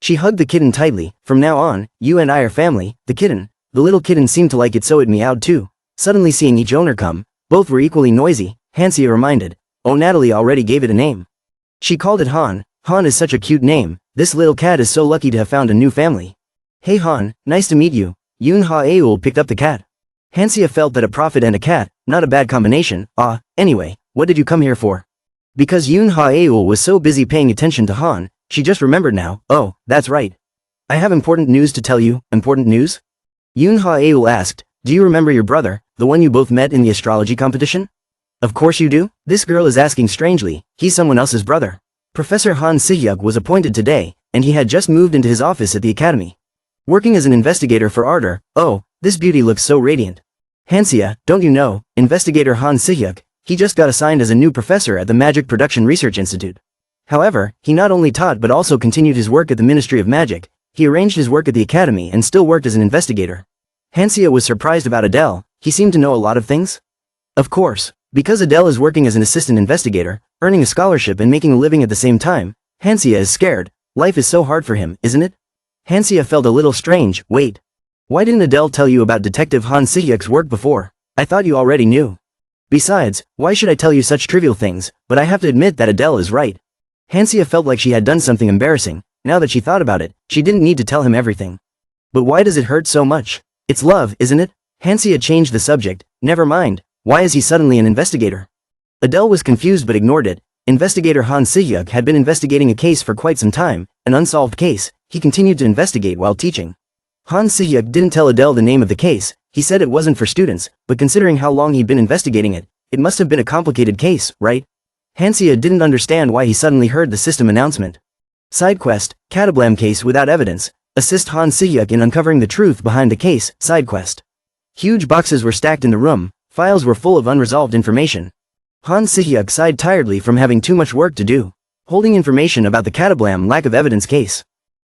She hugged the kitten tightly. "From now on, you and I are family." The little kitten seemed to like it, so it meowed too. Suddenly seeing each owner come, both were equally noisy. Hansia reminded, "Oh, Natalie already gave it a name. She called it Han. Han is such a cute name. This little cat is so lucky to have found a new family." "Hey Han, nice to meet you." Yoon Ha-eul picked up the cat. Hansia felt that a prophet and a cat, not a bad combination. Anyway, what did you come here for?" Because Yoon Ha-eul was so busy paying attention to Han, she just remembered now. "Oh, that's right. I have important news to tell you." "Important news?" Yoon Ha-eul asked. "Do you remember your brother, the one you both met in the astrology competition?" "Of course you do." This girl is asking strangely. He's someone else's brother. Professor Han Si-hyuk was appointed today, and he had just moved into his office at the academy. Working as an investigator for Ardor. "Oh, this beauty looks so radiant." "Hansia, don't you know, investigator Han Si-hyuk, he just got assigned as a new professor at the Magic Production Research Institute. However, he not only taught but also continued his work at the Ministry of Magic. He arranged his work at the academy and still worked as an investigator." Hansia was surprised about Adele. He seemed to know a lot of things. Of course, because Adele is working as an assistant investigator, earning a scholarship and making a living at the same time, Hansia is scared. Life is so hard for him, isn't it? Hansia felt a little strange. "Wait. Why didn't Adele tell you about Detective Han Si-hyuk's work before? I thought you already knew. Besides, why should I tell you such trivial things?" But I have to admit that Adele is right. Hansia felt like she had done something embarrassing. Now that she thought about it, she didn't need to tell him everything. But why does it hurt so much? It's love, isn't it? Hansia changed the subject. "Never mind. Why is he suddenly an investigator?" Adele was confused but ignored it. Investigator Han Si-hyuk had been investigating a case for quite some time, an unsolved case. He continued to investigate while teaching. Han Si-hyuk didn't tell Adele the name of the case. He said it wasn't for students, but considering how long he'd been investigating it, it must have been a complicated case, right? Hansia didn't understand why he suddenly heard the system announcement. Side quest, Cata-blam case without evidence. Assist Han Si-hyuk in uncovering the truth behind the case. Side quest. Huge boxes were stacked in the room. Files were full of unresolved information. Han Si-hyuk sighed tiredly from having too much work to do. Holding information about the Cata-blam lack of evidence case.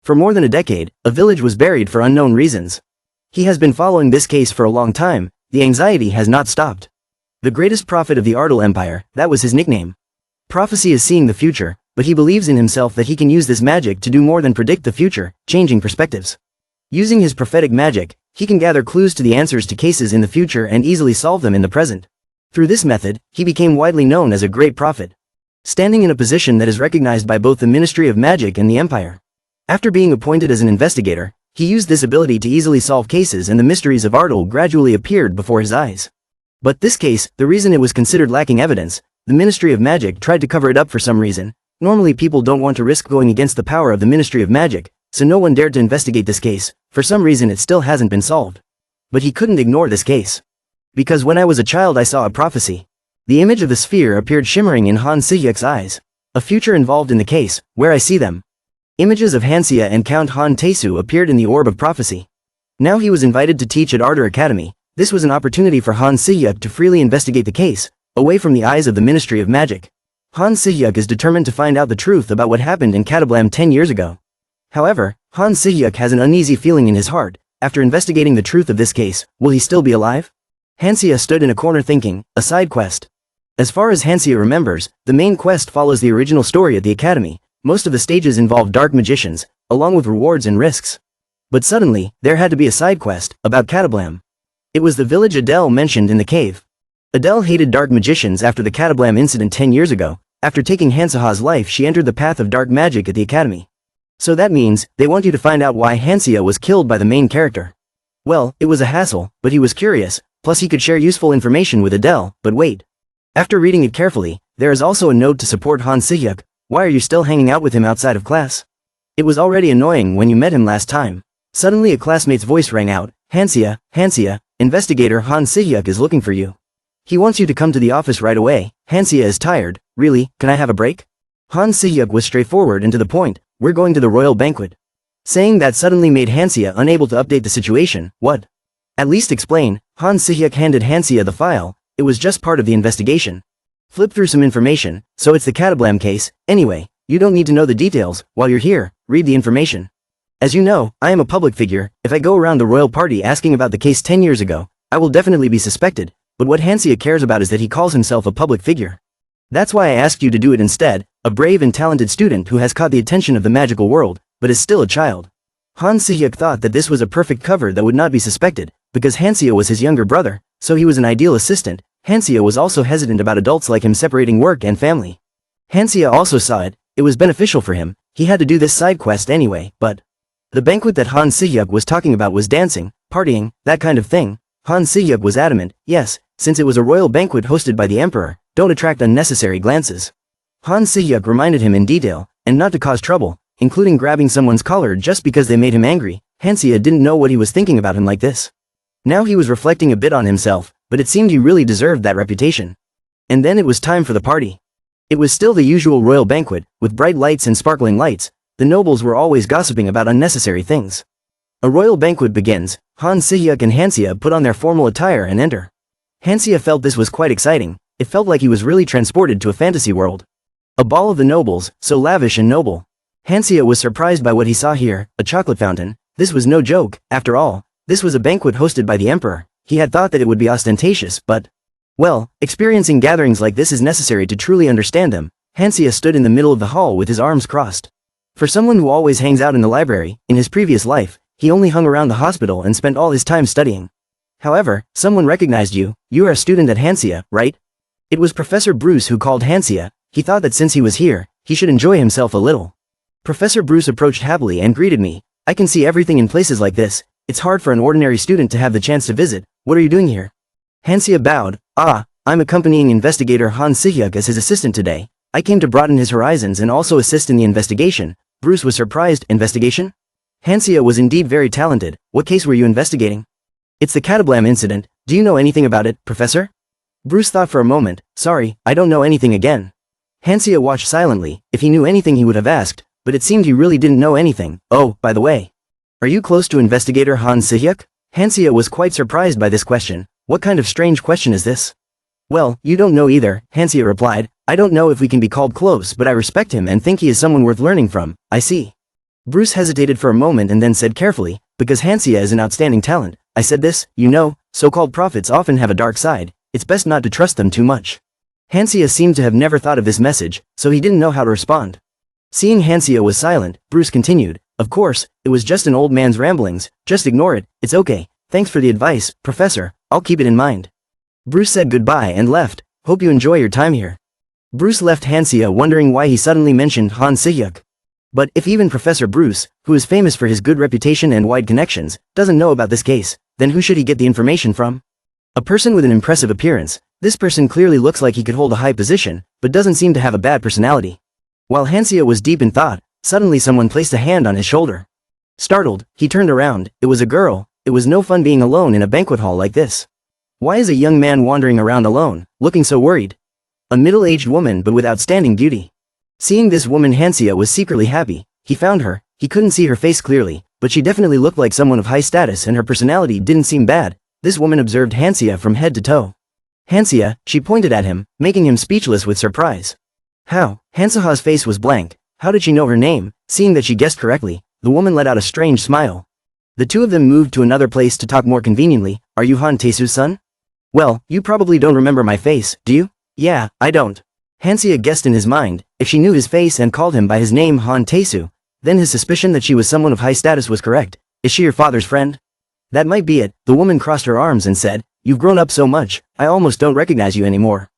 For more than a decade, a village was buried for unknown reasons. He has been following this case for a long time. The anxiety has not stopped. The greatest prophet of the Ardel Empire, that was his nickname. Prophecy is seeing the future, but he believes in himself that he can use this magic to do more than predict the future, changing perspectives. Using his prophetic magic, he can gather clues to the answers to cases in the future and easily solve them in the present. Through this method, he became widely known as a great prophet, standing in a position that is recognized by both the Ministry of Magic and the Empire. After being appointed as an investigator, he used this ability to easily solve cases, and the mysteries of Ardel gradually appeared before his eyes. But this case, the reason it was considered lacking evidence, the Ministry of Magic tried to cover it up for some reason. Normally people don't want to risk going against the power of the Ministry of Magic, so no one dared to investigate this case. For some reason it still hasn't been solved. But he couldn't ignore this case. Because when I was a child I saw a prophecy. The image of the sphere appeared shimmering in Han Si-hyuk's eyes. A future involved in the case, where I see them. Images of Hansia and Count Han Taesu appeared in the orb of prophecy. Now he was invited to teach at Ardor Academy. This was an opportunity for Han Si-hyuk to freely investigate the case, away from the eyes of the Ministry of Magic. Han Si-hyuk is determined to find out the truth about what happened in Cata-blam 10 years ago. However, Han Si-hyuk has an uneasy feeling in his heart. After investigating the truth of this case, will he still be alive? Hansia stood in a corner thinking, a side quest. As far as Hansia remembers, the main quest follows the original story at the academy. Most of the stages involve dark magicians, along with rewards and risks. But suddenly, there had to be a side quest, about Cata-blam. It was the village Adele mentioned in the cave. Adele hated dark magicians after the Cata-blam incident 10 years ago. After taking Hansaha's life, she entered the path of dark magic at the academy. So that means, they want you to find out why Hansia was killed by the main character. Well, it was a hassle, but he was curious, plus he could share useful information with Adele, but wait. After reading it carefully, there is also a note to support Han Si-hyuk. Why are you still hanging out with him outside of class? It was already annoying when you met him last time. Suddenly a classmate's voice rang out, Hansia, investigator Han Si-hyuk is looking for you. He wants you to come to the office right away. Hansia is tired. Really, can I have a break? Han Si-hyuk was straightforward and to the point. We're going to the royal banquet. Saying that suddenly made Hansia unable to update the situation. What? At least explain. Han Si-hyuk handed Hansia the file. It was just part of the investigation. Flip through some information, so it's the Cata-blam case. Anyway, you don't need to know the details. While you're here, read the information. As you know, I am a public figure. If I go around the royal party asking about the case 10 years ago, I will definitely be suspected. But what Hansia cares about is that he calls himself a public figure. That's why I asked you to do it instead, a brave and talented student who has caught the attention of the magical world, but is still a child. Han Si-hyuk thought that this was a perfect cover that would not be suspected, because Hansia was his younger brother, so he was an ideal assistant. Hansia was also hesitant about adults like him separating work and family. Hansia also saw it, it was beneficial for him, he had to do this side quest anyway, but the banquet that Han Si-hyuk was talking about was dancing, partying, that kind of thing. Han Si-hyuk was adamant, yes, since it was a royal banquet hosted by the emperor, don't attract unnecessary glances. Han Si-hyuk reminded him in detail, and not to cause trouble, including grabbing someone's collar just because they made him angry. Hansia didn't know what he was thinking about him like this. Now he was reflecting a bit on himself, but it seemed he really deserved that reputation. And then it was time for the party. It was still the usual royal banquet, with bright lights and sparkling lights. The nobles were always gossiping about unnecessary things. A royal banquet begins. Han Si-hyuk and Hansia put on their formal attire and enter. Hansia felt this was quite exciting. It felt like he was really transported to a fantasy world. A ball of the nobles, so lavish and noble. Hansia was surprised by what he saw here, a chocolate fountain. This was no joke, after all. This was a banquet hosted by the emperor. He had thought that it would be ostentatious, but well, experiencing gatherings like this is necessary to truly understand them. Hansia stood in the middle of the hall with his arms crossed. For someone who always hangs out in the library, in his previous life, he only hung around the hospital and spent all his time studying. However, someone recognized you. You are a student at Hansia, right? It was Professor Bruce who called Hansia. He thought that since he was here, he should enjoy himself a little. Professor Bruce approached happily and greeted me. I can see everything in places like this. It's hard for an ordinary student to have the chance to visit. What are you doing here? Hansia bowed. I'm accompanying investigator Han Si-hyuk as his assistant today. I came to broaden his horizons and also assist in the investigation. Bruce was surprised. Investigation? Hansia was indeed very talented. What case were you investigating? It's the Cata-blam incident. Do you know anything about it, Professor? Bruce thought for a moment. Sorry, I don't know anything again. Hansia watched silently. If he knew anything he would have asked, but it seemed he really didn't know anything. Oh, by the way. Are you close to investigator Han Si-hyuk? Hansia was quite surprised by this question. What kind of strange question is this? Well, you don't know either, Hansia replied. I don't know if we can be called close, but I respect him and think he is someone worth learning from. I see. Bruce hesitated for a moment and then said carefully, because Hansia is an outstanding talent. I said this, you know, so-called prophets often have a dark side. It's best not to trust them too much. Hansia seemed to have never thought of this message, so he didn't know how to respond. Seeing Hansia was silent, Bruce continued, of course, it was just an old man's ramblings, just ignore it, it's okay, thanks for the advice, Professor, I'll keep it in mind. Bruce said goodbye and left, hope you enjoy your time here. Bruce left Hansia wondering why he suddenly mentioned Han Si-hyuk. But if even Professor Bruce, who is famous for his good reputation and wide connections, doesn't know about this case, then who should he get the information from? A person with an impressive appearance. This person clearly looks like he could hold a high position, but doesn't seem to have a bad personality. While Hansia was deep in thought, suddenly someone placed a hand on his shoulder. Startled, he turned around. It was a girl. It was no fun being alone in a banquet hall like this. Why is a young man wandering around alone, looking so worried? A middle-aged woman but with outstanding beauty. Seeing this woman, Hansia was secretly happy. He found her. He couldn't see her face clearly, but she definitely looked like someone of high status and her personality didn't seem bad. This woman observed Hansia from head to toe. Hansia, she pointed at him, making him speechless with surprise. How? Hansaha's face was blank. How did she know her name? Seeing that she guessed correctly, the woman let out a strange smile. The two of them moved to another place to talk more conveniently. Are you Han Taesu's son? Well, you probably don't remember my face, do you? Yeah, I don't. Hansia guessed in his mind, if she knew his face and called him by his name Han Taesu, then his suspicion that she was someone of high status was correct. Is she your father's friend? That might be it. The woman crossed her arms and said, you've grown up so much, I almost don't recognize you anymore.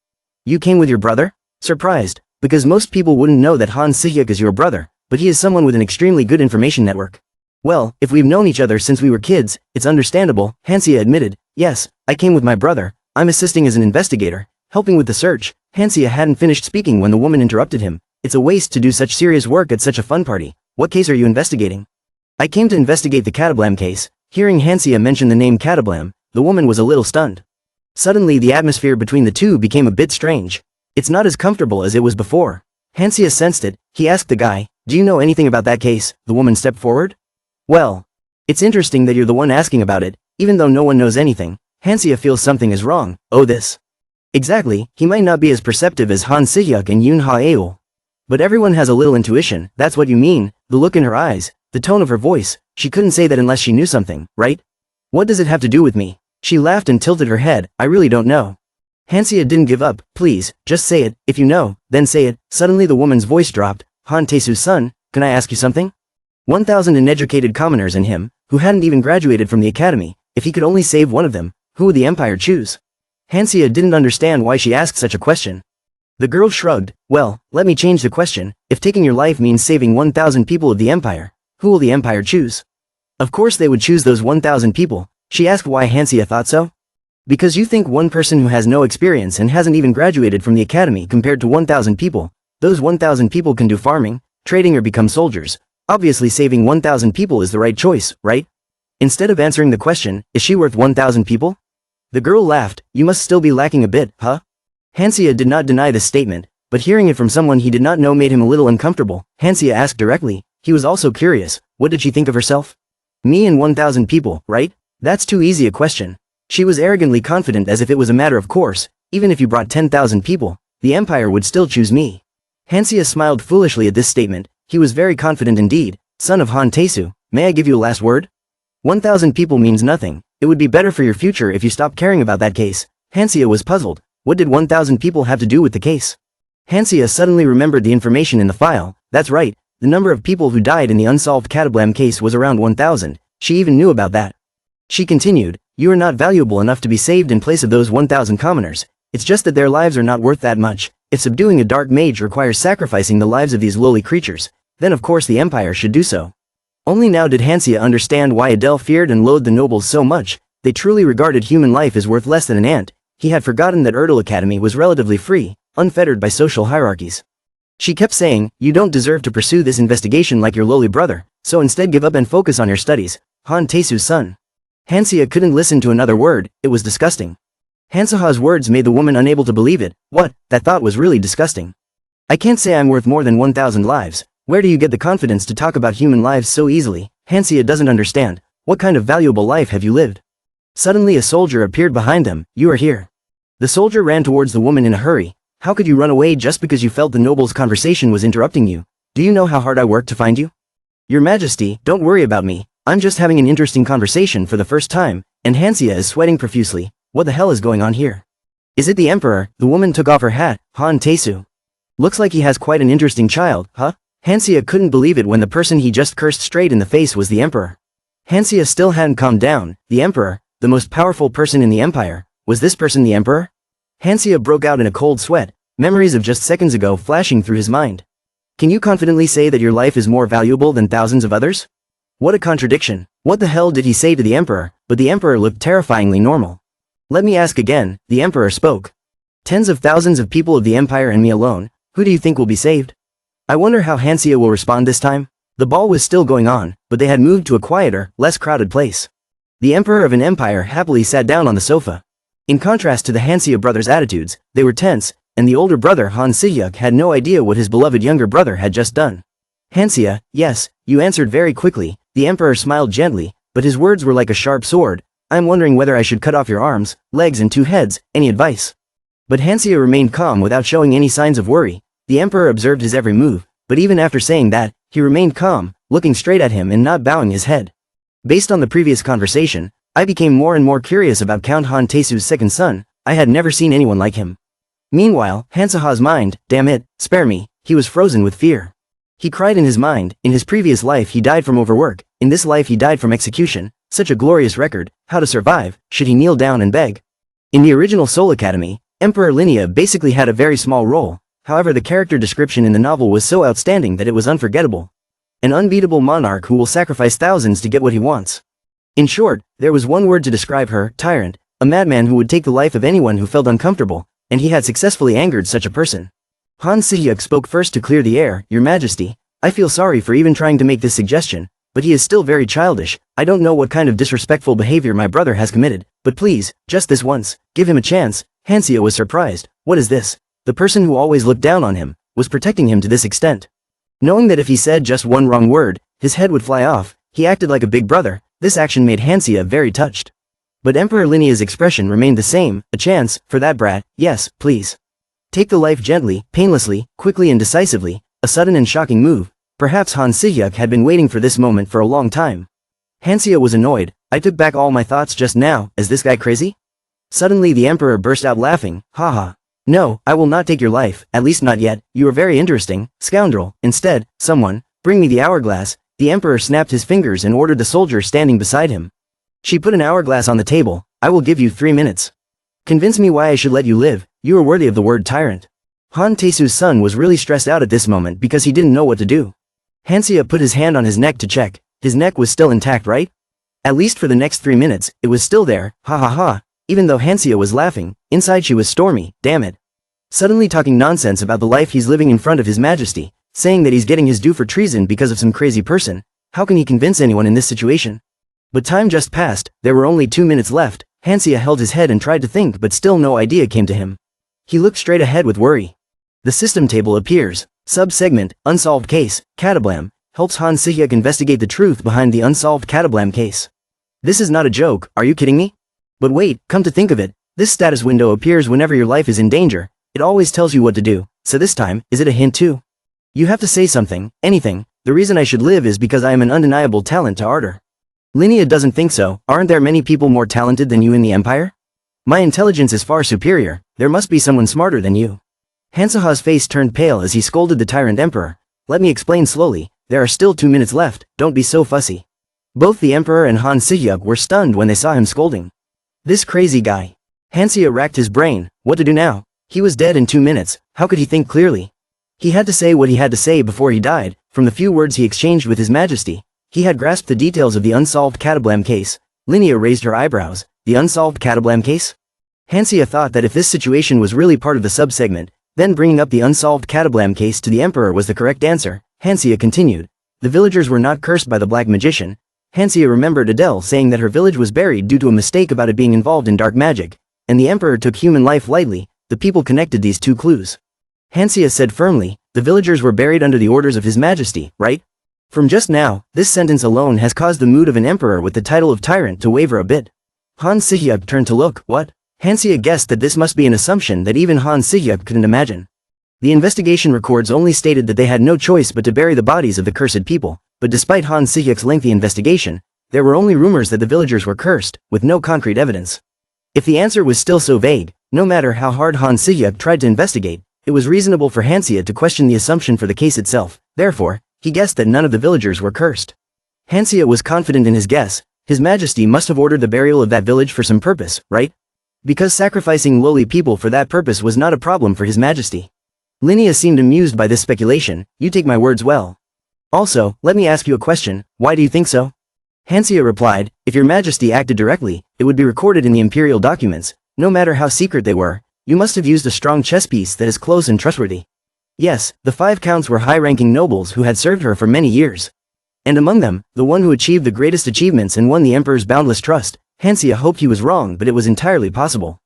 You came with your brother? Surprised, because most people wouldn't know that Han Si-hyuk is your brother, but he is someone with an extremely good information network. Well, if we've known each other since we were kids, it's understandable, Hansia admitted. Yes, I came with my brother. I'm assisting as an investigator, helping with the search. Hansia hadn't finished speaking when the woman interrupted him. It's a waste to do such serious work at such a fun party. What case are you investigating? I came to investigate the Cata-blam case. Hearing Hansia mention the name Cata-blam, the woman was a little stunned. Suddenly the atmosphere between the two became a bit strange. It's not as comfortable as it was before. Hansia sensed it. He asked the guy, do you know anything about that case? The woman stepped forward. Well, it's interesting that you're the one asking about it, even though no one knows anything. Hansia feels something is wrong. Oh, this. Exactly, he might not be as perceptive as Han Si-hyuk and Yoon Ha-eul. But everyone has a little intuition. That's what you mean. The look in her eyes, the tone of her voice, she couldn't say that unless she knew something, right? What does it have to do with me? She laughed and tilted her head. I really don't know. Hansia didn't give up. Please, just say it. If you know, then say it. Suddenly the woman's voice dropped. Han Taesu's son, can I ask you something? 1,000 uneducated commoners and him, who hadn't even graduated from the academy, if he could only save one of them, who would the empire choose? Hansia didn't understand why she asked such a question. The girl shrugged. Well, let me change the question. If taking your life means saving 1,000 people of the empire, who will the empire choose? Of course they would choose those 1,000 people. She asked why Hansia thought so. Because you think one person who has no experience and hasn't even graduated from the academy compared to 1,000 people, those 1,000 people can do farming, trading or become soldiers. Obviously saving 1,000 people is the right choice, right? Instead of answering the question, is she worth 1,000 people? The girl laughed. You must still be lacking a bit, huh? Hansia did not deny this statement, but hearing it from someone he did not know made him a little uncomfortable. Hansia asked directly. He was also curious. What did she think of herself? Me and 1,000 people, right? That's too easy a question. She was arrogantly confident as if it was a matter of course. Even if you brought 10,000 people, the empire would still choose me. Hansia smiled foolishly at this statement. He was very confident indeed. Son of Han Taesu, may I give you a last word? 1,000 people means nothing. It would be better for your future if you stopped caring about that case. Hansia was puzzled. What did 1,000 people have to do with the case? Hansia suddenly remembered the information in the file. That's right. The number of people who died in the unsolved Cata-blam case was around 1,000. She even knew about that. She continued, you are not valuable enough to be saved in place of those 1,000 commoners. It's just that their lives are not worth that much. If subduing a dark mage requires sacrificing the lives of these lowly creatures, then of course the empire should do so. Only now did Hansia understand why Adele feared and loathed the nobles so much. They truly regarded human life as worth less than an ant. He had forgotten that Erdal Academy was relatively free, unfettered by social hierarchies. She kept saying, you don't deserve to pursue this investigation like your lowly brother, so instead give up and focus on your studies. Han Taesu's son. Hansia couldn't listen to another word. It was disgusting. Hansaha's words made the woman unable to believe it. What? That thought was really disgusting. I can't say I'm worth more than 1,000 lives. Where do you get the confidence to talk about human lives so easily? Hansia doesn't understand. What kind of valuable life have you lived? Suddenly a soldier appeared behind them. You are here. The soldier ran towards the woman in a hurry. How could you run away just because you felt the noble's conversation was interrupting you? Do you know how hard I worked to find you? Your Majesty, don't worry about me. I'm just having an interesting conversation for the first time, and Hansia is sweating profusely. What the hell is going on here? Is it the Emperor? The woman took off her hat. Han Taesu. Looks like he has quite an interesting child, huh? Hansia couldn't believe it when the person he just cursed straight in the face was the Emperor. Hansia still hadn't calmed down. The Emperor, the most powerful person in the Empire. Was this person the Emperor? Hansia broke out in a cold sweat, memories of just seconds ago flashing through his mind. Can you confidently say that your life is more valuable than thousands of others? What a contradiction. What the hell did he say to the Emperor? But the Emperor looked terrifyingly normal. Let me ask again, the Emperor spoke. Tens of thousands of people of the Empire and me alone, who do you think will be saved? I wonder how Hansia will respond this time. The ball was still going on, but they had moved to a quieter, less crowded place. The Emperor of an empire happily sat down on the sofa. In contrast to the Hansia brothers' attitudes, they were tense, and the older brother Han Si-hyuk had no idea what his beloved younger brother had just done. Hansia, yes, you answered very quickly. The Emperor smiled gently, but his words were like a sharp sword. I am wondering whether I should cut off your arms, legs and 2 heads, any advice? But Hansia remained calm without showing any signs of worry. The emperor observed his every move, but even after saying that, he remained calm, looking straight at him and not bowing his head. Based on the previous conversation, I became more and more curious about Count Han Taesu's second son. I had never seen anyone like him. Meanwhile, Hansaha's mind, damn it, spare me, he was frozen with fear. He cried in his mind, in his previous life he died from overwork, in this life he died from execution, such a glorious record, how to survive, should he kneel down and beg? In the original Soul Academy, Emperor Linnea basically had a very small role, however the character description in the novel was so outstanding that it was unforgettable. An unbeatable monarch who will sacrifice thousands to get what he wants. In short, there was one word to describe her, tyrant, a madman who would take the life of anyone who felt uncomfortable, and he had successfully angered such a person. Han Si-hyuk spoke first to clear the air. Your Majesty, I feel sorry for even trying to make this suggestion, but he is still very childish. I don't know what kind of disrespectful behavior my brother has committed, but please, just this once, give him a chance. Hansia was surprised. What is this? The person who always looked down on him, was protecting him to this extent. Knowing that if he said just one wrong word, his head would fly off, he acted like a big brother. This action made Hansia very touched. But Emperor Linnea's expression remained the same. A chance, for that brat, yes, please. Take the life gently, painlessly, quickly and decisively, a sudden and shocking move. Perhaps Han Si-hyuk had been waiting for this moment for a long time. Hansia was annoyed. I took back all my thoughts just now. Is this guy crazy? Suddenly the emperor burst out laughing. Haha. No, I will not take your life, at least not yet. You are very interesting, scoundrel. Instead, someone, bring me the hourglass. The emperor snapped his fingers and ordered the soldier standing beside him. She put an hourglass on the table. I will give you 3 minutes. Convince me why I should let you live. You are worthy of the word tyrant. Han Taesu's son was really stressed out at this moment because he didn't know what to do. Hansia put his hand on his neck to check. His neck was still intact, right? At least for the next 3 minutes, it was still there. Ha ha ha. Even though Hansia was laughing, inside she was stormy. Damn it. Suddenly talking nonsense about the life he's living in front of his majesty, saying that he's getting his due for treason because of some crazy person. How can he convince anyone in this situation? But time just passed. There were only 2 minutes left. Hansia held his head and tried to think, but still no idea came to him. He looked straight ahead with worry. The system table appears. Sub-segment, Unsolved Case, Cata-blam, helps Han Si-hyuk investigate the truth behind the unsolved Cata-blam case. This is not a joke, are you kidding me? But wait, come to think of it, this status window appears whenever your life is in danger. It always tells you what to do, so this time, is it a hint too? You have to say something, anything. The reason I should live is because I am an undeniable talent to ardor. Linnea doesn't think so. Aren't there many people more talented than you in the empire? My intelligence is far superior. There must be someone smarter than you. Hansaha's face turned pale as he scolded the tyrant emperor. Let me explain slowly. There are still 2 minutes left. Don't be so fussy. Both the emperor and Han Si-hyuk were stunned when they saw him scolding. This crazy guy. Hansia racked his brain. What to do now? He was dead in 2 minutes. How could he think clearly? He had to say what he had to say before he died. From the few words he exchanged with his majesty, he had grasped the details of the unsolved Cata-blam case. Linnea raised her eyebrows. The unsolved Cata-blam case? Hansia thought that if this situation was really part of the sub-segment, then bringing up the unsolved Cata-blam case to the emperor was the correct answer. Hansia continued. The villagers were not cursed by the black magician. Hansia remembered Adele saying that her village was buried due to a mistake about it being involved in dark magic, and the emperor took human life lightly. The people connected these 2 clues. Hansia said firmly, the villagers were buried under the orders of his majesty, right? From just now, this sentence alone has caused the mood of an emperor with the title of tyrant to waver a bit. Han Si-hyuk turned to look. What? Hansia guessed that this must be an assumption that even Han Si-hyuk couldn't imagine. The investigation records only stated that they had no choice but to bury the bodies of the cursed people, but despite Han Si-hyuk's lengthy investigation, there were only rumors that the villagers were cursed, with no concrete evidence. If the answer was still so vague, no matter how hard Han Si-hyuk tried to investigate, it was reasonable for Hansia to question the assumption for the case itself. Therefore, he guessed that none of the villagers were cursed. Hansia was confident in his guess. His majesty must have ordered the burial of that village for some purpose, right? Because sacrificing lowly people for that purpose was not a problem for his majesty. Linnea seemed amused by this speculation. You take my words well. Also, let me ask you a question. Why do you think so? Hansia replied, if your majesty acted directly, it would be recorded in the imperial documents. No matter how secret they were, you must have used a strong chess piece that is close and trustworthy. Yes, the 5 counts were high-ranking nobles who had served her for many years. And among them, the one who achieved the greatest achievements and won the emperor's boundless trust. Hansia hoped he was wrong, but it was entirely possible.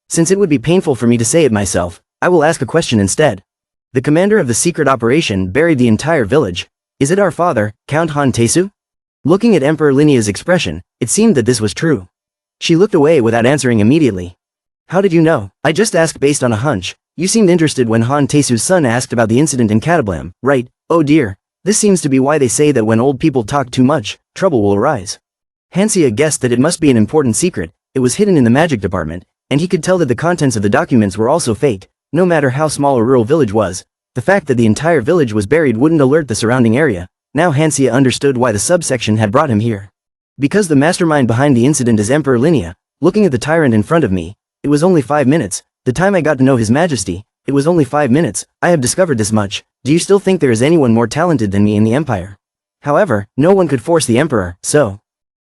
Since it would be painful for me to say it myself, I will ask a question instead. The commander of the secret operation buried the entire village. Is it our father, Count Han Taesu? Looking at Emperor Linnea's expression, it seemed that this was true. She looked away without answering immediately. How did you know? I just asked based on a hunch. You seemed interested when Han Taesu's son asked about the incident in Cata-blam, right? Oh dear. This seems to be why they say that when old people talk too much, trouble will arise. Hansia guessed that it must be an important secret. It was hidden in the magic department, and he could tell that the contents of the documents were also fake. No matter how small a rural village was, the fact that the entire village was buried wouldn't alert the surrounding area. Now Hansia understood why the subsection had brought him here. Because the mastermind behind the incident is Emperor Linnea. Looking at the tyrant in front of me, it was only 5 minutes. The time I got to know His Majesty, it was only 5 minutes. I have discovered this much. Do you still think there is anyone more talented than me in the Empire? However, no one could force the Emperor, so.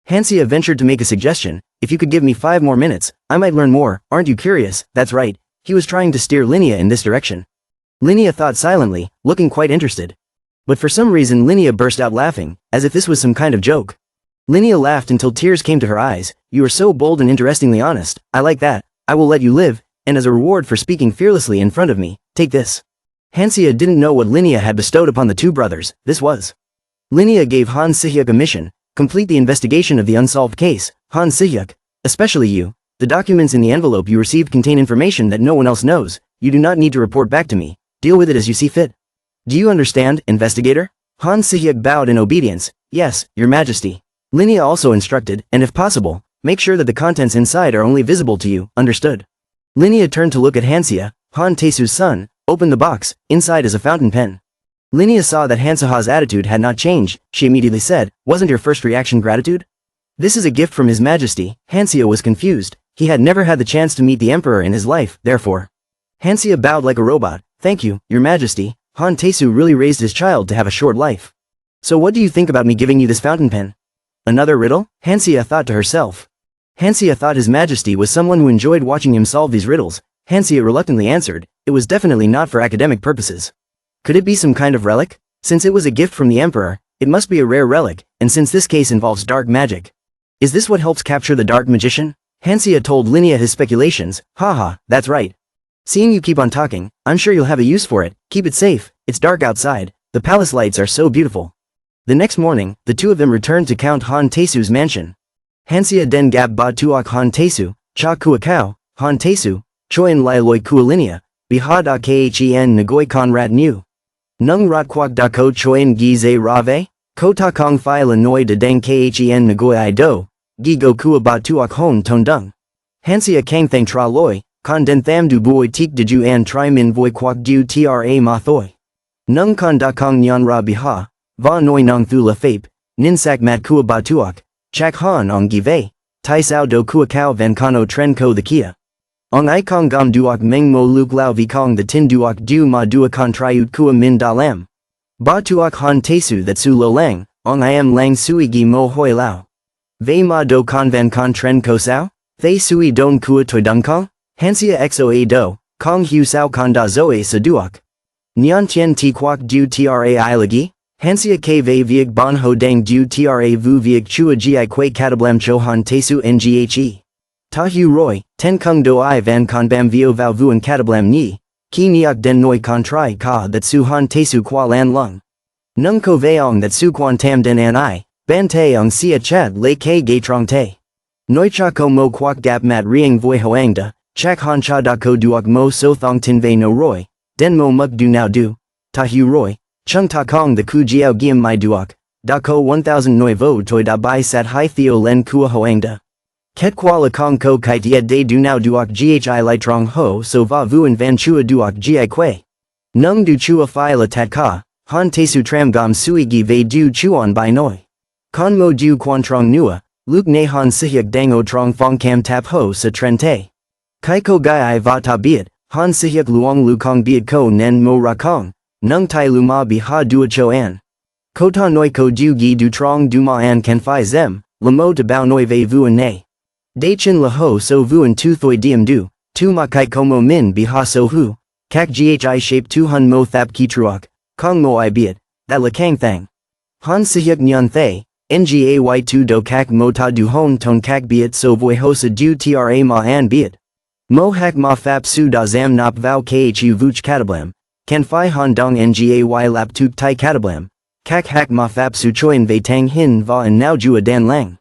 Hansia ventured to make a suggestion. If you could give me 5 more minutes, I might learn more. Aren't you curious? That's right. He was trying to steer Linnea in this direction. Linnea thought silently, looking quite interested. But for some reason Linnea burst out laughing, as if this was some kind of joke. Linnea laughed until tears came to her eyes. You are so bold and interestingly honest. I like that. I will let you live, and as a reward for speaking fearlessly in front of me, take this. Hansia didn't know what Linnea had bestowed upon the two brothers. This was. Linnea gave Han Si-hyuk a mission. Complete the investigation of the unsolved case. Han Si-hyuk, especially you. The documents in the envelope you received contain information that no one else knows. You do not need to report back to me. Deal with it as you see fit. Do you understand, investigator? Han Si-hyuk bowed in obedience. Yes, Your Majesty. Linnea also instructed, and if possible, make sure that the contents inside are only visible to you. Understood? Linnea turned to look at Hansia. Han Taesu's son. Open the box. Inside is a fountain pen. Linnea saw that Hansaha's attitude had not changed. She immediately said, wasn't your first reaction gratitude? This is a gift from His Majesty. Hansia was confused. He had never had the chance to meet the Emperor in his life, therefore. Hansia bowed like a robot. Thank you, Your Majesty. Han Taesu really raised his child to have a short life. So what do you think about me giving you this fountain pen? Another riddle? Hansia thought to herself. Hansia thought His Majesty was someone who enjoyed watching him solve these riddles. Hansia reluctantly answered, it was definitely not for academic purposes. Could it be some kind of relic? Since it was a gift from the Emperor, it must be a rare relic, and since this case involves dark magic. Is this what helps capture the dark magician? Hansia told Linnea his speculations. Haha, that's right. Seeing you keep on talking, I'm sure you'll have a use for it. Keep it safe. It's dark outside. The palace lights are so beautiful. The next morning, the two of them returned to Count Han Taesu's mansion. Hansia den gab ba tuok Han Taesu, cha kua kao, Han Taesu, choyen lai loi kua Linnea, biha da khen ngoi con rat nu. Nung rat kwak da ko choyen gi ze rave, ko ta kong fi la noi de deng khen ngoi I do, gi go kua ba tuok hon ton dung. Hansia kang thang tra loi, con den tham du boi teek de ju an tri min voi kwak du tra ma thoi. Nung con da kong nyan ra biha, va noi nong thu la fape, ninsak mat kua ba tuok, chak han ong gi vei, tai sao do kua kao van kano tren ko the kia. Ong I kong gam duok meng mo luk lao vi kong the tin duok du ma dua con triut kua min da lam. Ba tuok Han Taesu that su lo lang, ong I am lang sui gi mo hoi lao. Vei ma do con van con tren ko sao? Thay sui don kua toi dung kong? Hansia xoa do, kong hu sao con da zoe sa duok. Nyan tien ti kwak du tra I lagi? Hansia k vei vieg bon ho dang du tra vu vieg chua gi quay Cata-blam cho Han Taesu nghe. Ta hu roi, ten kung do I van con bam vio vau vuan Cata-blam ni, ki niak den noi con tri ka that su Han Taesu kwa lan lung. Nung ko veong that su quan tam den an I, ban te ong sia chad le ke gay trong te. Noi cha ko mo kwak gap mat rieng voi hoang da, chak han cha da ko duok mo so thong tin vei no roi, den mo muk du now du, ta hu roi, chung ta kong the ku jiao giam mai duok, da ko 1000 noi vo toi da bai sat hai theo len kua hoang da. Ket kwa la kong ko kite yet de du now duok ghi li trong ho so va vuan van chua duok gi quay. Nung du chua fi la tat ka, Han Taesu tram gam sui gi vei du chuan bai noi. Con mo du quan trong nua, luk ne Han Si-hyuk dang o trong fong cam tap ho sa tren te. Kai ko gai I va ta biet, Han Si-hyuk luong lu kong biet ko nen mo ra kong, nung tai lu ma bi ha dua cho an. Ko ta noi ko du gi du trong du ma an kan fi zem, la mo de bao noi vei vuan ne. De chin la ho so vuan tu thoi diem du, tu ma kai komo min bi ha so hu, kak ghi shape tu hun mo thap ki truok, kong mo I biet, that la kang thang. Han Si-hyuk nyan thay, ngay tu do kak mo ta du hon ton kak biet so voi hosa du tra ma an biet. Mo hak ma fap su da zam nop vau khu vuch Cata-blam, kan fi han dong ngay lap tuk tai Cata-blam, kak hak ma fap su choin vei tang hin va and now jua dan lang.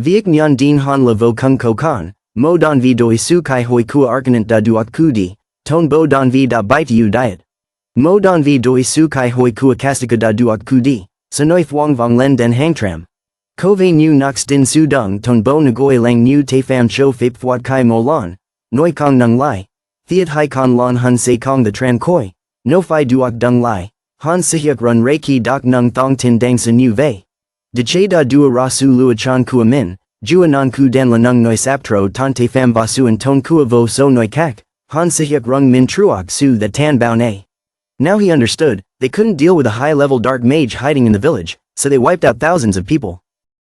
Viek nyan din han la vo kung ko kan, mo don vi doi su kai hoi kua arkanant da duak kudi, ton bo don vi da bite yu diet. Mo don vi doi su kai hoi kua kastika da duak kudi, sanoi thuong vong len den hang tram. Kove nu nox din su dung ton bo ngoi lang nu te pham cho fip thuat kai mo lon, noi kong nung lai. Thiat hai kon lon hun se kong the tran koi, no phi duok dung lai, han sihyuk run reiki dok nung thong tin dang sa nu vei. De che da dua rasu lua chan kua min, jua non ku den la nung noi saptro ton te pham vasu and ton kua vo so noi kak, han sihyuk rung min truok su that tan bao ne. Now he understood, they couldn't deal with a high-level dark mage hiding in the village, so they wiped out thousands of people.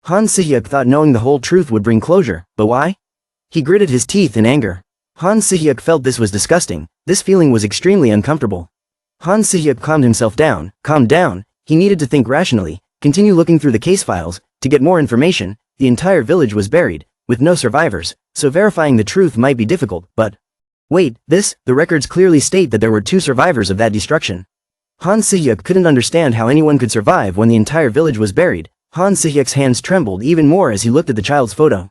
Han Sihyuk thought knowing the whole truth would bring closure, but why? He gritted his teeth in anger. Han Sihyuk felt this was disgusting, this feeling was extremely uncomfortable. Han Sihyuk calmed himself down, he needed to think rationally, continue looking through the case files, to get more information. The entire village was buried, with no survivors, so verifying the truth might be difficult, but... Wait, the records clearly state that there were 2 survivors of that destruction. Han Sihyuk couldn't understand how anyone could survive when the entire village was buried. Han Sihyuk's hands trembled even more as he looked at the child's photo.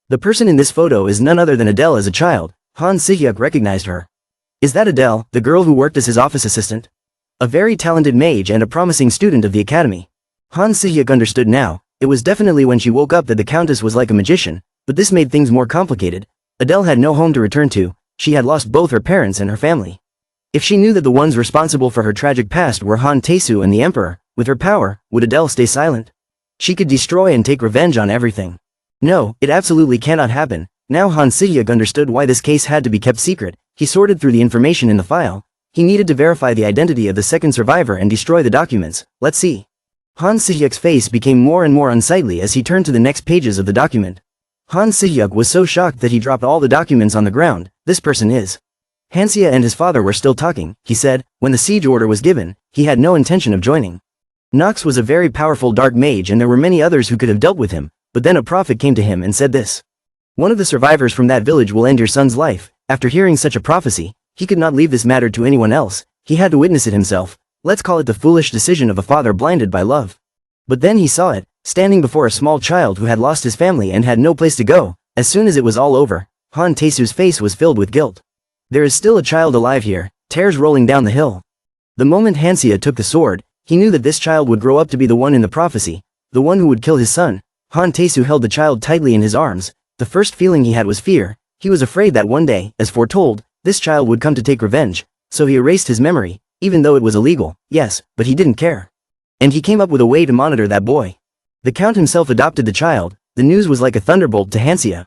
The person in this photo is none other than Adele as a child. Han Sihyuk recognized her. Is that Adele, the girl who worked as his office assistant? A very talented mage and a promising student of the academy. Han Sihyuk understood now, it was definitely when she woke up that the countess was like a magician, but this made things more complicated. Adele had no home to return to, she had lost both her parents and her family. If she knew that the ones responsible for her tragic past were Han Taesu and the Emperor, with her power, would Adele stay silent? She could destroy and take revenge on everything. No, it absolutely cannot happen. Now Han Sihyuk understood why this case had to be kept secret. He sorted through the information in the file. He needed to verify the identity of the second survivor and destroy the documents. Let's see. Han Sihyuk's face became more and more unsightly as he turned to the next pages of the document. Han Sihyuk was so shocked that he dropped all the documents on the ground. This person is... Hansia and his father were still talking, he said. When the siege order was given, he had no intention of joining. Nox was a very powerful dark mage and there were many others who could have dealt with him, but then a prophet came to him and said this. One of the survivors from that village will end your son's life. After hearing such a prophecy, he could not leave this matter to anyone else, he had to witness it himself. Let's call it the foolish decision of a father blinded by love. But then he saw it, standing before a small child who had lost his family and had no place to go. As soon as it was all over, Han Taesu's face was filled with guilt. There is still a child alive here, tears rolling down the hill. The moment Hansia took the sword, he knew that this child would grow up to be the one in the prophecy, the one who would kill his son. Han Taesu held the child tightly in his arms. The first feeling he had was fear. He was afraid that one day, as foretold, this child would come to take revenge, so he erased his memory, even though it was illegal, yes, but he didn't care. And he came up with a way to monitor that boy. The count himself adopted the child. The news was like a thunderbolt to Hansia.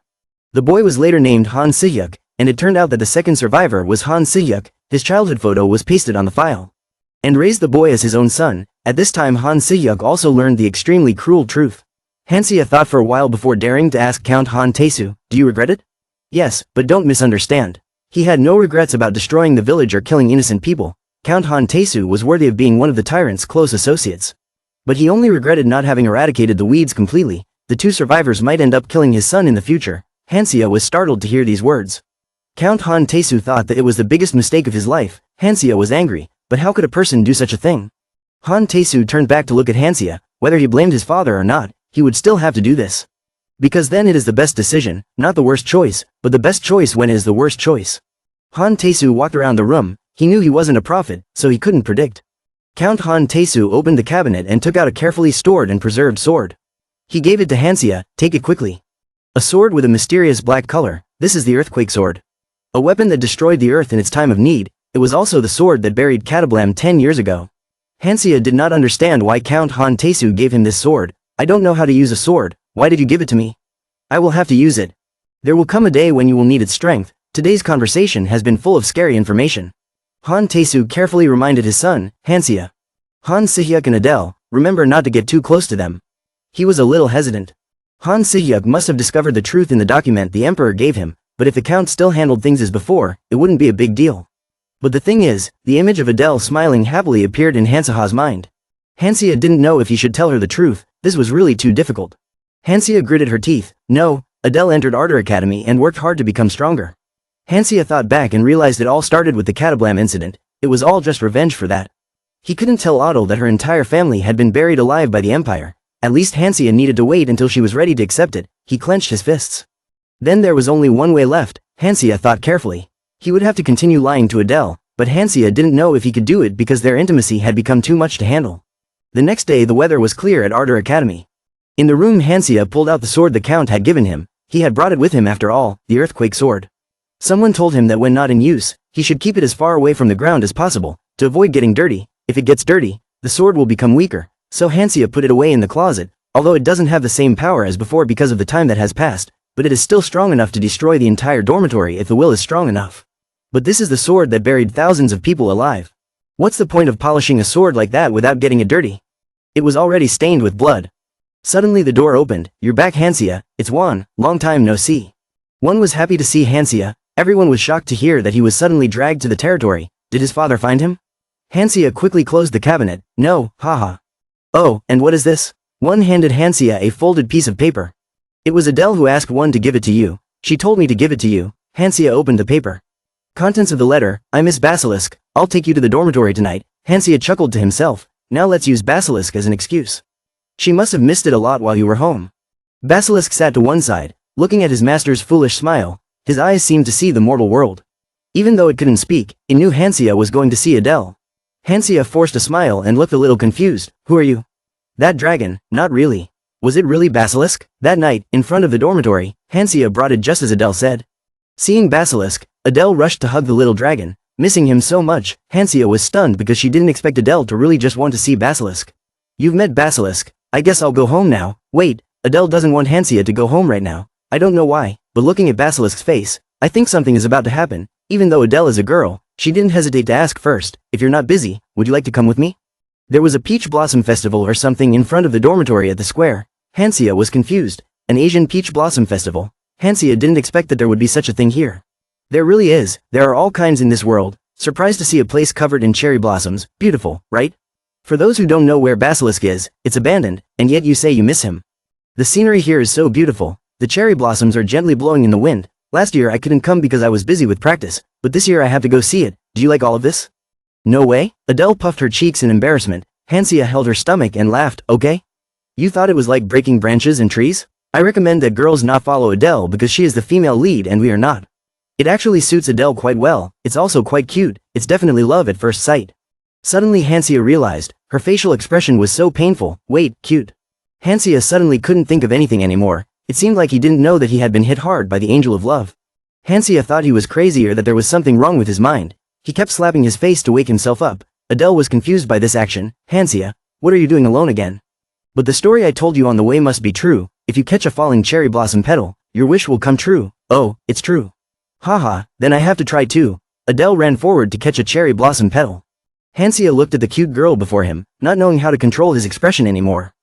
The boy was later named Han Sihyuk, and it turned out that the second survivor was Han Sihyuk. His childhood photo was pasted on the file. And raised the boy as his own son. At this time Han Sihyuk also learned the extremely cruel truth. Hansia thought for a while before daring to ask Count Han Taesu, do you regret it? Yes, but don't misunderstand. He had no regrets about destroying the village or killing innocent people. Count Han Taesu was worthy of being one of the tyrant's close associates. But he only regretted not having eradicated the weeds completely. The 2 survivors might end up killing his son in the future. Hansia was startled to hear these words. Count Han Taesu thought that it was the biggest mistake of his life. Hansia was angry, but how could a person do such a thing? Han Taesu turned back to look at Hansia. Whether he blamed his father or not, he would still have to do this. Because then it is the best decision, not the worst choice, but the best choice when it is the worst choice. Han Taesu walked around the room. He knew he wasn't a prophet, so he couldn't predict. Count Han Taesu opened the cabinet and took out a carefully stored and preserved sword. He gave it to Hansia. Take it quickly. A sword with a mysterious black color. This is the earthquake sword. A weapon that destroyed the earth in its time of need. It was also the sword that buried Cata-blam 10 years ago. Hansia did not understand why Count Han Taesu gave him this sword. I don't know how to use a sword. Why did you give it to me? I will have to use it. There will come a day when you will need its strength. Today's conversation has been full of scary information. Han Taesu carefully reminded his son, Hansia. Han Sihyuk and Adele, remember not to get too close to them. He was a little hesitant. Han Sihyuk must have discovered the truth in the document the emperor gave him, but if the count still handled things as before, it wouldn't be a big deal. But the thing is, the image of Adele smiling happily appeared in Hansia's mind. Hansia didn't know if he should tell her the truth. This was really too difficult. Hansia gritted her teeth. No, Adele entered Ardor Academy and worked hard to become stronger. Hansia thought back and realized it all started with the Cata-blam incident. It was all just revenge for that. He couldn't tell Adele that her entire family had been buried alive by the empire. At least Hansia needed to wait until she was ready to accept it. He clenched his fists. Then there was only one way left, Hansia thought carefully. He would have to continue lying to Adele, but Hansia didn't know if he could do it because their intimacy had become too much to handle. The next day the weather was clear at Ardor Academy. In the room Hansia pulled out the sword the Count had given him. He had brought it with him after all, the earthquake sword. Someone told him that when not in use, he should keep it as far away from the ground as possible, to avoid getting dirty. If it gets dirty, the sword will become weaker, so Hansia put it away in the closet, although it doesn't have the same power as before because of the time that has passed, but it is still strong enough to destroy the entire dormitory if the will is strong enough. But this is the sword that buried thousands of people alive. What's the point of polishing a sword like that without getting it dirty? It was already stained with blood. Suddenly the door opened. You're back, Hansia. It's Juan, long time no see. One was happy to see Hansia. Everyone was shocked to hear that he was suddenly dragged to the territory. Did his father find him? Hansia quickly closed the cabinet. No, haha. Oh, and what is this? One handed Hansia a folded piece of paper. It was Adele who asked one to give it to you. She told me to give it to you. Hansia opened the paper. Contents of the letter. I miss Basilisk. I'll take you to the dormitory tonight. Hansia chuckled to himself. Now let's use Basilisk as an excuse. She must have missed it a lot while you were home. Basilisk sat to one side, looking at his master's foolish smile. His eyes seemed to see the mortal world. Even though it couldn't speak, it knew Hansia was going to see Adele. Hansia forced a smile and looked a little confused. Who are you? That dragon, not really. Was it really Basilisk? That night, in front of the dormitory, Hansia brought it just as Adele said. Seeing Basilisk, Adele rushed to hug the little dragon. Missing him so much, Hansia was stunned because she didn't expect Adele to really just want to see Basilisk. You've met Basilisk. I guess I'll go home now. Wait, Adele doesn't want Hansia to go home right now. I don't know why, but looking at Basilisk's face, I think something is about to happen. Even though Adele is a girl, she didn't hesitate to ask first, if you're not busy, would you like to come with me? There was a peach blossom festival or something in front of the dormitory at the square. Hansia was confused. An Asian peach blossom festival. Hansia didn't expect that there would be such a thing here. There really is. There are all kinds in this world. Surprised to see a place covered in cherry blossoms. Beautiful, right? For those who don't know where Basilisk is, it's abandoned, and yet you say you miss him. The scenery here is so beautiful. The cherry blossoms are gently blowing in the wind. Last year I couldn't come because I was busy with practice, but this year I have to go see it. Do you like all of this? No way? Adele puffed her cheeks in embarrassment. Hansia held her stomach and laughed. Okay? You thought it was like breaking branches and trees? I recommend that girls not follow Adele because she is the female lead and we are not. It actually suits Adele quite well. It's also quite cute. It's definitely love at first sight. Suddenly Hansia realized, her facial expression was so painful. Wait, cute. Hansia suddenly couldn't think of anything anymore. It seemed like he didn't know that he had been hit hard by the angel of love. Hansia thought he was crazy or that there was something wrong with his mind. He kept slapping his face to wake himself up. Adele was confused by this action. Hansia, what are you doing alone again? But the story I told you on the way must be true. If you catch a falling cherry blossom petal, your wish will come true. Oh, it's true. Haha, then I have to try too. Adele ran forward to catch a cherry blossom petal. Hansia looked at the cute girl before him, not knowing how to control his expression anymore.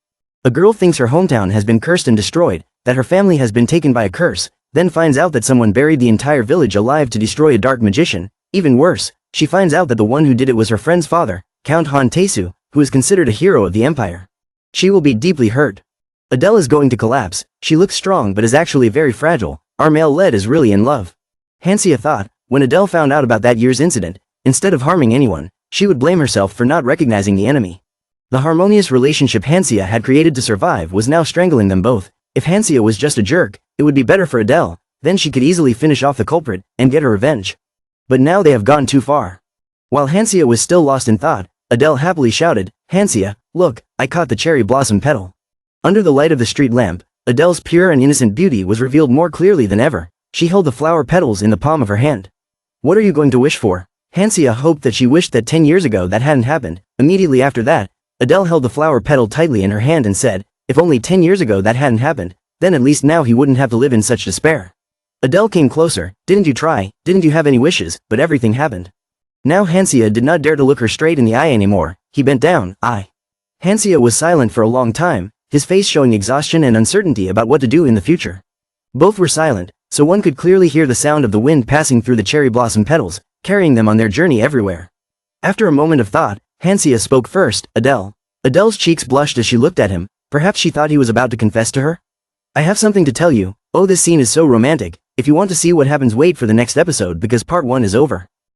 A girl thinks her hometown has been cursed and destroyed, that her family has been taken by a curse, then finds out that someone buried the entire village alive to destroy a dark magician. Even worse, she finds out that the one who did it was her friend's father, Count Han Taesu, who is considered a hero of the empire. She will be deeply hurt. Adele is going to collapse. She looks strong but is actually very fragile. Our male lead is really in love. Hansia thought, when Adele found out about that year's incident, instead of harming anyone, she would blame herself for not recognizing the enemy. The harmonious relationship Hansia had created to survive was now strangling them both. If Hansia was just a jerk, it would be better for Adele, then she could easily finish off the culprit and get her revenge. But now they have gone too far. While Hansia was still lost in thought, Adele happily shouted, Hansia, look, I caught the cherry blossom petal. Under the light of the street lamp, Adele's pure and innocent beauty was revealed more clearly than ever. She held the flower petals in the palm of her hand. What are you going to wish for? Hansia hoped that she wished that 10 years ago that hadn't happened. Immediately after that, Adele held the flower petal tightly in her hand and said, if only 10 years ago that hadn't happened, then at least now he wouldn't have to live in such despair. Adele came closer. Didn't you try? Didn't you have any wishes? But everything happened. Now Hansia did not dare to look her straight in the eye anymore. He bent down. Hansia was silent for a long time, his face showing exhaustion and uncertainty about what to do in the future. Both were silent, so one could clearly hear the sound of the wind passing through the cherry blossom petals, carrying them on their journey everywhere. After a moment of thought, Hansia spoke first. Adele. Adele's cheeks blushed as she looked at him. Perhaps she thought he was about to confess to her? I have something to tell you. Oh, this scene is so romantic. If you want to see what happens, wait for the next episode because part 1 is over.